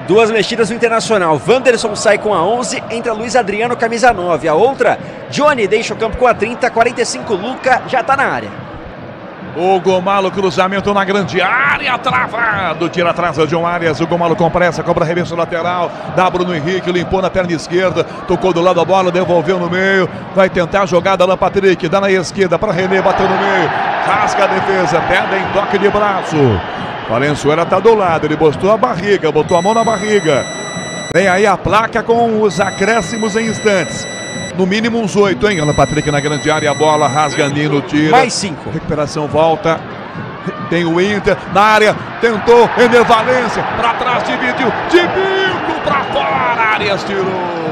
Duas mexidas no Internacional. Wanderson sai com a 11, entra Luiz Adriano, camisa 9. A outra, Johnny deixa o campo com a 30, 45, Luca já tá na área. O Gomalo, cruzamento na grande área, travado, tira atrás de John Arias, o Gomalo com pressa, cobra reverso lateral, dá Bruno Henrique, limpou na perna esquerda, tocou do lado da bola, devolveu no meio, vai tentar a jogada lá, Patrick, dá na esquerda para René, bateu no meio, rasga a defesa, perde em toque de braço. Valenzuela tá do lado, ele botou a barriga, botou a mão na barriga. Vem aí a placa com os acréscimos em instantes. No mínimo uns 8, hein? Alan Patrick na grande área, a bola rasga, Nino tira. Mais 5. Recuperação, volta. Tem o Inter na área, tentou, Ener Valencia, pra trás, dividiu, de bico pra fora, Arias tirou.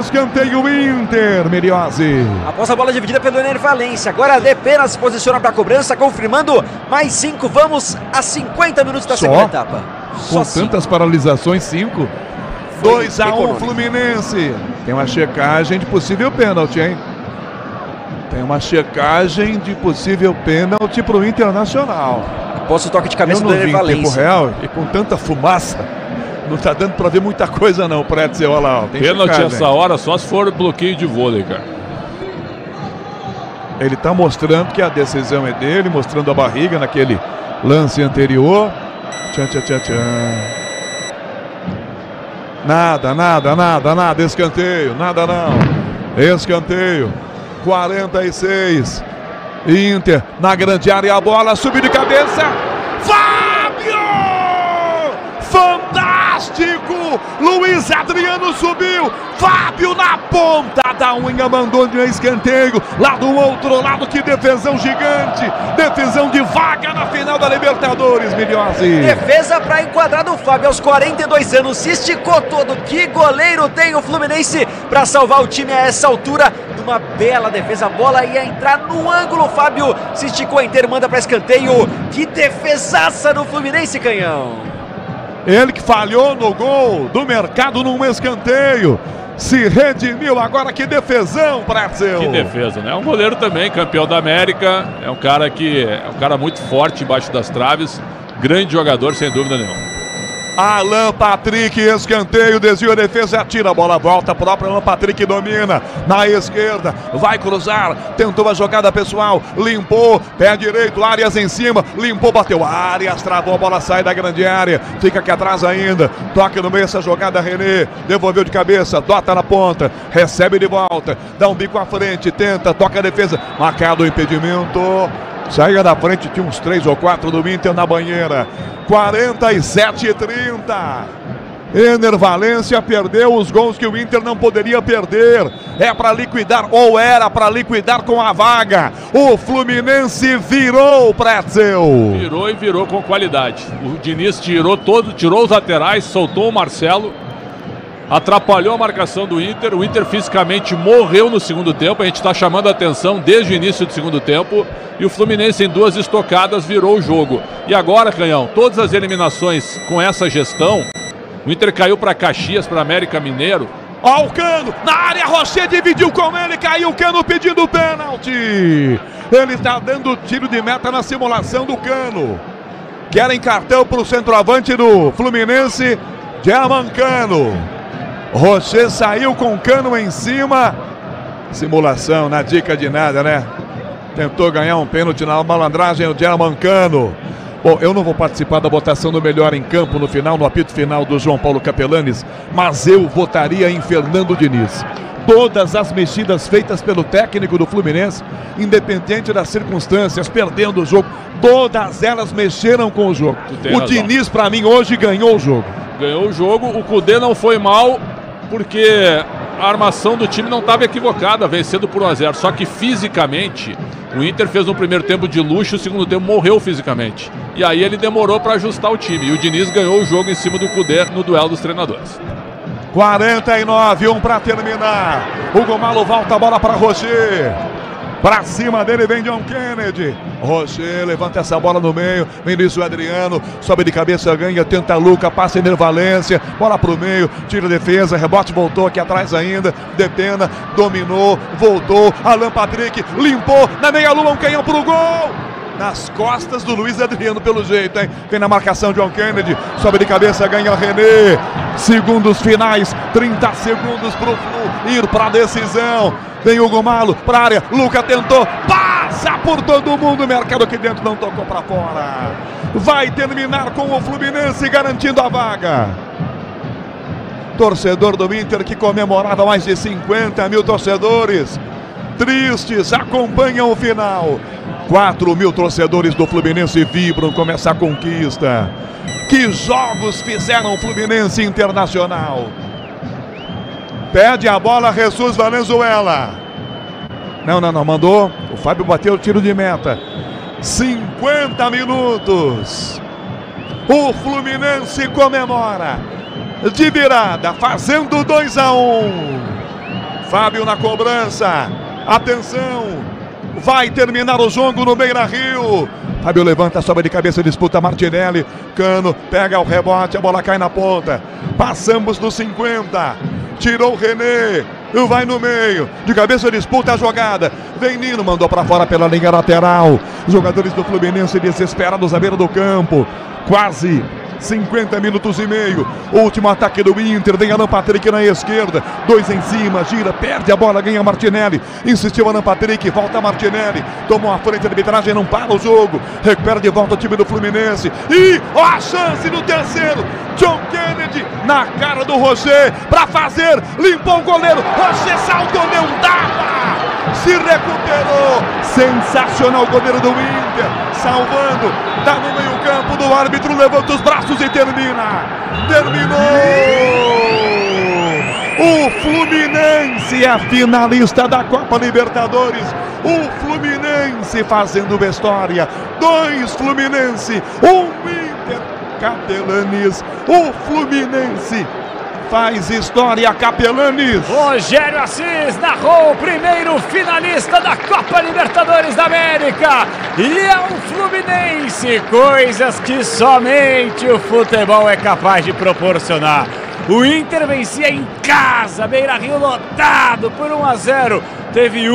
Escanteio Inter, Meliose. Após a bola dividida pelo Ener Valencia, agora a Depena se posiciona para a cobrança, confirmando mais 5, vamos a 50 minutos da segunda etapa. Com tantas paralisações, 5. 2-1 Fluminense. Tem uma checagem de possível pênalti, hein? Tem uma checagem de possível pênalti para o Internacional. Após o toque de cabeça do Ener Valencia. Tempo real e com tanta fumaça, não tá dando para ver muita coisa não, Pretzel, olha lá. Pênalti essa hora só se for bloqueio de vôlei, cara. Ele tá mostrando que a decisão é dele, mostrando a barriga naquele lance anterior. Tchan. Nada, escanteio, nada não. Escanteio, 46. Inter na grande área, a bola subiu de cabeça. Fábio! Fantástico! Luiz Adriano subiu. Fábio na ponta da unha mandou de escanteio. Lá do outro lado, que defesão gigante. Defesão de vaga na final da Libertadores, Meliose. Defesa para enquadrar do Fábio aos 42 anos. Se esticou todo. Que goleiro tem o Fluminense para salvar o time a essa altura. Uma bela defesa, a bola ia entrar no ângulo. Fábio se esticou inteiro, manda para escanteio. Que defesaça do Fluminense, Canhão. Ele que falhou no gol do Mercado num escanteio. Se redimiu agora, que defesão, Pretzel. Que defesa, né? É um goleiro também, campeão da América. É um cara muito forte embaixo das traves. Grande jogador, sem dúvida nenhuma. Alan Patrick, escanteio, desvio a defesa, atira, a bola volta, próprio Alan Patrick domina, na esquerda, vai cruzar, tentou a jogada pessoal, limpou, pé direito, Arias em cima, limpou, bateu, Arias travou, a bola sai da grande área, fica aqui atrás ainda, toca no meio essa jogada, René, devolveu de cabeça, Dota na ponta, recebe de volta, dá um bico à frente, tenta, toca a defesa, marcado o impedimento. Saía da frente, tinha uns 3 ou 4 do Inter na banheira. 47-30. Ener Valencia perdeu os gols que o Inter não poderia perder. É para liquidar, ou era para liquidar com a vaga. O Fluminense virou, Pretzel. Virou com qualidade. O Diniz tirou os laterais, soltou o Marcelo. Atrapalhou a marcação do Inter. O Inter fisicamente morreu no segundo tempo. A gente está chamando a atenção desde o início do segundo tempo. E o Fluminense, em 2 estocadas, virou o jogo. E agora, Canhão, todas as eliminações com essa gestão, o Inter caiu para Caxias, para América Mineiro. Ó o Cano, na área, Rocher dividiu com ele, caiu o Cano pedindo pênalti. Ele está dando tiro de meta na simulação do Cano. Querem cartão para o centroavante do Fluminense, Germancano. Rocher saiu com o Cano em cima. Simulação, na dica de nada, né? Tentou ganhar um pênalti na malandragem, o Germancano. Bom, eu não vou participar da votação do melhor em campo no final, no apito final do João Paulo Capelanes, mas eu votaria em Fernando Diniz. Todas as mexidas feitas pelo técnico do Fluminense, independente das circunstâncias, perdendo o jogo, todas elas mexeram com o jogo. O Diniz, para mim, hoje ganhou o jogo. Ganhou o jogo, o Cudê não foi mal, porque a armação do time não estava equivocada, vencendo por 1-0. Só que fisicamente, o Inter fez um primeiro tempo de luxo, o segundo tempo morreu fisicamente. E aí ele demorou para ajustar o time. E o Diniz ganhou o jogo em cima do Cudê no duelo dos treinadores. 49, 1 para terminar. Hugo Malo volta a bola para Rocher. Pra cima dele vem John Kennedy. Rocher levanta essa bola no meio. Vem Luiz Adriano. Sobe de cabeça, ganha. Tenta Luca. Passa Ener Valencia. Bola pro meio. Tira a defesa. Rebote voltou aqui atrás ainda. Depena. Dominou. Voltou. Alan Patrick. Limpou. Na meia-lua. Um canhão pro gol. Nas costas do Luiz Adriano, pelo jeito, hein? Vem na marcação John Kennedy. Sobe de cabeça. Ganha René. Segundos finais. 30 segundos pro Flu ir pra decisão. Vem Hugo Malo para a área, Luca tentou, passa por todo mundo, Mercado aqui dentro não tocou para fora. Vai terminar com o Fluminense garantindo a vaga. Torcedor do Inter que comemorava, mais de 50 mil torcedores tristes acompanham o final. 4 mil torcedores do Fluminense vibram com essa conquista. Que jogos fizeram o Fluminense Internacional. Pede a bola Jesus Valenzuela. Não, mandou. O Fábio bateu o tiro de meta. 50 minutos. O Fluminense comemora de virada, fazendo 2-1. Fábio na cobrança. Atenção. Vai terminar o jogo no Beira-Rio. Fábio levanta, sobe de cabeça, disputa Martinelli. Cano pega o rebote, a bola cai na ponta. Passamos dos 50. Tirou o René. Vai no meio. De cabeça disputa a jogada. Vem Nino, mandou para fora pela linha lateral. Jogadores do Fluminense desesperados à beira do campo. Quase 50 minutos e meio. Último ataque do Inter. Vem Alan Patrick na esquerda. 2 em cima. Gira, perde a bola, ganha Martinelli. Insistiu Alan Patrick. Volta Martinelli. Tomou a frente da arbitragem. Não para o jogo. Recupera de volta o time do Fluminense. E ó, a chance no terceiro. John Kennedy na cara do Roger. Para fazer. Limpou o goleiro. Roger saltou. Não dava. Se recuperou. Sensacional o goleiro do Inter. Salvando. Tá no meio campo do árbitro. Levanta os braços e termina. Terminou. O Fluminense é finalista da Copa Libertadores. O Fluminense fazendo história. 2 Fluminense, 1 Inter. Capelanes. O Fluminense faz história, Capelanes. Rogério Assis narrou o primeiro finalista da Copa Libertadores da América. E é o Fluminense, coisas que somente o futebol é capaz de proporcionar. O Inter vencia em casa, Beira-Rio lotado por 1-0. Teve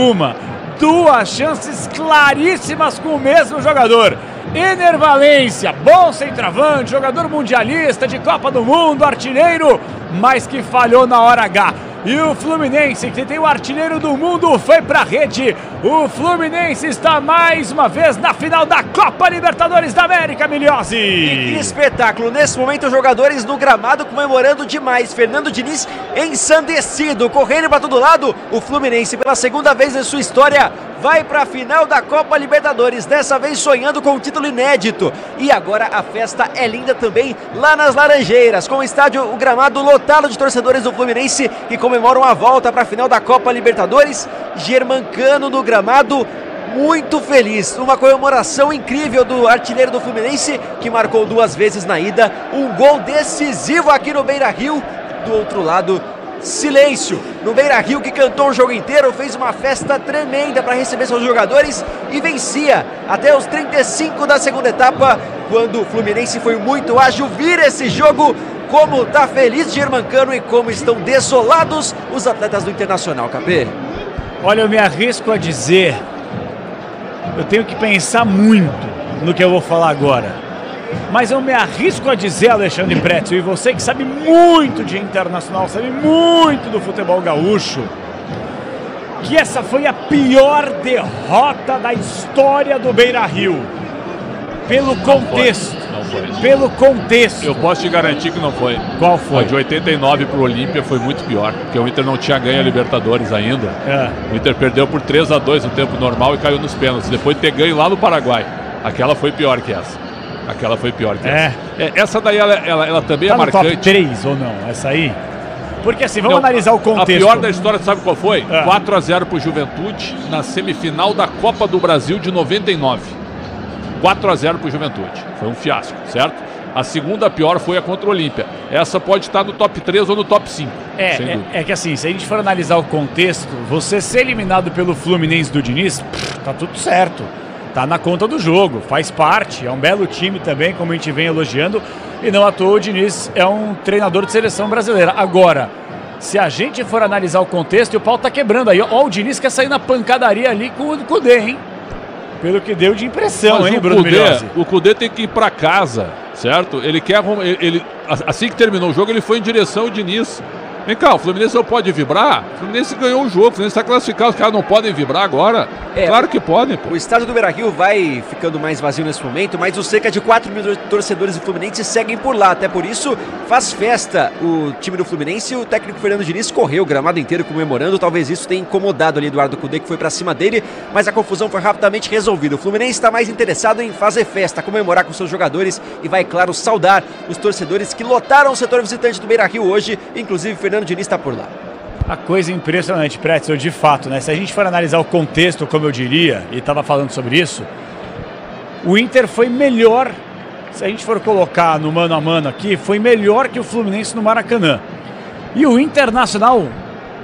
2 chances claríssimas com o mesmo jogador. Ener Valencia, bom centroavante, jogador mundialista de Copa do Mundo, artilheiro, mas que falhou na hora H. E o Fluminense, que tem o artilheiro do mundo, foi pra rede. O Fluminense está mais uma vez na final da Copa Libertadores da América, Milhozzi. E que espetáculo. Nesse momento, os jogadores no gramado comemorando demais. Fernando Diniz ensandecido, correndo para todo lado. O Fluminense, pela segunda vez em sua história, vai para a final da Copa Libertadores, dessa vez sonhando com um título inédito. E agora a festa é linda também lá nas Laranjeiras, com o gramado lotado de torcedores do Fluminense que comemoram a volta para a final da Copa Libertadores. Germancano no gramado, muito feliz. Uma comemoração incrível do artilheiro do Fluminense, que marcou 2 vezes na ida, um gol decisivo aqui no Beira-Rio. Do outro lado, silêncio no Beira-Rio, que cantou o jogo inteiro, fez uma festa tremenda para receber seus jogadores e vencia até os 35 da segunda etapa, quando o Fluminense foi muito ágil. Vira esse jogo. Como tá feliz Germancano e como estão desolados os atletas do Internacional, Capê. Olha, eu me arrisco a dizer, eu tenho que pensar muito no que eu vou falar agora, mas eu me arrisco a dizer, Alexandre Pretzel, e você que sabe muito de Internacional, sabe muito do futebol gaúcho, que essa foi a pior derrota da história do Beira-Rio. Pelo contexto. Pelo contexto. Eu posso te garantir que não foi. Qual foi? A de 89 pro Olímpia foi muito pior, porque o Inter não tinha ganho a Libertadores ainda. O Inter perdeu por 3-2 no tempo normal e caiu nos pênaltis, depois de ter ganho lá no Paraguai. Aquela foi pior que essa. Essa daí, ela também tá é marcante. Top 3 ou não? Essa aí? Porque assim, vamos analisar o contexto. A pior da história, sabe qual foi? 4-0 pro Juventude na semifinal da Copa do Brasil de 99. 4-0 pro Juventude. Foi um fiasco, certo? A segunda pior foi a contra o Olímpia. Essa pode estar no top 3 ou no top 5. É que assim, se a gente for analisar o contexto, você ser eliminado pelo Fluminense do Diniz, tá tudo certo. Tá na conta do jogo, faz parte. É um belo time também, como a gente vem elogiando. E não à toa o Diniz é um treinador de seleção brasileira. Agora, se a gente for analisar o contexto, e o pau tá quebrando aí. Ó, o Diniz quer sair na pancadaria ali com o Cudê, hein? Pelo que deu de impressão, hein, Bruno Milhozzi? O Cudê tem que ir para casa, certo? Ele quer... assim que terminou o jogo, ele foi em direção ao Diniz. Vem cá, o Fluminense não pode vibrar? O Fluminense ganhou o jogo, o Fluminense está classificado, os caras não podem vibrar agora? Claro que podem, pô. O estádio do Beira-Rio vai ficando mais vazio nesse momento, mas os cerca de 4 mil torcedores do Fluminense seguem por lá. Até por isso, faz festa o time do Fluminense. O técnico Fernando Diniz correu o gramado inteiro comemorando. Talvez isso tenha incomodado ali Eduardo Cudê, que foi pra cima dele, mas a confusão foi rapidamente resolvida. O Fluminense está mais interessado em fazer festa, comemorar com seus jogadores e vai, claro, saudar os torcedores que lotaram o setor visitante do Beira-Rio hoje. Inclusive, Fernando Diniz está por lá. A coisa impressionante, Pretzel, de fato, né? Se a gente for analisar o contexto, como eu diria, e estava falando sobre isso, o Inter foi melhor, se a gente for colocar no mano a mano aqui, foi melhor que o Fluminense no Maracanã. E o Internacional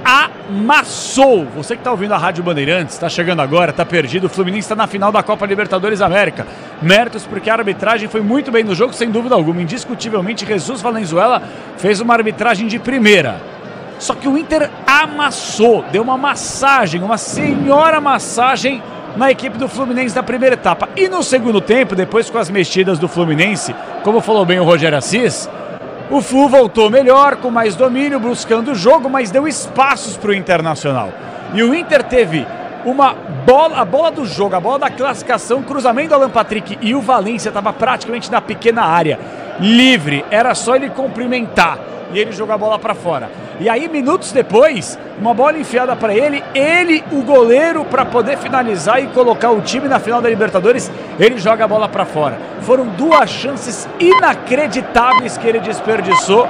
amassou. Você que está ouvindo a Rádio Bandeirantes, está chegando agora, está perdido, o Fluminense está na final da Copa Libertadores América. Méritos porque a arbitragem foi muito bem no jogo, sem dúvida alguma. Indiscutivelmente, Jesus Valenzuela fez uma arbitragem de primeira. Só que o Inter amassou, deu uma massagem, uma senhora massagem na equipe do Fluminense da primeira etapa. E no segundo tempo, depois com as mexidas do Fluminense, como falou bem o Rogério Assis, o Flu voltou melhor, com mais domínio, buscando o jogo, mas deu espaços para o Internacional. E o Inter teve uma bola, a bola do jogo, a bola da classificação, cruzamento do Alan Patrick e o Valência estava praticamente na pequena área, livre, era só ele cumprimentar e ele joga a bola para fora. E aí, minutos depois, uma bola enfiada para ele, o goleiro, para poder finalizar e colocar o time na final da Libertadores, ele joga a bola para fora. Foram duas chances inacreditáveis que ele desperdiçou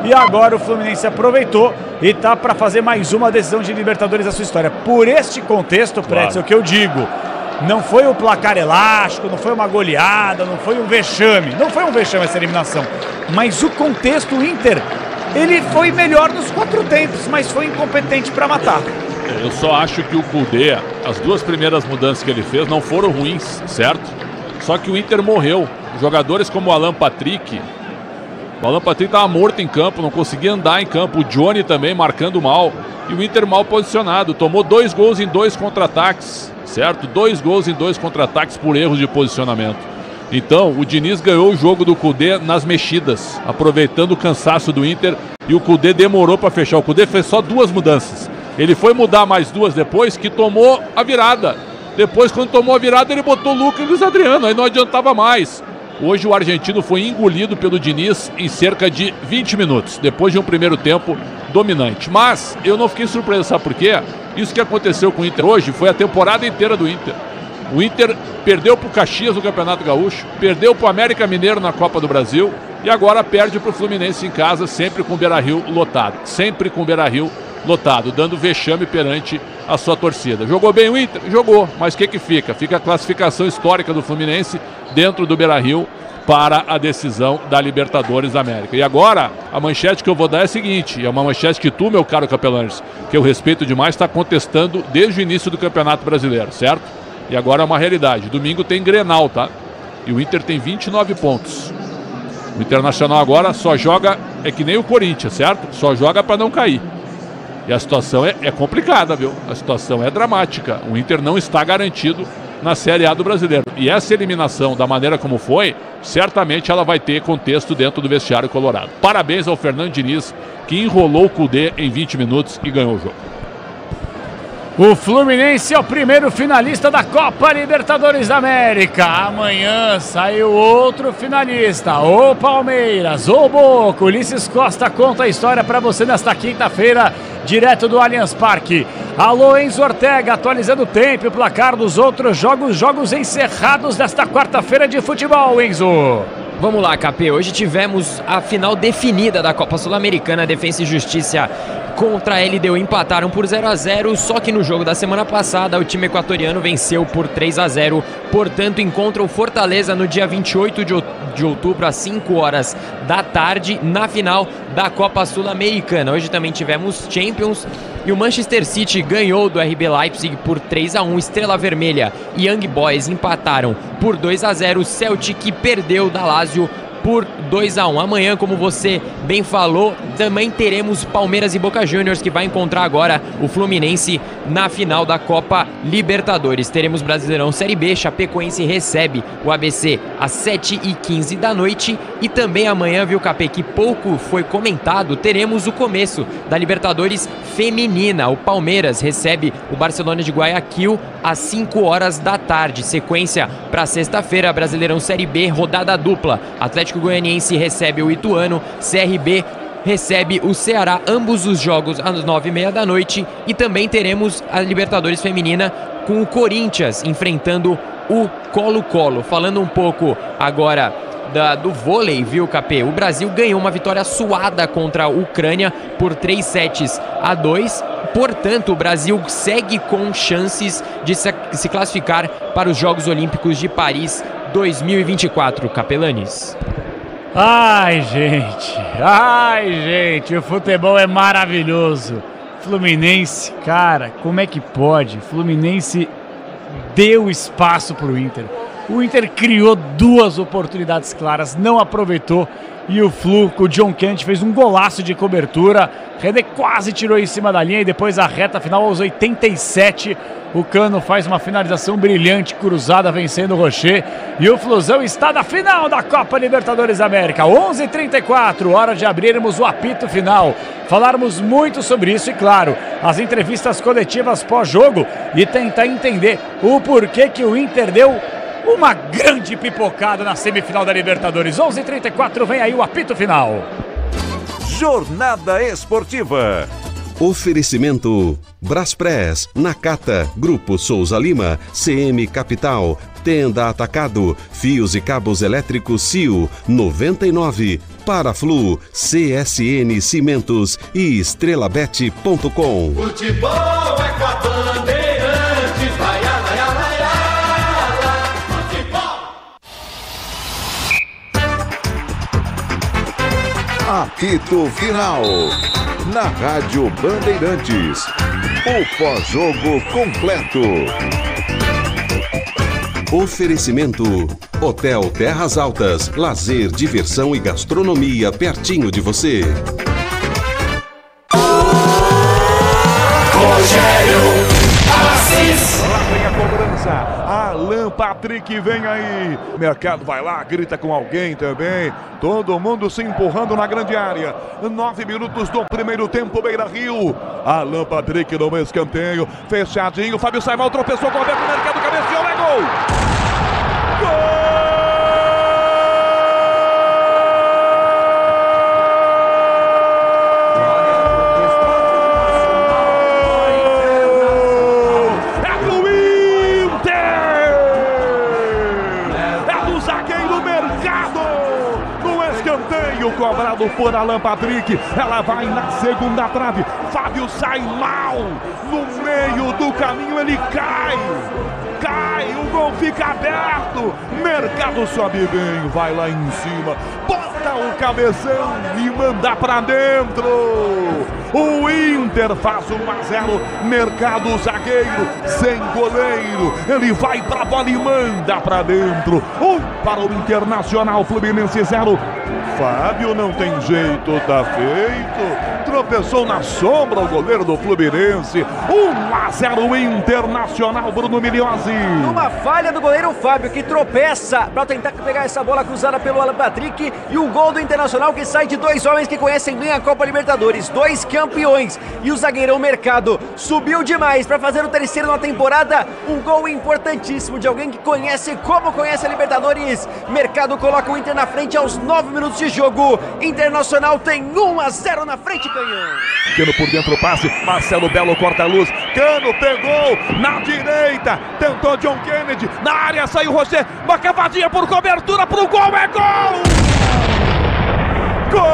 e agora o Fluminense aproveitou e tá para fazer mais uma decisão de Libertadores da sua história. Por este contexto, Pretzel, que eu digo, não foi o placar elástico, não foi uma goleada, não foi um vexame. Não foi um vexame essa eliminação. Mas o contexto, o Inter, ele foi melhor nos 4 tempos, mas foi incompetente para matar. Eu só acho que o Kudê, as 2 primeiras mudanças que ele fez não foram ruins, certo? Só que o Inter morreu. Jogadores como o Alan Patrick estava morto em campo, não conseguia andar em campo. O Johnny também marcando mal. E o Inter mal posicionado. Tomou 2 gols em 2 contra-ataques, certo? 2 gols em 2 contra-ataques por erros de posicionamento. Então, o Diniz ganhou o jogo do Kudê nas mexidas, aproveitando o cansaço do Inter, e o Kudê demorou para fechar. O Kudê fez só 2 mudanças. Ele foi mudar mais 2 depois, que tomou a virada. Depois, quando tomou a virada, ele botou o Lucas e o Luiz Adriano, aí não adiantava mais. Hoje o argentino foi engolido pelo Diniz em cerca de 20 minutos, depois de um primeiro tempo dominante. Mas eu não fiquei surpreso, sabe por quê? Isso que aconteceu com o Inter hoje foi a temporada inteira do Inter. O Inter perdeu para o Caxias no Campeonato Gaúcho, perdeu para o América Mineiro na Copa do Brasil e agora perde para o Fluminense em casa, sempre com o Beira-Rio lotado. Sempre com o Beira-Rio lotado, dando vexame perante a sua torcida. Jogou bem o Inter? Jogou, mas o que fica? Fica a classificação histórica do Fluminense dentro do Beira-Rio para a decisão da Libertadores da América. E agora, a manchete que eu vou dar é a seguinte, é uma manchete que tu, meu caro Capelanes, que eu respeito demais, está contestando desde o início do Campeonato Brasileiro, certo? E agora é uma realidade. Domingo tem Grenal, tá? E o Inter tem 29 pontos. O Internacional agora só joga, é que nem o Corinthians, certo? Só joga para não cair. E a situação é complicada, viu? A situação é dramática. O Inter não está garantido na Série A do Brasileiro. E essa eliminação, da maneira como foi, certamente ela vai ter contexto dentro do vestiário colorado. Parabéns ao Fernando Diniz, que enrolou o Kudê em 20 minutos e ganhou o jogo. O Fluminense é o primeiro finalista da Copa Libertadores da América. Amanhã saiu outro finalista, o Palmeiras, o Boca. Ulisses Costa conta a história para você nesta quinta-feira, direto do Allianz Parque. Alô, Enzo Ortega, atualizando o tempo e o placar dos outros jogos encerrados desta quarta-feira de futebol, Enzo. Vamos lá, KP. Hoje tivemos a final definida da Copa Sul-Americana. Defensa e Justiça contra a LDU empataram por 0-0, só que no jogo da semana passada o time equatoriano venceu por 3-0, portanto encontra o Fortaleza no dia 28 de outubro às 5 horas da tarde na final da Copa Sul-Americana. Hoje também tivemos Champions e o Manchester City ganhou do RB Leipzig por 3-1, Estrela Vermelha e Young Boys empataram por 2-0, Celtic perdeu da Lazio por 2-1. Amanhã, como você bem falou, também teremos Palmeiras e Boca Juniors, que vai encontrar agora o Fluminense na final da Copa Libertadores. Teremos Brasileirão Série B, Chapecoense recebe o ABC às 7h15 da noite. E também amanhã, viu, Capê, que pouco foi comentado, teremos o começo da Libertadores Feminina. O Palmeiras recebe o Barcelona de Guayaquil às 5 horas da tarde. Sequência para sexta-feira, Brasileirão Série B, rodada dupla. Atlético Goianiense recebe o Ituano, CRB recebe o Ceará, ambos os jogos às 9h30 da noite. E também teremos a Libertadores Feminina com o Corinthians enfrentando o Colo-Colo. Falando um pouco agora do vôlei, viu, Capê? O Brasil ganhou uma vitória suada contra a Ucrânia por 3-2. Portanto, o Brasil segue com chances de se classificar para os Jogos Olímpicos de Paris 2024, Capelanes. Ai, gente, o futebol é maravilhoso. Fluminense, cara, como é que pode? Fluminense deu espaço pro Inter. O Inter criou 2 oportunidades claras, não aproveitou. E o Flu, com o John Kennedy, fez um golaço de cobertura. René quase tirou em cima da linha e depois a reta final aos 87. O Cano faz uma finalização brilhante, cruzada, vencendo o Rocher. E o Flusão está na final da Copa Libertadores da América. 11h34, hora de abrirmos o apito final. Falarmos muito sobre isso e, claro, as entrevistas coletivas pós-jogo e tentar entender o porquê que o Inter deu uma grande pipocada na semifinal da Libertadores. 11h34, vem aí o apito final. Jornada Esportiva. Oferecimento Braspress, Nakata, Grupo Souza Lima, CM Capital, Tenda Atacado, Fios e Cabos Elétricos CIO, 99, Paraflu, CSN Cimentos e estrelabet.com. Futebol é com a Bandeirantes, vai, vai, vai, futebol. Apito Final. Na Rádio Bandeirantes. O pós-jogo completo. Oferecimento Hotel Terras Altas, lazer, diversão e gastronomia pertinho de você. Rogério Assis. Lá vem a cobrança. Alan Patrick vem aí. O mercado vai lá, grita com alguém também. Todo mundo se empurrando na grande área. 9 minutos do primeiro tempo, Beira-Rio. Alan Patrick no escanteio. Fechadinho. Fábio Saimal tropeçou com o Alberto Mercado. Cabeceou, é gol! Gol! Cobrado por Alan Patrick, ela vai na segunda trave. Fábio sai mal no meio do caminho, ele cai, o gol fica aberto. Mercado sobe bem, vai lá em cima, bota o cabeção e manda pra dentro. O Inter faz 1-0. Mercado zagueiro, sem goleiro, ele vai pra bola e manda pra dentro. 1 para o Internacional, Fluminense 0. Fábio não tem jeito, tá feito. Tropeçou na sombra o goleiro do Fluminense. 1-0 Internacional, Bruno Migliozzi. Uma falha do goleiro Fábio, que tropeça para tentar pegar essa bola cruzada pelo Alan Patrick. E o gol do Internacional, que sai de 2 homens que conhecem bem a Copa Libertadores, 2 campeões. E o zagueirão Mercado subiu demais para fazer o 3º na temporada. Um gol importantíssimo de alguém que conhece como conhece a Libertadores. Mercado coloca o Inter na frente aos 9 minutos de jogo. Internacional tem 1-0 na frente, Canhão. Cano por dentro, o passe, Marcelo Belo corta a luz, Cano pegou na direita, tentou John Kennedy, na área saiu Rocher, uma cavadinha por cobertura pro gol, é gol! Gol!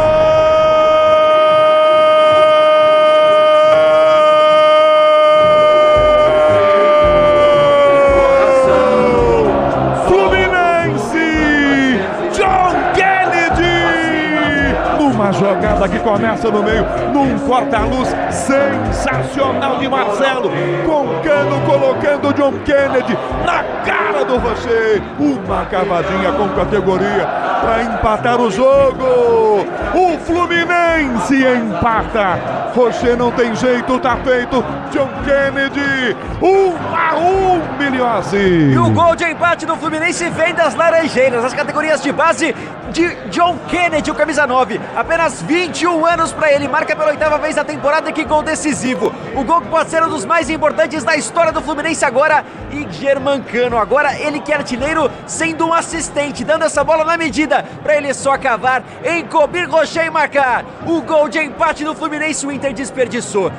Uma jogada que começa no meio, num corta-luz sensacional de Marcelo, com Cano colocando John Kennedy na cara do Rocher. Uma cavadinha com categoria para empatar o jogo. O Fluminense empata. Rocher não tem jeito, tá feito. John Kennedy, 1-1, Migliozzi. E o gol de empate do Fluminense vem das Laranjeiras, as categorias de base de John Kennedy, o camisa 9. Apenas 21 anos para ele, marca pela 8ª vez na temporada. Que gol decisivo. O gol que pode ser um dos mais importantes da história do Fluminense agora. E Germancano, agora ele que é artilheiro, sendo um assistente, dando essa bola na medida para ele só cavar, encobrir Rocher e marcar. O gol de empate do Fluminense, o Inter desperdiçou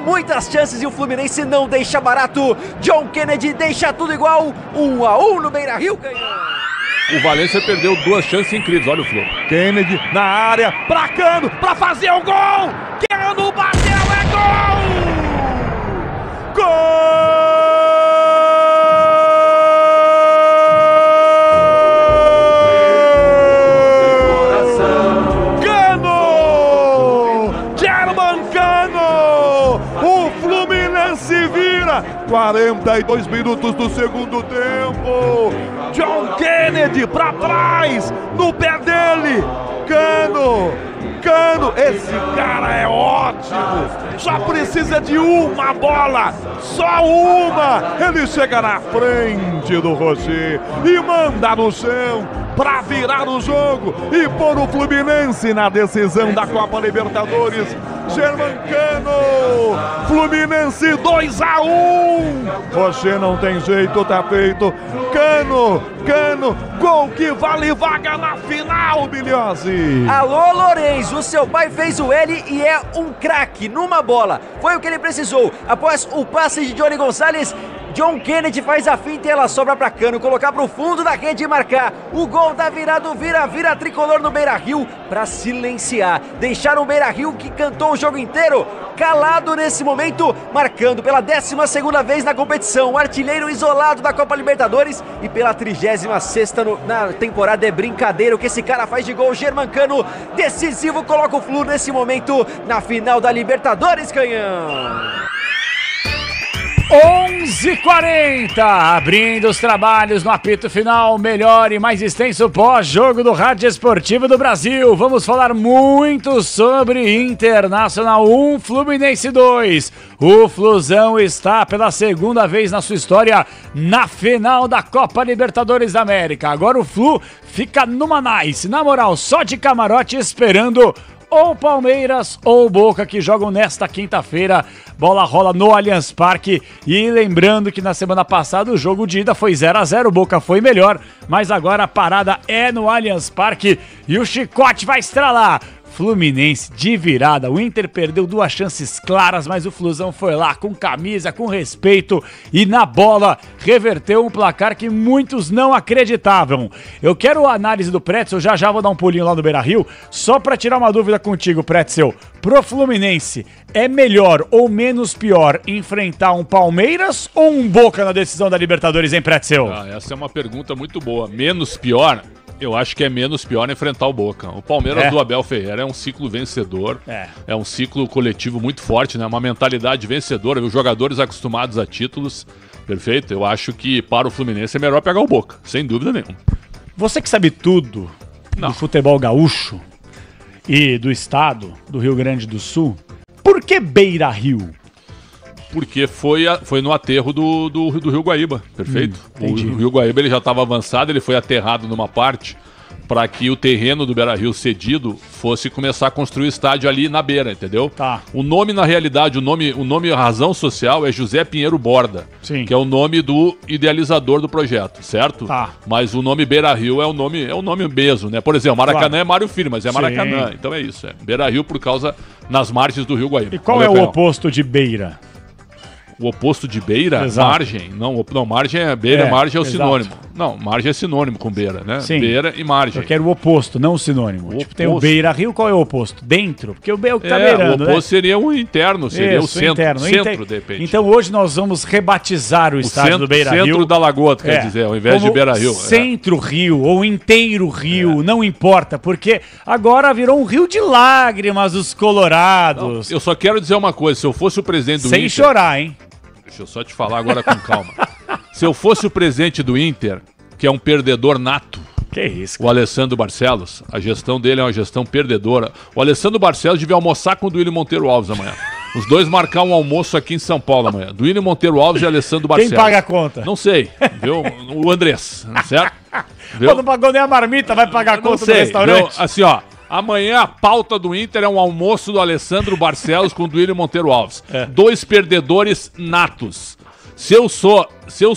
muitas chances e o Fluminense não deixa barato. John Kennedy deixa tudo igual. 1-1 no Beira-Rio, Canhão. O Valência perdeu 2 chances incríveis, olha o Flu. Kennedy na área, pra Cano, pra fazer o gol! Cano bateu, é gol! Gol! Cano! German Cano! O Fluminense vira! 42 minutos do segundo tempo. John Kennedy pra trás, no pé dele. Cano, esse cara é ótimo. Só precisa de uma bola, só uma. Ele chega na frente do Rocher e manda no chão para virar o jogo e pôr o Fluminense na decisão da Copa Libertadores. Germancano, Fluminense 2-1. Rocher não tem jeito, tá feito. Cano, gol que vale vaga na final, Bilhose. Alô, Lourenço, o seu pai fez o L e é um craque numa bola. Foi o que ele precisou. Após o passe de Johnny Gonçalves, John Kennedy faz a finta e ela sobra pra Cano, colocar pro fundo da rede e marcar. O gol tá virado, vira tricolor no Beira-Rio pra silenciar. Deixaram o Beira-Rio, que cantou o jogo inteiro, calado nesse momento, marcando pela 12ª vez na competição. O artilheiro isolado da Copa Libertadores e pela 36ª na temporada. É brincadeira o que esse cara faz de gol. Germancano, decisivo, coloca o Flu nesse momento na final da Libertadores, Canhão. 11h40, abrindo os trabalhos no apito final, melhor e mais extenso pós-jogo do Rádio Esportivo do Brasil. Vamos falar muito sobre Internacional 1, Fluminense 2. O Flusão está pela 2ª vez na sua história na final da Copa Libertadores da América. Agora o Flu fica numa nice, na moral, só de camarote esperando ou Palmeiras ou Boca, que jogam nesta quinta-feira. Bola rola no Allianz Parque. E lembrando que na semana passada o jogo de ida foi 0-0, o Boca foi melhor, mas agora a parada é no Allianz Parque e o chicote vai estralar. Fluminense de virada, o Inter perdeu 2 chances claras, mas o Flusão foi lá com camisa, com respeito e na bola reverteu um placar que muitos não acreditavam. Eu quero a análise do Pretzel, já vou dar um pulinho lá no Beira-Rio, só para tirar uma dúvida contigo, Pretzel. Pro Fluminense, é melhor ou menos pior enfrentar um Palmeiras ou um Boca na decisão da Libertadores, hein, Pretzel? Essa é uma pergunta muito boa. Menos pior? Eu acho que é menos pior enfrentar o Boca. O Palmeiras do Abel Ferreira é um ciclo vencedor, é um ciclo coletivo muito forte, né? Uma mentalidade vencedora, os jogadores acostumados a títulos, perfeito? Eu acho que para o Fluminense é melhor pegar o Boca, sem dúvida nenhuma. Você que sabe tudo do futebol gaúcho e do estado do Rio Grande do Sul, por que Beira-Rio? Porque foi no aterro do Rio Guaíba, perfeito? O Rio Guaíba ele já estava avançado, ele foi aterrado numa parte para que o terreno do Beira-Rio cedido fosse começar a construir o estádio ali na beira, entendeu? Tá. O nome, na realidade, o nome a razão social é José Pinheiro Borda, sim, que é o nome do idealizador do projeto, certo? Tá. Mas o nome Beira-Rio é o nome mesmo, né? Por exemplo, Maracanã é Mário Filho, mas é Maracanã, sim, então é isso, Beira-Rio por causa nas margens do Rio Guaíba. E qual é o oposto de beira? O oposto de beira? Exato. Margem. Não, margem é beira, margem é o exato. sinônimo. Não, margem é sinônimo com beira, né? Sim. Beira e margem. Eu quero o oposto, não o sinônimo. Tipo, tem o Beira-Rio, qual é o oposto? Dentro? Porque o que tá beirando, o oposto seria o interno, seria o centro. Centro, de repente. Então hoje nós vamos rebatizar o estádio do Beira-Rio. Centro da Lagoa, quer dizer, ao invés de Beira-Rio. Centro-Rio ou inteiro Rio, não importa, porque agora virou um rio de lágrimas os colorados. Não, eu só quero dizer uma coisa, se eu fosse o presidente do Inter... Sem chorar, hein? Deixa eu só te falar agora com calma. Se eu fosse o presidente do Inter, que é um perdedor nato, que isso, cara? O Alessandro Barcelos, a gestão dele é uma gestão perdedora. O Alessandro Barcelos devia almoçar com o Duílio Monteiro Alves amanhã. Os dois marcar um almoço aqui em São Paulo amanhã. Duílio Monteiro Alves e Alessandro Barcelos. Quem paga a conta? Não sei, viu? O Andrés, certo? Pô, não pagou nem a marmita, vai pagar a conta do restaurante? Viu? Assim, ó. Amanhã a pauta do Inter é um almoço do Alessandro Barcelos com o Duílio Monteiro Alves. Dois perdedores natos. Se eu sou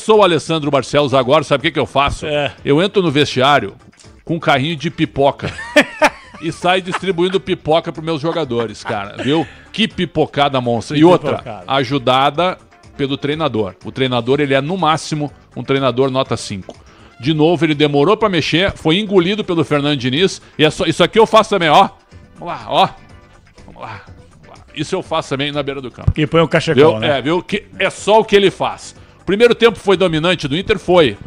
o Alessandro Barcelos agora, sabe o que eu faço? Eu entro no vestiário com um carrinho de pipoca e saio distribuindo pipoca para meus jogadores, cara. Viu? Que pipocada monstra. E outra, ajudada pelo treinador. O treinador, ele é no máximo um treinador nota 5. De novo, ele demorou para mexer, foi engolido pelo Fernando Diniz. E isso aqui eu faço também, ó. Vamos lá, ó. Vamos lá. Isso eu faço também na beira do campo. E põe o cachecol, né? Viu? Que é só o que ele faz. O primeiro tempo foi dominante do Inter? Foi.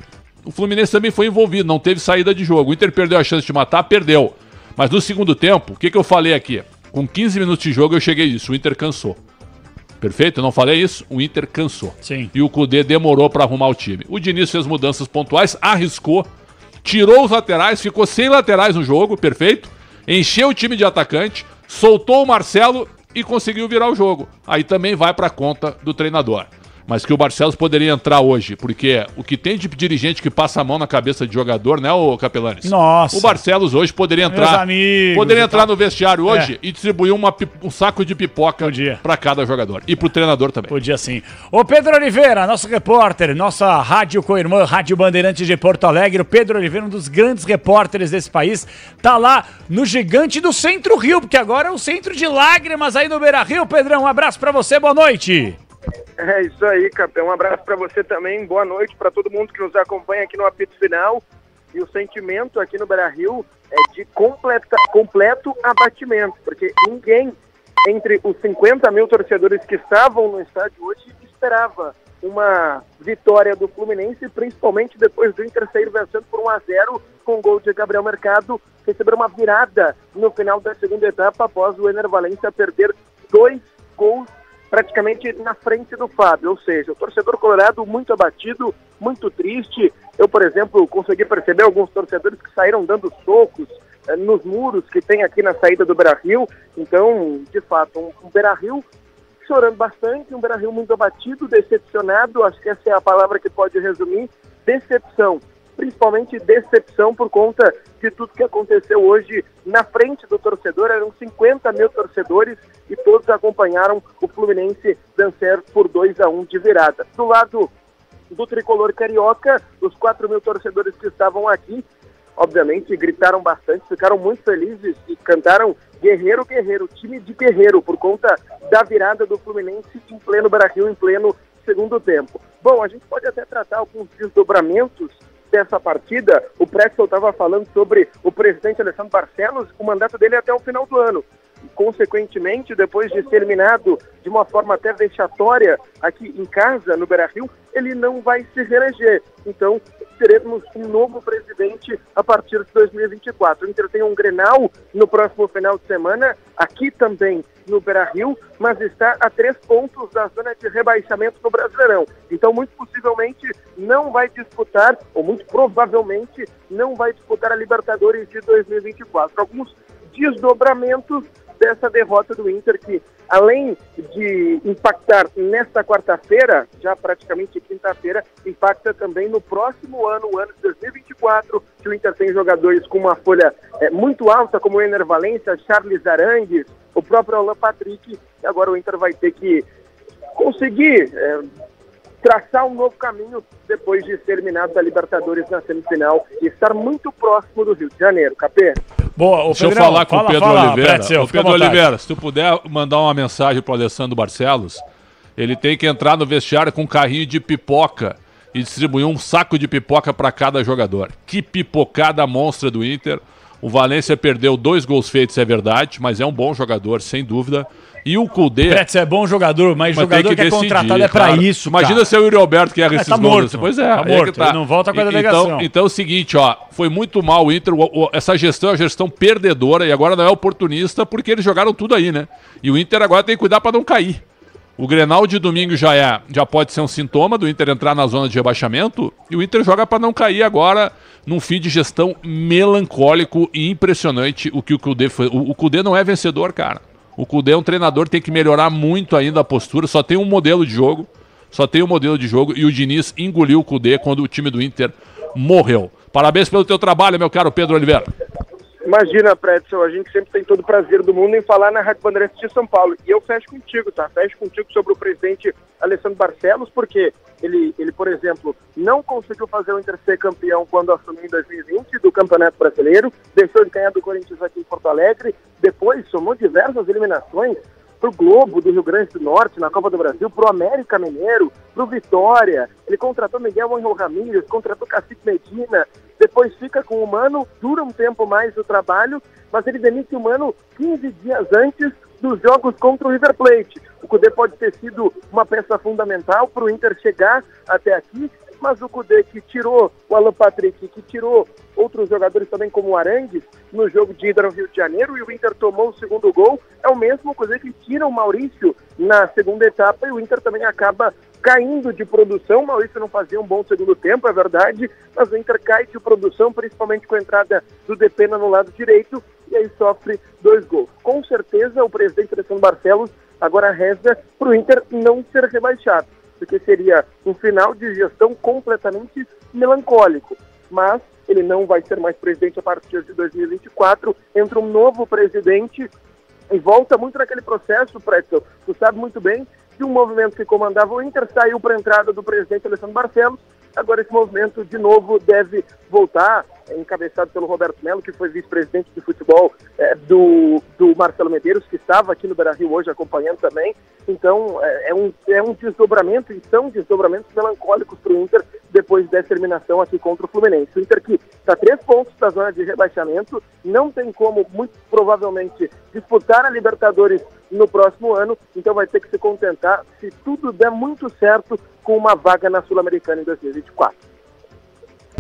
O Fluminense também foi envolvido, não teve saída de jogo. O Inter perdeu a chance de matar, perdeu. Mas no segundo tempo, o que eu falei aqui? Com 15 minutos de jogo eu cheguei nisso, o Inter cansou. Perfeito? Eu não falei isso? O Inter cansou. Sim. E o Kudê demorou para arrumar o time. O Diniz fez mudanças pontuais, arriscou, tirou os laterais, ficou sem laterais no jogo, perfeito? Encheu o time de atacante, soltou o Marcelo e conseguiu virar o jogo. Aí também vai para conta do treinador. Mas que o Barcelos poderia entrar hoje, porque o que tem de dirigente que passa a mão na cabeça de jogador, né, ô Capelanes? Nossa. O Barcelos hoje poderia entrar. Poderia entrar no vestiário hoje e distribuir um saco de pipoca para cada jogador. E pro treinador também. Podia sim. Ô Pedro Oliveira, nosso repórter, nossa rádio co-irmã, Rádio Bandeirantes de Porto Alegre. O Pedro Oliveira, um dos grandes repórteres desse país, tá lá no gigante do Centro-Rio, porque agora é o centro de lágrimas aí no Beira-Rio. Pedrão, um abraço pra você, boa noite. É isso aí, campeão. Um abraço para você também. Boa noite para todo mundo que nos acompanha aqui no apito final. E o sentimento aqui no Beira-Rio é de completo abatimento, porque ninguém entre os 50 mil torcedores que estavam no estádio hoje esperava uma vitória do Fluminense, principalmente depois do Inter sair vencendo por 1-0 com o gol de Gabriel Mercado, receber uma virada no final da segunda etapa após o Ener Valencia perder 2 gols praticamente na frente do Fábio, ou seja, o torcedor colorado muito abatido, muito triste. Eu, por exemplo, consegui perceber alguns torcedores que saíram dando socos nos muros que tem aqui na saída do Beira-Rio. Então, de fato, um Beira-Rio chorando bastante, um Beira-Rio muito abatido, decepcionado, acho que essa é a palavra que pode resumir, decepção. Principalmente decepção por conta de tudo que aconteceu hoje na frente do torcedor. Eram 50 mil torcedores e todos acompanharam o Fluminense vencer por 2-1 de virada. Do lado do tricolor carioca, os 4 mil torcedores que estavam aqui, obviamente gritaram bastante, ficaram muito felizes e cantaram Guerreiro, Guerreiro, time de Guerreiro, por conta da virada do Fluminense em pleno Beira-Rio, em pleno segundo tempo. Bom, a gente pode até tratar alguns desdobramentos dessa partida. O Pretzel estava falando sobre o presidente Alessandro Barcelos, o mandato dele é até o final do ano. E, consequentemente, depois de ser eliminado de uma forma até vexatória aqui em casa, no Beira-Rio, ele não vai se reeleger. Então, teremos um novo presidente a partir de 2024. O Inter tem um Grenal no próximo final de semana, aqui também no Beira-Rio, mas está a 3 pontos da zona de rebaixamento no Brasileirão. Então, muito possivelmente, não vai disputar, ou muito provavelmente, não vai disputar a Libertadores de 2024. Alguns desdobramentos dessa derrota do Inter que, além de impactar nesta quarta-feira, já praticamente quinta-feira, impacta também no próximo ano, o ano de 2024, que o Inter tem jogadores com uma folha muito alta, como o Ener Valencia, Charles Arangues, o próprio Alan Patrick, e agora o Inter vai ter que conseguir traçar um novo caminho depois de ser eliminado da Libertadores na semifinal e estar muito próximo do Rio de Janeiro. Capê? Boa, Deixa eu falar com o Pedro Oliveira. Pretzel, Pedro Oliveira, se tu puder mandar uma mensagem pro Alessandro Barcelos, ele tem que entrar no vestiário com um carrinho de pipoca e distribuir um saco de pipoca para cada jogador. Que pipocada monstra do Inter. O Valencia perdeu 2 gols feitos, é verdade, mas é um bom jogador, sem dúvida. E o Kudê... Pretzel é bom jogador, mas jogador que é contratado é pra isso, Imagina se é o Yuri Alberto que erra esses gols. Morto. Pois é. Tá morto, ele não volta com a delegação. Então é o seguinte, ó, foi muito mal o Inter, essa gestão é uma gestão perdedora e agora não é oportunista porque eles jogaram tudo aí, né? E o Inter agora tem que cuidar pra não cair. O Grenal de domingo já pode ser um sintoma do Inter entrar na zona de rebaixamento e o Inter joga para não cair agora num fim de gestão melancólico e impressionante o que o Kudê foi. O Kudê não é vencedor, cara. O Kudê é um treinador que tem que melhorar muito ainda a postura, só tem um modelo de jogo, e o Diniz engoliu o Kudê quando o time do Inter morreu. Parabéns pelo teu trabalho, meu caro Pedro Oliveira. Imagina, Pretzel, a gente sempre tem todo o prazer do mundo em falar na Rádio Bandeirantes de São Paulo. E eu fecho contigo, tá? Fecho contigo sobre o presidente Alessandro Barcelos, porque ele, por exemplo, não conseguiu fazer o Inter ser campeão quando assumiu em 2020 do Campeonato Brasileiro, deixou de ganhar do Corinthians aqui em Porto Alegre, depois somou diversas eliminações pro Globo do Rio Grande do Norte, na Copa do Brasil, pro América Mineiro, pro Vitória. Ele contratou Miguel Ángel Ramírez, contratou Cacique Medina, depois fica com o Mano, dura um tempo mais o trabalho, mas ele demite o Mano 15 dias antes dos jogos contra o River Plate. O Kudê pode ter sido uma peça fundamental para o Inter chegar até aqui, mas o Kudê, que tirou o Alan Patrick, que tirou outros jogadores também como o Arangues no jogo de ida no Rio de Janeiro, e o Inter tomou o segundo gol, é o mesmo Kudê que tira o Maurício na segunda etapa, e o Inter também acaba caindo de produção. O Maurício não fazia um bom segundo tempo, é verdade, mas o Inter cai de produção, principalmente com a entrada do Depena no lado direito, e aí sofre 2 gols. Com certeza o presidente Alessandro Barcelos agora reza para o Inter não ser rebaixado, porque seria um final de gestão completamente melancólico. Mas ele não vai ser mais presidente a partir de 2024, entra um novo presidente e volta muito naquele processo, Pretzel. Tu sabe muito bem que um movimento que comandava o Inter saiu para a entrada do presidente Alessandro Barcelos. Agora esse movimento de novo deve voltar, encabeçado pelo Roberto Melo, que foi vice-presidente de futebol do Marcelo Medeiros, que estava aqui no Beira-Rio hoje acompanhando também. Então é um desdobramento, e são desdobramentos melancólicos para o Inter depois dessa eliminação aqui contra o Fluminense. O Inter que está 3 pontos da zona de rebaixamento, não tem como, muito provavelmente, disputar a Libertadores no próximo ano, então vai ter que se contentar, se tudo der muito certo, com uma vaga na Sul-Americana em 2024.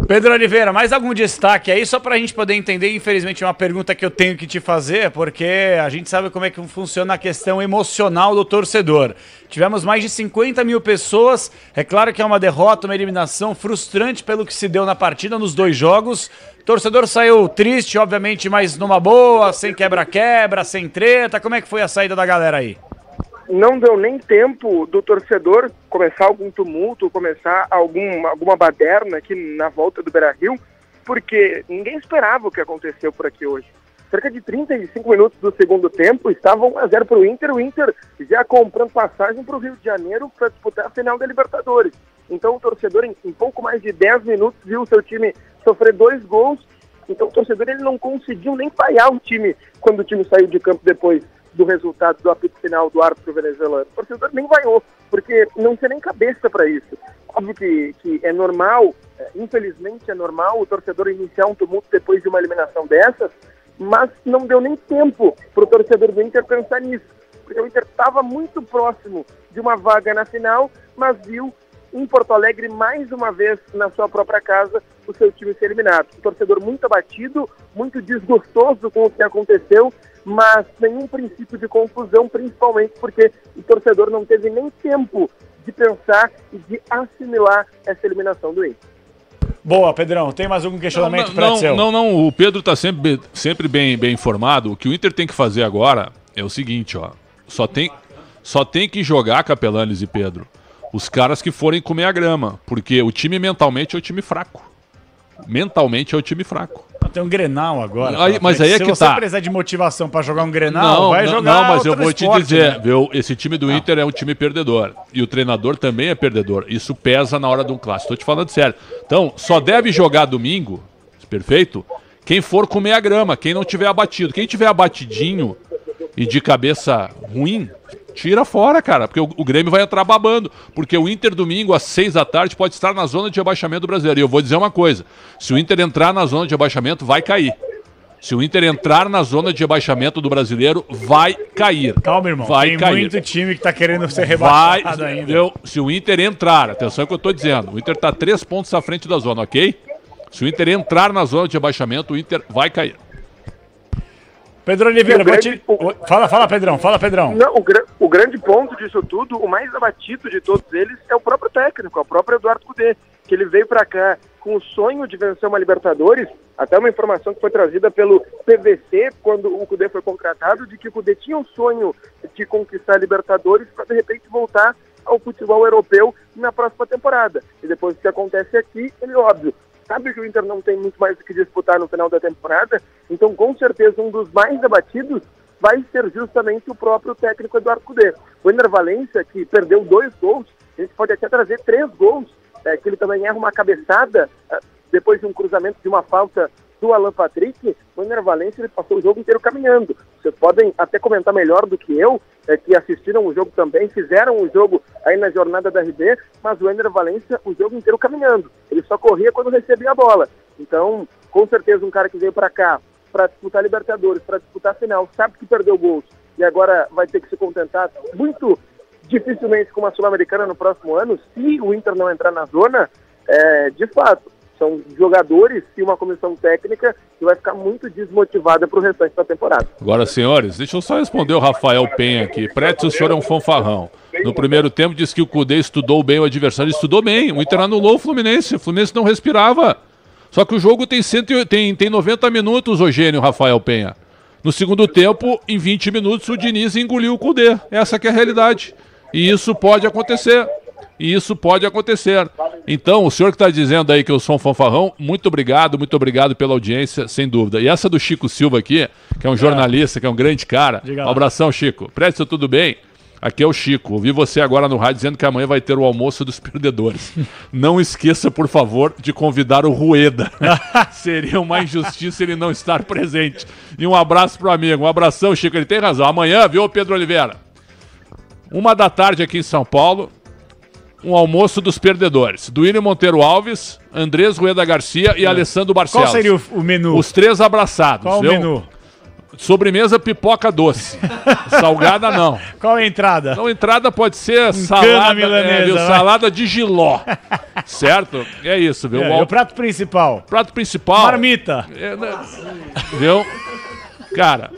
Pedro Oliveira, mais algum destaque aí, só pra gente poder entender? Infelizmente é uma pergunta que eu tenho que te fazer, porque a gente sabe como é que funciona a questão emocional do torcedor. Tivemos mais de 50 mil pessoas, é claro que é uma derrota, uma eliminação frustrante pelo que se deu na partida, nos 2 jogos. O torcedor saiu triste, obviamente, mas numa boa, sem quebra-quebra, sem treta. Como é que foi a saída da galera aí? Não deu nem tempo do torcedor começar algum tumulto, começar alguma baderna aqui na volta do Beira-Rio, porque ninguém esperava o que aconteceu por aqui hoje. Cerca de 35 minutos do segundo tempo, estava 1-0 para o Inter já comprando passagem para o Rio de Janeiro para disputar a final da Libertadores. Então o torcedor, em pouco mais de 10 minutos, viu o seu time sofrer 2 gols. Então o torcedor ele não conseguiu nem vaiar o time quando o time saiu de campo depois do resultado do apito final do árbitro venezuelano. O torcedor nem vaiou, porque não tinha nem cabeça para isso. Óbvio que é normal, infelizmente é normal o torcedor iniciar um tumulto depois de uma eliminação dessas, mas não deu nem tempo para o torcedor do Inter pensar nisso, porque o Inter estava muito próximo de uma vaga na final, mas viu em Porto Alegre, mais uma vez, na sua própria casa, o seu time ser eliminado. O torcedor muito abatido, muito desgostoso com o que aconteceu, mas nenhum princípio de confusão, principalmente porque o torcedor não teve nem tempo de pensar e de assimilar essa eliminação do Inter. Boa, Pedrão. Tem mais algum questionamento para o Não, o Pedro está sempre bem informado. O que o Inter tem que fazer agora é o seguinte, ó. Só tem que jogar, Capelanes e Pedro, os caras que forem comer a grama, porque o time mentalmente é o time fraco. Mentalmente é o time fraco. Tem um Grenal agora. Mas aí é que tá. Se você precisar de motivação para jogar um Grenal, vai jogar. Não, mas eu vou te dizer, né? Viu, esse time do Inter é um time perdedor. E o treinador também é perdedor. Isso pesa na hora de um clássico. Tô te falando sério. Então, só deve jogar domingo, perfeito? Quem for comer a grama, quem não tiver abatido. Quem tiver abatidinho e de cabeça ruim, tira fora, cara, porque o Grêmio vai entrar babando, porque o Inter domingo às 6 da tarde pode estar na zona de rebaixamento do Brasileiro. E eu vou dizer uma coisa, se o Inter entrar na zona de rebaixamento, vai cair. Se o Inter entrar na zona de rebaixamento do Brasileiro, vai cair. Calma, irmão, vai cair. Muito time que tá querendo ser rebaixado ainda. Se o Inter entrar, atenção que eu tô dizendo, o Inter tá 3 pontos à frente da zona, ok? Se o Inter entrar na zona de rebaixamento, o Inter vai cair. Pedro Oliveira, Fala, Pedrão. Não, o grande ponto disso tudo, o mais abatido de todos eles, é o próprio técnico, é o próprio Eduardo Kudê, que ele veio para cá com o sonho de vencer uma Libertadores, até uma informação que foi trazida pelo PVC, quando o Kudê foi contratado, de que o Kudê tinha um sonho de conquistar a Libertadores para, de repente, voltar ao futebol europeu na próxima temporada. E depois do que acontece aqui, ele, óbvio, sabe que o Inter não tem muito mais o que disputar no final da temporada, então com certeza um dos mais abatidos vai ser justamente o próprio técnico Eduardo Kudê. O Ener Valencia, que perdeu 2 gols, a gente pode até trazer 3 gols, que ele também erra uma cabeçada depois de um cruzamento de uma falta do Alan Patrick. O Ener Valencia ele passou o jogo inteiro caminhando. vocês podem até comentar melhor do que eu, que assistiram o jogo também, fizeram o jogo aí na jornada da RB, mas o Ener Valencia o jogo inteiro caminhando. Ele só corria quando recebia a bola. Então, com certeza, um cara que veio para cá para disputar Libertadores, para disputar a final, sabe que perdeu gols e agora vai ter que se contentar muito dificilmente com uma Sul-Americana no próximo ano, se o Inter não entrar na zona, de fato, são jogadores e uma comissão técnica que vai ficar muito desmotivada para o restante da temporada. Agora, senhores, deixa eu só responder o Rafael Penha aqui. Preto, o senhor é um fanfarrão. No primeiro tempo disse que o Cudê estudou bem o adversário, ele estudou bem. O Inter anulou o Fluminense não respirava. Só que o jogo tem 90 minutos, Eugênio, Rafael Penha. No segundo tempo, em 20 minutos, o Diniz engoliu o Cudê. Essa que é a realidade. E isso pode acontecer. Então, o senhor que está dizendo aí que eu sou um fanfarrão, muito obrigado pela audiência, sem dúvida. E essa do Chico Silva aqui, que é um jornalista, que é um grande cara. Um abração, Chico. Presta, tudo bem? Aqui é o Chico. Ouvi você agora no rádio dizendo que amanhã vai ter o almoço dos perdedores. Não esqueça, por favor, de convidar o Rueda. Seria uma injustiça ele não estar presente. E um abraço pro amigo. Um abração, Chico. Ele tem razão. Amanhã, viu, Pedro Oliveira? 13h aqui em São Paulo. Um almoço dos perdedores. Duílio Monteiro Alves, Andrés Rueda Garcia e Alessandro Barcelos. Qual seria o menu? Os três abraçados. Qual o menu? Sobremesa, pipoca doce. Salgada, não. Qual é a entrada? Então, a entrada pode ser salada de jiló. Certo? É isso, viu? E o prato principal? Prato principal... Marmita. Viu? Cara,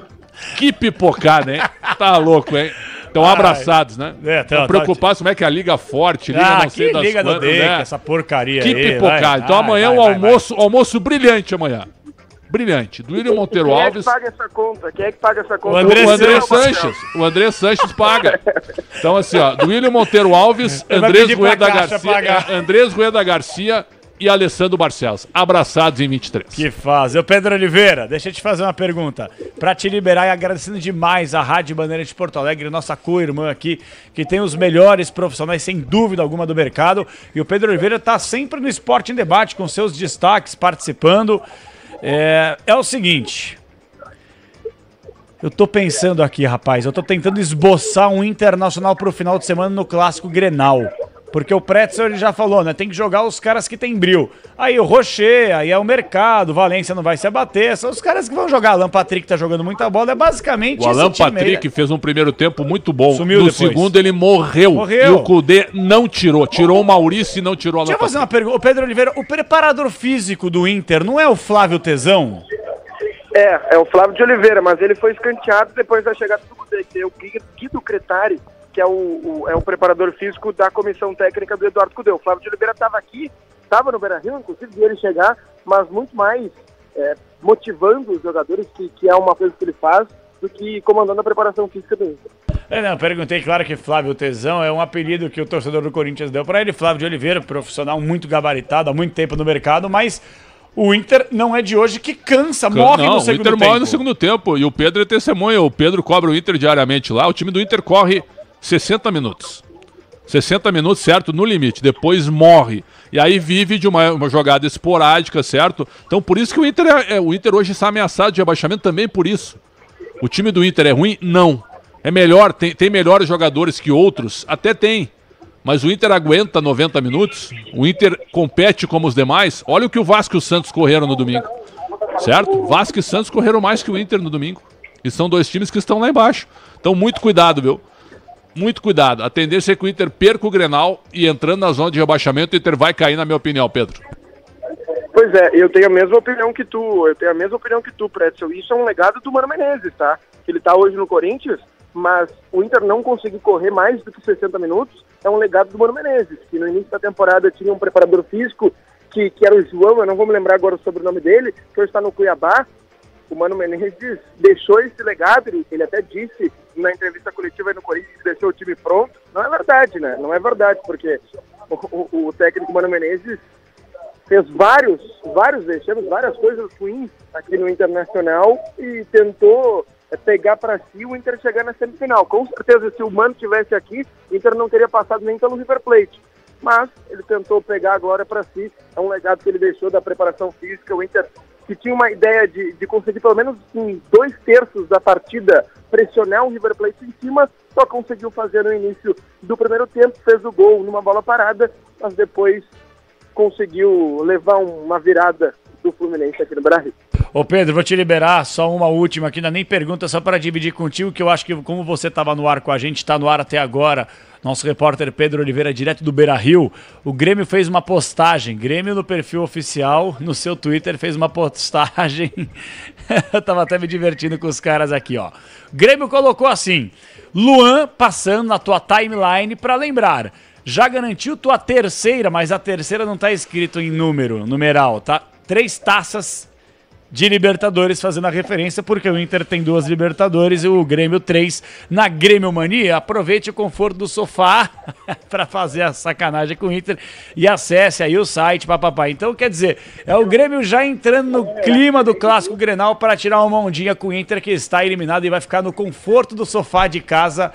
que pipocada, hein? Tá louco, hein? Estão abraçados, né? Estão preocupados como é que a Liga Forte, Liga não sei das Liga quantas, né? Essa porcaria que aí. Pipocada. Então amanhã almoço brilhante amanhã. Brilhante. Duílio Monteiro Alves. Quem é que paga essa conta? Quem é que paga essa conta? O André Sanches. O André Sanches paga. Então assim, ó, Duílio Monteiro Alves, Andrés Rueda Garcia e Alessandro Barcelos, abraçados em 23. Que faz. Pedro Oliveira, deixa eu te fazer uma pergunta. Pra te liberar e agradecendo demais a Rádio Bandeirante de Porto Alegre, nossa co-irmã aqui, que tem os melhores profissionais, sem dúvida alguma, do mercado. E o Pedro Oliveira tá sempre no Esporte em Debate, com seus destaques, participando. É o seguinte... Eu tô pensando aqui, rapaz, eu tô tentando esboçar um Internacional pro final de semana no Clássico Grenal. Porque o Pretzel, ele já falou, né? Tem que jogar os caras que tem bril. Aí o Rocher, aí é o Mercado, o Valência não vai se abater. São os caras que vão jogar. Alan Patrick tá jogando muita bola, é basicamente o Alan Patrick fez um primeiro tempo muito bom. Sumiu no depois. Segundo ele morreu. E o Cudê não tirou. Tirou o Maurício e não tirou o Alan Patrick. Deixa eu fazer uma pergunta. Pedro Oliveira, o preparador físico do Inter não é o Flávio Tesão? É o Flávio de Oliveira, mas ele foi escanteado depois da chegada do Cudê, que é o Guido Cretari, que é o preparador físico da comissão técnica do Eduardo Cudê. O Flávio de Oliveira estava aqui, estava no Beira-Rio, inclusive, de ele chegar, mas muito mais motivando os jogadores, que é uma coisa que ele faz, do que comandando a preparação física do Inter. Perguntei, claro que Flávio Tesão é um apelido que o torcedor do Corinthians deu para ele. Flávio de Oliveira, profissional muito gabaritado, há muito tempo no mercado, mas... O Inter não é de hoje que cansa, morre no segundo tempo. O Inter morre no segundo tempo. E o Pedro é testemunha. O Pedro cobra o Inter diariamente lá. O time do Inter corre 60 minutos. 60 minutos, certo? No limite. Depois morre. E aí vive de uma jogada esporádica, certo? Então por isso que o Inter hoje está ameaçado de rebaixamento também por isso. O time do Inter é ruim? Não. É melhor, tem melhores jogadores que outros? Até tem. Mas o Inter aguenta 90 minutos, o Inter compete como os demais. Olha o que o Vasco e o Santos correram no domingo, certo? Vasco e Santos correram mais que o Inter no domingo. E são dois times que estão lá embaixo. Então muito cuidado, viu? Muito cuidado. A tendência é que o Inter perca o Grenal e entrando na zona de rebaixamento, o Inter vai cair, na minha opinião, Pedro. Pois é, eu tenho a mesma opinião que tu, Pretzel. Isso é um legado do Mano Menezes, tá? Ele tá hoje no Corinthians, mas o Inter não conseguir correr mais do que 60 minutos é um legado do Mano Menezes, que no início da temporada tinha um preparador físico que era o João, eu não vou me lembrar agora o sobrenome dele, que hoje está no Cuiabá. O Mano Menezes deixou esse legado, ele até disse na entrevista coletiva aí no Corinthians que deixou o time pronto. Não é verdade, né? Não é verdade, porque o técnico Mano Menezes fez vários vexames, várias coisas ruins aqui no Internacional e tentou pegar para si o Inter chegar na semifinal. Com certeza, se o Mano estivesse aqui, o Inter não teria passado nem pelo River Plate. Mas ele tentou pegar a glória para si. É um legado que ele deixou da preparação física. O Inter que tinha uma ideia de conseguir pelo menos em 2/3 da partida pressionar o River Plate em cima, só conseguiu fazer no início do primeiro tempo, fez o gol numa bola parada, mas depois conseguiu levar uma virada do Fluminense aqui no Brasil. Ô Pedro, vou te liberar só uma última aqui, ainda nem pergunta, só para dividir contigo, que eu acho que como você estava no ar com a gente, está no ar até agora, nosso repórter Pedro Oliveira, direto do Beira-Rio, o Grêmio fez uma postagem, Grêmio no perfil oficial, no seu Twitter, fez uma postagem, eu tava até me divertindo com os caras aqui, ó. Grêmio colocou assim, Luan passando na tua timeline para lembrar, já garantiu tua terceira, mas a terceira não tá escrito em numeral, tá? 3 taças de Libertadores, fazendo a referência, porque o Inter tem 2 Libertadores e o Grêmio 3 na Grêmio Mania. Aproveite o conforto do sofá para fazer a sacanagem com o Inter e acesse aí o site, papapá. Então, quer dizer, é o Grêmio já entrando no clima do Clássico Grenal para tirar uma ondinha com o Inter, que está eliminado e vai ficar no conforto do sofá de casa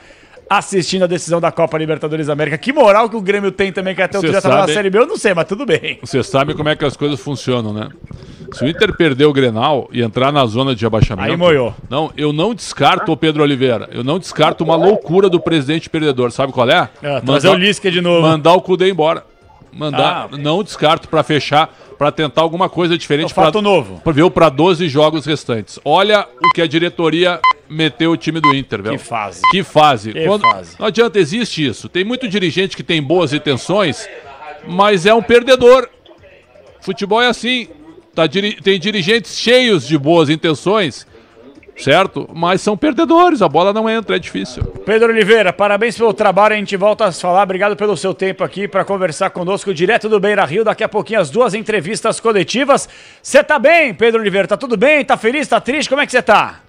assistindo a decisão da Copa Libertadores da América. Que moral que o Grêmio tem também, que até o já estava na Série B, eu não sei, mas tudo bem. Você sabe como é que as coisas funcionam, né? Se o Inter perder o Grenal e entrar na zona de abaixamento... Aí moiou. Não, eu não descarto o Pedro Oliveira. Eu não descarto uma loucura do presidente perdedor. Sabe qual é? Trazer o Lisca de novo. Mandar o Cudê embora. Não descarto para fechar, para tentar alguma coisa diferente. Fato novo. Para 12 jogos restantes. Olha o que a diretoria meteu o time do Inter, velho. Que fase. Não adianta, existe isso. Tem muito dirigente que tem boas intenções, mas é um perdedor. Futebol é assim. Tem dirigentes cheios de boas intenções, certo? Mas são perdedores, a bola não entra, é difícil. Pedro Oliveira, parabéns pelo trabalho, a gente volta a falar. Obrigado pelo seu tempo aqui para conversar conosco direto do Beira-Rio. Daqui a pouquinho as 2 entrevistas coletivas. Você tá bem, Pedro Oliveira? Tá tudo bem? Tá feliz? Tá triste? Como é que você tá?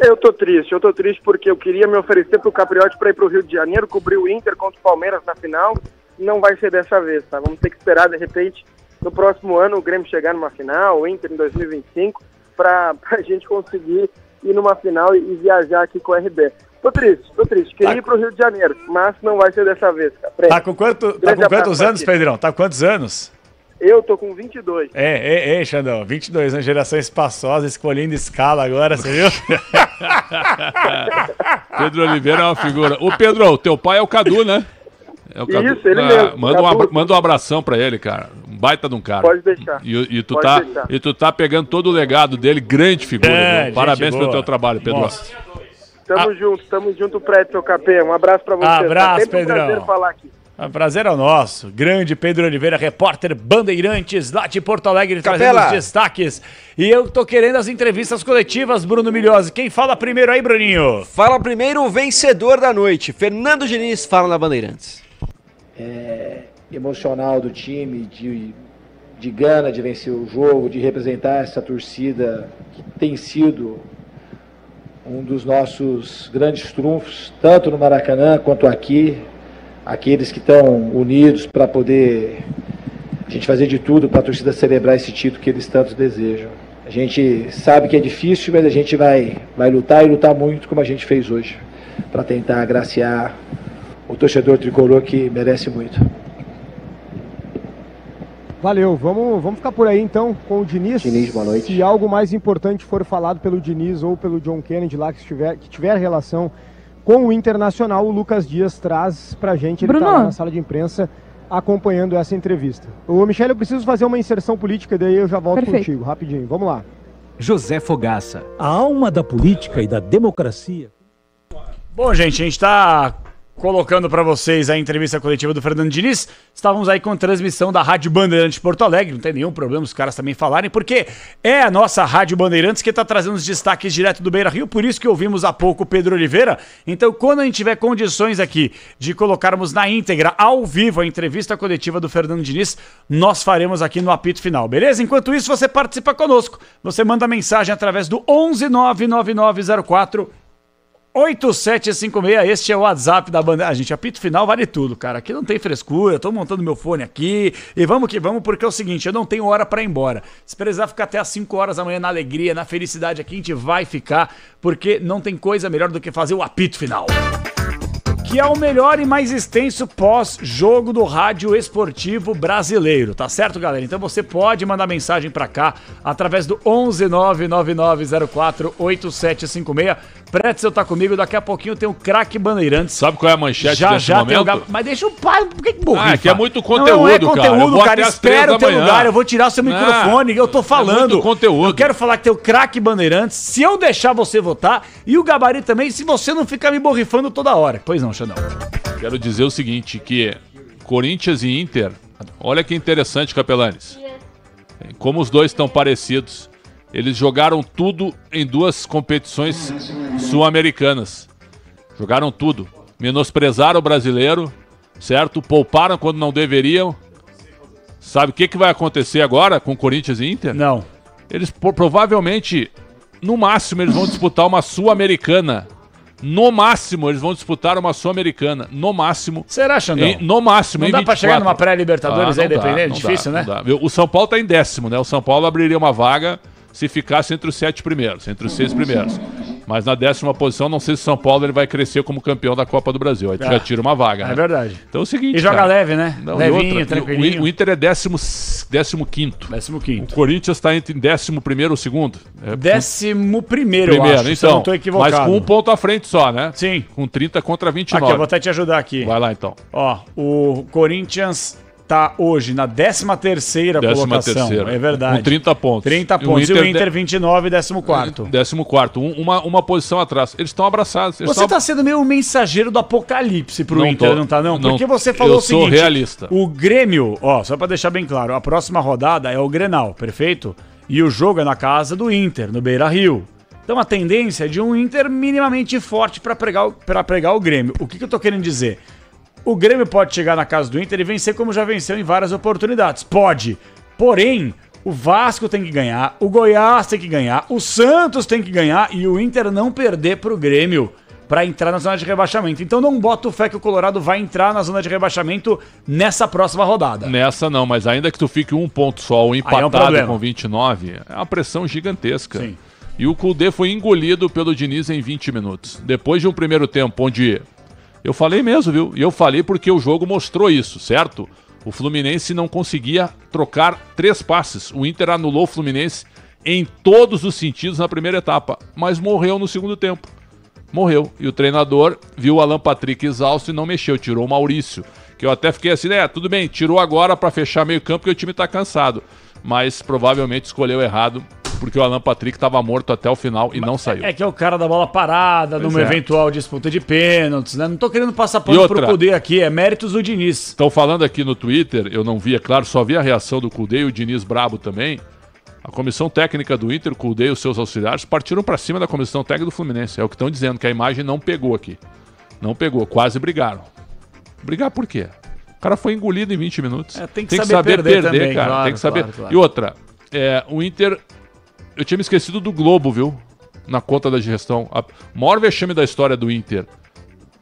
Eu tô triste porque eu queria me oferecer pro Capriotti para ir pro Rio de Janeiro, cobrir o Inter contra o Palmeiras na final. Não vai ser dessa vez, tá? Vamos ter que esperar, de repente, no próximo ano o Grêmio chegar numa final, o Inter em 2025, pra gente conseguir ir numa final e viajar aqui com o RB. Tô triste. Queria ir pro Rio de Janeiro, mas não vai ser dessa vez, cara. Tá com quantos anos, Pedrão? Tá com quantos anos? Eu tô com 22. Xandão, 22 anos, geração espaçosa, escolhendo escala agora, você viu? Pedro Oliveira é uma figura. Ô Pedro, teu pai é o Cadu, né? É o Cadu. Isso, ele mesmo. Manda um abração pra ele, cara. Um baita de um cara. Pode deixar. E tu tá pegando todo o legado dele, grande figura. Parabéns pelo teu trabalho, Pedro. Nossa. Tamo junto, Prédio, Capê. Um abraço pra você. Abraço, Pedrão. Um prazer falar aqui. O prazer é o nosso. Grande Pedro Oliveira, repórter Bandeirantes, lá de Porto Alegre, trazendo os destaques. E eu tô querendo as entrevistas coletivas, Bruno Milhozzi. Quem fala primeiro aí, Bruninho? Fala primeiro o vencedor da noite. Fernando Diniz fala na Bandeirantes. Emocional do time, de gana de vencer o jogo, de representar essa torcida que tem sido um dos nossos grandes trunfos, tanto no Maracanã quanto aqui. Aqueles que estão unidos para poder a gente fazer de tudo para a torcida celebrar esse título que eles tanto desejam. A gente sabe que é difícil, mas a gente vai lutar e lutar muito como a gente fez hoje, para tentar agraciar o torcedor tricolor que merece muito. Valeu, vamos ficar por aí então com o Diniz. Diniz, boa noite. Se algo mais importante for falado pelo Diniz ou pelo John Kennedy lá que tiver relação com o Internacional, o Lucas Dias traz pra gente, ele tá lá na sala de imprensa acompanhando essa entrevista. Ô Michele, eu preciso fazer uma inserção política, daí eu já volto contigo, rapidinho, vamos lá. José Fogaça, a alma da política e da democracia. Bom, gente, a gente tá colocando para vocês a entrevista coletiva do Fernando Diniz. Estávamos aí com transmissão da Rádio Bandeirantes de Porto Alegre, não tem nenhum problema os caras também falarem, porque é a nossa Rádio Bandeirantes que está trazendo os destaques direto do Beira-Rio, por isso que ouvimos há pouco o Pedro Oliveira. Então, quando a gente tiver condições aqui de colocarmos na íntegra, ao vivo, a entrevista coletiva do Fernando Diniz, nós faremos aqui no apito final, beleza? Enquanto isso, você participa conosco. Você manda mensagem através do 11 99904 8756, este é o WhatsApp da banda. Gente, apito final vale tudo, cara. Aqui não tem frescura, eu tô montando meu fone aqui. E vamos que vamos, porque é o seguinte, eu não tenho hora pra ir embora. Se precisar ficar até às 5 horas da manhã na alegria, na felicidade aqui, a gente vai ficar, porque não tem coisa melhor do que fazer o apito final. que é o melhor e mais extenso pós-jogo do rádio esportivo brasileiro, tá certo, galera? Então você pode mandar mensagem pra cá através do 11999048756. Pretzel tá comigo, daqui a pouquinho tem o Craque Bandeirantes. Sabe qual é a manchete desse momento? Tem o Mas deixa o pai, por que borrifa? É que é muito conteúdo, não é conteúdo, cara. Espera o teu lugar, eu vou tirar o seu microfone, eu tô falando. É muito conteúdo. Eu quero falar que tem o Craque Bandeirantes, se eu deixar você votar, e o Gabarito também, se você não ficar me borrifando toda hora. Pois não, Xandão. Quero dizer o seguinte, que Corinthians e Inter, olha que interessante, Capelanes. Como os dois estão parecidos. Eles jogaram tudo em duas competições sul-americanas. Jogaram tudo. Menosprezaram o brasileiro, certo? Pouparam quando não deveriam. Sabe o que vai acontecer agora com Corinthians e Inter? Não. Eles provavelmente, no máximo, eles vão disputar uma sul-americana. No máximo, eles vão disputar uma sul-americana. No máximo. Será, Xandão? No máximo, não em dá 24. pra chegar numa pré-Libertadores aí, dependendo? Difícil, né? O São Paulo tá em 10º, né? O São Paulo abriria uma vaga se ficasse entre os 7 primeiros, entre os 6 primeiros. Mas na 10ª posição, não sei se o São Paulo ele vai crescer como campeão da Copa do Brasil. Aí tu já tira uma vaga, né? É verdade. Então é o seguinte, e joga leve, né? Não, levinho, tranquilinho. O Inter é 15º. 15º. O Corinthians está entre 11º ou 2º? 11º, eu acho. Então, não tô equivocado. Mas com um ponto à frente só, né? Sim. Com 30 contra 29. Aqui, eu vou até te ajudar aqui. Vai lá, então. Ó, o Corinthians tá hoje na 13ª colocação. É verdade. Com 30 pontos. 30 pontos. E o Inter 29, 14º. 14º. Uma posição atrás. Eles estão abraçados. Você tá sendo meio mensageiro do apocalipse pro Inter, não tá não? Porque você falou o seguinte... Eu sou realista. O Grêmio, ó, só pra deixar bem claro, a próxima rodada é o Grenal, perfeito? E o jogo é na casa do Inter, no Beira-Rio. Então a tendência é de um Inter minimamente forte pra pregar o Grêmio. O que eu tô querendo dizer? O Grêmio pode chegar na casa do Inter e vencer como já venceu em várias oportunidades. Pode. Porém, o Vasco tem que ganhar, o Goiás tem que ganhar, o Santos tem que ganhar e o Inter não perder pro Grêmio para entrar na zona de rebaixamento. Então não bota fé que o Colorado vai entrar na zona de rebaixamento nessa próxima rodada. Nessa não, mas ainda que tu fique um ponto só ou empatado com 29, é uma pressão gigantesca. Sim. E o Kudê foi engolido pelo Diniz em 20 minutos. Depois de um primeiro tempo onde... Eu falei mesmo, viu? E eu falei porque o jogo mostrou isso, certo? O Fluminense não conseguia trocar 3 passes. O Inter anulou o Fluminense em todos os sentidos na primeira etapa, mas morreu no segundo tempo. Morreu. E o treinador viu o Alan Patrick exausto e não mexeu, tirou o Maurício. Que eu até fiquei assim, tudo bem, tirou agora para fechar meio campo porque o time tá cansado. Mas provavelmente escolheu errado, porque o Alan Patrick estava morto até o final e não saiu. É que é o cara da bola parada, numa eventual disputa de pênaltis, né? Não tô querendo passar pano pro Kudê aqui, é méritos do Diniz. Estão falando aqui no Twitter, eu não vi, é claro, só vi a reação do Kudê e o Diniz brabo também. A comissão técnica do Inter, o Kudê e os seus auxiliares partiram para cima da comissão técnica do Fluminense. É o que estão dizendo, que a imagem não pegou aqui. Não pegou, quase brigaram. Brigar por quê? O cara foi engolido em 20 minutos. Tem que saber perder também, cara. Claro, tem que saber. Claro. E outra, o Inter... Eu tinha me esquecido do Globo, viu? Na conta da gestão. O maior vexame da história do Inter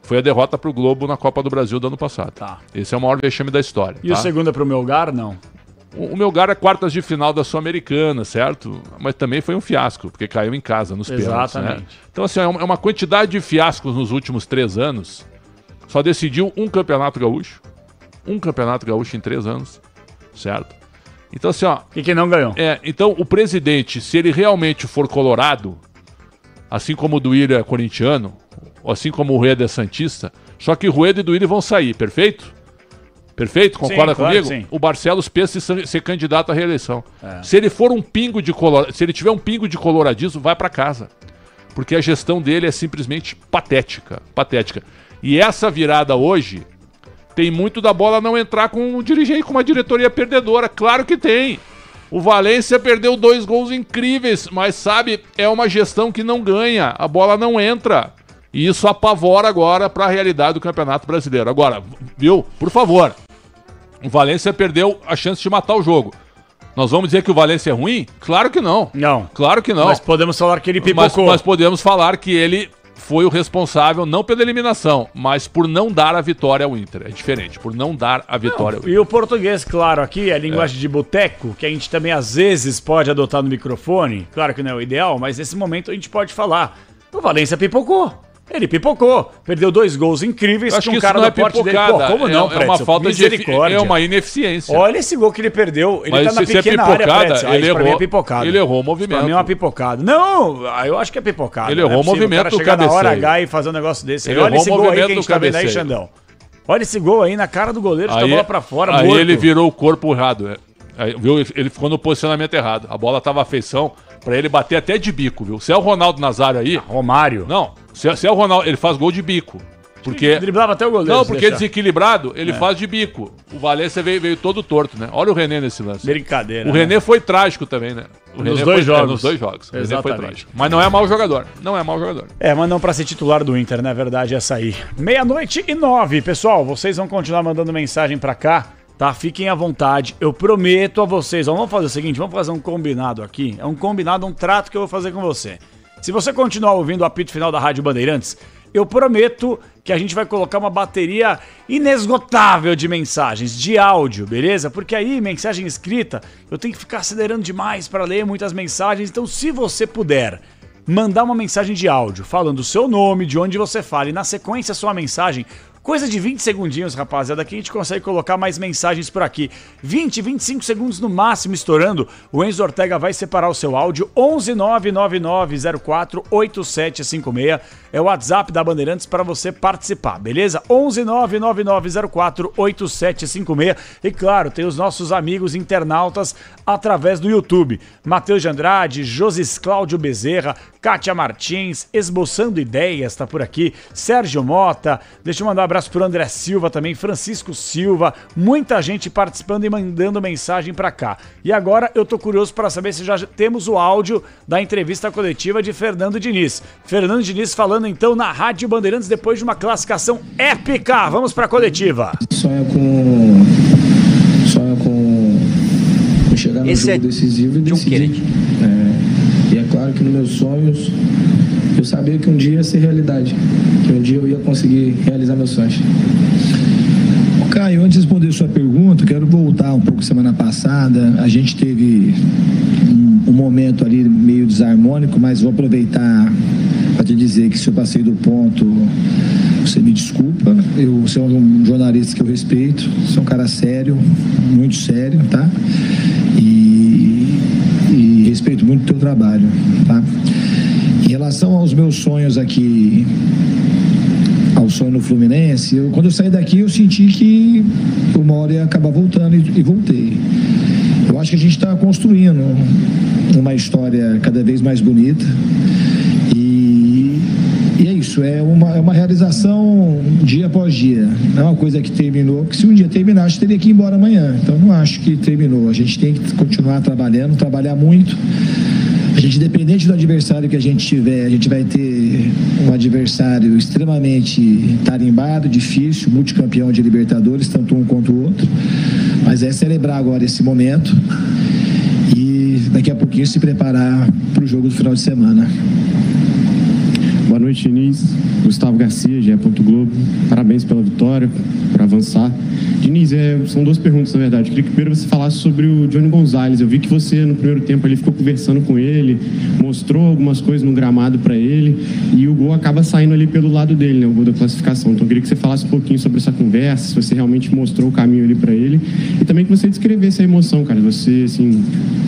foi a derrota pro Globo na Copa do Brasil do ano passado. Tá. Esse é o maior vexame da história. E o segundo é pro Melgar, não? O Melgar é quartas de final da Sul-Americana, certo? Mas também foi um fiasco, porque caiu em casa nos pênaltis. Exatamente. Né? Então, assim, é uma quantidade de fiascos nos últimos 3 anos. Só decidiu um campeonato gaúcho. Um campeonato gaúcho em 3 anos, certo? Então, assim, ó... E quem não ganhou? Então, o presidente, se ele realmente for colorado, assim como o Duílio é corintiano, ou assim como o Rueda é santista, só que o Rueda e o Duílio vão sair, perfeito? Perfeito? Concorda comigo? Sim. O Barcelos pensa em ser candidato à reeleição. Se ele for um pingo de se ele tiver um pingo de coloradismo, vai para casa. Porque a gestão dele é simplesmente patética. Patética. E essa virada hoje tem muito da bola não entrar com um dirigente, com uma diretoria perdedora. Claro que tem. O Valência perdeu 2 gols incríveis, mas sabe, é uma gestão que não ganha. A bola não entra. E isso apavora agora para a realidade do Campeonato Brasileiro. Agora, viu? Por favor. O Valência perdeu a chance de matar o jogo. Nós vamos dizer que o Valência é ruim? Claro que não. Não. Claro que não. Mas podemos falar que ele pipocou. Mas podemos falar que ele foi o responsável, não pela eliminação, mas por não dar a vitória ao Inter. É diferente, por não dar a vitória ao Inter. E o português, claro, aqui é a linguagem de boteco, que a gente também às vezes pode adotar no microfone. Claro que não é o ideal, mas nesse momento a gente pode falar. O Valência pipocou. Ele pipocou, perdeu 2 gols incríveis acho com que um cara não é do porte dele. pipocada, Pô, como não, é uma falta de misericórdia. é uma ineficiência. Olha esse gol que ele perdeu, ele mas tá na se pequena é pipocada, área, Pretzel. ele Pra mim é errou, pipocada. ele errou o movimento. Pra mim é uma pipocada. Não, eu acho que é pipocada. Ele errou o movimento do cabeceio. O cara chegar na hora cabeceio. H e fazer um negócio desse. Ele Olha errou esse o gol aí que a movimento gente do tá vendo aí, cabeceio. Xandão. Olha esse gol aí na cara do goleiro, chuta a Aí, bola pra fora, aí morto. ele virou o corpo errado. Aí, viu? Ele ficou no posicionamento errado. A bola tava à feição pra ele bater até de bico, viu? Se é o Ronaldo Nazário aí... Romário. Não, se é o Ronaldo, ele faz gol de bico. Porque... Driblava até o goleiro. Não, porque desequilibrado, ele faz de bico. O Valência veio todo torto, né? Olha o René nesse lance. Brincadeira. O René foi trágico também, né? Nos dois jogos. Nos 2 jogos. O René foi Exatamente. trágico. Mas não é mau jogador. Não é mau jogador. Mas não pra ser titular do Inter, né? Verdade é essa aí. 00:09. Pessoal, vocês vão continuar mandando mensagem pra cá, tá? Fiquem à vontade. Eu prometo a vocês, vamos fazer o seguinte, vamos fazer um combinado aqui. É um combinado, um trato que eu vou fazer com você. Se você continuar ouvindo o apito final da Rádio Bandeirantes, eu prometo que a gente vai colocar uma bateria inesgotável de mensagens, de áudio, beleza? Porque aí, mensagem escrita, eu tenho que ficar acelerando demais para ler muitas mensagens. Então, se você puder mandar uma mensagem de áudio falando o seu nome, de onde você fala e na sequência a sua mensagem, coisa de 20 segundinhos, rapaziada, que a gente consegue colocar mais mensagens por aqui. 20, 25 segundos no máximo estourando. O Enzo Ortega vai separar o seu áudio. 11999048756 é o WhatsApp da Bandeirantes para você participar, beleza? 11999048756. E claro, tem os nossos amigos internautas através do YouTube. Matheus de Andrade, Josis Cláudio Bezerra, Kátia Martins, Esboçando Ideias, tá por aqui. Sérgio Mota, deixa eu mandar um abraço pro André Silva também, Francisco Silva, muita gente participando e mandando mensagem pra cá. E agora eu tô curioso para saber se já temos o áudio da entrevista coletiva de Fernando Diniz. Fernando Diniz falando então na Rádio Bandeirantes depois de uma classificação épica. Vamos pra coletiva. Sonha com chegar no jogo decisivo e decidir. E é claro que nos meus sonhos eu sabia que um dia ia ser realidade, que um dia eu ia conseguir realizar meus sonhos. Caio, antes de responder sua pergunta, quero voltar um pouco semana passada. A gente teve um momento ali meio desarmônico, mas vou aproveitar para te dizer que se eu passei do ponto, você me desculpa. Você é um jornalista que eu respeito, você é um cara sério, muito sério, tá? E respeito muito o teu trabalho, tá? Em relação aos meus sonhos aqui, ao sonho no Fluminense, quando eu saí daqui eu senti que uma hora ia acabar voltando e voltei. Eu acho que a gente está construindo uma história cada vez mais bonita e é isso, é uma realização dia após dia. Não é uma coisa que terminou, porque se um dia terminasse, teria que ir embora amanhã. Então não acho que terminou. A gente tem que continuar trabalhando, trabalhar muito. A gente, independente do adversário que a gente tiver, a gente vai ter um adversário extremamente tarimbado, difícil, multicampeão de Libertadores, tanto um quanto o outro. Mas é celebrar agora esse momento e daqui a pouquinho se preparar para o jogo do final de semana. Boa noite, Diniz. Gustavo Garcia, GE. Globo. Parabéns pela vitória, por avançar. Diniz, são 2 perguntas, na verdade. Eu queria que primeiro você falasse sobre o Johnny Gonzalez. Eu vi que você, no primeiro tempo, ali ficou conversando com ele, mostrou algumas coisas no gramado para ele, e o gol acaba saindo ali pelo lado dele, né? O gol da classificação. Então eu queria que você falasse um pouquinho sobre essa conversa, se você realmente mostrou o caminho ali para ele, e também que você descrevesse a emoção, cara. Você, assim,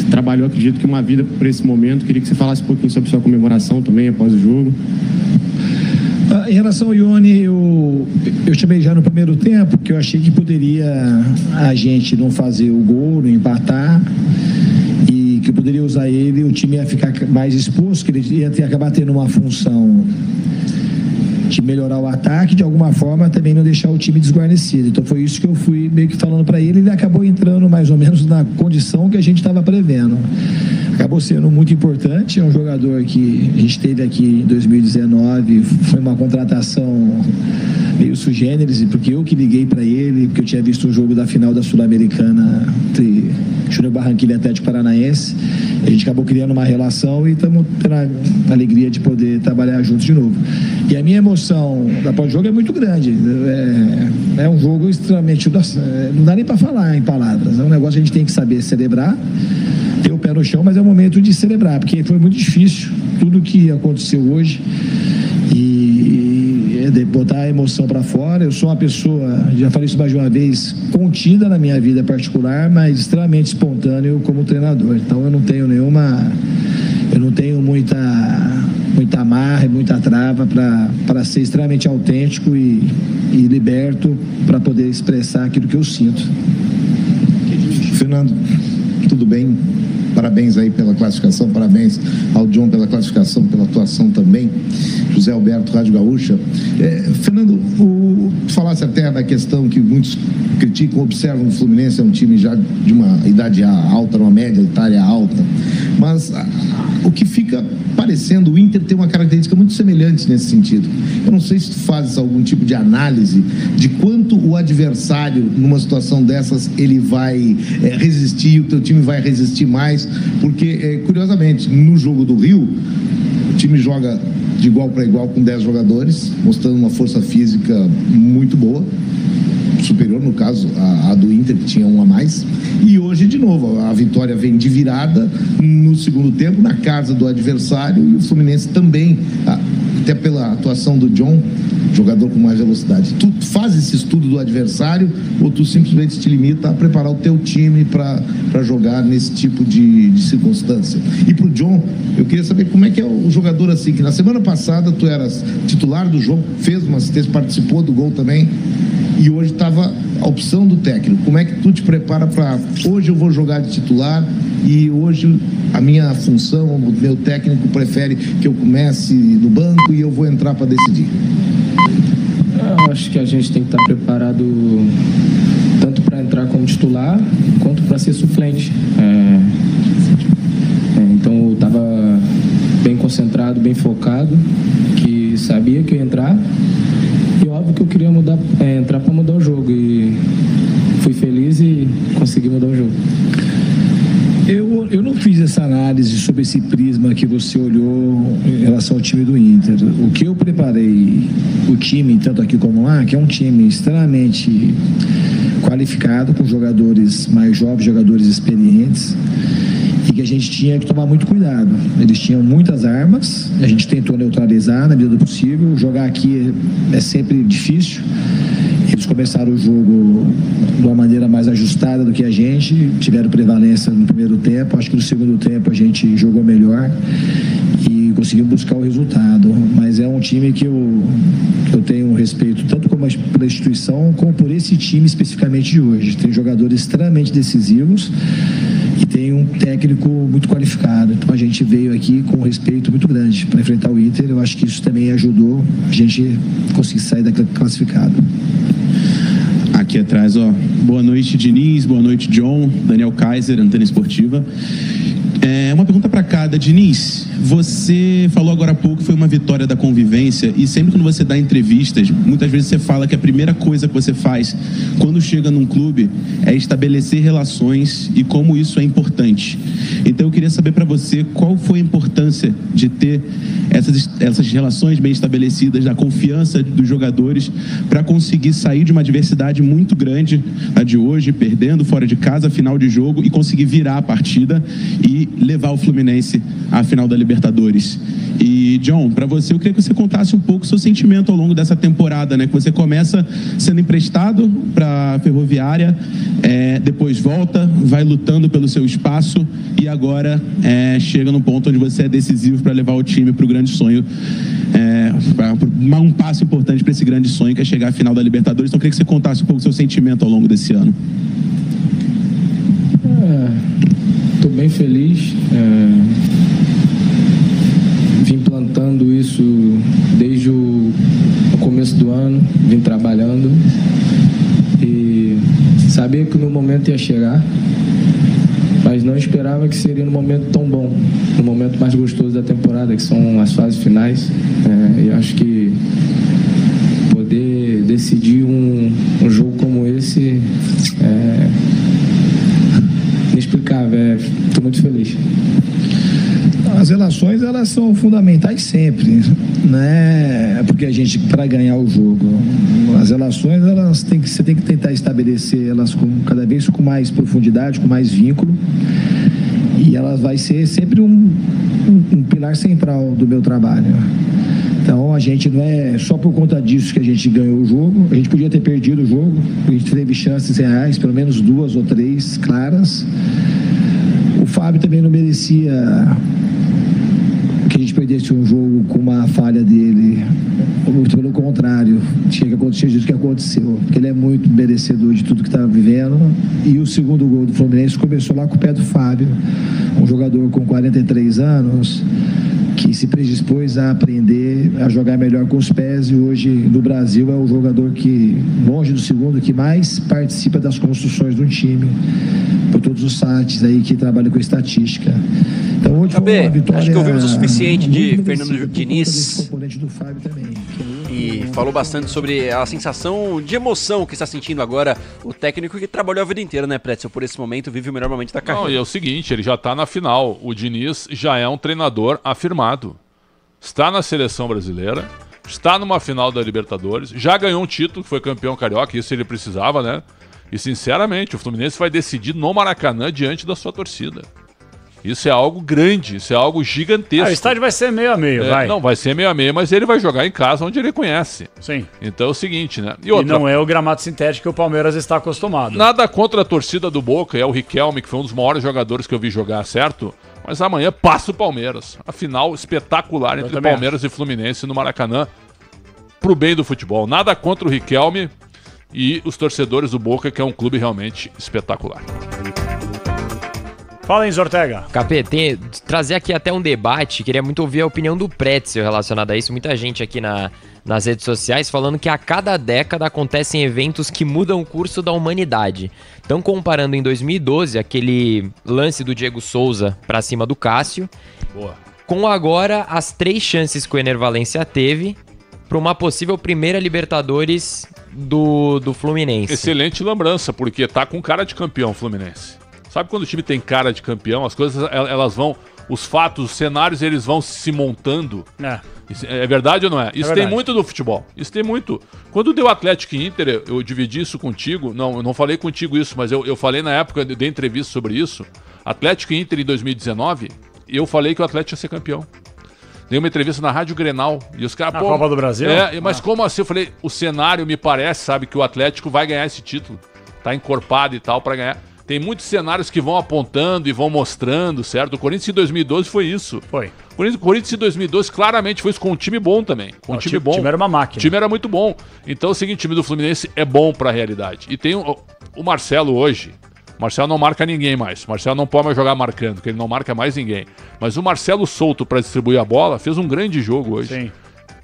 trabalhou, acredito que uma vida por esse momento. Eu queria que você falasse um pouquinho sobre sua comemoração também, após o jogo. Em relação ao Ione, eu chamei já no primeiro tempo, que eu achei que poderia a gente não fazer o gol, não empatar, e que eu poderia usar ele, o time ia ficar mais exposto, que ele ia acabar tendo uma função de melhorar o ataque, de alguma forma também não deixar o time desguarnecido. Então foi isso que eu fui meio que falando para ele, ele acabou entrando mais ou menos na condição que a gente estava prevendo. Acabou sendo muito importante, é um jogador que a gente teve aqui em 2019, foi uma contratação meio sui generis, porque eu que liguei para ele, porque eu tinha visto o jogo da final da Sul-Americana entre Júnior Barranquilla e Atlético Paranaense. A gente acabou criando uma relação e estamos tendo a alegria de poder trabalhar juntos de novo. E a minha emoção da pós-jogo é muito grande. É um jogo extremamente... Não dá nem para falar em palavras. É um negócio que a gente tem que saber celebrar, ter o pé no chão, mas é o momento de celebrar, porque foi muito difícil tudo que aconteceu hoje. E botar a emoção para fora. Eu sou uma pessoa, já falei isso mais de uma vez, contida na minha vida particular, mas extremamente espontâneo como treinador. Então eu não tenho muita amarra e muita trava para ser extremamente autêntico e liberto para poder expressar aquilo que eu sinto. Fernando, tudo bem? Parabéns aí pela classificação, parabéns ao John pela classificação, pela atuação também. José Alberto, Rádio Gaúcha. Fernando, tu falasse até da questão que muitos criticam, observam o Fluminense, é um time já de uma idade alta, uma média etária alta, mas o que fica parecendo, o Inter tem uma característica muito semelhante nesse sentido. Eu não sei se tu fazes algum tipo de análise de quanto o adversário, numa situação dessas, ele vai resistir, o teu time vai resistir mais, porque, curiosamente, no jogo do Rio, o time joga de igual para igual com 10 jogadores, mostrando uma força física muito boa, superior, no caso, a do Inter, que tinha um a mais. E hoje, de novo, a vitória vem de virada no segundo tempo, na casa do adversário, e o Fluminense também, até pela atuação do John, jogador com mais velocidade. Tu faz esse estudo do adversário ou tu simplesmente te limita a preparar o teu time para jogar nesse tipo de circunstância? E pro John, eu queria saber como é que é o jogador assim, que na semana passada tu eras titular do jogo, fez uma assistência, participou do gol também, e hoje estava a opção do técnico. Como é que tu te prepara para hoje eu vou jogar de titular e hoje a minha função, o meu técnico prefere que eu comece no banco e eu vou entrar para decidir? Eu acho que a gente tem que estar preparado tanto para entrar como titular quanto para ser suplente. Então eu estava bem concentrado, bem focado, que sabia que eu ia entrar. E óbvio que eu queria entrar para mudar o jogo, e fui feliz e consegui mudar o jogo. Eu não fiz essa análise sobre esse prisma que você olhou em relação ao time do Inter. O que eu preparei, o time, tanto aqui como lá, que é um time extremamente qualificado, com jogadores mais jovens, jogadores experientes, e que a gente tinha que tomar muito cuidado. Eles tinham muitas armas, a gente tentou neutralizar na medida do possível. Jogar aqui é sempre difícil. Eles começaram o jogo de uma maneira mais ajustada do que a gente, tiveram prevalência no primeiro tempo. Acho que no segundo tempo a gente jogou melhor e conseguiu buscar o resultado. Mas é um time que eu tenho um respeito tanto como pela instituição, como por esse time especificamente de hoje. Tem jogadores extremamente decisivos e tem um técnico muito qualificado. Então a gente veio aqui com um respeito muito grande para enfrentar o Inter. Eu acho que isso também ajudou a gente conseguir sair daquele classificado. Aqui atrás, boa noite, Diniz, boa noite, John, Daniel Kaiser, Antena Esportiva. Uma pergunta para cada. Diniz, você falou agora há pouco que foi uma vitória da convivência, e sempre quando você dá entrevistas, muitas vezes você fala que a primeira coisa que você faz quando chega num clube é estabelecer relações e como isso é importante. Então eu queria saber para você qual foi a importância de ter essas relações bem estabelecidas, da confiança dos jogadores, para conseguir sair de uma adversidade muito grande, a de hoje, perdendo fora de casa, final de jogo, e conseguir virar a partida e levar o Fluminense à final da Libertadores. E, John, para você, eu queria que você contasse um pouco o seu sentimento ao longo dessa temporada, né? Que você começa sendo emprestado para a Ferroviária, depois volta, vai lutando pelo seu espaço e agora chega num ponto onde você é decisivo para levar o time para o grande sonho, um passo importante para esse grande sonho que é chegar à final da Libertadores. Então eu queria que você contasse um pouco o seu sentimento ao longo desse ano. Estou bem feliz, vim plantando isso desde o começo do ano, vim trabalhando e sabia que o meu momento ia chegar, mas não esperava que seria no momento tão bom, no momento mais gostoso da temporada, que são as fases finais. E acho que poder decidir um jogo como esse é inexplicável. Estou muito feliz. As relações, elas são fundamentais sempre, né? Porque a gente, para ganhar o jogo, as relações, você tem que tentar estabelecer elas cada vez com mais profundidade, com mais vínculo, e elas vai ser sempre um pilar central do meu trabalho. Então a gente não é só por conta disso que a gente ganhou o jogo. A gente podia ter perdido o jogo. A gente teve chances reais, pelo menos 2 ou 3 claras. O Fábio também não merecia que a gente perdesse um jogo com uma falha dele. Muito pelo contrário, tinha que acontecer disso que aconteceu, porque ele é muito merecedor de tudo que está vivendo. E o segundo gol do Fluminense começou lá com o pé do Fábio, um jogador com 43 anos que se predispôs a aprender a jogar melhor com os pés, e hoje no Brasil é o jogador que, longe do segundo, que mais participa das construções do time, por todos os sites aí que trabalham com estatística. Então hoje foi uma vitória. Acho que ouvimos o suficiente de Fernando Diniz e falou bastante sobre a sensação de emoção que está sentindo agora o técnico que trabalhou a vida inteira, né, Pretzel? Por esse momento, vive o melhor momento da carreira. Não, e é o seguinte, ele já está na final. O Diniz já é um treinador afirmado. Está na seleção brasileira, está numa final da Libertadores, já ganhou um título, que foi campeão carioca, isso ele precisava, né? E sinceramente, o Fluminense vai decidir no Maracanã diante da sua torcida. Isso é algo grande, isso é algo gigantesco. O estádio vai ser meio a meio, vai. Não, vai ser meio a meio, mas ele vai jogar em casa onde ele conhece. Sim. Então é o seguinte, né? E não é o gramado sintético que o Palmeiras está acostumado. Nada contra a torcida do Boca, é o Riquelme, que foi um dos maiores jogadores que eu vi jogar, certo? Mas amanhã passa o Palmeiras. A final espetacular entre Palmeiras e Fluminense no Maracanã, pro bem do futebol. Nada contra o Riquelme e os torcedores do Boca, que é um clube realmente espetacular. Fala, Enzo Ortega. KP, trazer aqui até um debate, queria muito ouvir a opinião do Pretzel relacionada a isso. Muita gente aqui nas redes sociais falando que a cada década acontecem eventos que mudam o curso da humanidade. Então, comparando em 2012, aquele lance do Diego Souza pra cima do Cássio, com agora as 3 chances que o Ener Valencia teve para uma possível primeira Libertadores do Fluminense. Excelente lembrança, porque tá com cara de campeão Fluminense. Sabe quando o time tem cara de campeão, as coisas, elas vão, os fatos, os cenários, eles vão se montando. É verdade ou não é? Isso tem muito do futebol. Isso tem muito. Quando deu Atlético e Inter, eu dividi isso contigo. Não, eu não falei contigo isso, mas eu falei na época, dei entrevista sobre isso. Atlético e Inter em 2019, eu falei que o Atlético ia ser campeão. Dei uma entrevista na Rádio Grenal. E os caras, na Copa do Brasil? Mas como assim? Eu falei, o cenário me parece, sabe, que o Atlético vai ganhar esse título. Tá encorpado e tal pra ganhar. Tem muitos cenários que vão apontando e vão mostrando, certo? O Corinthians em 2012 foi isso. Foi. O Corinthians em 2012 claramente foi isso, com um time bom também. Com um time bom. O time era uma máquina. O time era muito bom. Então é o seguinte, o time do Fluminense é bom pra realidade. E tem o Marcelo hoje. O Marcelo não marca ninguém mais. O Marcelo não pode mais jogar marcando, porque ele não marca mais ninguém. Mas o Marcelo solto pra distribuir a bola fez um grande jogo hoje. Sim.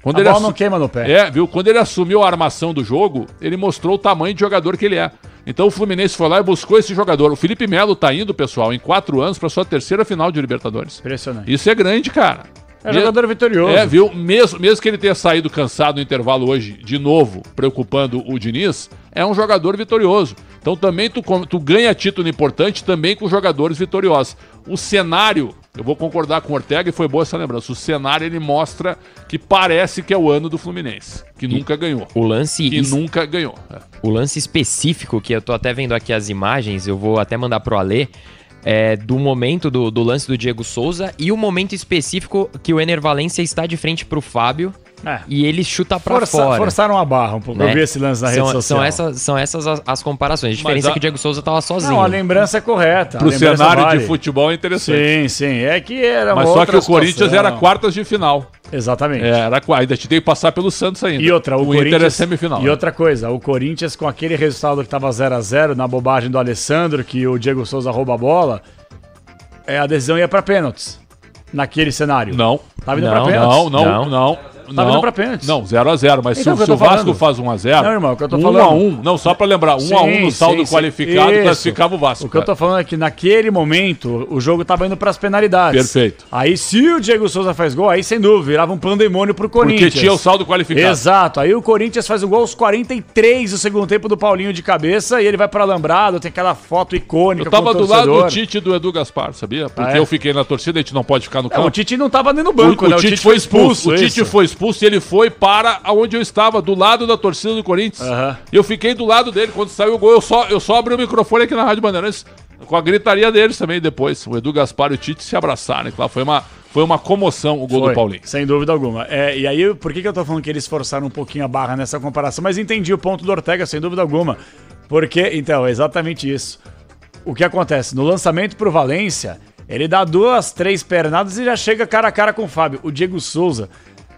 Quando a bola não queima no pé. Viu? Quando ele assumiu a armação do jogo, ele mostrou o tamanho de jogador que ele é. Então o Fluminense foi lá e buscou esse jogador. O Felipe Melo tá indo, pessoal, em 4 anos para sua 3ª final de Libertadores. Impressionante. Isso é grande, cara. É jogador vitorioso. Viu? Mesmo que ele tenha saído cansado no intervalo hoje, de novo, preocupando o Diniz, é um jogador vitorioso. Então também tu ganha título importante também com jogadores vitoriosos. O cenário, eu vou concordar com o Ortega e foi boa essa lembrança, o cenário ele mostra que parece que é o ano do Fluminense, que nunca ganhou. O lance... nunca ganhou. O lance específico, que eu tô até vendo aqui as imagens, eu vou até mandar pro Alê, do momento do lance do Diego Souza e o momento específico que o Ener Valencia está de frente pro Fábio e ele chuta pra fora. Forçaram a barra um pouco, né? Eu vi esse lance na rede social. São essas as comparações. A diferença é que o Diego Souza tava sozinho. Não, a lembrança é correta. Pro cenário de futebol é interessante. Sim. É que era Mas só que o Corinthians era quartas de final. Exatamente. Ainda te tem que passar pelo Santos ainda. E outra, o Inter é semifinal. E outra coisa, o Corinthians com aquele resultado que tava 0-0 na bobagem do Alessandro, que o Diego Souza rouba a bola, a decisão ia pra pênaltis. Naquele cenário. Não. Tava indo pra pênaltis. Não. Tava indo pra pênaltis. Não, 0-0. Mas então, se o Vasco faz 1-0... Não, irmão, o que eu tô falando... 1-1. Não, só pra lembrar. 1-1 no saldo qualificado classificava o Vasco. O que eu tô falando é que naquele momento o jogo tava indo pras penalidades. Perfeito. Aí se o Diego Souza faz gol, aí sem dúvida, virava um pandemônio pro Corinthians. Porque tinha o saldo qualificado. Exato. Aí o Corinthians faz o gol aos 43 do segundo tempo do Paulinho de cabeça e ele vai pra Alambrado, tem aquela foto icônica. Eu tava do lado do Tite e do Edu Gaspar, sabia? Porque eu fiquei na torcida, a gente não pode ficar no campo. O Tite não tava nem no banco, né? O Tite foi expulso. O Tite foi expulso e ele foi para onde eu estava, do lado da torcida do Corinthians. Eu fiquei do lado dele. Quando saiu o gol, eu só abri o microfone aqui na Rádio Bandeirantes com a gritaria deles também depois. O Edu Gaspar e o Tite se abraçaram. Claro, foi Foi uma comoção o gol do Paulinho. Sem dúvida alguma. E aí, por que eu tô falando que eles forçaram um pouquinho a barra nessa comparação? Mas entendi o ponto do Ortega, sem dúvida alguma. Porque, então, é exatamente isso. O que acontece? No lançamento pro Valência, ele dá 2, 3 pernadas e já chega cara a cara com o Fábio. O Diego Souza,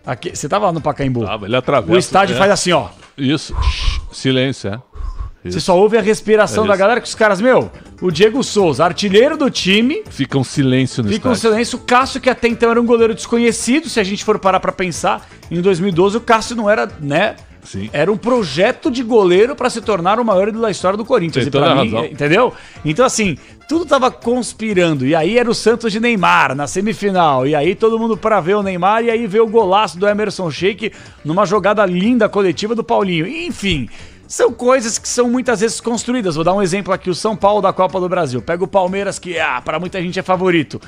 aqui, você tava lá no Pacaembu. Ele atravessa. O estádio faz assim, ó. Isso. Silêncio, Você só ouve a respiração da galera que os caras, o Diego Souza, artilheiro do time. Fica um silêncio no estádio. Fica um silêncio. O Cássio, que até então era um goleiro desconhecido, se a gente for parar pra pensar, em 2012 o Cássio não era, né? Sim. Era um projeto de goleiro pra se tornar o maior ídolo da história do Corinthians. Tem toda a razão. Entendeu? Então, assim, tudo tava conspirando. E aí era o Santos de Neymar na semifinal. E aí todo mundo pra ver o Neymar. E aí ver o golaço do Emerson Sheik numa jogada linda coletiva do Paulinho. Enfim, são coisas que são muitas vezes construídas. Vou dar um exemplo aqui, o São Paulo da Copa do Brasil. Pega o Palmeiras, que pra muita gente é favorito.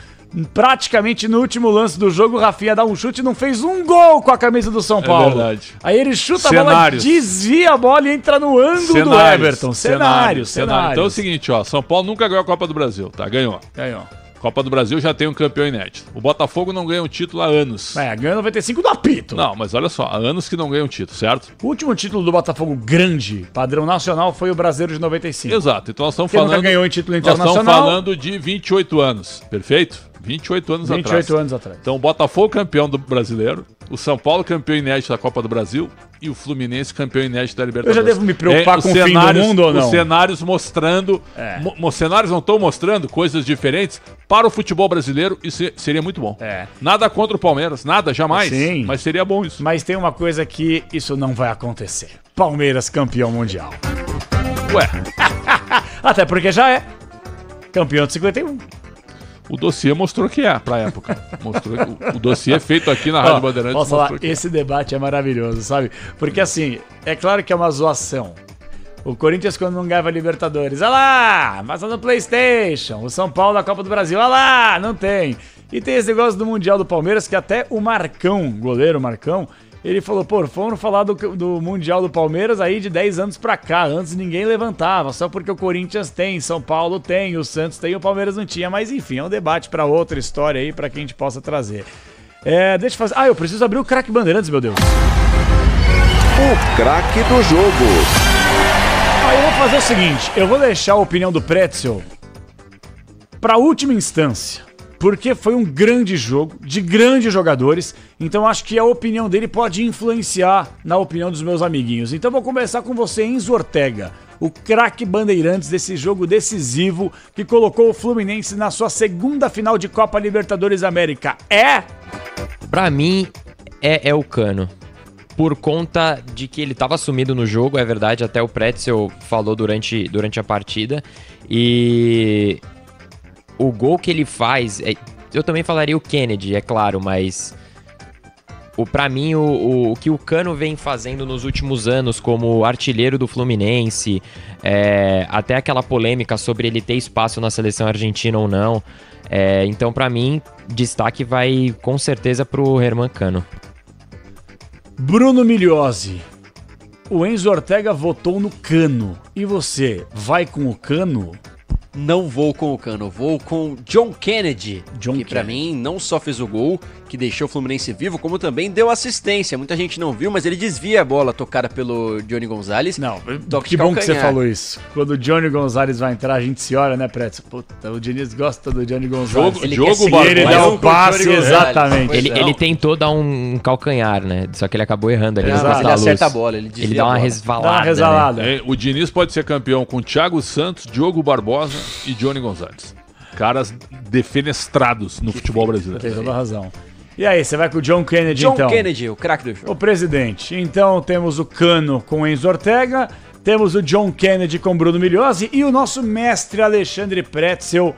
Praticamente no último lance do jogo, o Rafinha dá um chute e não fez um gol com a camisa do São Paulo. É verdade. Aí ele chuta a bola, desvia a bola e entra no ângulo do Everton. Cenário. Então é o seguinte, São Paulo nunca ganhou a Copa do Brasil, tá? Ganhou. Copa do Brasil já tem um campeão inédito. O Botafogo não ganha um título há anos. Ganha 95 do apito. Não, mas olha só, há anos que não ganha um título, certo? O último título do Botafogo grande, padrão nacional, foi o Brasileiro de 95. Exato, então nós estamos falando... nunca ganhou em título internacional. Nós estamos falando de 28 anos, perfeito? 28 anos atrás. 28 anos atrás. Então o Botafogo campeão do Brasileiro, o São Paulo campeão inédito da Copa do Brasil e o Fluminense campeão inédito da Libertadores. Eu já devo me preocupar com o fim do mundo ou não? Os cenários mostrando... Os cenários não estão mostrando coisas diferentes para o futebol brasileiro, isso seria muito bom. Nada contra o Palmeiras, nada, jamais. Sim. Mas seria bom isso. Mas tem uma coisa que isso não vai acontecer. Palmeiras campeão mundial. Ué. Até porque já é campeão de 51. O dossiê mostrou que pra época. Mostrou o dossiê feito aqui na Rádio Bandeirantes. Posso falar, esse debate é maravilhoso, sabe? Porque assim, é claro que é uma zoação. O Corinthians quando não ganhava Libertadores, olha lá, mas no PlayStation. O São Paulo na Copa do Brasil, olha lá, não tem. E tem esse negócio do Mundial do Palmeiras que até o Marcão, goleiro Marcão, ele falou, foram falar do Mundial do Palmeiras aí de 10 anos pra cá. Antes ninguém levantava, só porque o Corinthians tem, São Paulo tem, o Santos tem, o Palmeiras não tinha. Mas enfim, é um debate pra outra história aí, pra que a gente possa trazer. Deixa eu fazer... eu preciso abrir o craque Bandeirantes, meu Deus. O craque do jogo. Eu vou fazer o seguinte, eu vou deixar a opinião do Pretzel pra última instância. Porque foi um grande jogo, de grandes jogadores, então acho que a opinião dele pode influenciar na opinião dos meus amiguinhos. Então vou começar com você, Enzo Ortega, o craque Bandeirantes desse jogo decisivo que colocou o Fluminense na sua segunda final de Copa Libertadores América. Pra mim, é o Cano. Por conta de que ele estava sumido no jogo, é verdade, até o Pretzel falou durante a partida. E... o gol que ele faz, eu também falaria o Kennedy, é claro, mas pra mim o que o Cano vem fazendo nos últimos anos como artilheiro do Fluminense, até aquela polêmica sobre ele ter espaço na seleção argentina ou não, então pra mim destaque vai com certeza pro Herman Cano. Bruno Migliozzi, o Enzo Ortega votou no Cano, e você, vai com o Cano? Não vou com o Cano, vou com John Kennedy, que pra mim não só fez o gol, que deixou o Fluminense vivo, como também deu assistência. Muita gente não viu, mas ele desvia a bola tocada pelo Johnny Gonzalez. Não, que bom que você falou isso. Quando o Johnny Gonzalez vai entrar, a gente se olha, né, Pretzel? Puta, o Diniz gosta do Johnny Gonzalez. Ele dá o passe, exatamente. Ele tentou dar um calcanhar, né? Só que ele acabou errando ali. Ele acerta a bola, ele desvia. Ele dá uma resvalada. Né? O Diniz pode ser campeão com Thiago Santos, Diogo Barbosa e Johnny Gonzalez. Caras defenestrados no futebol brasileiro. Tem toda a razão. E aí, você vai com o John Kennedy, então? John Kennedy, o craque do jogo. O presidente. Então, temos o Cano com Enzo Ortega, temos o John Kennedy com Bruno Migliozzi e o nosso mestre Alexandre Pretzel,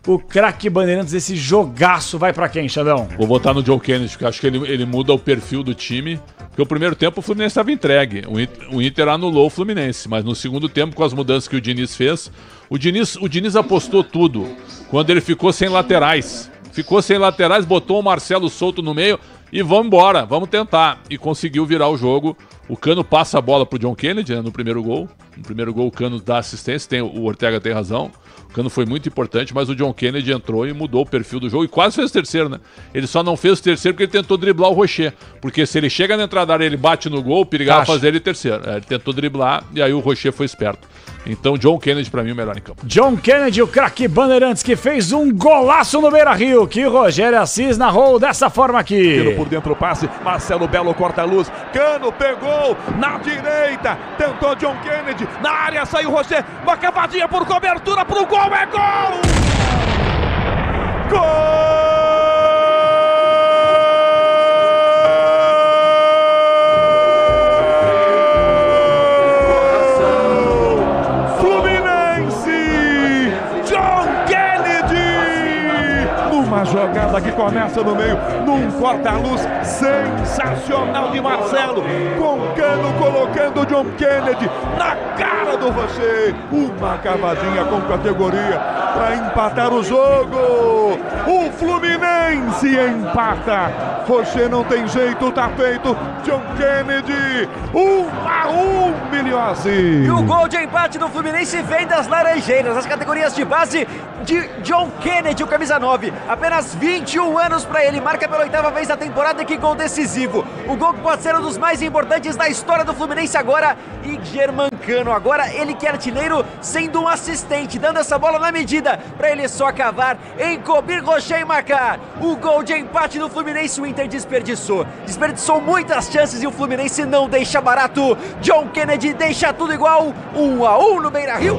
o craque Bandeirantes desse jogaço. Vai pra quem, Xandão? Vou votar no John Kennedy, porque acho que ele muda o perfil do time. Porque o primeiro tempo o Fluminense estava entregue. O Inter anulou o Fluminense, mas no segundo tempo, com as mudanças que o Diniz fez, o Diniz apostou tudo quando ele ficou sem laterais. Botou o Marcelo solto no meio e vamos embora, vamos tentar. E conseguiu virar o jogo. O Cano passa a bola pro John Kennedy, né, no primeiro gol. No primeiro gol o Cano dá assistência, o Ortega tem razão. O Cano foi muito importante, mas o John Kennedy entrou e mudou o perfil do jogo e quase fez o terceiro, né? Ele só não fez o terceiro porque ele tentou driblar o Rocher. Porque se ele chega na entrada da área e ele bate no gol, perigava fazer ele terceiro. Ele tentou driblar e aí o Rocher foi esperto. Então, John Kennedy, pra mim, o melhor em campo. John Kennedy, o craque Bandeirantes, que fez um golaço no Beira-Rio, que Rogério Assis narrou dessa forma aqui. Tiro por dentro o passe, Marcelo Belo corta a luz, Cano pegou, na direita, tentou John Kennedy, na área saiu Roger, uma cavadinha por cobertura pro gol, é gol! Gol! Uma jogada que começa no meio, num corta-luz sensacional de Marcelo, com Cano colocando John Kennedy na cara do Rocher. Uma cavadinha com categoria para empatar o jogo. O Fluminense empata. Rocher não tem jeito, tá feito. John Kennedy, 1-1, Milhossi. E o gol de empate do Fluminense vem das Laranjeiras, as categorias de base de John Kennedy, o camisa 9. Apenas 21 anos para ele, marca pela 8ª vez na temporada, que gol decisivo. O gol que pode ser um dos mais importantes da história do Fluminense agora. E Germancano, agora ele que é artilheiro, sendo um assistente, dando essa bola na medida para ele só cavar, encobrir Rocher e marcar. O gol de empate do Fluminense, o Inter desperdiçou muitas chances e o Fluminense não deixa barato. John Kennedy deixa tudo igual, 1-1 no Beira-Rio.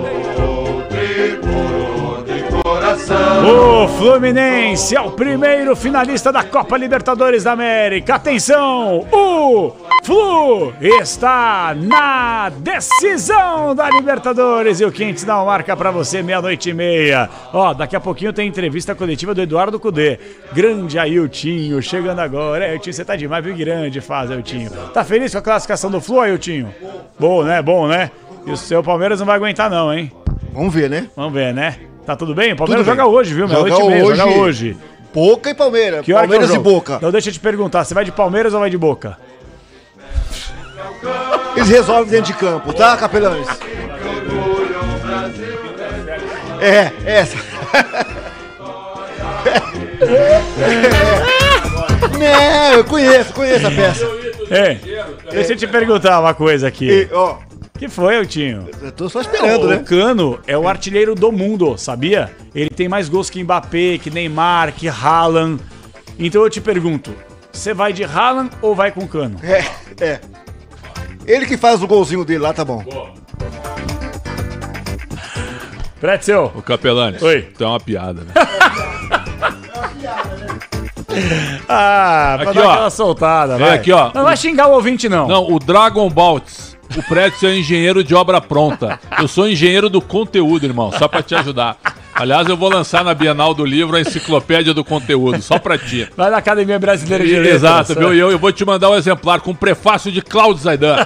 O Fluminense é o primeiro finalista da Copa Libertadores da América. Atenção, o Flu está na decisão da Libertadores. E o Quentes dá uma marca pra você, 00:30. Ó, daqui a pouquinho tem entrevista coletiva do Eduardo Cudê. Grande Ailtinho, chegando agora. Ailtinho, você tá demais, viu? Grande fase, Ailtinho. Tá feliz com a classificação do Flu, Ailtinho? Bom, né? Bom, né? E o seu Palmeiras não vai aguentar não, hein? Vamos ver, né? Vamos ver, né? Tá tudo bem? O Palmeiras joga hoje, viu? 00:30, joga hoje. Boca e Palmeiras. Que hora Palmeiras que é e Boca. Então deixa eu te perguntar, você vai de Palmeiras ou vai de Boca? Eles resolvem dentro de campo, tá, capelães? Essa. Não, eu conheço a peça. Deixa eu te perguntar uma coisa aqui. Que foi, Eltinho? Eu tô só esperando, né? O Cano é o artilheiro do mundo, sabia? Ele tem mais gols que Mbappé, que Neymar, que Haaland. Então eu te pergunto, você vai de Haaland ou vai com o Cano? Ele que faz o golzinho dele lá, tá bom. Pretzel. O Capelani. Oi. Então é uma piada, né? Pra aqui, dar ó. aquela soltada, vai. Aqui, ó. Não vai xingar o ouvinte, não. Não, o Dragon Baltz. O Pretzel é engenheiro de obra pronta. Eu sou engenheiro do conteúdo, irmão, só pra te ajudar. Aliás, eu vou lançar na Bienal do Livro a enciclopédia do conteúdo, só pra ti. Vai na Academia Brasileira de Letras. Exato, viu? E eu vou te mandar um exemplar com prefácio de Cláudio Zaidan.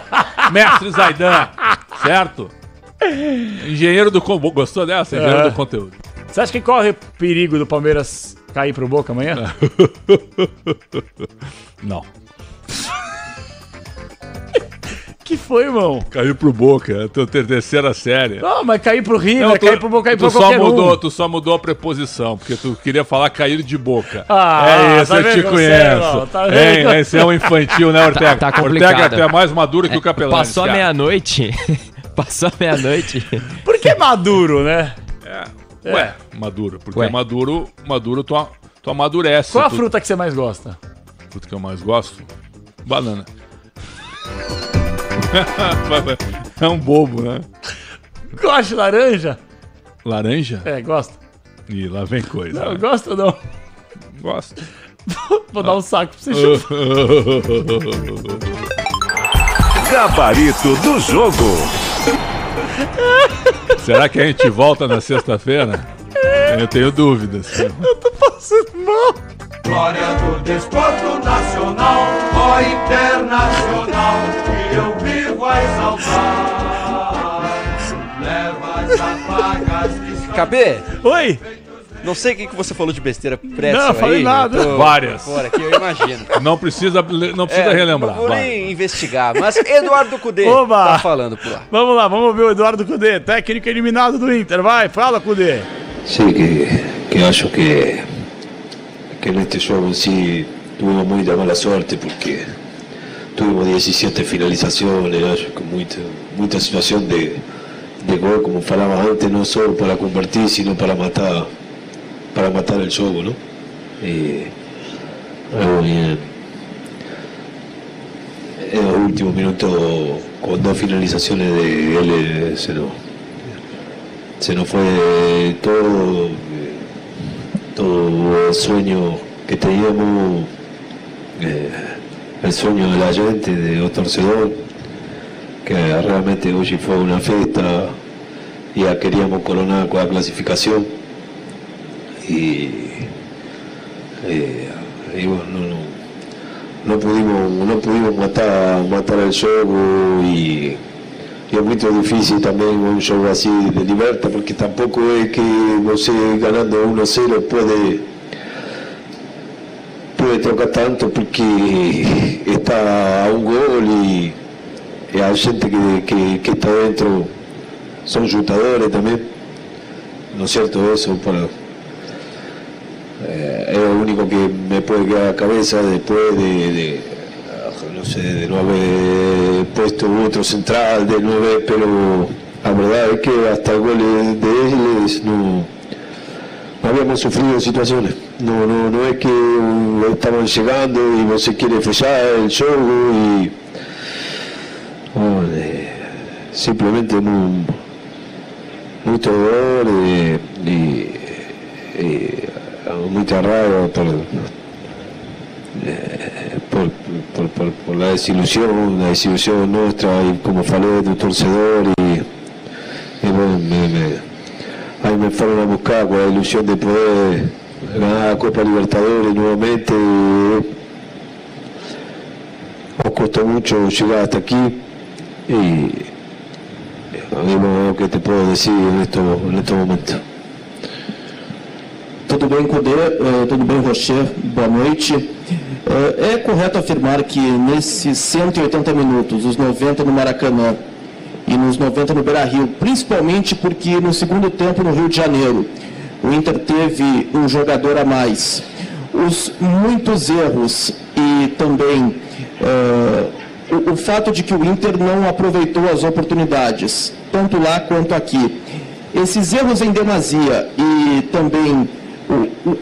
Mestre Zaidan, certo? Engenheiro do conteúdo. Gostou dessa? Engenheiro do conteúdo. Você acha que corre perigo do Palmeiras cair pro Boca amanhã? Não. Que foi, irmão? Caiu pro Boca, terceira série. Não, mas cair pro River, cair pro Boca, cair pro qualquer Tu só mudou a preposição, porque tu queria falar cair de boca. É isso, eu te conheço. Esse é um infantil, né, Ortega? Tá complicado. Ortega, tu é mais maduro que o Capelani. Passou a meia-noite. Passou a meia-noite. Por que maduro, né? Ué, maduro. Porque maduro tu amadurece. Qual a fruta que você mais gosta? Fruta que eu mais gosto? Banana. É um bobo, né? Gosta de laranja? Laranja? Gosto. Ih, lá vem coisa. Não, gosto ou não? Gosto. Vou dar um saco pra você chupar. Gabarito do jogo. Será que a gente volta na sexta-feira? Eu tenho dúvidas. Eu tô passando mal. Glória do desporto nacional, ó internacional, que eu vivo a exaltar. Leva as apagas de... Cabê? Oi? Não sei o que você falou de besteira pressa. Não, falei nada. Várias. Fora aqui, eu imagino. Não precisa relembrar. Não vou nem investigar, mas Eduardo Cudê tá falando por lá. Vamos lá, vamos ver o Eduardo Cudê, técnico eliminado do Inter. Vai, fala, Cudê. Sí, que acho que en este juego sí tuvimos mucha mala suerte porque tuvimos 17 finalizaciones, acho que mucha situación de gol, como falaba antes, no solo para convertir, sino para matar el juego, ¿no? En los últimos minutos, con 2 finalizaciones de él, se nos fue todo el sueño que teníamos, el sueño de la gente, de los torcedores, que realmente hoy fue una fiesta, ya queríamos coronar con la clasificación y bueno, no pudimos matar el juego y es muy difícil también un juego así de libertad, porque tampoco es que, no sé, ganando 1-0 puede tocar tanto, porque está a un gol y hay gente que está dentro, son chutadores también, ¿no es cierto? Eso es lo único que me puede quedar a la cabeza después de no haber puesto otro central, de no haber, pero la verdad es que hasta el gol de ellos no habíamos sufrido situaciones. No es que estaban llegando y no se quiere fallar el juego y simplemente muy dolor y muy raro por la desilusión nuestra, y como falé de torcedor y bueno, ahí me fueron a buscar con la ilusión de poder ganar la Copa Libertadores nuevamente. Nos costó mucho llegar hasta aquí y lo que te puedo decir en estos momentos. Tudo bem, Cudê? Tudo bem, Rocher? Boa noite. É correto afirmar que nesses 180 minutos, os 90 no Maracanã e nos 90 no Beira-Rio, principalmente porque no segundo tempo no Rio de Janeiro, o Inter teve um jogador a mais, os muitos erros e também o fato de que o Inter não aproveitou as oportunidades, tanto lá quanto aqui, esses erros em demasia e também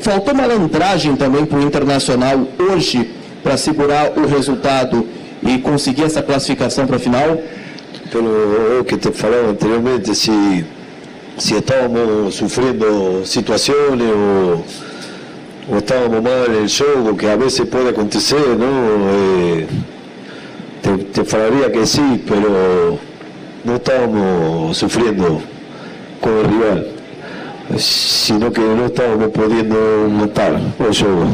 faltou malandragem também para o Internacional hoje para segurar o resultado e conseguir essa classificação para a final? Pelo que te falaba anteriormente, si estábamos sufriendo situaciones o estábamos mal en el juego, que a veces puede acontecer, ¿no? Te falaría que sí, pero no estábamos sufriendo con el rival, sino que no estábamos pudiendo matar el juego.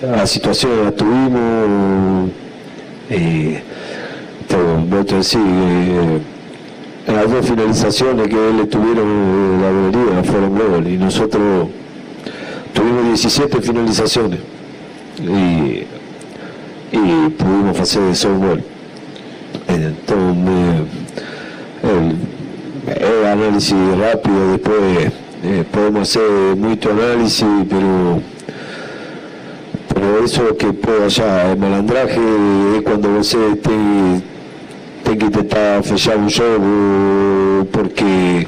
La situación la tuvimos, voy a decir, las 2 finalizaciones que él tuvieron la mayoría fueron gol y nosotros tuvimos 17 finalizaciones y pudimos hacer solo un gol. Entonces el análisis rápido, después podemos hacer mucho análisis, pero eso que puedo allá, el malandraje es cuando você tem que intentar fechar un juego porque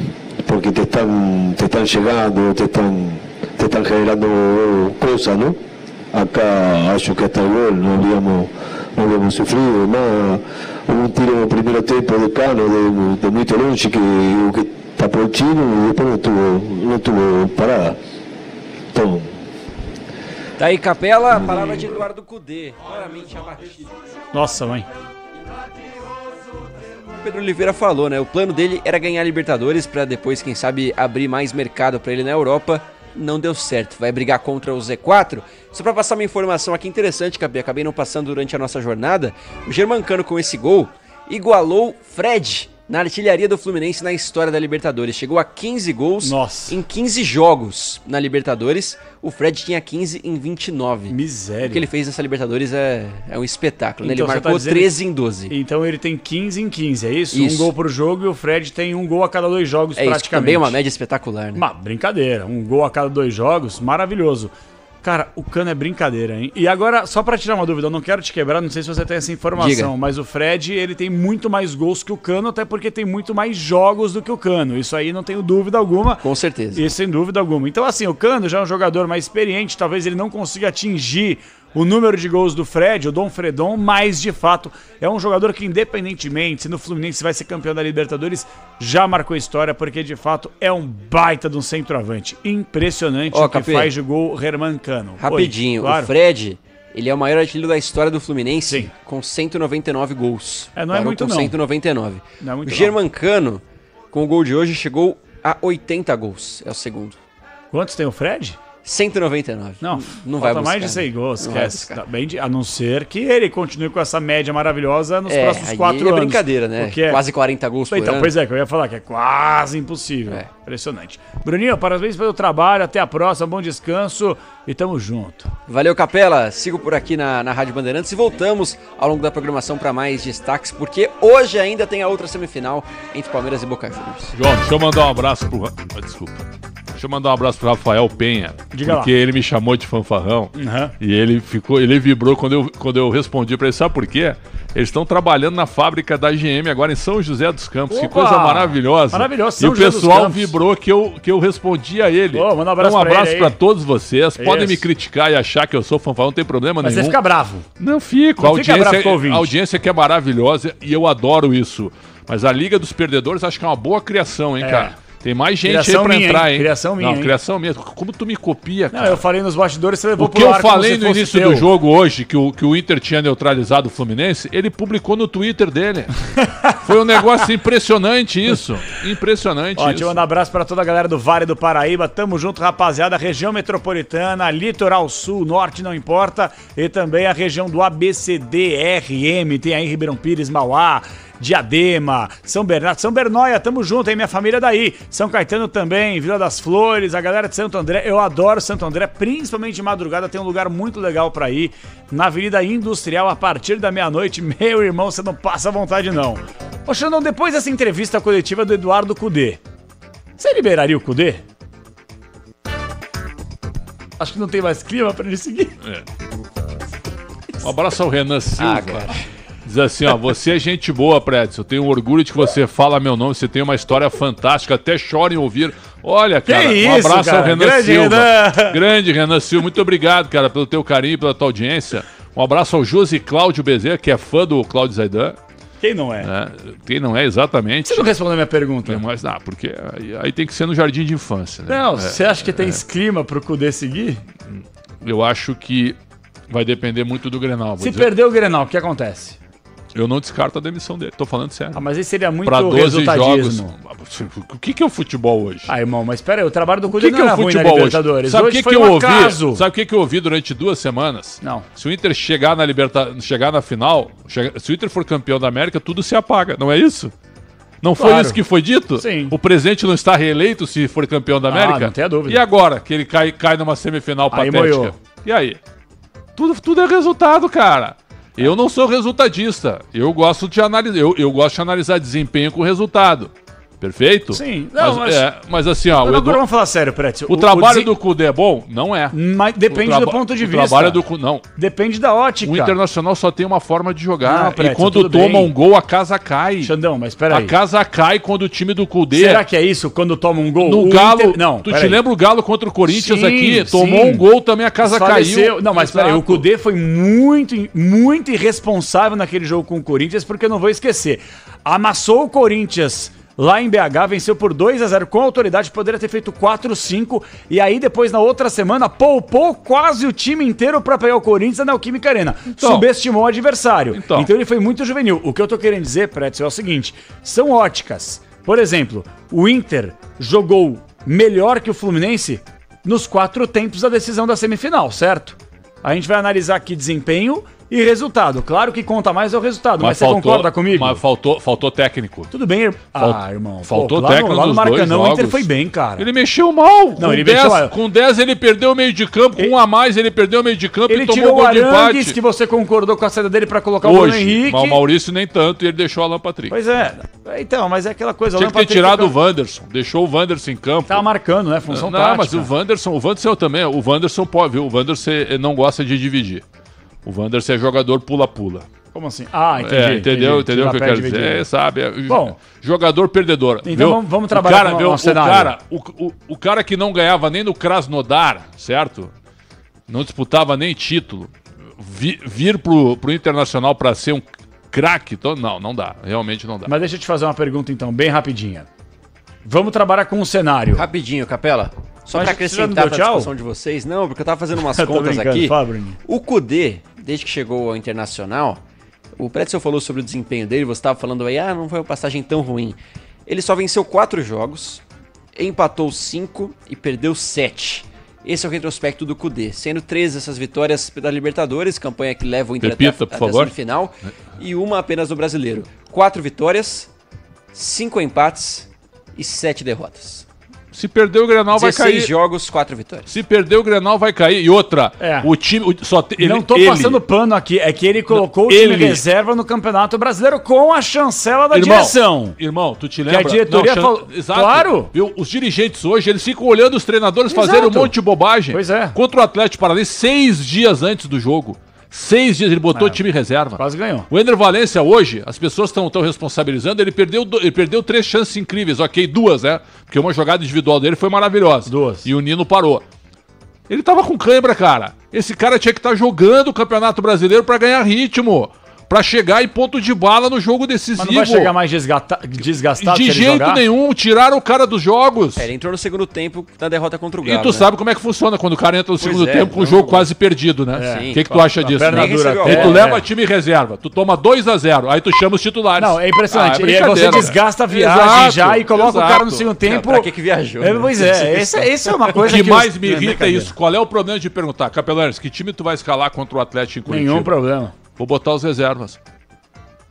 te están llegando, te están generando cosas, ¿no? Acá acho que hasta el gol no habíamos sufrido, más un tiro en el primer tiempo de Cano de muy longe que tapó el chino y después no tuvo parada. Então, tá aí, Capela, palavra de Eduardo Cudê, claramente abatido. Nossa, mãe. O Pedro Oliveira falou, né? O plano dele era ganhar a Libertadores para depois, quem sabe, abrir mais mercado para ele na Europa. Não deu certo, vai brigar contra o Z4. Só para passar uma informação aqui interessante que acabei não passando durante a nossa jornada, o Germancano com esse gol igualou Fred na artilharia do Fluminense na história da Libertadores. Chegou a 15 gols em 15 jogos na Libertadores. O Fred tinha 15 em 29. Miséria. O que ele fez nessa Libertadores é um espetáculo, né? Então, Ele marcou 13 em 12. Então ele tem 15 em 15, é isso? Isso. Um gol por jogo e o Fred tem um gol a cada 2 jogos praticamente. Isso também é uma média espetacular, né? Uma brincadeira, um gol a cada 2 jogos, maravilhoso. Cara, o Cano é brincadeira, hein? E agora, só pra tirar uma dúvida, eu não quero te quebrar, não sei se você tem essa informação, Diga. mas o Fred, ele tem muito mais gols que o Cano, até porque tem muito mais jogos do que o Cano. Isso aí não tenho dúvida alguma. Com certeza. Isso sem dúvida alguma. Então, assim, o Cano já é um jogador mais experiente, talvez ele não consiga atingir o número de gols do Fred, o Dom Fredon, mas de fato é um jogador que, independentemente se no Fluminense vai ser campeão da Libertadores, já marcou história, porque de fato é um baita de um centroavante. Impressionante o que Capê, faz de gol Herman Cano. Rapidinho, claro. O Fred, ele é o maior artilheiro da história do Fluminense, com 199 gols. Não é Parou muito com não. 199. Não é muito o German Cano, com o gol de hoje, chegou a 80 gols, é o segundo. Quantos tem o Fred? 199. Não vai falta buscar. mais de 100 gols, Não vai esquece. Tá bem a não ser que ele continue com essa média maravilhosa nos próximos aí 4 é anos. brincadeira, né? Porque Quase 40 gols por então, ano. Pois é, que eu ia falar que é quase impossível. Impressionante. Bruninho, parabéns pelo trabalho, até a próxima, bom descanso e tamo junto. Valeu, Capela. Sigo por aqui na Rádio Bandeirantes e voltamos ao longo da programação para mais destaques, porque hoje ainda tem a outra semifinal entre Palmeiras e Boca Juniors. João, deixa eu mandar um abraço pro... Desculpa. Deixa eu mandar um abraço pro Rafael Penha. Diga porque ele me chamou de fanfarrão. E ele vibrou quando eu respondi pra ele. Sabe por quê? Eles estão trabalhando na fábrica da GM agora em São José dos Campos. Opa! Que coisa maravilhosa. Maravilhoso, E São o José dos pessoal Campos. vibrou que eu respondi a ele. Manda um abraço então, um pra abraço ele pra aí. todos vocês. Podem me Isso. criticar e achar que eu sou fanfarrão, não tem problema Mas nenhum. você fica bravo. Não fico. Não fica bravo com o ouvinte. A audiência que é maravilhosa e eu adoro isso. Mas a Liga dos Perdedores acho que é uma boa criação, hein, cara? Tem mais gente Criação aí pra minha, entrar, hein? hein? Criação minha, Não, hein? criação minha. Como tu me copia, cara? Não, eu falei nos bastidores, você levou O que pro eu ar como falei se no fosse início teu. do jogo hoje, que o Inter tinha neutralizado o Fluminense, ele publicou no Twitter dele. Foi um negócio impressionante isso. Impressionante Ó, deixa eu mandar um abraço pra toda a galera do Vale do Paraíba. Tamo junto, rapaziada. Região metropolitana, litoral sul, norte, não importa. E também a região do ABCD-RM. Tem aí Ribeirão Pires, Mauá, Diadema, São Bernardo, São Bernóia, tamo junto, hein? Minha família daí. São Caetano também, Vila das Flores, a galera de Santo André. Eu adoro Santo André, principalmente de madrugada. Tem um lugar muito legal pra ir. Na Avenida Industrial, a partir da meia-noite. Meu irmão, você não passa vontade, não. Ô, Xandão, depois dessa entrevista coletiva do Eduardo Cudê, você liberaria o Cudê? Acho que não tem mais clima pra ele seguir. Um abraço ao Renan Silva. cara. Diz assim, ó, você é gente boa, Prédio. Eu tenho orgulho de que você fala meu nome. Você tem uma história fantástica, até choro em ouvir. Olha, cara, Que um isso, abraço cara. ao Renan Grande Silva. Renan. Grande Renan Silva. Muito obrigado, cara, pelo teu carinho, pela tua audiência. Um abraço ao Josi Cláudio Bezerra, que é fã do Cláudio Zaidan. Quem não é? Quem não é, exatamente. Você não respondeu a minha pergunta. Mas, porque aí tem que ser no jardim de infância. Né? Não, você acha que tem esse clima pro Cudê seguir? Eu acho que vai depender muito do Grenal. Se perder o Grenal, o que acontece? Eu não descarto a demissão dele, tô falando sério. Ah, mas aí seria muito pra 12 resultadismo. Jogos. O que é o futebol hoje? Ah, irmão, mas espera aí, o trabalho do Cudê O que é o futebol hoje? Sabe o que eu ouvi? Sabe o que eu ouvi durante 2 semanas? Não. Se o Inter chegar na final, se o Inter for campeão da América, tudo se apaga, não é isso? Não foi isso que foi dito? Sim. O presidente não está reeleito se for campeão da América? Não tenha dúvida. E agora, que ele cai numa semifinal Aí patética? moiou. E aí? Tudo é resultado, cara. Eu não sou resultadista. Eu gosto de analisar desempenho com resultado. Perfeito? Sim. Não, mas assim, ó... Agora vamos falar sério, Prétio. O trabalho do Cudê é bom? Não é. Mas depende do ponto de vista. O trabalho do Cudê... Não. Depende da ótica. O Internacional só tem uma forma de jogar. Não, Prétio, e quando tudo toma bem. um gol, a casa cai. Xandão, mas peraí. A casa cai quando o time do Cudê... Será que é isso? Quando toma um gol? No o Galo... Inter... Não, tu te lembra o Galo contra o Corinthians aqui? Tomou sim. um gol, também a casa caiu. Não, mas peraí, o Cudê foi muito irresponsável naquele jogo com o Corinthians, porque eu não vou esquecer. Amassou o Corinthians lá em BH, venceu por 2-0 com autoridade, poderia ter feito 4-5, e aí depois na outra semana poupou quase o time inteiro pra pegar o Corinthians na Neoquímica Arena. Subestimou o adversário. Então ele foi muito juvenil. O que eu tô querendo dizer, Prétio, é o seguinte, são óticas. Por exemplo, o Inter jogou melhor que o Fluminense nos 4 tempos da decisão da semifinal, certo? A gente vai analisar aqui desempenho e resultado. Claro que conta mais é o resultado, mas você concorda comigo? Mas faltou técnico. Tudo bem, irmão. Faltou Pô, técnico lá no nos Maracanã, dois o Inter jogos. foi bem, cara. Ele mexeu mal. Não, ele mexeu mal. Com 10 ele perdeu o meio de campo, com 1 a mais ele perdeu o meio de campo Ele e tomou tirou o gol o de Arangues, empate. que você concordou com a saída dele pra colocar o Bruno Henrique. Mas o Maurício nem tanto e ele deixou o Alan Patrick. Pois é. Então, mas é aquela coisa... Tinha que ter tirado o Wanderson. Deixou o Wanderson em campo. Tava marcando, né? Função não, tática. mas o Wanderson também. O Wanderson pode, viu? O Wanderson não gosta de dividir. O Wanderson é jogador pula-pula. Como assim? Ah, entendi. Entendeu o que eu quero dizer? Sabe? Bom, jogador perdedor. Então vamos trabalhar com o cenário. O cara que não ganhava nem no Krasnodar, certo? Não disputava nem título. Vir pro Internacional para ser um craque, então, não dá. Realmente não dá. Mas deixa eu te fazer uma pergunta, então, bem rapidinha. Vamos trabalhar com o cenário. Rapidinho, Capela. Só para acrescentar para a discussão de vocês. Não, porque eu tava fazendo umas contas aqui. O Kudê, desde que chegou ao Internacional, o Pretzel falou sobre o desempenho dele, você estava falando aí, não foi uma passagem tão ruim. Ele só venceu 4 jogos, empatou 5 e perdeu 7. Esse é o retrospecto do Kudê, sendo 3 dessas vitórias da Libertadores, campanha que leva o Inter até a semifinal, e uma apenas do Brasileiro. 4 vitórias, 5 empates e 7 derrotas. Se perder o Grenal vai cair. 16 jogos, 4 vitórias. Se perder o Grenal vai cair. E outra, o time... Não tô passando pano aqui, é que ele colocou o time reserva no Campeonato Brasileiro com a chancela da direção. Irmão, tu te lembra? Que a diretoria falou... Exato. Claro. Viu? Os dirigentes hoje, eles ficam olhando os treinadores fazerem um monte de bobagem. Pois é. Contra o Atlético Paranaense, 6 dias antes do jogo. 6 dias ele botou o time reserva. Quase ganhou. O Ender Valencia hoje, as pessoas estão responsabilizando, ele perdeu 3 chances incríveis, ok, 2, né? Porque uma jogada individual dele foi maravilhosa. 2. E o Nino parou. Ele tava com cãibra, cara. Esse cara tinha que estar jogando o Campeonato Brasileiro pra ganhar ritmo. Pra chegar em ponto de bala no jogo decisivo. Mas não vai chegar mais desgastado de jeito nenhum, tiraram o cara dos jogos. Ele entrou no segundo tempo na derrota contra o Galo. E tu sabe como é que funciona quando o cara entra no segundo tempo com o jogo quase perdido, né? O que tu acha disso? E tu leva time reserva, tu toma 2-0, aí tu chama os titulares. Não, é impressionante. E aí você desgasta a viagem já e coloca o cara no segundo tempo. Pra que viajou? Pois é, essa é uma coisa que mais me irrita é isso. Qual é o problema de perguntar, Capelanes, que time tu vai escalar contra o Atlético em Curitiba? Nenhum problema. Vou botar os reservas.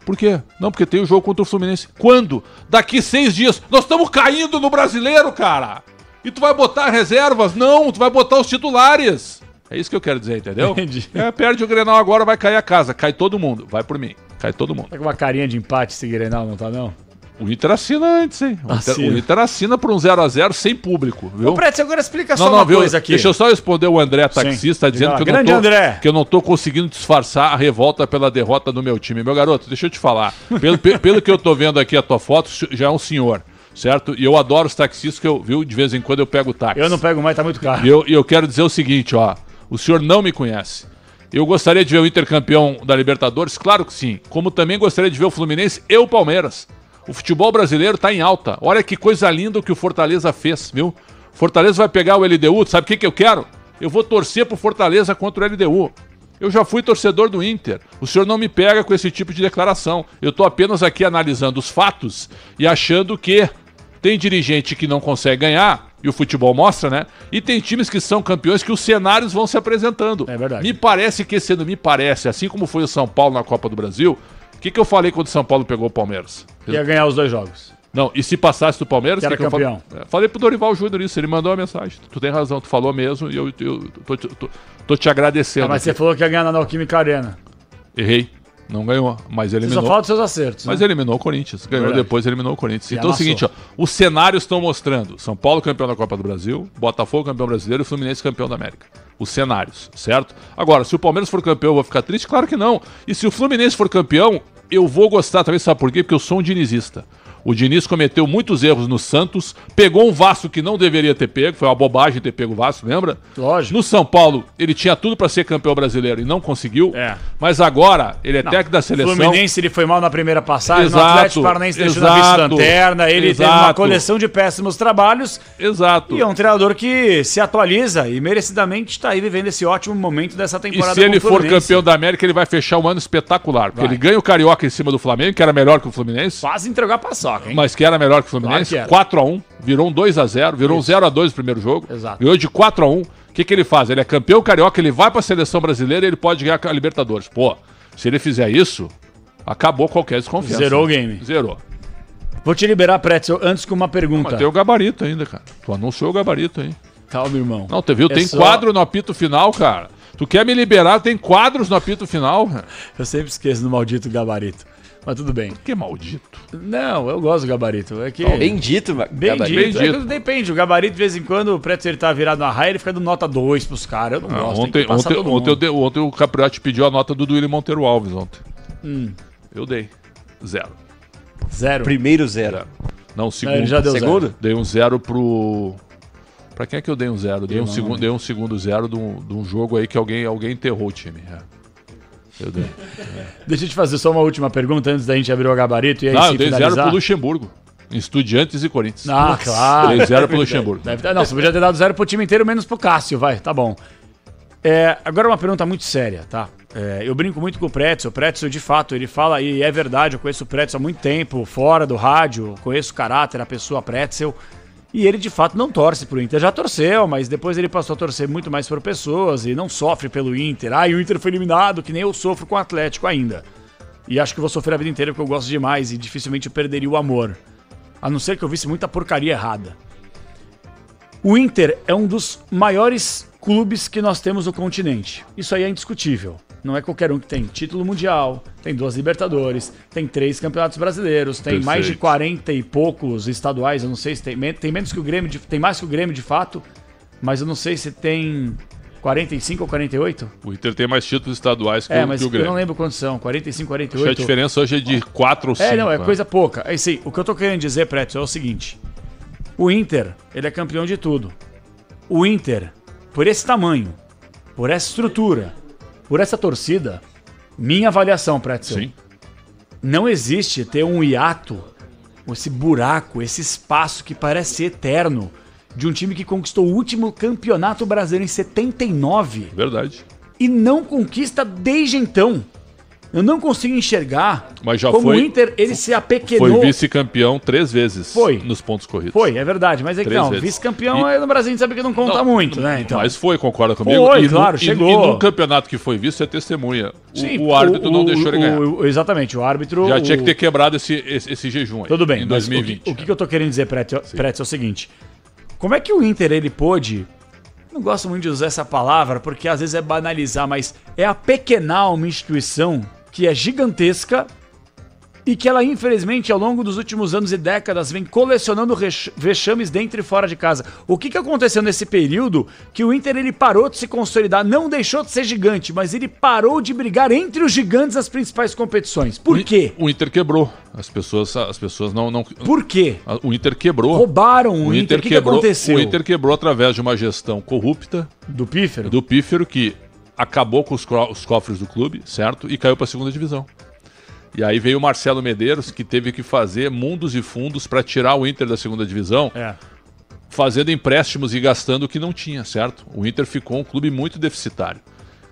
Por quê? Não, porque tem o jogo contra o Fluminense. Quando? Daqui 6 dias. Nós estamos caindo no Brasileiro, cara. E tu vai botar reservas? Não, tu vai botar os titulares. É isso que eu quero dizer, entendeu? Entendi. Perde o Grenal agora, vai cair a casa. Cai todo mundo. Vai por mim. Cai todo mundo. Tá com uma carinha de empate esse Grenal, não tá não? O Inter assina antes, hein? O Inter assina por um 0-0 sem público, viu? Ô, Pretzel, agora explica só uma coisa aqui. Deixa eu só responder o André, taxista, dizendo que eu não tô conseguindo disfarçar a revolta pela derrota do meu time. Meu garoto, deixa eu te falar. Pelo que eu tô vendo aqui a tua foto, já é um senhor, certo? E eu adoro os taxistas que eu, viu, de vez em quando eu pego táxi. Eu não pego mais, tá muito caro. E eu quero dizer o seguinte, ó. O senhor não me conhece. Eu gostaria de ver o Inter campeão da Libertadores? Claro que sim. Como também gostaria de ver o Fluminense e o Palmeiras. O futebol brasileiro tá em alta. Olha que coisa linda o que o Fortaleza fez, viu? Fortaleza vai pegar o LDU, sabe o que eu quero? Eu vou torcer pro Fortaleza contra o LDU. Eu já fui torcedor do Inter. O senhor não me pega com esse tipo de declaração. Eu tô apenas aqui analisando os fatos e achando que tem dirigente que não consegue ganhar, e o futebol mostra, né? E tem times que são campeões que os cenários vão se apresentando. É verdade. Me parece que esse ano, assim como foi o São Paulo na Copa do Brasil, o que eu falei quando o São Paulo pegou o Palmeiras? Ia ganhar os 2 jogos. Não, e se passasse do Palmeiras... Que era campeão. Falei pro Dorival Júnior isso, ele mandou uma mensagem. Tu tem razão, tu falou mesmo e eu tô te agradecendo. Mas você falou que ia ganhar na Neoquímica Arena. Errei. Não ganhou, mas eliminou. Você só falta os seus acertos. Mas né? eliminou o Corinthians. Ganhou depois, eliminou o Corinthians. Então é o seguinte, ó, os cenários estão mostrando. São Paulo campeão da Copa do Brasil, Botafogo campeão brasileiro e Fluminense campeão da América. Os cenários, certo? Agora, se o Palmeiras for campeão, eu vou ficar triste? Claro que não. E se o Fluminense for campeão, eu vou gostar também, sabe por quê? Porque eu sou um dinizista. O Diniz cometeu muitos erros no Santos, pegou um Vasco que não deveria ter pego, foi uma bobagem ter pego o Vasco, lembra? Lógico. No São Paulo, ele tinha tudo para ser campeão brasileiro e não conseguiu, mas agora ele é técnico da seleção. O Fluminense ele foi mal na primeira passagem, no Atlético Paranaense deixou na vice-lanterna, ele teve uma coleção de péssimos trabalhos. Exato. E é um treinador que se atualiza e merecidamente está aí vivendo esse ótimo momento dessa temporada. E se ele for campeão da América, ele vai fechar um ano espetacular, porque ele ganha o Carioca em cima do Flamengo, que era melhor que o Fluminense. Quase entregou a paçoca. Hein? Mas que era melhor que o Fluminense, claro 4-1, virou um 2-0, virou um 0-2 no primeiro jogo, Exato. Ganhou de 4-1, o que ele faz? Ele é campeão carioca, ele vai pra seleção brasileira e ele pode ganhar a Libertadores. Pô, Se ele fizer isso, acabou qualquer desconfiança. Zerou o game. Zerou. Vou te liberar, Pretzel, antes com uma pergunta. Mas tem o gabarito ainda, cara. Tu anunciou o gabarito aí. Calma, irmão. Não, tu viu? Tem quadro no apito final, cara. Tu quer me liberar, tem quadros no apito final. Eu sempre esqueço do maldito gabarito. Mas tudo bem. Por que maldito? Não, eu gosto do gabarito. É que... Bendito, Bendito. É que depende. O gabarito, de vez em quando, o Pretzel ele tá virado na raia, ele fica dando nota 2 pros caras. Eu não gosto. Ontem o Capriotti pediu a nota do Duílio Monteiro Alves ontem. Eu dei. 0. Primeiro 0. Não, segundo. Ele já deu segundo? 0. Dei um 0 pro... Pra quem é que eu dei um 0? Dei um segundo 0 de um jogo aí que alguém enterrou o time. Eu dei. Deixa eu te fazer só uma última pergunta antes da gente abrir o gabarito e aí eu dei 0 pro Luxemburgo. Em Estudiantes e Corinthians. Ah, claro. Dei 0 pro Luxemburgo. Não, você podia ter dado 0 pro time inteiro, menos pro Cássio, vai, tá bom. Agora uma pergunta muito séria, tá? Eu brinco muito com o Pretzel. O Pretzel, de fato, ele fala, e é verdade, eu conheço o Pretzel há muito tempo, fora do rádio, conheço o caráter, a pessoa Pretzel. E ele, de fato, não torce pro Inter. Já torceu, mas depois ele passou a torcer muito mais por pessoas e não sofre pelo Inter. E o Inter foi eliminado, que nem eu sofro com o Atlético ainda. E acho que vou sofrer a vida inteira porque eu gosto demais e dificilmente eu perderia o amor. A não ser que eu visse muita porcaria errada. O Inter é um dos maiores clubes que nós temos no continente. Isso aí é indiscutível. Não é qualquer um que tem título mundial, tem 2 Libertadores, tem 3 campeonatos brasileiros, tem mais de 40 e poucos estaduais, eu não sei se tem menos que o Grêmio, tem mais que o Grêmio de fato, mas eu não sei se tem 45 ou 48. O Inter tem mais títulos estaduais que o Grêmio. Eu não lembro quantos são, 45, 48. Acho que a diferença hoje é de 4 ou 5. Não, é coisa pouca. Assim, o que eu tô querendo dizer, Pretzel, é o seguinte. O Inter, ele é campeão de tudo. O Inter, por esse tamanho, por essa estrutura, por essa torcida, minha avaliação, Pretzel, sim, não existe ter um hiato, esse buraco, esse espaço que parece eterno de um time que conquistou o último campeonato brasileiro em 79. Verdade. E não conquista desde então. Eu não consigo enxergar mas já como foi, o Inter ele se apequenou. Foi vice-campeão 3 vezes nos pontos corridos. Foi, é verdade. Mas é que não, vice-campeão no Brasil a gente sabe que não conta muito, né? Então. Mas foi, concorda comigo? Foi, claro, chegou. E no campeonato que foi vice, é testemunha. Sim, o árbitro não deixou ele ganhar. Exatamente, o árbitro... Já tinha que ter quebrado esse jejum aí. Tudo bem, em 2020. O que eu tô querendo dizer, Pretzel, é o seguinte. Como é que o Inter, ele pôde... Não gosto muito de usar essa palavra, porque às vezes é banalizar, mas é apequenar uma instituição que é gigantesca e que ela, infelizmente, ao longo dos últimos anos e décadas, vem colecionando vexames dentro e fora de casa. O que aconteceu nesse período que o Inter ele parou de se consolidar, não deixou de ser gigante, mas ele parou de brigar entre os gigantes nas principais competições. Por quê? O Inter quebrou. As pessoas não... Por quê? O Inter quebrou. Roubaram o Inter. O que aconteceu? O Inter quebrou através de uma gestão corrupta. Do pífero? Do pífero que... acabou com os cofres do clube, certo? E caiu para a segunda divisão. E aí veio o Marcelo Medeiros, que teve que fazer mundos e fundos para tirar o Inter da segunda divisão, fazendo empréstimos e gastando o que não tinha, certo? O Inter ficou um clube muito deficitário.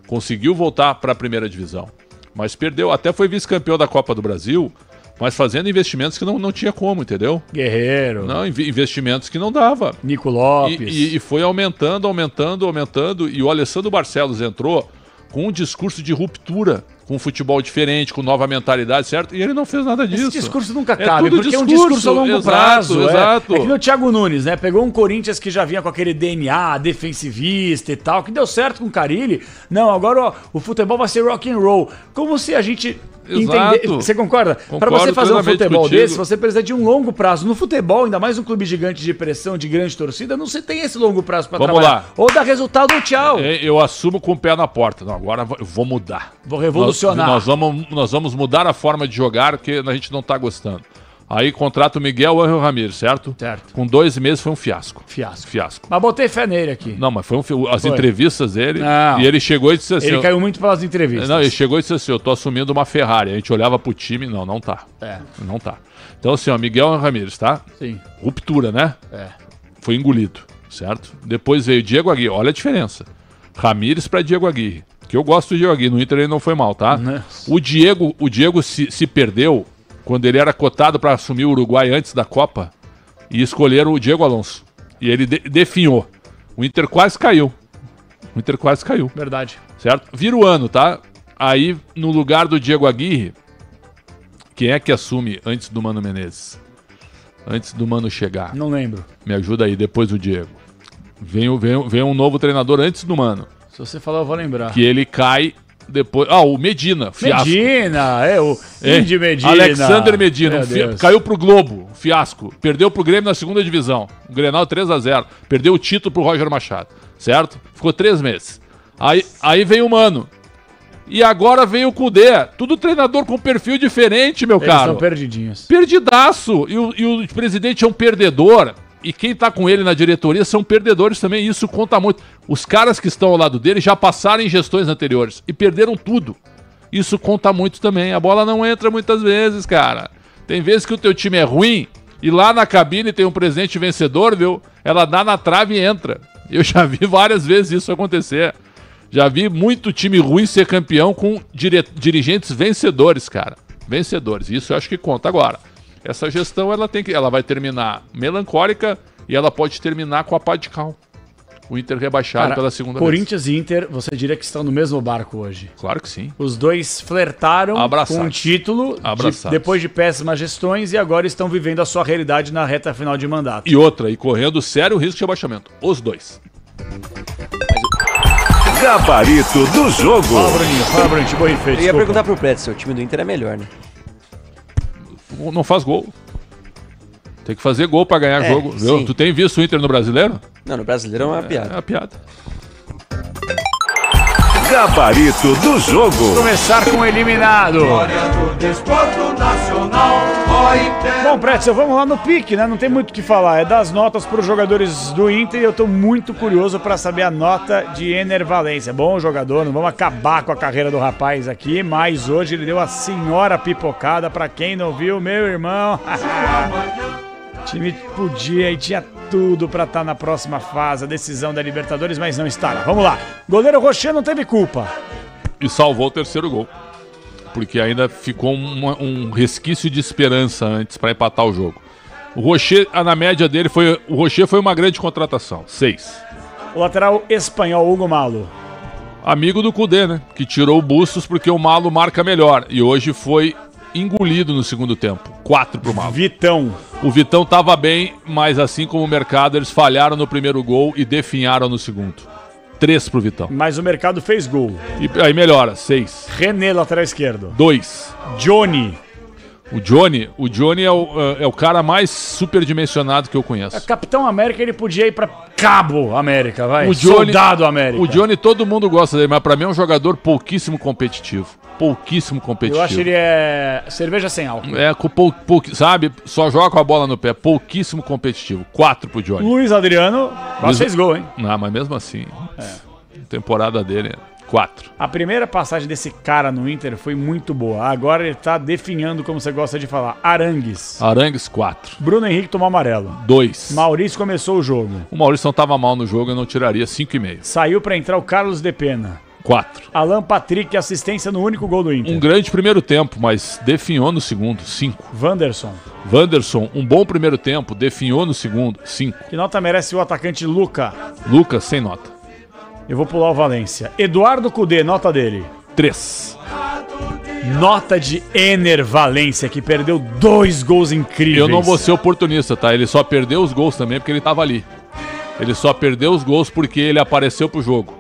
Conseguiu voltar para a primeira divisão, mas perdeu. Até foi vice-campeão da Copa do Brasil, mas fazendo investimentos que não tinha como, entendeu? Guerreiro. Não, investimentos que não dava. Nico Lopes. E foi aumentando. E o Alessandro Barcelos entrou com um discurso de ruptura, com um futebol diferente, com nova mentalidade, certo? E ele não fez nada disso. Esse discurso nunca cabe, porque é um discurso a longo prazo. Exato. É que nem o Thiago Nunes, né? Pegou um Corinthians que já vinha com aquele DNA defensivista e tal, que deu certo com o Carille. Não, agora o futebol vai ser rock and roll. Como se a gente... entender. Você concorda? Para você fazer um futebol desse, você precisa de um longo prazo. No futebol, ainda mais um clube gigante de pressão, de grande torcida, não se tem esse longo prazo para trabalhar. Lá. Ou dar resultado ou tchau. Eu assumo com o pé na porta. Não, agora eu vou mudar. Vou revolucionar. Nós vamos mudar a forma de jogar que a gente não tá gostando. Aí contrata o Miguel Ángel Ramírez, certo? Certo. Com 2 meses foi um fiasco. Fiasco. Mas botei fé nele aqui. Não, mas foi as entrevistas dele. Não. E ele chegou e disse assim... Ele caiu muito pelas entrevistas. Não, ele chegou e disse assim, eu tô assumindo uma Ferrari. A gente olhava pro time, não tá. Não tá. Então assim, ó, Miguel Ángel Ramírez, tá? Sim. Ruptura, né? Foi engolido, certo? Depois veio Diego Aguirre, olha a diferença. Ramírez pra Diego Aguirre. Que eu gosto do Diego Aguirre, no Inter ele não foi mal, tá? O Diego se perdeu quando ele era cotado para assumir o Uruguai antes da Copa e escolheram o Diego Alonso. E ele definhou. O Inter quase caiu. Verdade. Certo? Vira o ano, tá? Aí, no lugar do Diego Aguirre, quem é que assume antes do Mano Menezes? Antes do Mano chegar. Não lembro. Me ajuda aí, depois do Diego. Vem um novo treinador antes do Mano. Se você falar, eu vou lembrar. Que ele cai depois... Ah, o Medina, fiasco. Medina, o Indy Medina. Alexander Medina, caiu pro Globo, fiasco. Perdeu pro Grêmio na segunda divisão. O Grenal 3-0. Perdeu o título pro Roger Machado, certo? Ficou 3 meses. Aí veio o Mano. E agora veio o Cudê. Tudo treinador com perfil diferente, meu Eles caro. estão perdidinhos. Perdidaço. E o presidente é um perdedor. E quem tá com ele na diretoria são perdedores também. Isso conta muito. Os caras que estão ao lado dele já passaram em gestões anteriores e perderam tudo. Isso conta muito também. A bola não entra muitas vezes, cara. Tem vezes que o teu time é ruim e lá na cabine tem um presidente vencedor, viu? Ela dá na trave e entra. Eu já vi várias vezes isso acontecer. Já vi muito time ruim ser campeão com dirigentes vencedores, cara. Vencedores. Isso eu acho que conta. Agora, essa gestão ela vai terminar melancólica e ela pode terminar com a pá de cal. O Inter rebaixado pela segunda vez. Corinthians e Inter, você diria que estão no mesmo barco hoje? Claro que sim. Os dois flertaram com um título depois de péssimas gestões e agora estão vivendo a sua realidade na reta final de mandato. E outra, e correndo sério risco de rebaixamento. Os dois. Gabarito do jogo. Fala, Bruninho, boa feito. Eu ia perguntar pro Pretzel, o time do Inter é melhor, né? Não faz gol. Tem que fazer gol pra ganhar jogo. Viu? Tu tem visto o Inter no Brasileiro? Não, no Brasileiro é uma piada. É uma piada. Gabarito do jogo. Vamos começar com o eliminado. Bom, Pretzel, vamos lá no pique, né? Não tem muito o que falar. É das notas para os jogadores do Inter e eu tô muito curioso para saber a nota de Ener Valencia. Bom jogador, não vamos acabar com a carreira do rapaz aqui, mas hoje ele deu a senhora pipocada. Para quem não viu, meu irmão. O time podia e tinha tudo para estar na próxima fase, a decisão da Libertadores, mas não estará. Vamos lá. Goleiro Rocher não teve culpa. E salvou o terceiro gol. Porque ainda ficou um resquício de esperança antes para empatar o jogo. O Rocher, na média dele, o Rocher foi uma grande contratação. 6. O lateral espanhol, Hugo Malo. Amigo do Cudê, né? Que tirou o Bustos porque o Malo marca melhor. E hoje foi engolido no segundo tempo. 4 pro Malo. Vitão. O Vitão tava bem, mas assim como o mercado, eles falharam no primeiro gol e definharam no segundo. 3 pro Vitão. Mas o mercado fez gol. E aí melhora, 6. René, lateral esquerdo. 2. Johnny. O Johnny é o cara mais superdimensionado que eu conheço. É Capitão América, ele podia ir pra Cabo América, vai. O Johnny, Soldado América. O Johnny, todo mundo gosta dele, mas pra mim é um jogador pouquíssimo competitivo. Pouquíssimo competitivo. Eu acho que ele é cerveja sem álcool. É, sabe? Só joga com a bola no pé. Pouquíssimo competitivo. 4 pro Johnny. Luiz Adriano quase fez gol, hein? Não, mas mesmo assim, temporada dele 4. A primeira passagem desse cara no Inter foi muito boa. Agora ele tá definhando, como você gosta de falar, Arangues. Arangues, 4. Bruno Henrique tomou amarelo. 2. Maurício começou o jogo. O Maurício não tava mal no jogo, eu não tiraria 5,5. Saiu pra entrar o Carlos de Pena. 4. Alan Patrick, assistência no único gol do Inter. Um grande primeiro tempo, mas definhou no segundo. 5. Wanderson, um bom primeiro tempo, definhou no segundo. 5. Que nota merece o atacante Lucas? Lucas, sem nota. Eu vou pular o Valência. Eduardo Cudê, nota dele? 3. Nota de Ener Valencia, que perdeu 2 gols incríveis. Eu não vou ser oportunista, tá? Ele só perdeu os gols também porque ele tava ali. Ele só perdeu os gols porque ele apareceu pro jogo,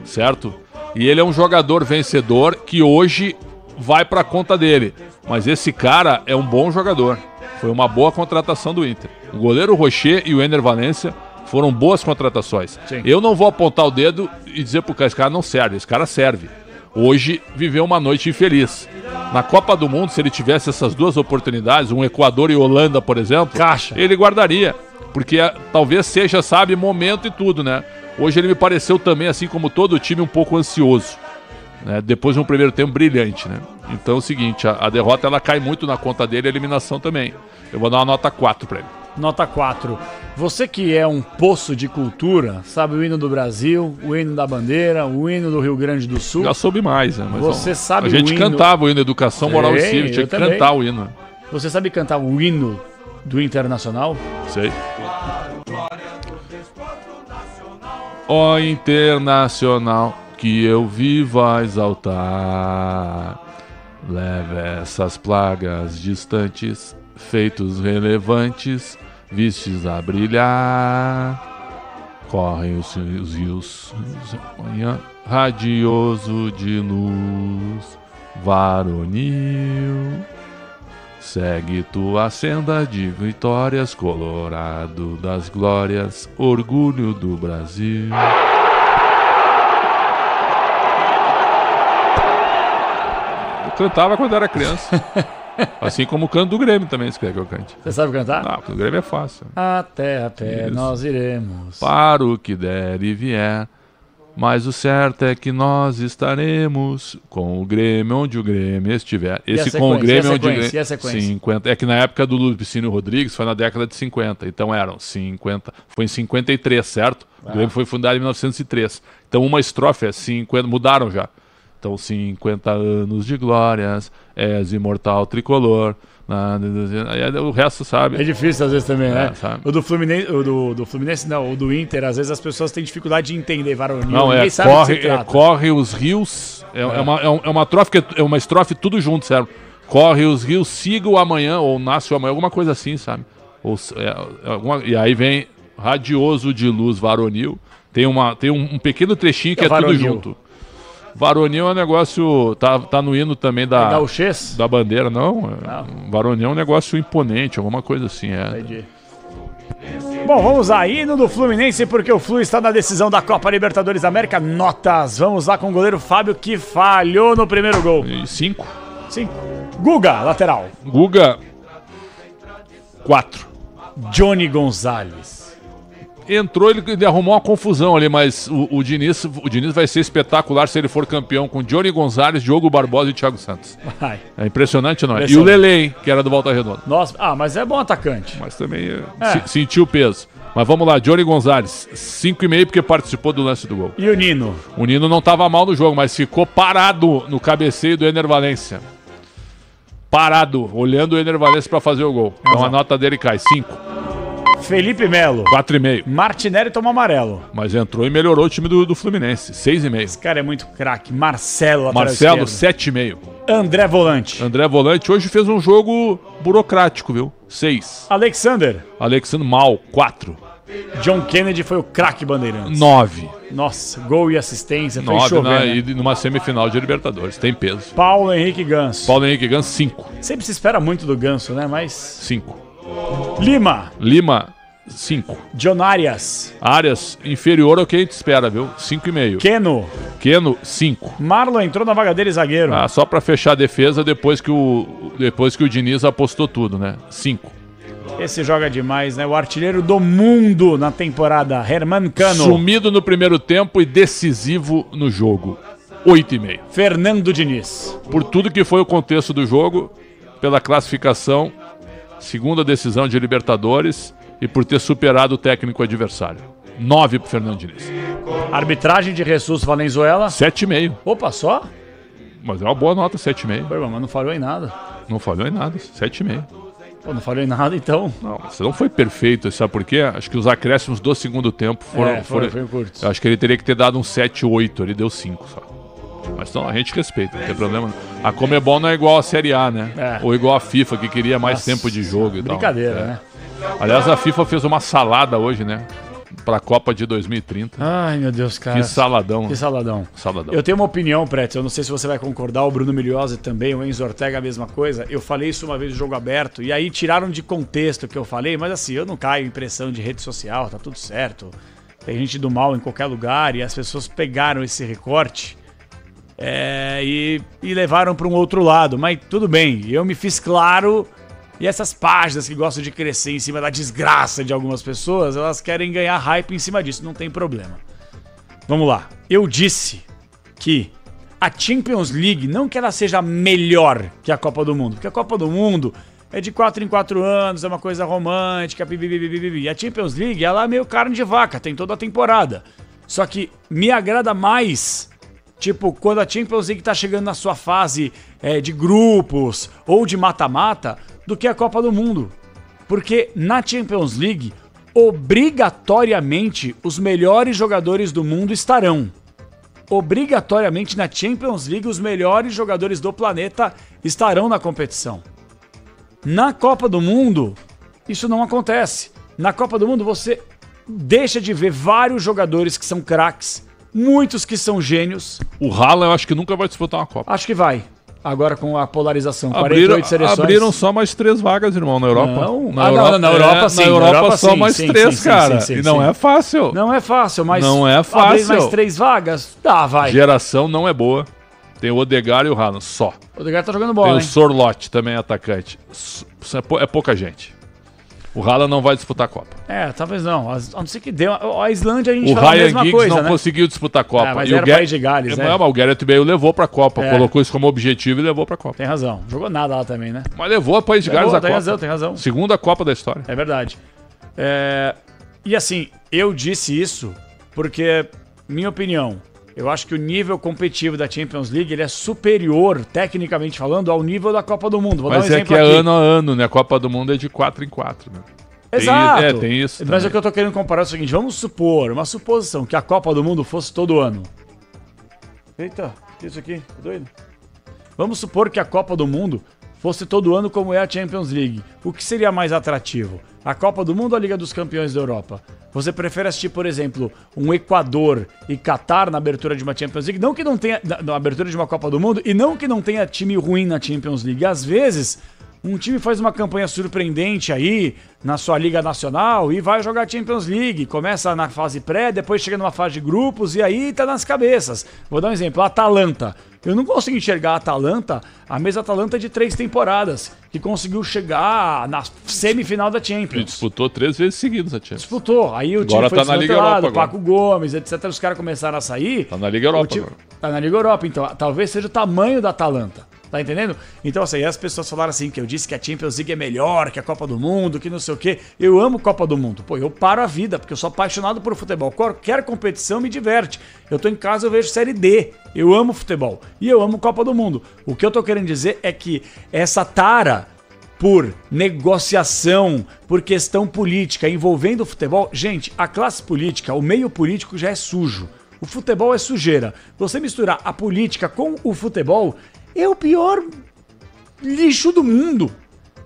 certo? E ele é um jogador vencedor que hoje vai pra conta dele. Mas esse cara é um bom jogador. Foi uma boa contratação do Inter. O goleiro Rocher e o Ener Valencia foram boas contratações. Sim. Eu não vou apontar o dedo e dizer pro cara, esse cara não serve. Esse cara serve. Hoje viveu uma noite infeliz. Na Copa do Mundo, se ele tivesse essas duas oportunidades, um Equador e Holanda, por exemplo, ele guardaria. Porque talvez seja, sabe, momento e tudo, né? Hoje ele me pareceu também, assim como todo o time, um pouco ansioso, né? Depois de um primeiro tempo brilhante, né? Então é o seguinte, a derrota ela cai muito na conta dele, a eliminação também. Eu vou dar uma nota 4 pra ele. Nota 4. Você que é um poço de cultura, sabe o hino do Brasil, o hino da bandeira, o hino do Rio Grande do Sul. Já soube mais, né? Mas você sabe a gente cantava o hino Educação, Moral e Cívica, tinha que cantar o hino. Você sabe cantar o hino do Internacional? Sei. Ó Internacional, que eu vivo a exaltar. Leve essas plagas distantes, feitos relevantes, vistes a brilhar. Correm os rios, manhã radioso de luz, varonil. Segue tua senda de vitórias, colorado das glórias, orgulho do Brasil. Eu cantava quando era criança. Assim como o canto do Grêmio também, se quer que eu cante. Você sabe cantar? Não, porque o Grêmio é fácil. Até a pé nós iremos. Para o que der e vier, mas o certo é que nós estaremos com o Grêmio onde o Grêmio estiver. Esse com o Grêmio onde o Grêmio... 50. É que na época do Lupicínio Rodrigues foi na década de 50. Então eram 50... Foi em 53, certo? O Grêmio foi fundado em 1903. Então uma estrofe é 50... Mudaram já. Então 50 anos de glórias, és imortal tricolor. O resto, sabe? É difícil às vezes também, né? Sabe? O do Fluminense, do Fluminense não, o do Inter, às vezes as pessoas têm dificuldade de entender varonil. Não, corre os rios. É uma estrofe tudo junto, certo? Corre os rios, siga o amanhã, ou nasce o amanhã, alguma coisa assim, sabe? E aí vem radioso de luz varonil. Tem um pequeno trechinho que é tudo junto. Varonil é um negócio. Tá no hino também da bandeira, não. Varonil é um negócio imponente, alguma coisa assim. Entendi. Bom, vamos aí no do Fluminense, porque o Flu está na decisão da Copa Libertadores da América. Notas. Vamos lá com o goleiro Fábio, que falhou no primeiro gol. 5. Guga, lateral. Guga, 4. Johnny Gonzalez. Entrou, ele arrumou uma confusão ali, mas o Diniz vai ser espetacular se ele for campeão com Johnny Gonzalez, Diogo Barbosa e Thiago Santos. É impressionante, não é? E o Lele, que era do Volta Redonda. Nossa, mas é bom atacante. Mas também sentiu o peso. Mas vamos lá, Johnny Gonzalez, 5,5 porque participou do lance do gol. E o Nino? O Nino não estava mal no jogo, mas ficou parado no cabeceio do Ener Valencia. Parado, olhando o Ener Valencia para fazer o gol. Então a nota dele cai, 5. Felipe Melo. 4,5. Martinelli tomou amarelo. Mas entrou e melhorou o time do Fluminense. 6,5. Esse cara é muito craque. Marcelo, 7,5. André Volante. André Volante hoje fez um jogo burocrático, viu? 6. Alexander mal, 4. John Kennedy foi o craque Bandeirantes. 9. Nossa, gol e assistência. 9, né? E numa semifinal de Libertadores. Tem peso. Paulo Henrique Ganso. 5. Sempre se espera muito do Ganso, né? Mas... 5. Lima, 5. John Arias. Inferior ao que a gente espera, viu? 5,5. Keno, 5. Marlon entrou na vaga dele, zagueiro. Só pra fechar a defesa depois que o Diniz apostou tudo, né? 5. Esse joga demais, né? O artilheiro do mundo na temporada, Herman Cano. Sumido no primeiro tempo e decisivo no jogo. 8,5. Fernando Diniz. Por tudo que foi o contexto do jogo, pela classificação, segunda decisão de Libertadores e por ter superado o técnico adversário. 9 pro Fernando Diniz. Arbitragem de Jesus Valenzuela. 7,5. Opa, só? Mas é uma boa nota, 7,5. Mas não falhou em nada. Não falhou em nada, 7,5. Pô, não falhou em nada, então. Não, você não foi perfeito, sabe por quê? Acho que os acréscimos do segundo tempo foram curtos. Eu acho que ele teria que ter dado um 7,8, ele deu 5 só. Mas então a gente respeita, não tem problema. A Comebol não é igual a Série A, né? Ou igual a FIFA, que queria mais tempo de jogo e tal. Brincadeira, né? Aliás, a FIFA fez uma salada hoje, né? Pra Copa de 2030. Ai, meu Deus, cara. Que saladão. Que saladão. Eu tenho uma opinião, Pretz, eu não sei se você vai concordar, o Bruno Migliozzi também, o Enzo Ortega a mesma coisa. Eu falei isso uma vez no Jogo Aberto, e aí tiraram de contexto o que eu falei, mas assim, eu não caio em pressão de rede social, tá tudo certo. Tem gente do mal em qualquer lugar, e as pessoas pegaram esse recorte e levaram para um outro lado. Mas tudo bem, eu me fiz claro. E essas páginas que gostam de crescer em cima da desgraça de algumas pessoas, elas querem ganhar hype em cima disso, não tem problema. Vamos lá. Eu disse que a Champions League, não que ela seja melhor que a Copa do Mundo, porque a Copa do Mundo é de 4 em 4 anos, é uma coisa romântica, e a Champions League, ela é meio carne de vaca, tem toda a temporada. Só que me agrada mais, tipo, quando a Champions League tá chegando na sua fase de grupos ou de mata-mata, do que a Copa do Mundo. Porque na Champions League, obrigatoriamente, os melhores jogadores do mundo estarão. obrigatoriamente na Champions League os melhores jogadores do planeta estarão na competição. Na Copa do Mundo, isso não acontece. Na Copa do Mundo você deixa de ver vários jogadores que são craques, muitos que são gênios. O Haaland eu acho que nunca vai disputar uma Copa. Acho que vai. Agora com a polarização, 48 seleções. Abriram só mais 3 vagas, irmão, na Europa. Não, na Europa sim. Na Europa só sim, mais sim, 3, cara. Sim, e não é fácil. Não é fácil, mas... Não é fácil. Mais 3 vagas? Dá, vai. Geração não é boa. Tem o Odegaard e o Haaland, só. O Odegaard tá jogando bola, Tem hein? o Sorloth, também é atacante. É pouca gente. O Haaland não vai disputar a Copa. Talvez não. A não ser que deu. A Islândia a gente o fala a Ryan mesma Giggs coisa, não né? conseguiu disputar a Copa. Mas e era o país de Gales, né? Mas o Gareth Bale levou pra Copa. Colocou isso como objetivo e levou pra Copa. Tem razão. Jogou nada lá também, né? Mas levou a país de Gales a Copa. Tem razão. Segunda Copa da história. É verdade. E assim, eu disse isso porque, minha opinião, eu acho que o nível competitivo da Champions League ele é superior, tecnicamente falando, ao nível da Copa do Mundo. Vou dar um exemplo aqui. Ano a ano, né? A Copa do Mundo é de 4 em 4, né? Exato. Tem isso. Mas o que eu tô querendo comparar é o seguinte: vamos supor, uma suposição, que a Copa do Mundo fosse todo ano. Eita, isso aqui, tá doido? Vamos supor que a Copa do Mundo fosse todo ano como é a Champions League. O que seria mais atrativo? A Copa do Mundo ou a Liga dos Campeões da Europa? Você prefere assistir, por exemplo, um Equador e Catar na abertura de uma Champions League? Não que não tenha, na abertura de uma Copa do Mundo, e não que não tenha time ruim na Champions League. Às vezes, um time faz uma campanha surpreendente aí na sua Liga Nacional e vai jogar Champions League. Começa na fase pré, depois chega numa fase de grupos e aí tá nas cabeças. Vou dar um exemplo, a Atalanta. Eu não consigo enxergar a Atalanta, a mesma Atalanta de 3 temporadas, que conseguiu chegar na semifinal da Champions. Ele disputou 3 vezes seguidas a Champions. Disputou. Aí o time agora foi tá na Liga Europa, Paco Gomes, etc. Os caras começaram a sair. Tá na Liga Europa agora. Tá na Liga Europa, então talvez seja o tamanho da Atalanta. Tá entendendo? Então, assim, as pessoas falaram assim, que eu disse que a Champions League é melhor que a Copa do Mundo, que não sei o quê. Eu amo Copa do Mundo. Pô, eu paro a vida, porque eu sou apaixonado por futebol. Qualquer competição me diverte. Eu tô em casa, eu vejo Série D. Eu amo futebol. E eu amo Copa do Mundo. O que eu tô querendo dizer é que essa tara por negociação, por questão política envolvendo o futebol... Gente, a classe política, o meio político já é sujo. O futebol é sujeira. Você misturar a política com o futebol... é o pior lixo do mundo.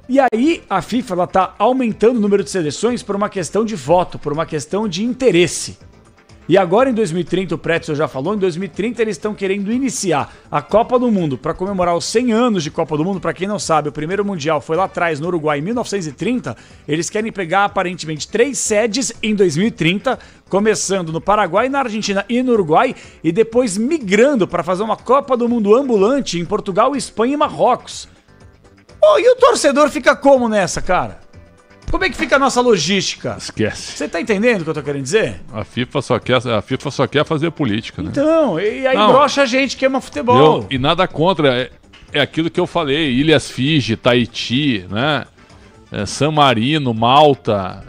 E aí a FIFA ela tá aumentando o número de seleções por uma questão de voto, por uma questão de interesse. E agora em 2030, o Pretzel já falou, em 2030 eles estão querendo iniciar a Copa do Mundo para comemorar os 100 anos de Copa do Mundo. Para quem não sabe, o primeiro Mundial foi lá atrás, no Uruguai, em 1930. Eles querem pegar aparentemente 3 sedes em 2030, começando no Paraguai, na Argentina e no Uruguai, e depois migrando para fazer uma Copa do Mundo ambulante em Portugal, Espanha e Marrocos. Oh, e o torcedor fica como nessa, cara? Como é que fica a nossa logística? Esquece. Você tá entendendo o que eu tô querendo dizer? A FIFA só quer fazer política, né? Então, e aí brocha a gente que ama futebol. E nada contra, é aquilo que eu falei, Ilhas Fiji, Tahiti, né? San Marino, Malta,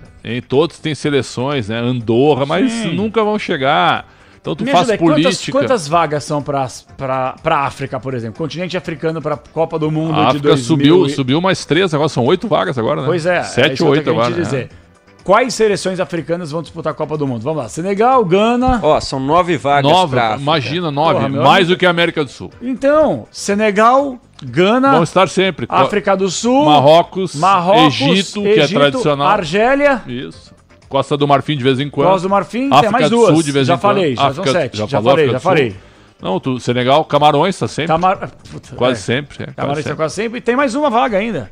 todos têm seleções, né? Andorra, mas nunca vão chegar. Então tu faz política. Quantas vagas são pra África, por exemplo? Continente africano pra Copa do Mundo a de África 2000 subiu mais 3, agora são 8 vagas agora, né? Pois é. 7 ou 8 agora, dizer. Quais seleções africanas vão disputar a Copa do Mundo? Vamos lá. Senegal, Gana... Ó, são 9 vagas pra África. Imagina, 9. Mais do que a América do Sul. Então, Senegal, Gana... Vão estar sempre. África do Sul... Marrocos, Egito, que é tradicional. Argélia... Isso. Costa do Marfim de vez em quando. Costa do Marfim, África tem mais do 2. Sul de vez em quando. Já são 7. Já falei. Não, Senegal, Camarões tá sempre. Quase sempre. Camarões tá quase sempre. E tem mais uma vaga ainda.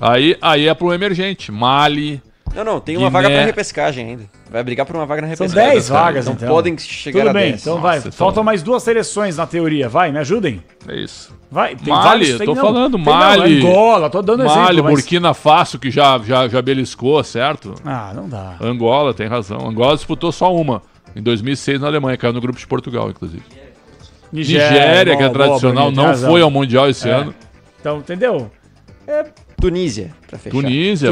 Aí é pro emergente. Mali. Não, tem uma vaga pra repescagem ainda. Vai brigar por uma vaga na repescagem. São 10 vagas, então. Podem chegar Tudo a 10. bem, então vai. Faltam mais 2 seleções na teoria. Vai, me ajudem. É isso. Vai, tem Mali, tô falando Mali. Angola, tô dando exemplo. Mali, Burkina Faso, que já beliscou, certo? Ah, não dá. Angola, tem razão. Angola disputou só uma. Em 2006 na Alemanha, caiu no grupo de Portugal, inclusive. Nigéria, que é tradicional, não foi ao Mundial esse ano. Então, entendeu? Tunísia, pra fechar. Tunísia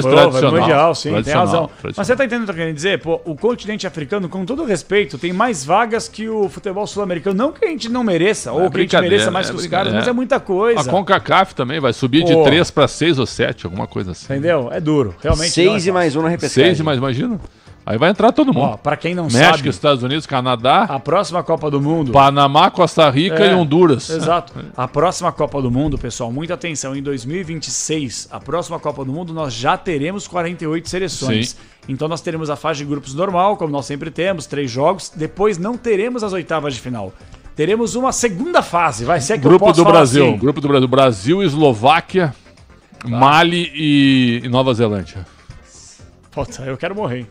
tradicional. Mundial, sim, tem razão. Tradicional. Mas você tá entendendo o que eu tô querendo dizer? Pô, o continente africano, com todo respeito, tem mais vagas que o futebol sul-americano. Não que a gente não mereça, ou que a gente mereça mais que os caras, mas é muita coisa. A CONCACAF também vai subir de 3 para 6 ou 7, alguma coisa assim. Entendeu? É duro, realmente. 6 e mais 1 na repescagem. 6 e mais, imagina. Aí vai entrar todo mundo. Ó, pra quem não México, sabe, Estados Unidos, Canadá, a próxima Copa do Mundo... Panamá, Costa Rica e Honduras. Exato. A próxima Copa do Mundo, pessoal, muita atenção, em 2026, a próxima Copa do Mundo, nós já teremos 48 seleções. Sim. Então nós teremos a fase de grupos normal, como nós sempre temos, 3 jogos. Depois não teremos as oitavas de final. Teremos uma segunda fase, vai ser que Grupo eu posso do falar Brasil, assim. Grupo do Brasil, Brasil, Eslováquia, Mali e Nova Zelândia. Puta, eu quero morrer.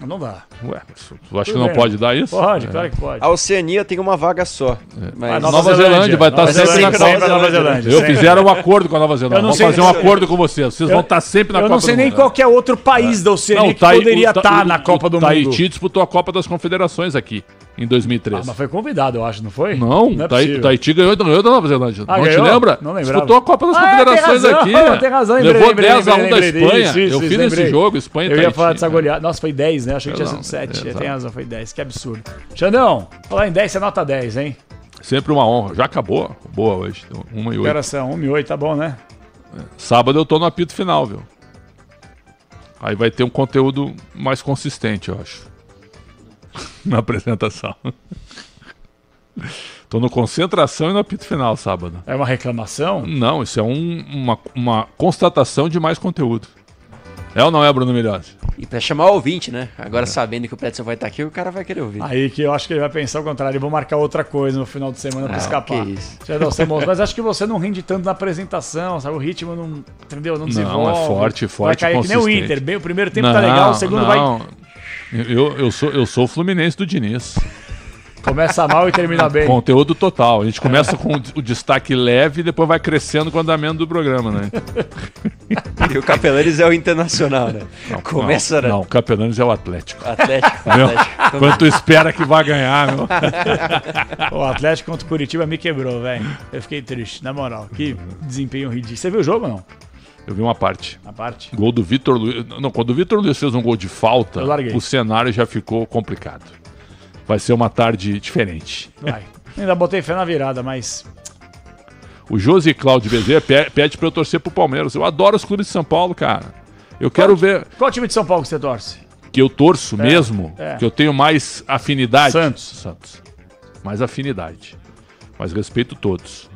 Não dá. Ué, tu acha que não pode dar isso? Pode, claro que pode. A Oceania tem uma vaga só. Mas Nova Zelândia vai estar sempre na Nova Zelândia. Eu fizeram um acordo com a Nova Zelândia. Vamos fazer um acordo com vocês. Vocês vão estar sempre na Copa do Mundo. Eu não sei nem qual que é outro país da Oceania que poderia estar na Copa do Mundo. Tahiti disputou a Copa das Confederações aqui, em 2013. Mas foi convidado, eu acho, não foi? Não, Tahiti ganhou da Nova Zelândia. Não te lembra? Não lembrava. Disputou a Copa das Confederações aqui. Tem razão, levou 10-1 da Espanha. Eu fiz esse jogo, Espanha e Tahiti. Eu ia falar dessa goleada. Nossa, foi 10, né? Achei que tinha sido 7. Tem razão, foi 10. Que absurdo. Xandão, falar em 10, você nota 10, hein? Sempre uma honra. Já acabou. Boa hoje. 1 e 8. Operação 1 e 8, tá bom, né? Sábado eu tô no apito final, viu? Aí vai ter um conteúdo mais consistente, eu acho. Na apresentação. Tô no concentração e no apito final sábado. É uma reclamação? Não, isso é uma constatação de mais conteúdo. É ou não é, Bruno Milhões? E pra chamar o ouvinte, né? Agora sabendo que o Pretzel vai estar aqui, o cara vai querer ouvir. Aí que eu acho que ele vai pensar o contrário. Vou marcar outra coisa no final de semana pra escapar. Que isso. Mas acho que você não rende tanto na apresentação, sabe? O ritmo não, entendeu? Não desenvolve. Não, é forte, vai cair consistente. que nem o Inter. Bem, o primeiro tempo tá legal, o segundo vai... Eu sou o Fluminense do Diniz. Começa mal e termina bem. Conteúdo total. A gente começa com o destaque leve e depois vai crescendo com o andamento do programa, né? E o Capelanes é o Internacional, né? Começa, né? Não, o Capelanes é o Atlético. Atlético. Quando tu espera que vai ganhar, meu. O Atlético contra o Curitiba me quebrou, velho. Eu fiquei triste, na moral. Que desempenho ridículo. Você viu o jogo ou não? Eu vi uma parte. A parte? Gol do Vitor Luiz. Não, quando o Vitor Luiz fez um gol de falta, o cenário já ficou complicado. Vai ser uma tarde diferente. Vai. Ainda botei fé na virada, mas... O Josi Cláudio Bezerra pede pra eu torcer pro Palmeiras. Eu adoro os clubes de São Paulo, cara. Eu quero ver... Qual time de São Paulo que você torce? Que eu torço mesmo, que eu tenho mais afinidade. Santos. Mais afinidade. Mas respeito todos.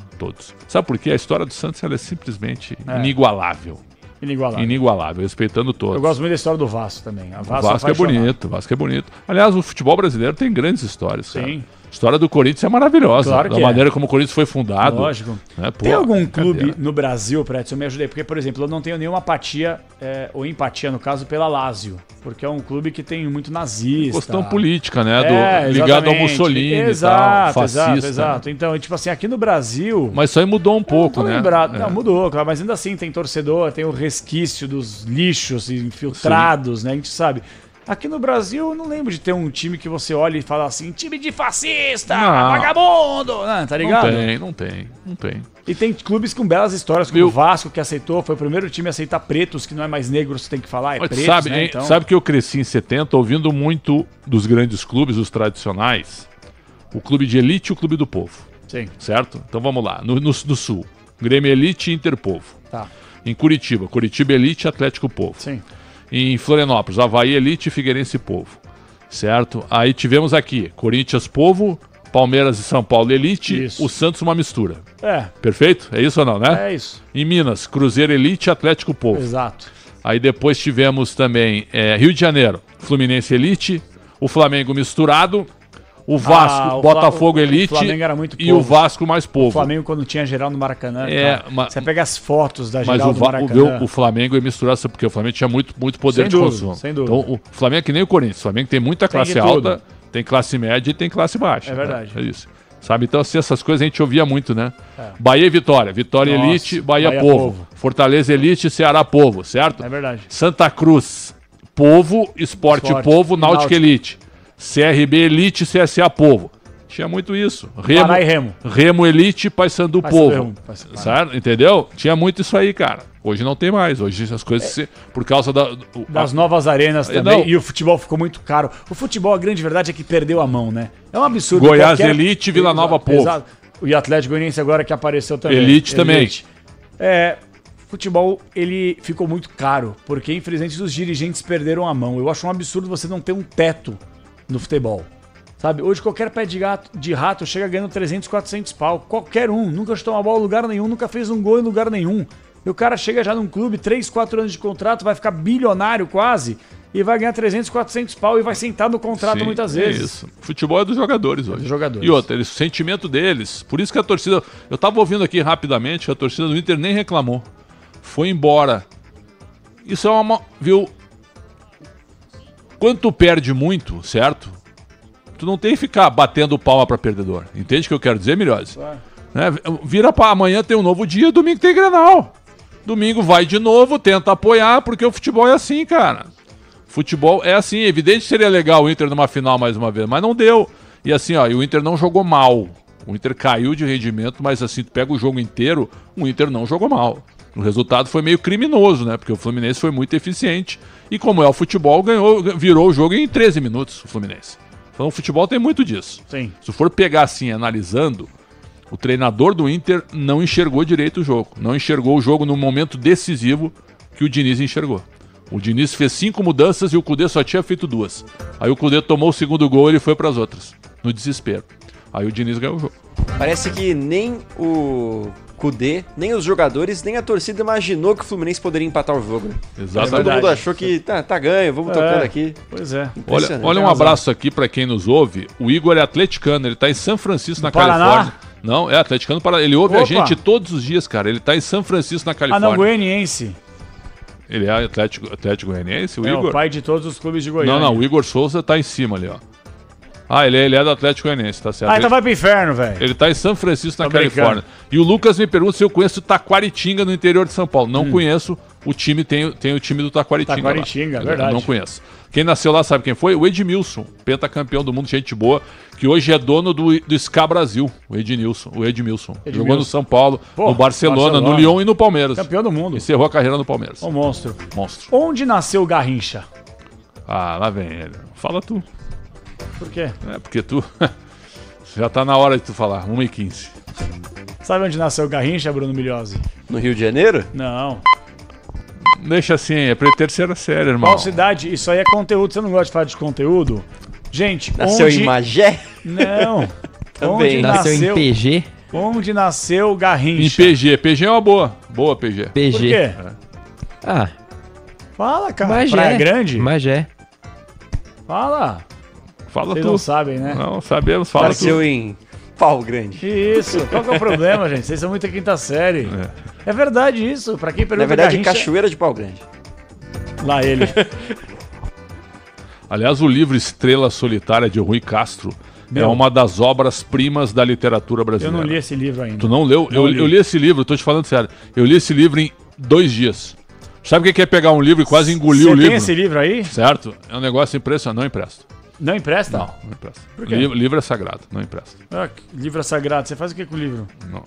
Sabe por quê? A história do Santos ela é simplesmente inigualável. Inigualável, respeitando todos. Eu gosto muito da história do Vasco também. O Vasco é bonito. Aliás, o futebol brasileiro tem grandes histórias. Sim. Cara. A história do Corinthians é maravilhosa. Claro que da maneira como o Corinthians foi fundado. Lógico. Né? Tem algum clube no Brasil, Pretzel, me ajudei? Porque, por exemplo, eu não tenho nenhuma apatia, ou empatia, no caso, pela Lazio. Porque é um clube que tem muito nazista. Questão política, né? Ligado ao Mussolini e tal, fascista. Exato. Então, tipo assim, aqui no Brasil... Mas isso aí mudou um pouco, né? Não, mudou, claro. Mas ainda assim, tem torcedor, tem o resquício dos lixos infiltrados, né? A gente sabe... Aqui no Brasil, eu não lembro de ter um time que você olha e fala assim, time de fascista, vagabundo, não, tá ligado? Não tem. E tem clubes com belas histórias, como o Vasco, que aceitou, foi o primeiro time a aceitar pretos, que não é mais negro, você tem que falar, Mas pretos, sabe, né? Então... sabe que eu cresci em 70 ouvindo muito dos grandes clubes, os tradicionais, o clube de elite e o clube do povo. Sim. Certo? Então vamos lá, no Sul, Grêmio Elite e Interpovo. Tá. Em Curitiba Elite e Atlético Povo. Sim. Em Florianópolis, Avaí Elite e Figueirense Povo, certo? Aí tivemos aqui, Corinthians Povo, Palmeiras e São Paulo Elite, o Santos uma mistura. Perfeito? É isso ou não, né? É isso. Em Minas, Cruzeiro Elite e Atlético Povo. Exato. Aí depois tivemos também Rio de Janeiro, Fluminense Elite, o Flamengo misturado, o Vasco, Botafogo Elite o Flamengo era muito e o Vasco mais povo. O Flamengo quando tinha geral no Maracanã, você pega as fotos da geral do Maracanã. O Flamengo é misturado, porque o Flamengo tinha muito poder de consumo. Sem dúvida. Então o Flamengo é que nem o Corinthians. O Flamengo tem muita classe alta, tem classe média e tem classe baixa. É verdade. É isso. Sabe? Então assim, essas coisas a gente ouvia muito, né? Bahia e Vitória. Vitória Elite, Bahia Povo. Fortaleza Elite, Ceará Povo, certo? É verdade. Santa Cruz, Povo, Esporte Povo, Náutica Elite. CRB Elite, CSA Povo. Tinha muito isso. Remo Elite, Paysandu Povo. Certo? Entendeu? Tinha muito isso aí, cara. Hoje não tem mais. Hoje as coisas, por causa das novas arenas também. E o futebol ficou muito caro. O futebol, a grande verdade é que perdeu a mão, né? É um absurdo. Goiás Elite, Vila Nova Povo. Exato. E Atlético Goianiense agora que apareceu também. Elite também. futebol, ele ficou muito caro, porque infelizmente os dirigentes perderam a mão. Eu acho um absurdo você não ter um teto no futebol. Sabe, hoje qualquer pé de rato chega ganhando 300, 400 pau. Qualquer um, nunca chutou uma bola em lugar nenhum, nunca fez um gol em lugar nenhum. E o cara chega já num clube, 3, 4 anos de contrato, vai ficar bilionário quase, e vai ganhar 300, 400 pau e vai sentar no contrato muitas vezes. Isso. Futebol é dos jogadores hoje. Dos jogadores. E outra, o sentimento deles. Por isso que a torcida... Eu tava ouvindo aqui rapidamente, a torcida do Inter nem reclamou. Foi embora. Isso é uma... Viu? Quando tu perde muito, certo? Tu não tem que ficar batendo palma pra perdedor. Entende o que eu quero dizer, Milhose? Né? Vira pra amanhã, tem um novo dia, domingo tem Grenal. Domingo vai de novo, tenta apoiar, porque o futebol é assim, cara. Futebol é assim. Evidente que seria legal o Inter numa final mais uma vez, mas não deu. E assim, ó, e o Inter não jogou mal. O Inter caiu de rendimento, mas assim, tu pega o jogo inteiro, o Inter não jogou mal. O resultado foi meio criminoso, né? Porque o Fluminense foi muito eficiente. E como é o futebol, virou o jogo em 13 minutos, o Fluminense. Então o futebol tem muito disso. Sim. Se for pegar assim, analisando, o treinador do Inter não enxergou direito o jogo. Não enxergou o jogo no momento decisivo que o Diniz enxergou. O Diniz fez 5 mudanças e o Cudê só tinha feito 2. Aí o Cudê tomou o segundo gol e ele foi para as outras, no desespero. Aí o Diniz ganhou o jogo. Parece que nem o Cudê, nem os jogadores, nem a torcida imaginou que o Fluminense poderia empatar o jogo. Né? Exatamente. Todo mundo achou que tá ganho, vamos tocando aqui. Pois é. Olha um abraço aqui para quem nos ouve. O Igor é atleticano, ele tá em São Francisco, na Califórnia. Não, é atleticano, ele ouve a gente todos os dias, cara. Ele tá em São Francisco, na Califórnia. Ah, não, goianiense. Ele é Atlético Goianiense, o Igor? É o pai de todos os clubes de Goiânia. Não, o Igor Souza tá em cima ali, ó. Ah, ele é do Atlético Goianiense, tá certo. Ah, então vai pro inferno, velho. Ele tá em São Francisco, na Califórnia. E o Lucas me pergunta se eu conheço Taquaritinga no interior de São Paulo. Não conheço. O time tem o time do Taquaritinga. Taquaritinga, verdade. Não conheço. Quem nasceu lá sabe quem foi? O Edmilson, pentacampeão do mundo, gente boa, que hoje é dono do SCA Brasil, o Edmilson. Jogou no São Paulo, no Barcelona, no Lyon e no Palmeiras. Campeão do mundo. Encerrou a carreira no Palmeiras. Um monstro. Monstro. Onde nasceu o Garrincha? Ah, lá vem ele. Fala tu. Por quê? É, porque tu... Já tá na hora de tu falar, 1h15. Sabe onde nasceu o Garrincha, Bruno Milhose? No Rio de Janeiro? Não. Deixa assim, é pra terceira série, irmão. Qual cidade? Isso aí é conteúdo. Você não gosta de falar de conteúdo? Gente, nasceu em Magé? Não. Também. Nasceu em PG? Onde nasceu o Garrincha? Em PG. PG é uma boa. Boa, PG. PG. Por quê? Ah. Fala, cara. Magé. Praia Grande? Magé. Fala. Fala Vocês tu. não sabem, né? Não, sabemos. Fala nasceu em Pau Grande. Isso. Qual que é o problema, gente? Vocês são muito quinta série. É verdade isso. Pra quem pergunta, na verdade, Garrincha... Cachoeira de Pau Grande. Lá ele. Aliás, o livro Estrela Solitária de Rui Castro é uma das obras-primas da literatura brasileira. Eu não li esse livro ainda. Tu não leu? Eu li esse livro, tô te falando sério. Eu li esse livro em 2 dias. Sabe o que é pegar um livro e quase engolir o livro? Você tem esse livro aí? Certo. É um negócio impressionante. Não empresto. Não empresta? Não empresta. Por quê? Livro é sagrado, não empresta. Ah, livro é sagrado. Você faz o que com o livro? Não.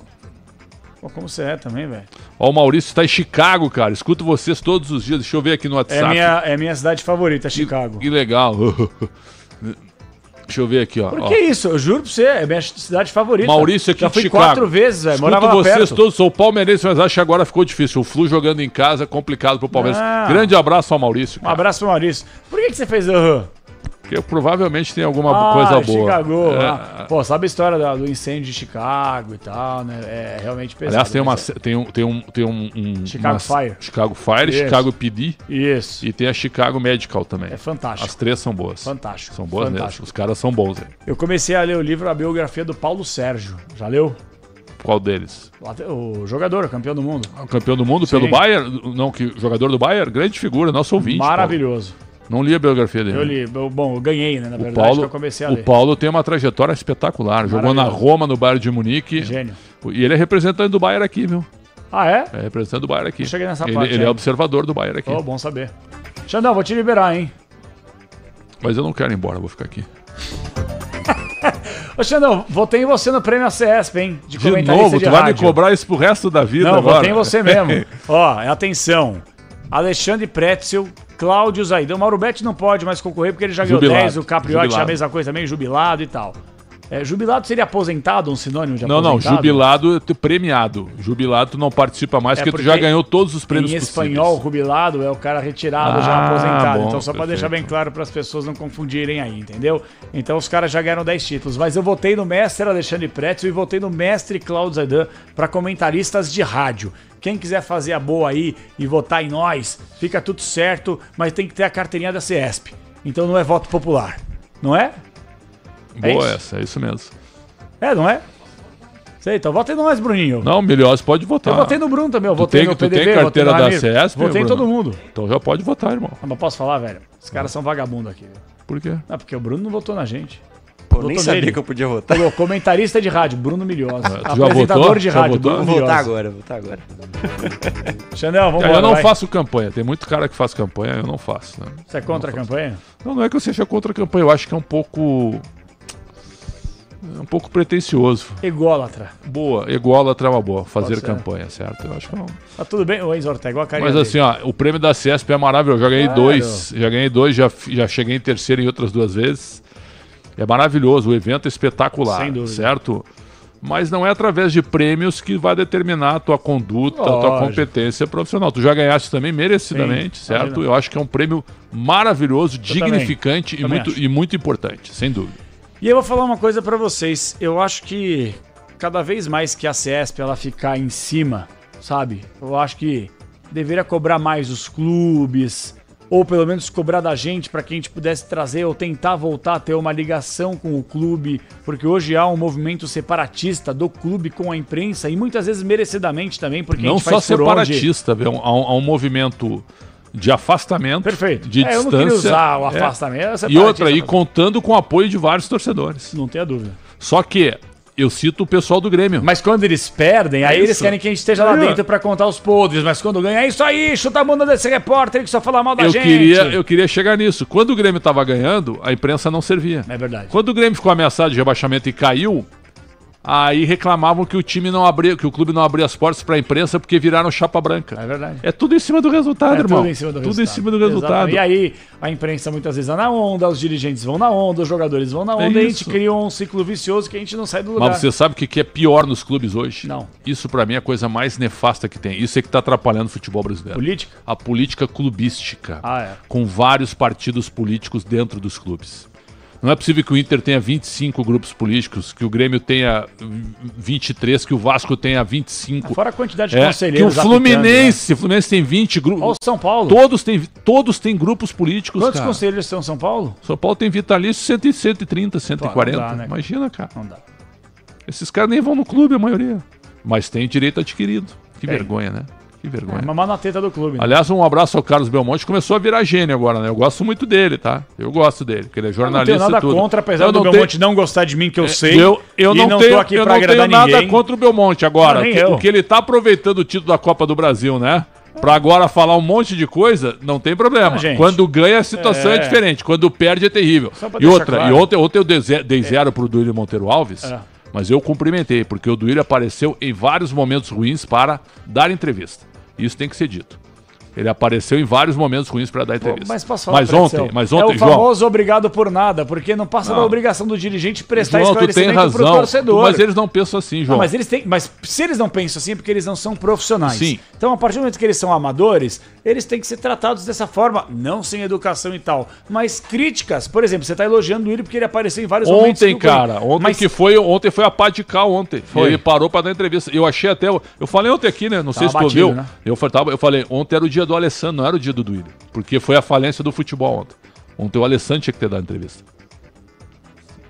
Pô, como você é também, velho? Ó, o Maurício tá em Chicago, cara. Escuto vocês todos os dias. Deixa eu ver aqui no WhatsApp. É minha cidade favorita, Chicago. Que legal. Deixa eu ver aqui, ó. Por que isso? Eu juro pra você, é minha cidade favorita. Maurício aqui já de fui Chicago. 4 vezes, velho. Escuto Morava lá vocês perto. todos. Sou palmeirense, mas acho que agora ficou difícil. O Flu jogando em casa é complicado pro Palmeiras. Grande abraço ao Maurício. Um abraço pro Maurício. Por que você fez Porque provavelmente tem alguma coisa boa. Chicago. Pô, sabe a história do incêndio de Chicago e tal, né? É realmente pesado. Aliás, tem um Chicago Fire. Chicago Fire, Isso. Chicago PD. Isso. E tem a Chicago Medical também. É fantástico. As 3 são boas. Fantástico. São boas mesmo. Os caras são bons, velho. Eu comecei a ler o livro, a biografia do Paulo Sérgio. Já leu? Qual deles? O jogador, o campeão do mundo. O campeão do mundo pelo Bayern? Não, jogador do Bayern? Grande figura, nosso ouvinte. Maravilhoso. Paulo. Não li a biografia dele. Eu li. Bom, eu ganhei, né? Na verdade, que eu comecei a ler. O Paulo tem uma trajetória espetacular. Jogou na Roma, no Bayern de Munique. Gênio. E ele é representante do Bayern aqui, viu? Ah, é? É representante do Bayern aqui. Eu cheguei nessa parte. Ele é observador do Bayern aqui. Oh, bom saber. Xandão, vou te liberar, hein? Mas eu não quero ir embora, vou ficar aqui. Ô, Xandão, votei em você no prêmio ACESP, hein? De novo, tu vai me cobrar isso pro resto da vida agora. Não, votei em você mesmo. Ó, atenção. Alexandre Pretzel, Cláudio Zaidan. O Mauro Betti não pode mais concorrer porque ele já ganhou 10. O Capriotti é a mesma coisa também, jubilado e tal. Jubilado seria aposentado, um sinônimo de aposentado? Não, jubilado é premiado. Jubilado tu não participa mais, porque tu já ganhou todos os prêmios possíveis. Em espanhol, jubilado é o cara retirado, já aposentado. Bom, então só para deixar bem claro para as pessoas não confundirem aí, entendeu? Então os caras já ganharam 10 títulos. Mas eu votei no mestre Alexandre Pretzel e votei no mestre Cláudio Zaidan para comentaristas de rádio. Quem quiser fazer a boa aí e votar em nós, fica tudo certo, mas tem que ter a carteirinha da CESP. Então não é voto popular, não é? Boa essa, é isso mesmo. Não é? Sei, então vota em nós, Bruninho. Não, Miliose pode votar. Eu votei no Bruno também, eu votei no PDV, PDV, tu tem carteira da CESP, votei em todo mundo. Então já pode votar, irmão. Mas posso falar, velho? Os caras são vagabundos aqui. Por quê? Porque o Bruno não votou na gente. Pô, nem sabia que eu podia votar. Falou, comentarista de rádio, Bruno Milhosa. Apresentador de rádio, Bruno Milhosa. Vou votar agora. Xandão, vamos lá. Eu não faço campanha. Tem muito cara que faz campanha, eu não faço. Né? Você é contra a campanha? Não é que eu seja contra a campanha. Eu acho que é um pouco pretencioso. Ególatra. Boa, ególatra é uma boa. Fazer campanha, certo? Eu acho que não. Tá tudo bem, o Enzo Ortega, igual a carinha Mas assim, ó, o prêmio da CESP é maravilhoso. Já ganhei dois, já cheguei em terceiro em outras 2 vezes. É maravilhoso, o evento é espetacular, sem dúvida. Certo? Mas não é através de prêmios que vai determinar a tua conduta, a tua competência profissional. Tu já ganhaste também merecidamente, certo? Imagina. Eu acho que é um prêmio maravilhoso, dignificante e muito importante, sem dúvida. E eu vou falar uma coisa pra vocês. Eu acho que cada vez mais que a CESP ela ficar em cima, sabe? Eu acho que deveria cobrar mais os clubes, ou pelo menos cobrar da gente para que a gente pudesse trazer ou tentar voltar a ter uma ligação com o clube, porque hoje há um movimento separatista do clube com a imprensa e muitas vezes merecidamente também, porque não a gente só separatista, há um movimento de afastamento, de distância. Eu não queria usar o afastamento. E outra aí, contando com o apoio de vários torcedores. Não tenha dúvida. Só que eu cito o pessoal do Grêmio. Mas quando eles perdem, aí eles querem que a gente esteja lá dentro pra contar os podres. Mas quando ganha, é isso aí, chuta a bunda desse repórter que só fala mal da gente. Eu queria chegar nisso. Quando o Grêmio tava ganhando, a imprensa não servia. É verdade. Quando o Grêmio ficou ameaçado de rebaixamento e caiu, aí reclamavam que o time não abria, que o clube não abria as portas pra imprensa porque viraram chapa branca. É verdade. É tudo em cima do resultado, irmão. Tudo em cima do resultado. E aí, a imprensa muitas vezes vai na onda, os dirigentes vão na onda, os jogadores vão na onda, e a gente cria um ciclo vicioso que a gente não sai do lugar. Mas você sabe o que é pior nos clubes hoje? Não. Isso pra mim é a coisa mais nefasta que tem. Isso é que tá atrapalhando o futebol brasileiro. Política? A política clubística. Com vários partidos políticos dentro dos clubes. Não é possível que o Inter tenha 25 grupos políticos, que o Grêmio tenha 23, que o Vasco tenha 25. Fora a quantidade de conselheiros. Que o Fluminense tem 20 grupos. Olha o São Paulo. Todos têm grupos políticos, Quantos conselheiros tem o São Paulo? São Paulo tem vitalício 130, 140. Não dá, né? Imagina, cara. Não dá. Esses caras nem vão no clube, a maioria. Mas tem direito adquirido. Que vergonha, né? Que vergonha. Mamar na teta do clube. Né? Aliás, um abraço ao Carlos Belmonte, começou a virar gênio agora, né? Eu gosto muito dele, tá? Eu gosto dele, porque ele é jornalista. Eu não tenho nada contra, apesar do Belmonte não gostar de mim, que eu sei. Eu não tenho, tô aqui pra agradar ninguém. Nada contra o Belmonte agora. Porque ele tá aproveitando o título da Copa do Brasil, né? Pra agora falar um monte de coisa, não tem problema. Quando ganha, a situação é diferente. Quando perde, é terrível. E outra, claro. Ontem eu dei zero pro Duílio Monteiro Alves. Mas eu cumprimentei, porque o Duílio apareceu em vários momentos ruins para dar entrevista. Isso tem que ser dito. Ele apareceu em vários momentos ruins para dar entrevista. Mas posso falar, mas ontem, é o famoso obrigado por nada, porque não passa da obrigação do dirigente prestar esclarecimento pro torcedor. Mas eles não pensam assim, João. Não, mas se eles não pensam assim, é porque eles não são profissionais. Sim. Então, a partir do momento que eles são amadores, eles têm que ser tratados dessa forma, não sem educação e tal, mas críticas. Por exemplo, você está elogiando ele porque ele apareceu em vários momentos. Ontem foi a pá de cal ontem. Ele parou para dar entrevista. Eu achei até... Eu falei ontem aqui, né? Não sei se tu viu. Né? Eu falei, ontem era o dia do Alessandro, não era o dia do Duílio, porque foi a falência do futebol ontem. Ontem o Alessandro tinha que ter dado entrevista.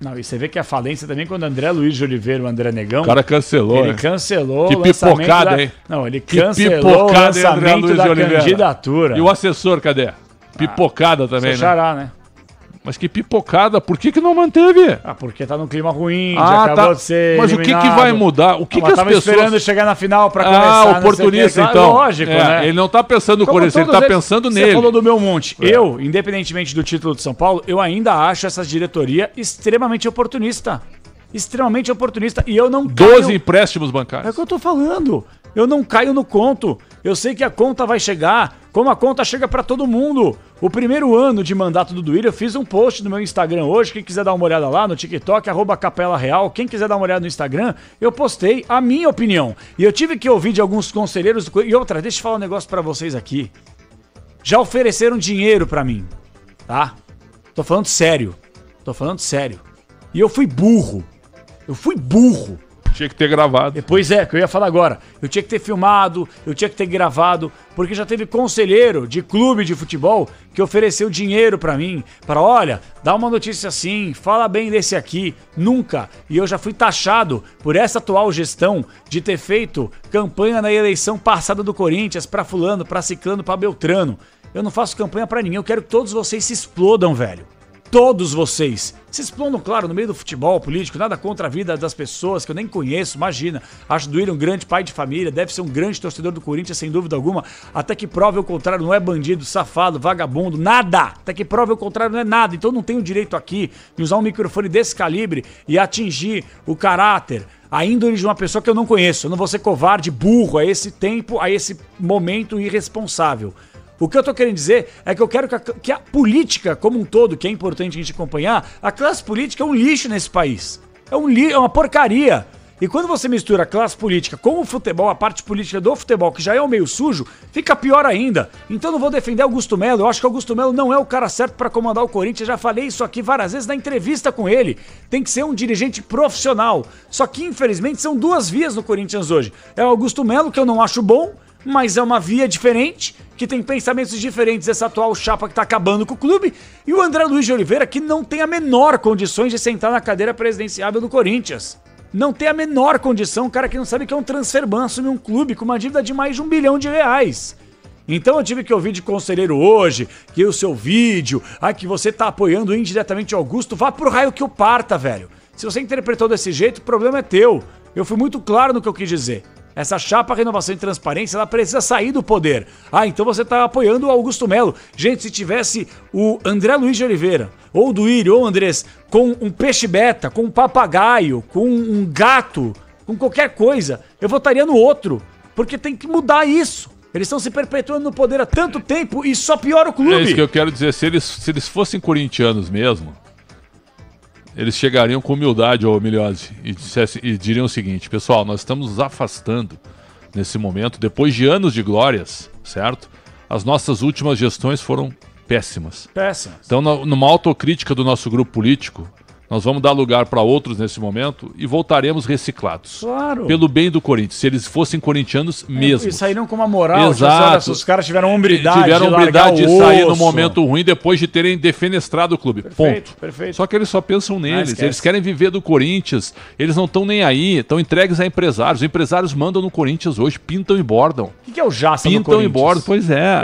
Não, e você vê que a falência também quando o André Luiz de Oliveira, o André Negão... O cara cancelou, Ele cancelou que o lançamento pipocada, hein? Não, ele cancelou o lançamento da candidatura. E o assessor, cadê? Pipocada também, né? Xará, né? Mas que pipocada, por que não manteve? Porque tá num clima ruim, já acabou de ser Mas eliminado. O que vai mudar? O que as pessoas... esperando chegar na final pra começar. Oportunista, então. Lógico, né? Ele não tá pensando no Corinthians, ele tá pensando nele. Você falou do Belmonte. Eu, independentemente do título de São Paulo, eu ainda acho essa diretoria extremamente oportunista. Extremamente oportunista. E eu não caio... 12 empréstimos bancários. É o que eu tô falando. Eu não caio no conto. Eu sei que a conta vai chegar como a conta chega para todo mundo. O primeiro ano de mandato do Duílio, eu fiz um post no meu Instagram hoje, quem quiser dar uma olhada lá no TikTok, @CapelaReal, quem quiser dar uma olhada no Instagram, eu postei a minha opinião. E eu tive que ouvir de alguns conselheiros, e outra, deixa eu falar um negócio para vocês aqui. Já ofereceram dinheiro para mim, tá? Tô falando sério. E eu fui burro. Tinha que ter gravado. Pois é, que eu ia falar agora. Eu tinha que ter filmado, eu tinha que ter gravado, porque já teve conselheiro de clube de futebol que ofereceu dinheiro pra mim, para olha, dá uma notícia assim, fala bem desse aqui, nunca. E eu já fui taxado por essa atual gestão de ter feito campanha na eleição passada do Corinthians pra fulano, pra ciclano, pra beltrano. Eu não faço campanha pra ninguém, eu quero que todos vocês se explodam, velho. Todos vocês se explodam, claro, no meio do futebol político, nada contra a vida das pessoas que eu nem conheço, imagina. Acho o Duílio um grande pai de família, deve ser um grande torcedor do Corinthians, sem dúvida alguma. Até que prove o contrário, não é bandido, safado, vagabundo, nada. Até que prove o contrário, não é nada. Então não tenho direito aqui de usar um microfone desse calibre e atingir o caráter, a índole de uma pessoa que eu não conheço. Eu não vou ser covarde, burro a esse tempo, a esse momento irresponsável. O que eu tô querendo dizer é que eu quero que a política como um todo, que é importante a gente acompanhar, a classe política é um lixo nesse país. É uma porcaria. E quando você mistura a classe política com o futebol, a parte política do futebol, que já é um meio sujo, fica pior ainda. Então eu não vou defender Augusto Melo. Eu acho que Augusto Melo não é o cara certo para comandar o Corinthians. Já falei isso aqui várias vezes na entrevista com ele. Tem que ser um dirigente profissional. Só que, infelizmente, são duas vias no Corinthians hoje. É o Augusto Melo, que eu não acho bom, mas é uma via diferente, que tem pensamentos diferentes dessa atual chapa que tá acabando com o clube, e o André Luiz de Oliveira, que não tem a menor condições de sentar na cadeira presidenciável do Corinthians. Não tem a menor condição, um cara que não sabe que é um transferban, assumir um clube com uma dívida de mais de R$1 bilhão. Então eu tive que ouvir de conselheiro hoje, que o seu vídeo, que você tá apoiando indiretamente o Augusto, vá pro raio que o parta, velho. Se você interpretou desse jeito, o problema é teu. Eu fui muito claro no que eu quis dizer. Essa chapa Renovação e Transparência, ela precisa sair do poder. Então você tá apoiando o Augusto Melo. Gente, se tivesse o André Luiz de Oliveira, ou o Duílio, ou o Andrés, com um peixe beta, com um papagaio, com um gato, com qualquer coisa, eu votaria no outro. Porque tem que mudar isso. Eles estão se perpetuando no poder há tanto tempo e só piora o clube. É isso que eu quero dizer. Se eles fossem corintianos mesmo, eles chegariam com humildade ao Miliose e diriam o seguinte: pessoal, nós estamos nos afastando nesse momento, depois de anos de glórias, certo? As nossas últimas gestões foram péssimas. Então, numa autocrítica do nosso grupo político, nós vamos dar lugar para outros nesse momento e voltaremos reciclados. Claro. Pelo bem do Corinthians, se eles fossem corintianos mesmo. E saíram com uma moral. Exato. Os caras tiveram hombridade. Tiveram hombridade de sair no momento ruim depois de terem defenestrado o clube. Ponto. Perfeito. Só que eles só pensam neles. Eles querem viver do Corinthians. Eles não estão nem aí. Estão entregues a empresários. Os empresários mandam no Corinthians hoje. Pintam e bordam. O que é o Jassa no Pintam Corinthians? e bordam, pois é.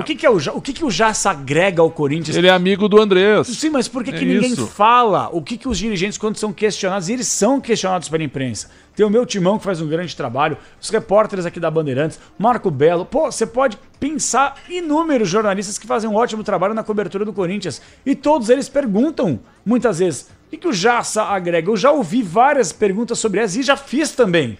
O que o Jassa agrega ao Corinthians? Ele é amigo do Andrés. Sim, mas por que ninguém fala o que os dirigentes, quando são questionados, e eles são questionados pela imprensa? Tem o meu timão que faz um grande trabalho, os repórteres aqui da Bandeirantes, Marco Belo. Pô, você pode pensar inúmeros jornalistas que fazem um ótimo trabalho na cobertura do Corinthians. E todos eles perguntam, muitas vezes, o que o Jassa agrega? Eu já ouvi várias perguntas sobre essa e já fiz também.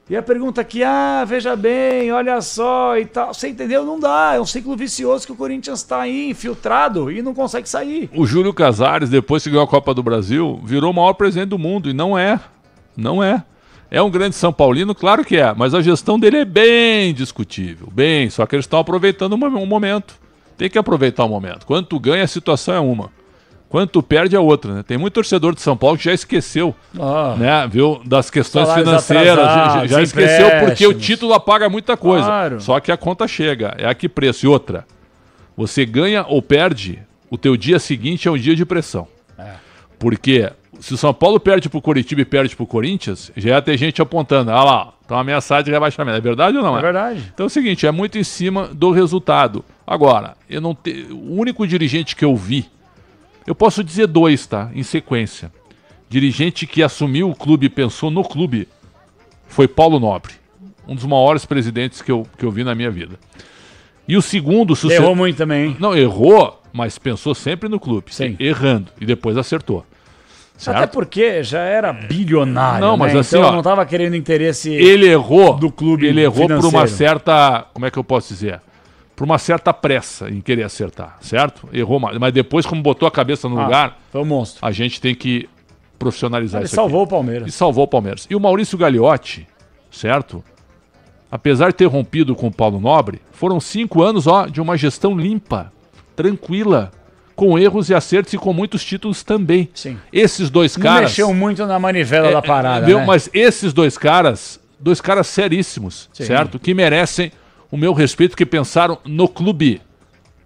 E a pergunta aqui, veja bem, olha só e tal. Você entendeu? Não dá, é um ciclo vicioso que o Corinthians tá aí infiltrado e não consegue sair. O Júlio Casares, depois que ganhou a Copa do Brasil, virou o maior presidente do mundo. E não é. Não é. É um grande São Paulino? Claro que é. Mas a gestão dele é bem discutível. Bem, só que eles estão aproveitando um momento. Tem que aproveitar o momento. Quando tu ganha, a situação é uma. Quando tu perde, é outra, né? Tem muito torcedor de São Paulo que já esqueceu, né? Viu? Das questões financeiras. Já esqueceu porque o título apaga muita coisa. Claro. Só que a conta chega. É a que preço. E outra, você ganha ou perde, o teu dia seguinte é um dia de pressão. Porque se o São Paulo perde pro Coritiba e perde pro Corinthians, já ia ter gente apontando. Lá, estão ameaçados de rebaixamento. É verdade ou não é? É verdade. Então é o seguinte, é muito em cima do resultado. Agora, o único dirigente que eu vi, eu posso dizer dois, tá? Em sequência. Dirigente que assumiu o clube e pensou no clube foi Paulo Nobre. Um dos maiores presidentes que eu vi na minha vida. E o segundo... Errou muito também, hein? Não, errou, mas pensou sempre no clube. Sim. Errando. E depois acertou. Certo? Até porque já era bilionário, não, mas né? assim, então ó, não estava querendo interesse ele errou do clube Ele errou financeiro. por uma certa... Como é que eu posso dizer? por uma certa pressa em querer acertar, certo? Errou, mas depois, como botou a cabeça no lugar, foi um monstro. A gente tem que profissionalizar Ele isso salvou aqui. o Palmeiras. E salvou o Palmeiras. E o Maurício Gagliotti, certo? Apesar de ter rompido com o Paulo Nobre, foram 5 anos de uma gestão limpa, tranquila, com erros e acertos e com muitos títulos também. Sim. Esses dois Não caras... mexeu muito na manivela da parada, viu? né? Mas esses dois caras seríssimos, Sim. certo? Que merecem o meu respeito, que pensaram no clube,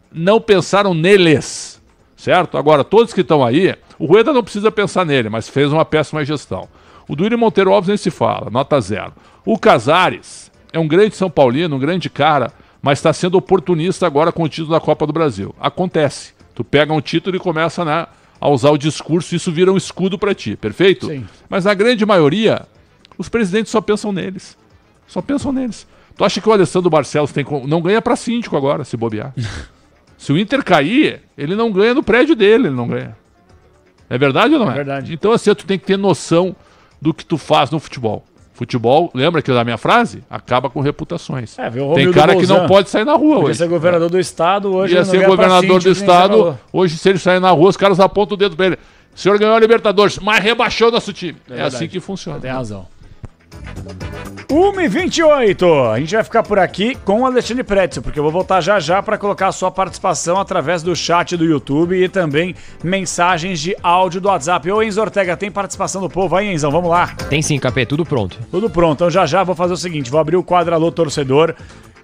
não pensaram neles, certo? Agora, todos que estão aí, o Rueda não precisa pensar nele, mas fez uma péssima gestão. O Duílio Monteiro Alves nem se fala, nota 0. O Casares é um grande São Paulino, um grande cara, mas está sendo oportunista agora com o título da Copa do Brasil. Acontece. Tu pega um título e começa, né, a usar o discurso, isso vira um escudo para ti, perfeito? Sim. Mas na grande maioria, os presidentes só pensam neles. Só pensam neles. Tu acha que o Alessandro Barcelos não ganha para síndico agora, se bobear? Se o Inter cair, ele não ganha no prédio dele, ele não ganha. É verdade ou não é? É verdade. Então, assim, tu tem que ter noção do que tu faz no futebol. Futebol, lembra que da minha frase? Acaba com reputações. Tem cara que não pode sair na rua hoje. Ia ser governador do estado, hoje ia ser governador do estado, hoje se ele sair na rua, os caras apontam o dedo pra ele. O senhor ganhou a Libertadores, mas rebaixou nosso time. É assim que funciona. Tem razão. 1h28, a gente vai ficar por aqui com o Alexandre Pretzel, porque eu vou voltar já para colocar a sua participação através do chat do YouTube e também mensagens de áudio do WhatsApp. Ô Enzo Ortega, tem participação do povo aí, Enzão? Vamos lá. Tem sim, Capê, tudo pronto. Tudo pronto, então já vou fazer o seguinte, vou abrir o quadro Alô Torcedor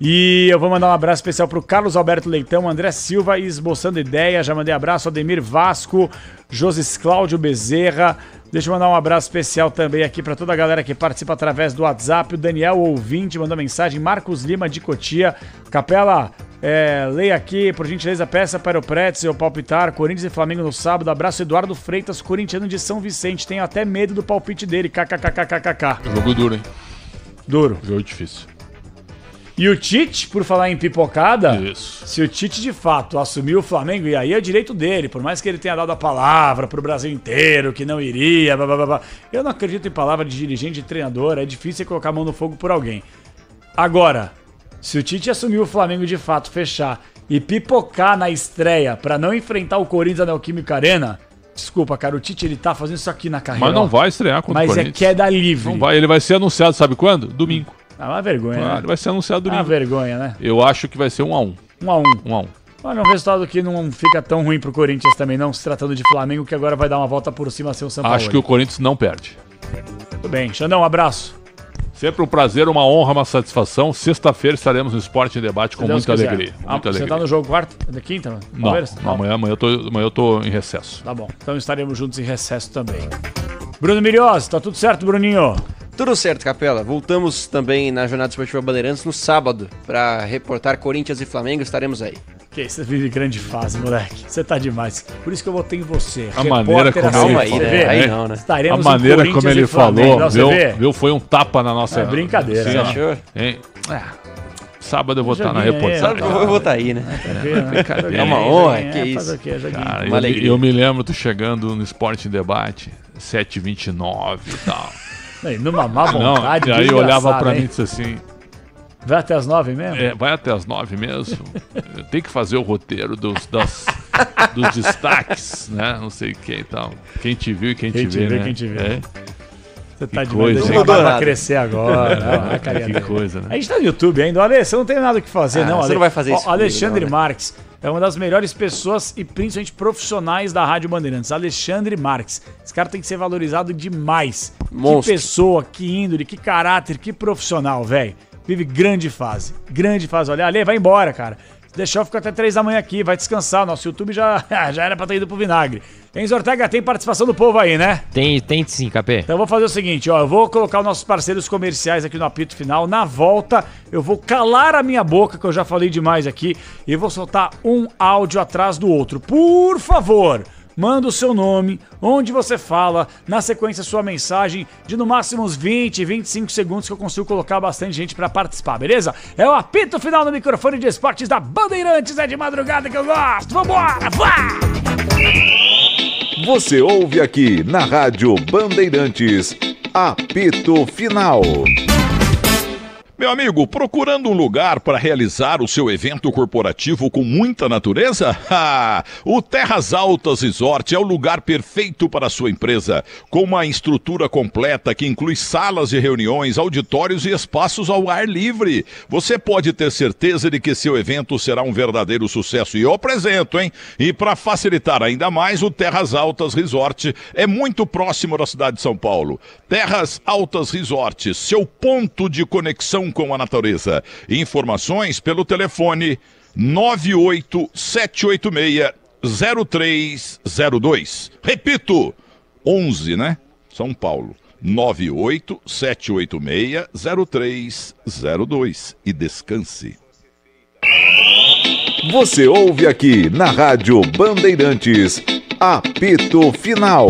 e eu vou mandar um abraço especial pro Carlos Alberto Leitão, André Silva esboçando ideia, já mandei abraço, Ademir Vasco, José Cláudio Bezerra. Deixa eu mandar um abraço especial também aqui para toda a galera que participa através do WhatsApp. O Daniel Ouvinte mandou mensagem. Marcos Lima de Cotia. Capela, leia aqui, por gentileza, peça para o Pretzel palpitar. Corinthians e Flamengo no sábado. Abraço, Eduardo Freitas, corintiano de São Vicente. Tenho até medo do palpite dele. KKKKKK. Jogo duro, hein? Duro. Jogo difícil. E o Tite, por falar em pipocada, isso. Se o Tite de fato assumiu o Flamengo, e aí é direito dele, por mais que ele tenha dado a palavra pro Brasil inteiro, que não iria, blá, blá, blá, blá. Eu não acredito em palavra de dirigente, de treinador, é difícil colocar a mão no fogo por alguém. Agora, se o Tite assumir o Flamengo de fato, fechar e pipocar na estreia pra não enfrentar o Corinthians na Neoquímica Arena, desculpa, cara, o Tite ele tá fazendo isso aqui na carreira. Mas não vai estrear contra o Corinthians. Mas é queda livre. Não vai, ele vai ser anunciado, sabe quando? Domingo. Uma vergonha, né? Vai ser anunciado domingo. Uma vergonha, né? Eu acho que vai ser 1-1. 1-1. Olha, um resultado que não fica tão ruim pro Corinthians também, não se tratando de Flamengo, que agora vai dar uma volta por cima sem o São Paulo. Acho que o Corinthians não perde. Tudo bem. Xandão, um abraço. Sempre um prazer, uma honra, uma satisfação. Sexta-feira estaremos no Esporte em Debate com muita alegria. Você tá no jogo quarta? Da quinta? Mano? Não, amanhã eu tô em recesso. Tá bom. Então estaremos juntos em recesso também. Bruno Mirios, tá tudo certo, Bruninho? Tudo certo, Capela. Voltamos também na Jornada Esportiva Bandeirantes no sábado para reportar Corinthians e Flamengo. Estaremos aí. Que você vive grande fase, moleque. Você tá demais. Por isso que eu votei em você. A maneira como ele falou. Aí não, né? Estaremos a maneira como ele falou, não, viu? Foi um tapa na nossa... É brincadeira. Você achou? Sábado eu vou estar na reportagem. Eu vou estar aí, né? É uma honra, que isso. Cara, eu me lembro tu chegando no Esporte em Debate, 7h29 e tal. Numa má vontade. E aí eu olhava pra mim e disse assim... Vai até as 9 mesmo? Vai até as 9 mesmo. Tem que fazer o roteiro dos destaques, né? Não sei quem e tal. Quem te viu e quem te vê, né? Quem te vê. Você tá de coisa. Deixa vai crescer agora. Que coisa, né? A gente tá no YouTube ainda. Olha, você não tem nada o que fazer, não. Você não vai fazer isso. Alexandre Marques é uma das melhores pessoas e principalmente profissionais da Rádio Bandeirantes. Alexandre Marques. Esse cara tem que ser valorizado demais. Monstro. Que pessoa, que índole, que caráter, que profissional, velho. Vive grande fase. Grande fase. Olha, Ale, vai embora, cara. Deixa eu ficar até 3 da manhã aqui, vai descansar. Nosso YouTube já era pra ter ido pro vinagre. Enzo Ortega, tem participação do povo aí, né? Tem sim, Capê. Então eu vou fazer o seguinte, ó. Eu vou colocar os nossos parceiros comerciais aqui no apito final. Na volta, eu vou calar a minha boca, que eu já falei demais aqui, e vou soltar um áudio atrás do outro. Por favor, manda o seu nome, onde você fala, na sequência sua mensagem de no máximo uns 20, 25 segundos que eu consigo colocar bastante gente pra participar, beleza? É o apito final no microfone de esportes da Bandeirantes, é de madrugada que eu gosto. Vambora, vá! Você ouve aqui na Rádio Bandeirantes, apito final. Meu amigo, procurando um lugar para realizar o seu evento corporativo com muita natureza? O Terras Altas Resort é o lugar perfeito para a sua empresa, com uma estrutura completa que inclui salas de reuniões, auditórios e espaços ao ar livre. Você pode ter certeza de que seu evento será um verdadeiro sucesso. E eu apresento, hein? E para facilitar ainda mais, o Terras Altas Resort é muito próximo da cidade de São Paulo. Terras Altas Resort, seu ponto de conexão com a natureza. Informações pelo telefone 98786-0302. Repito, 11, né? São Paulo. 98786-0302. E descanse. Você ouve aqui na Rádio Bandeirantes, apito final.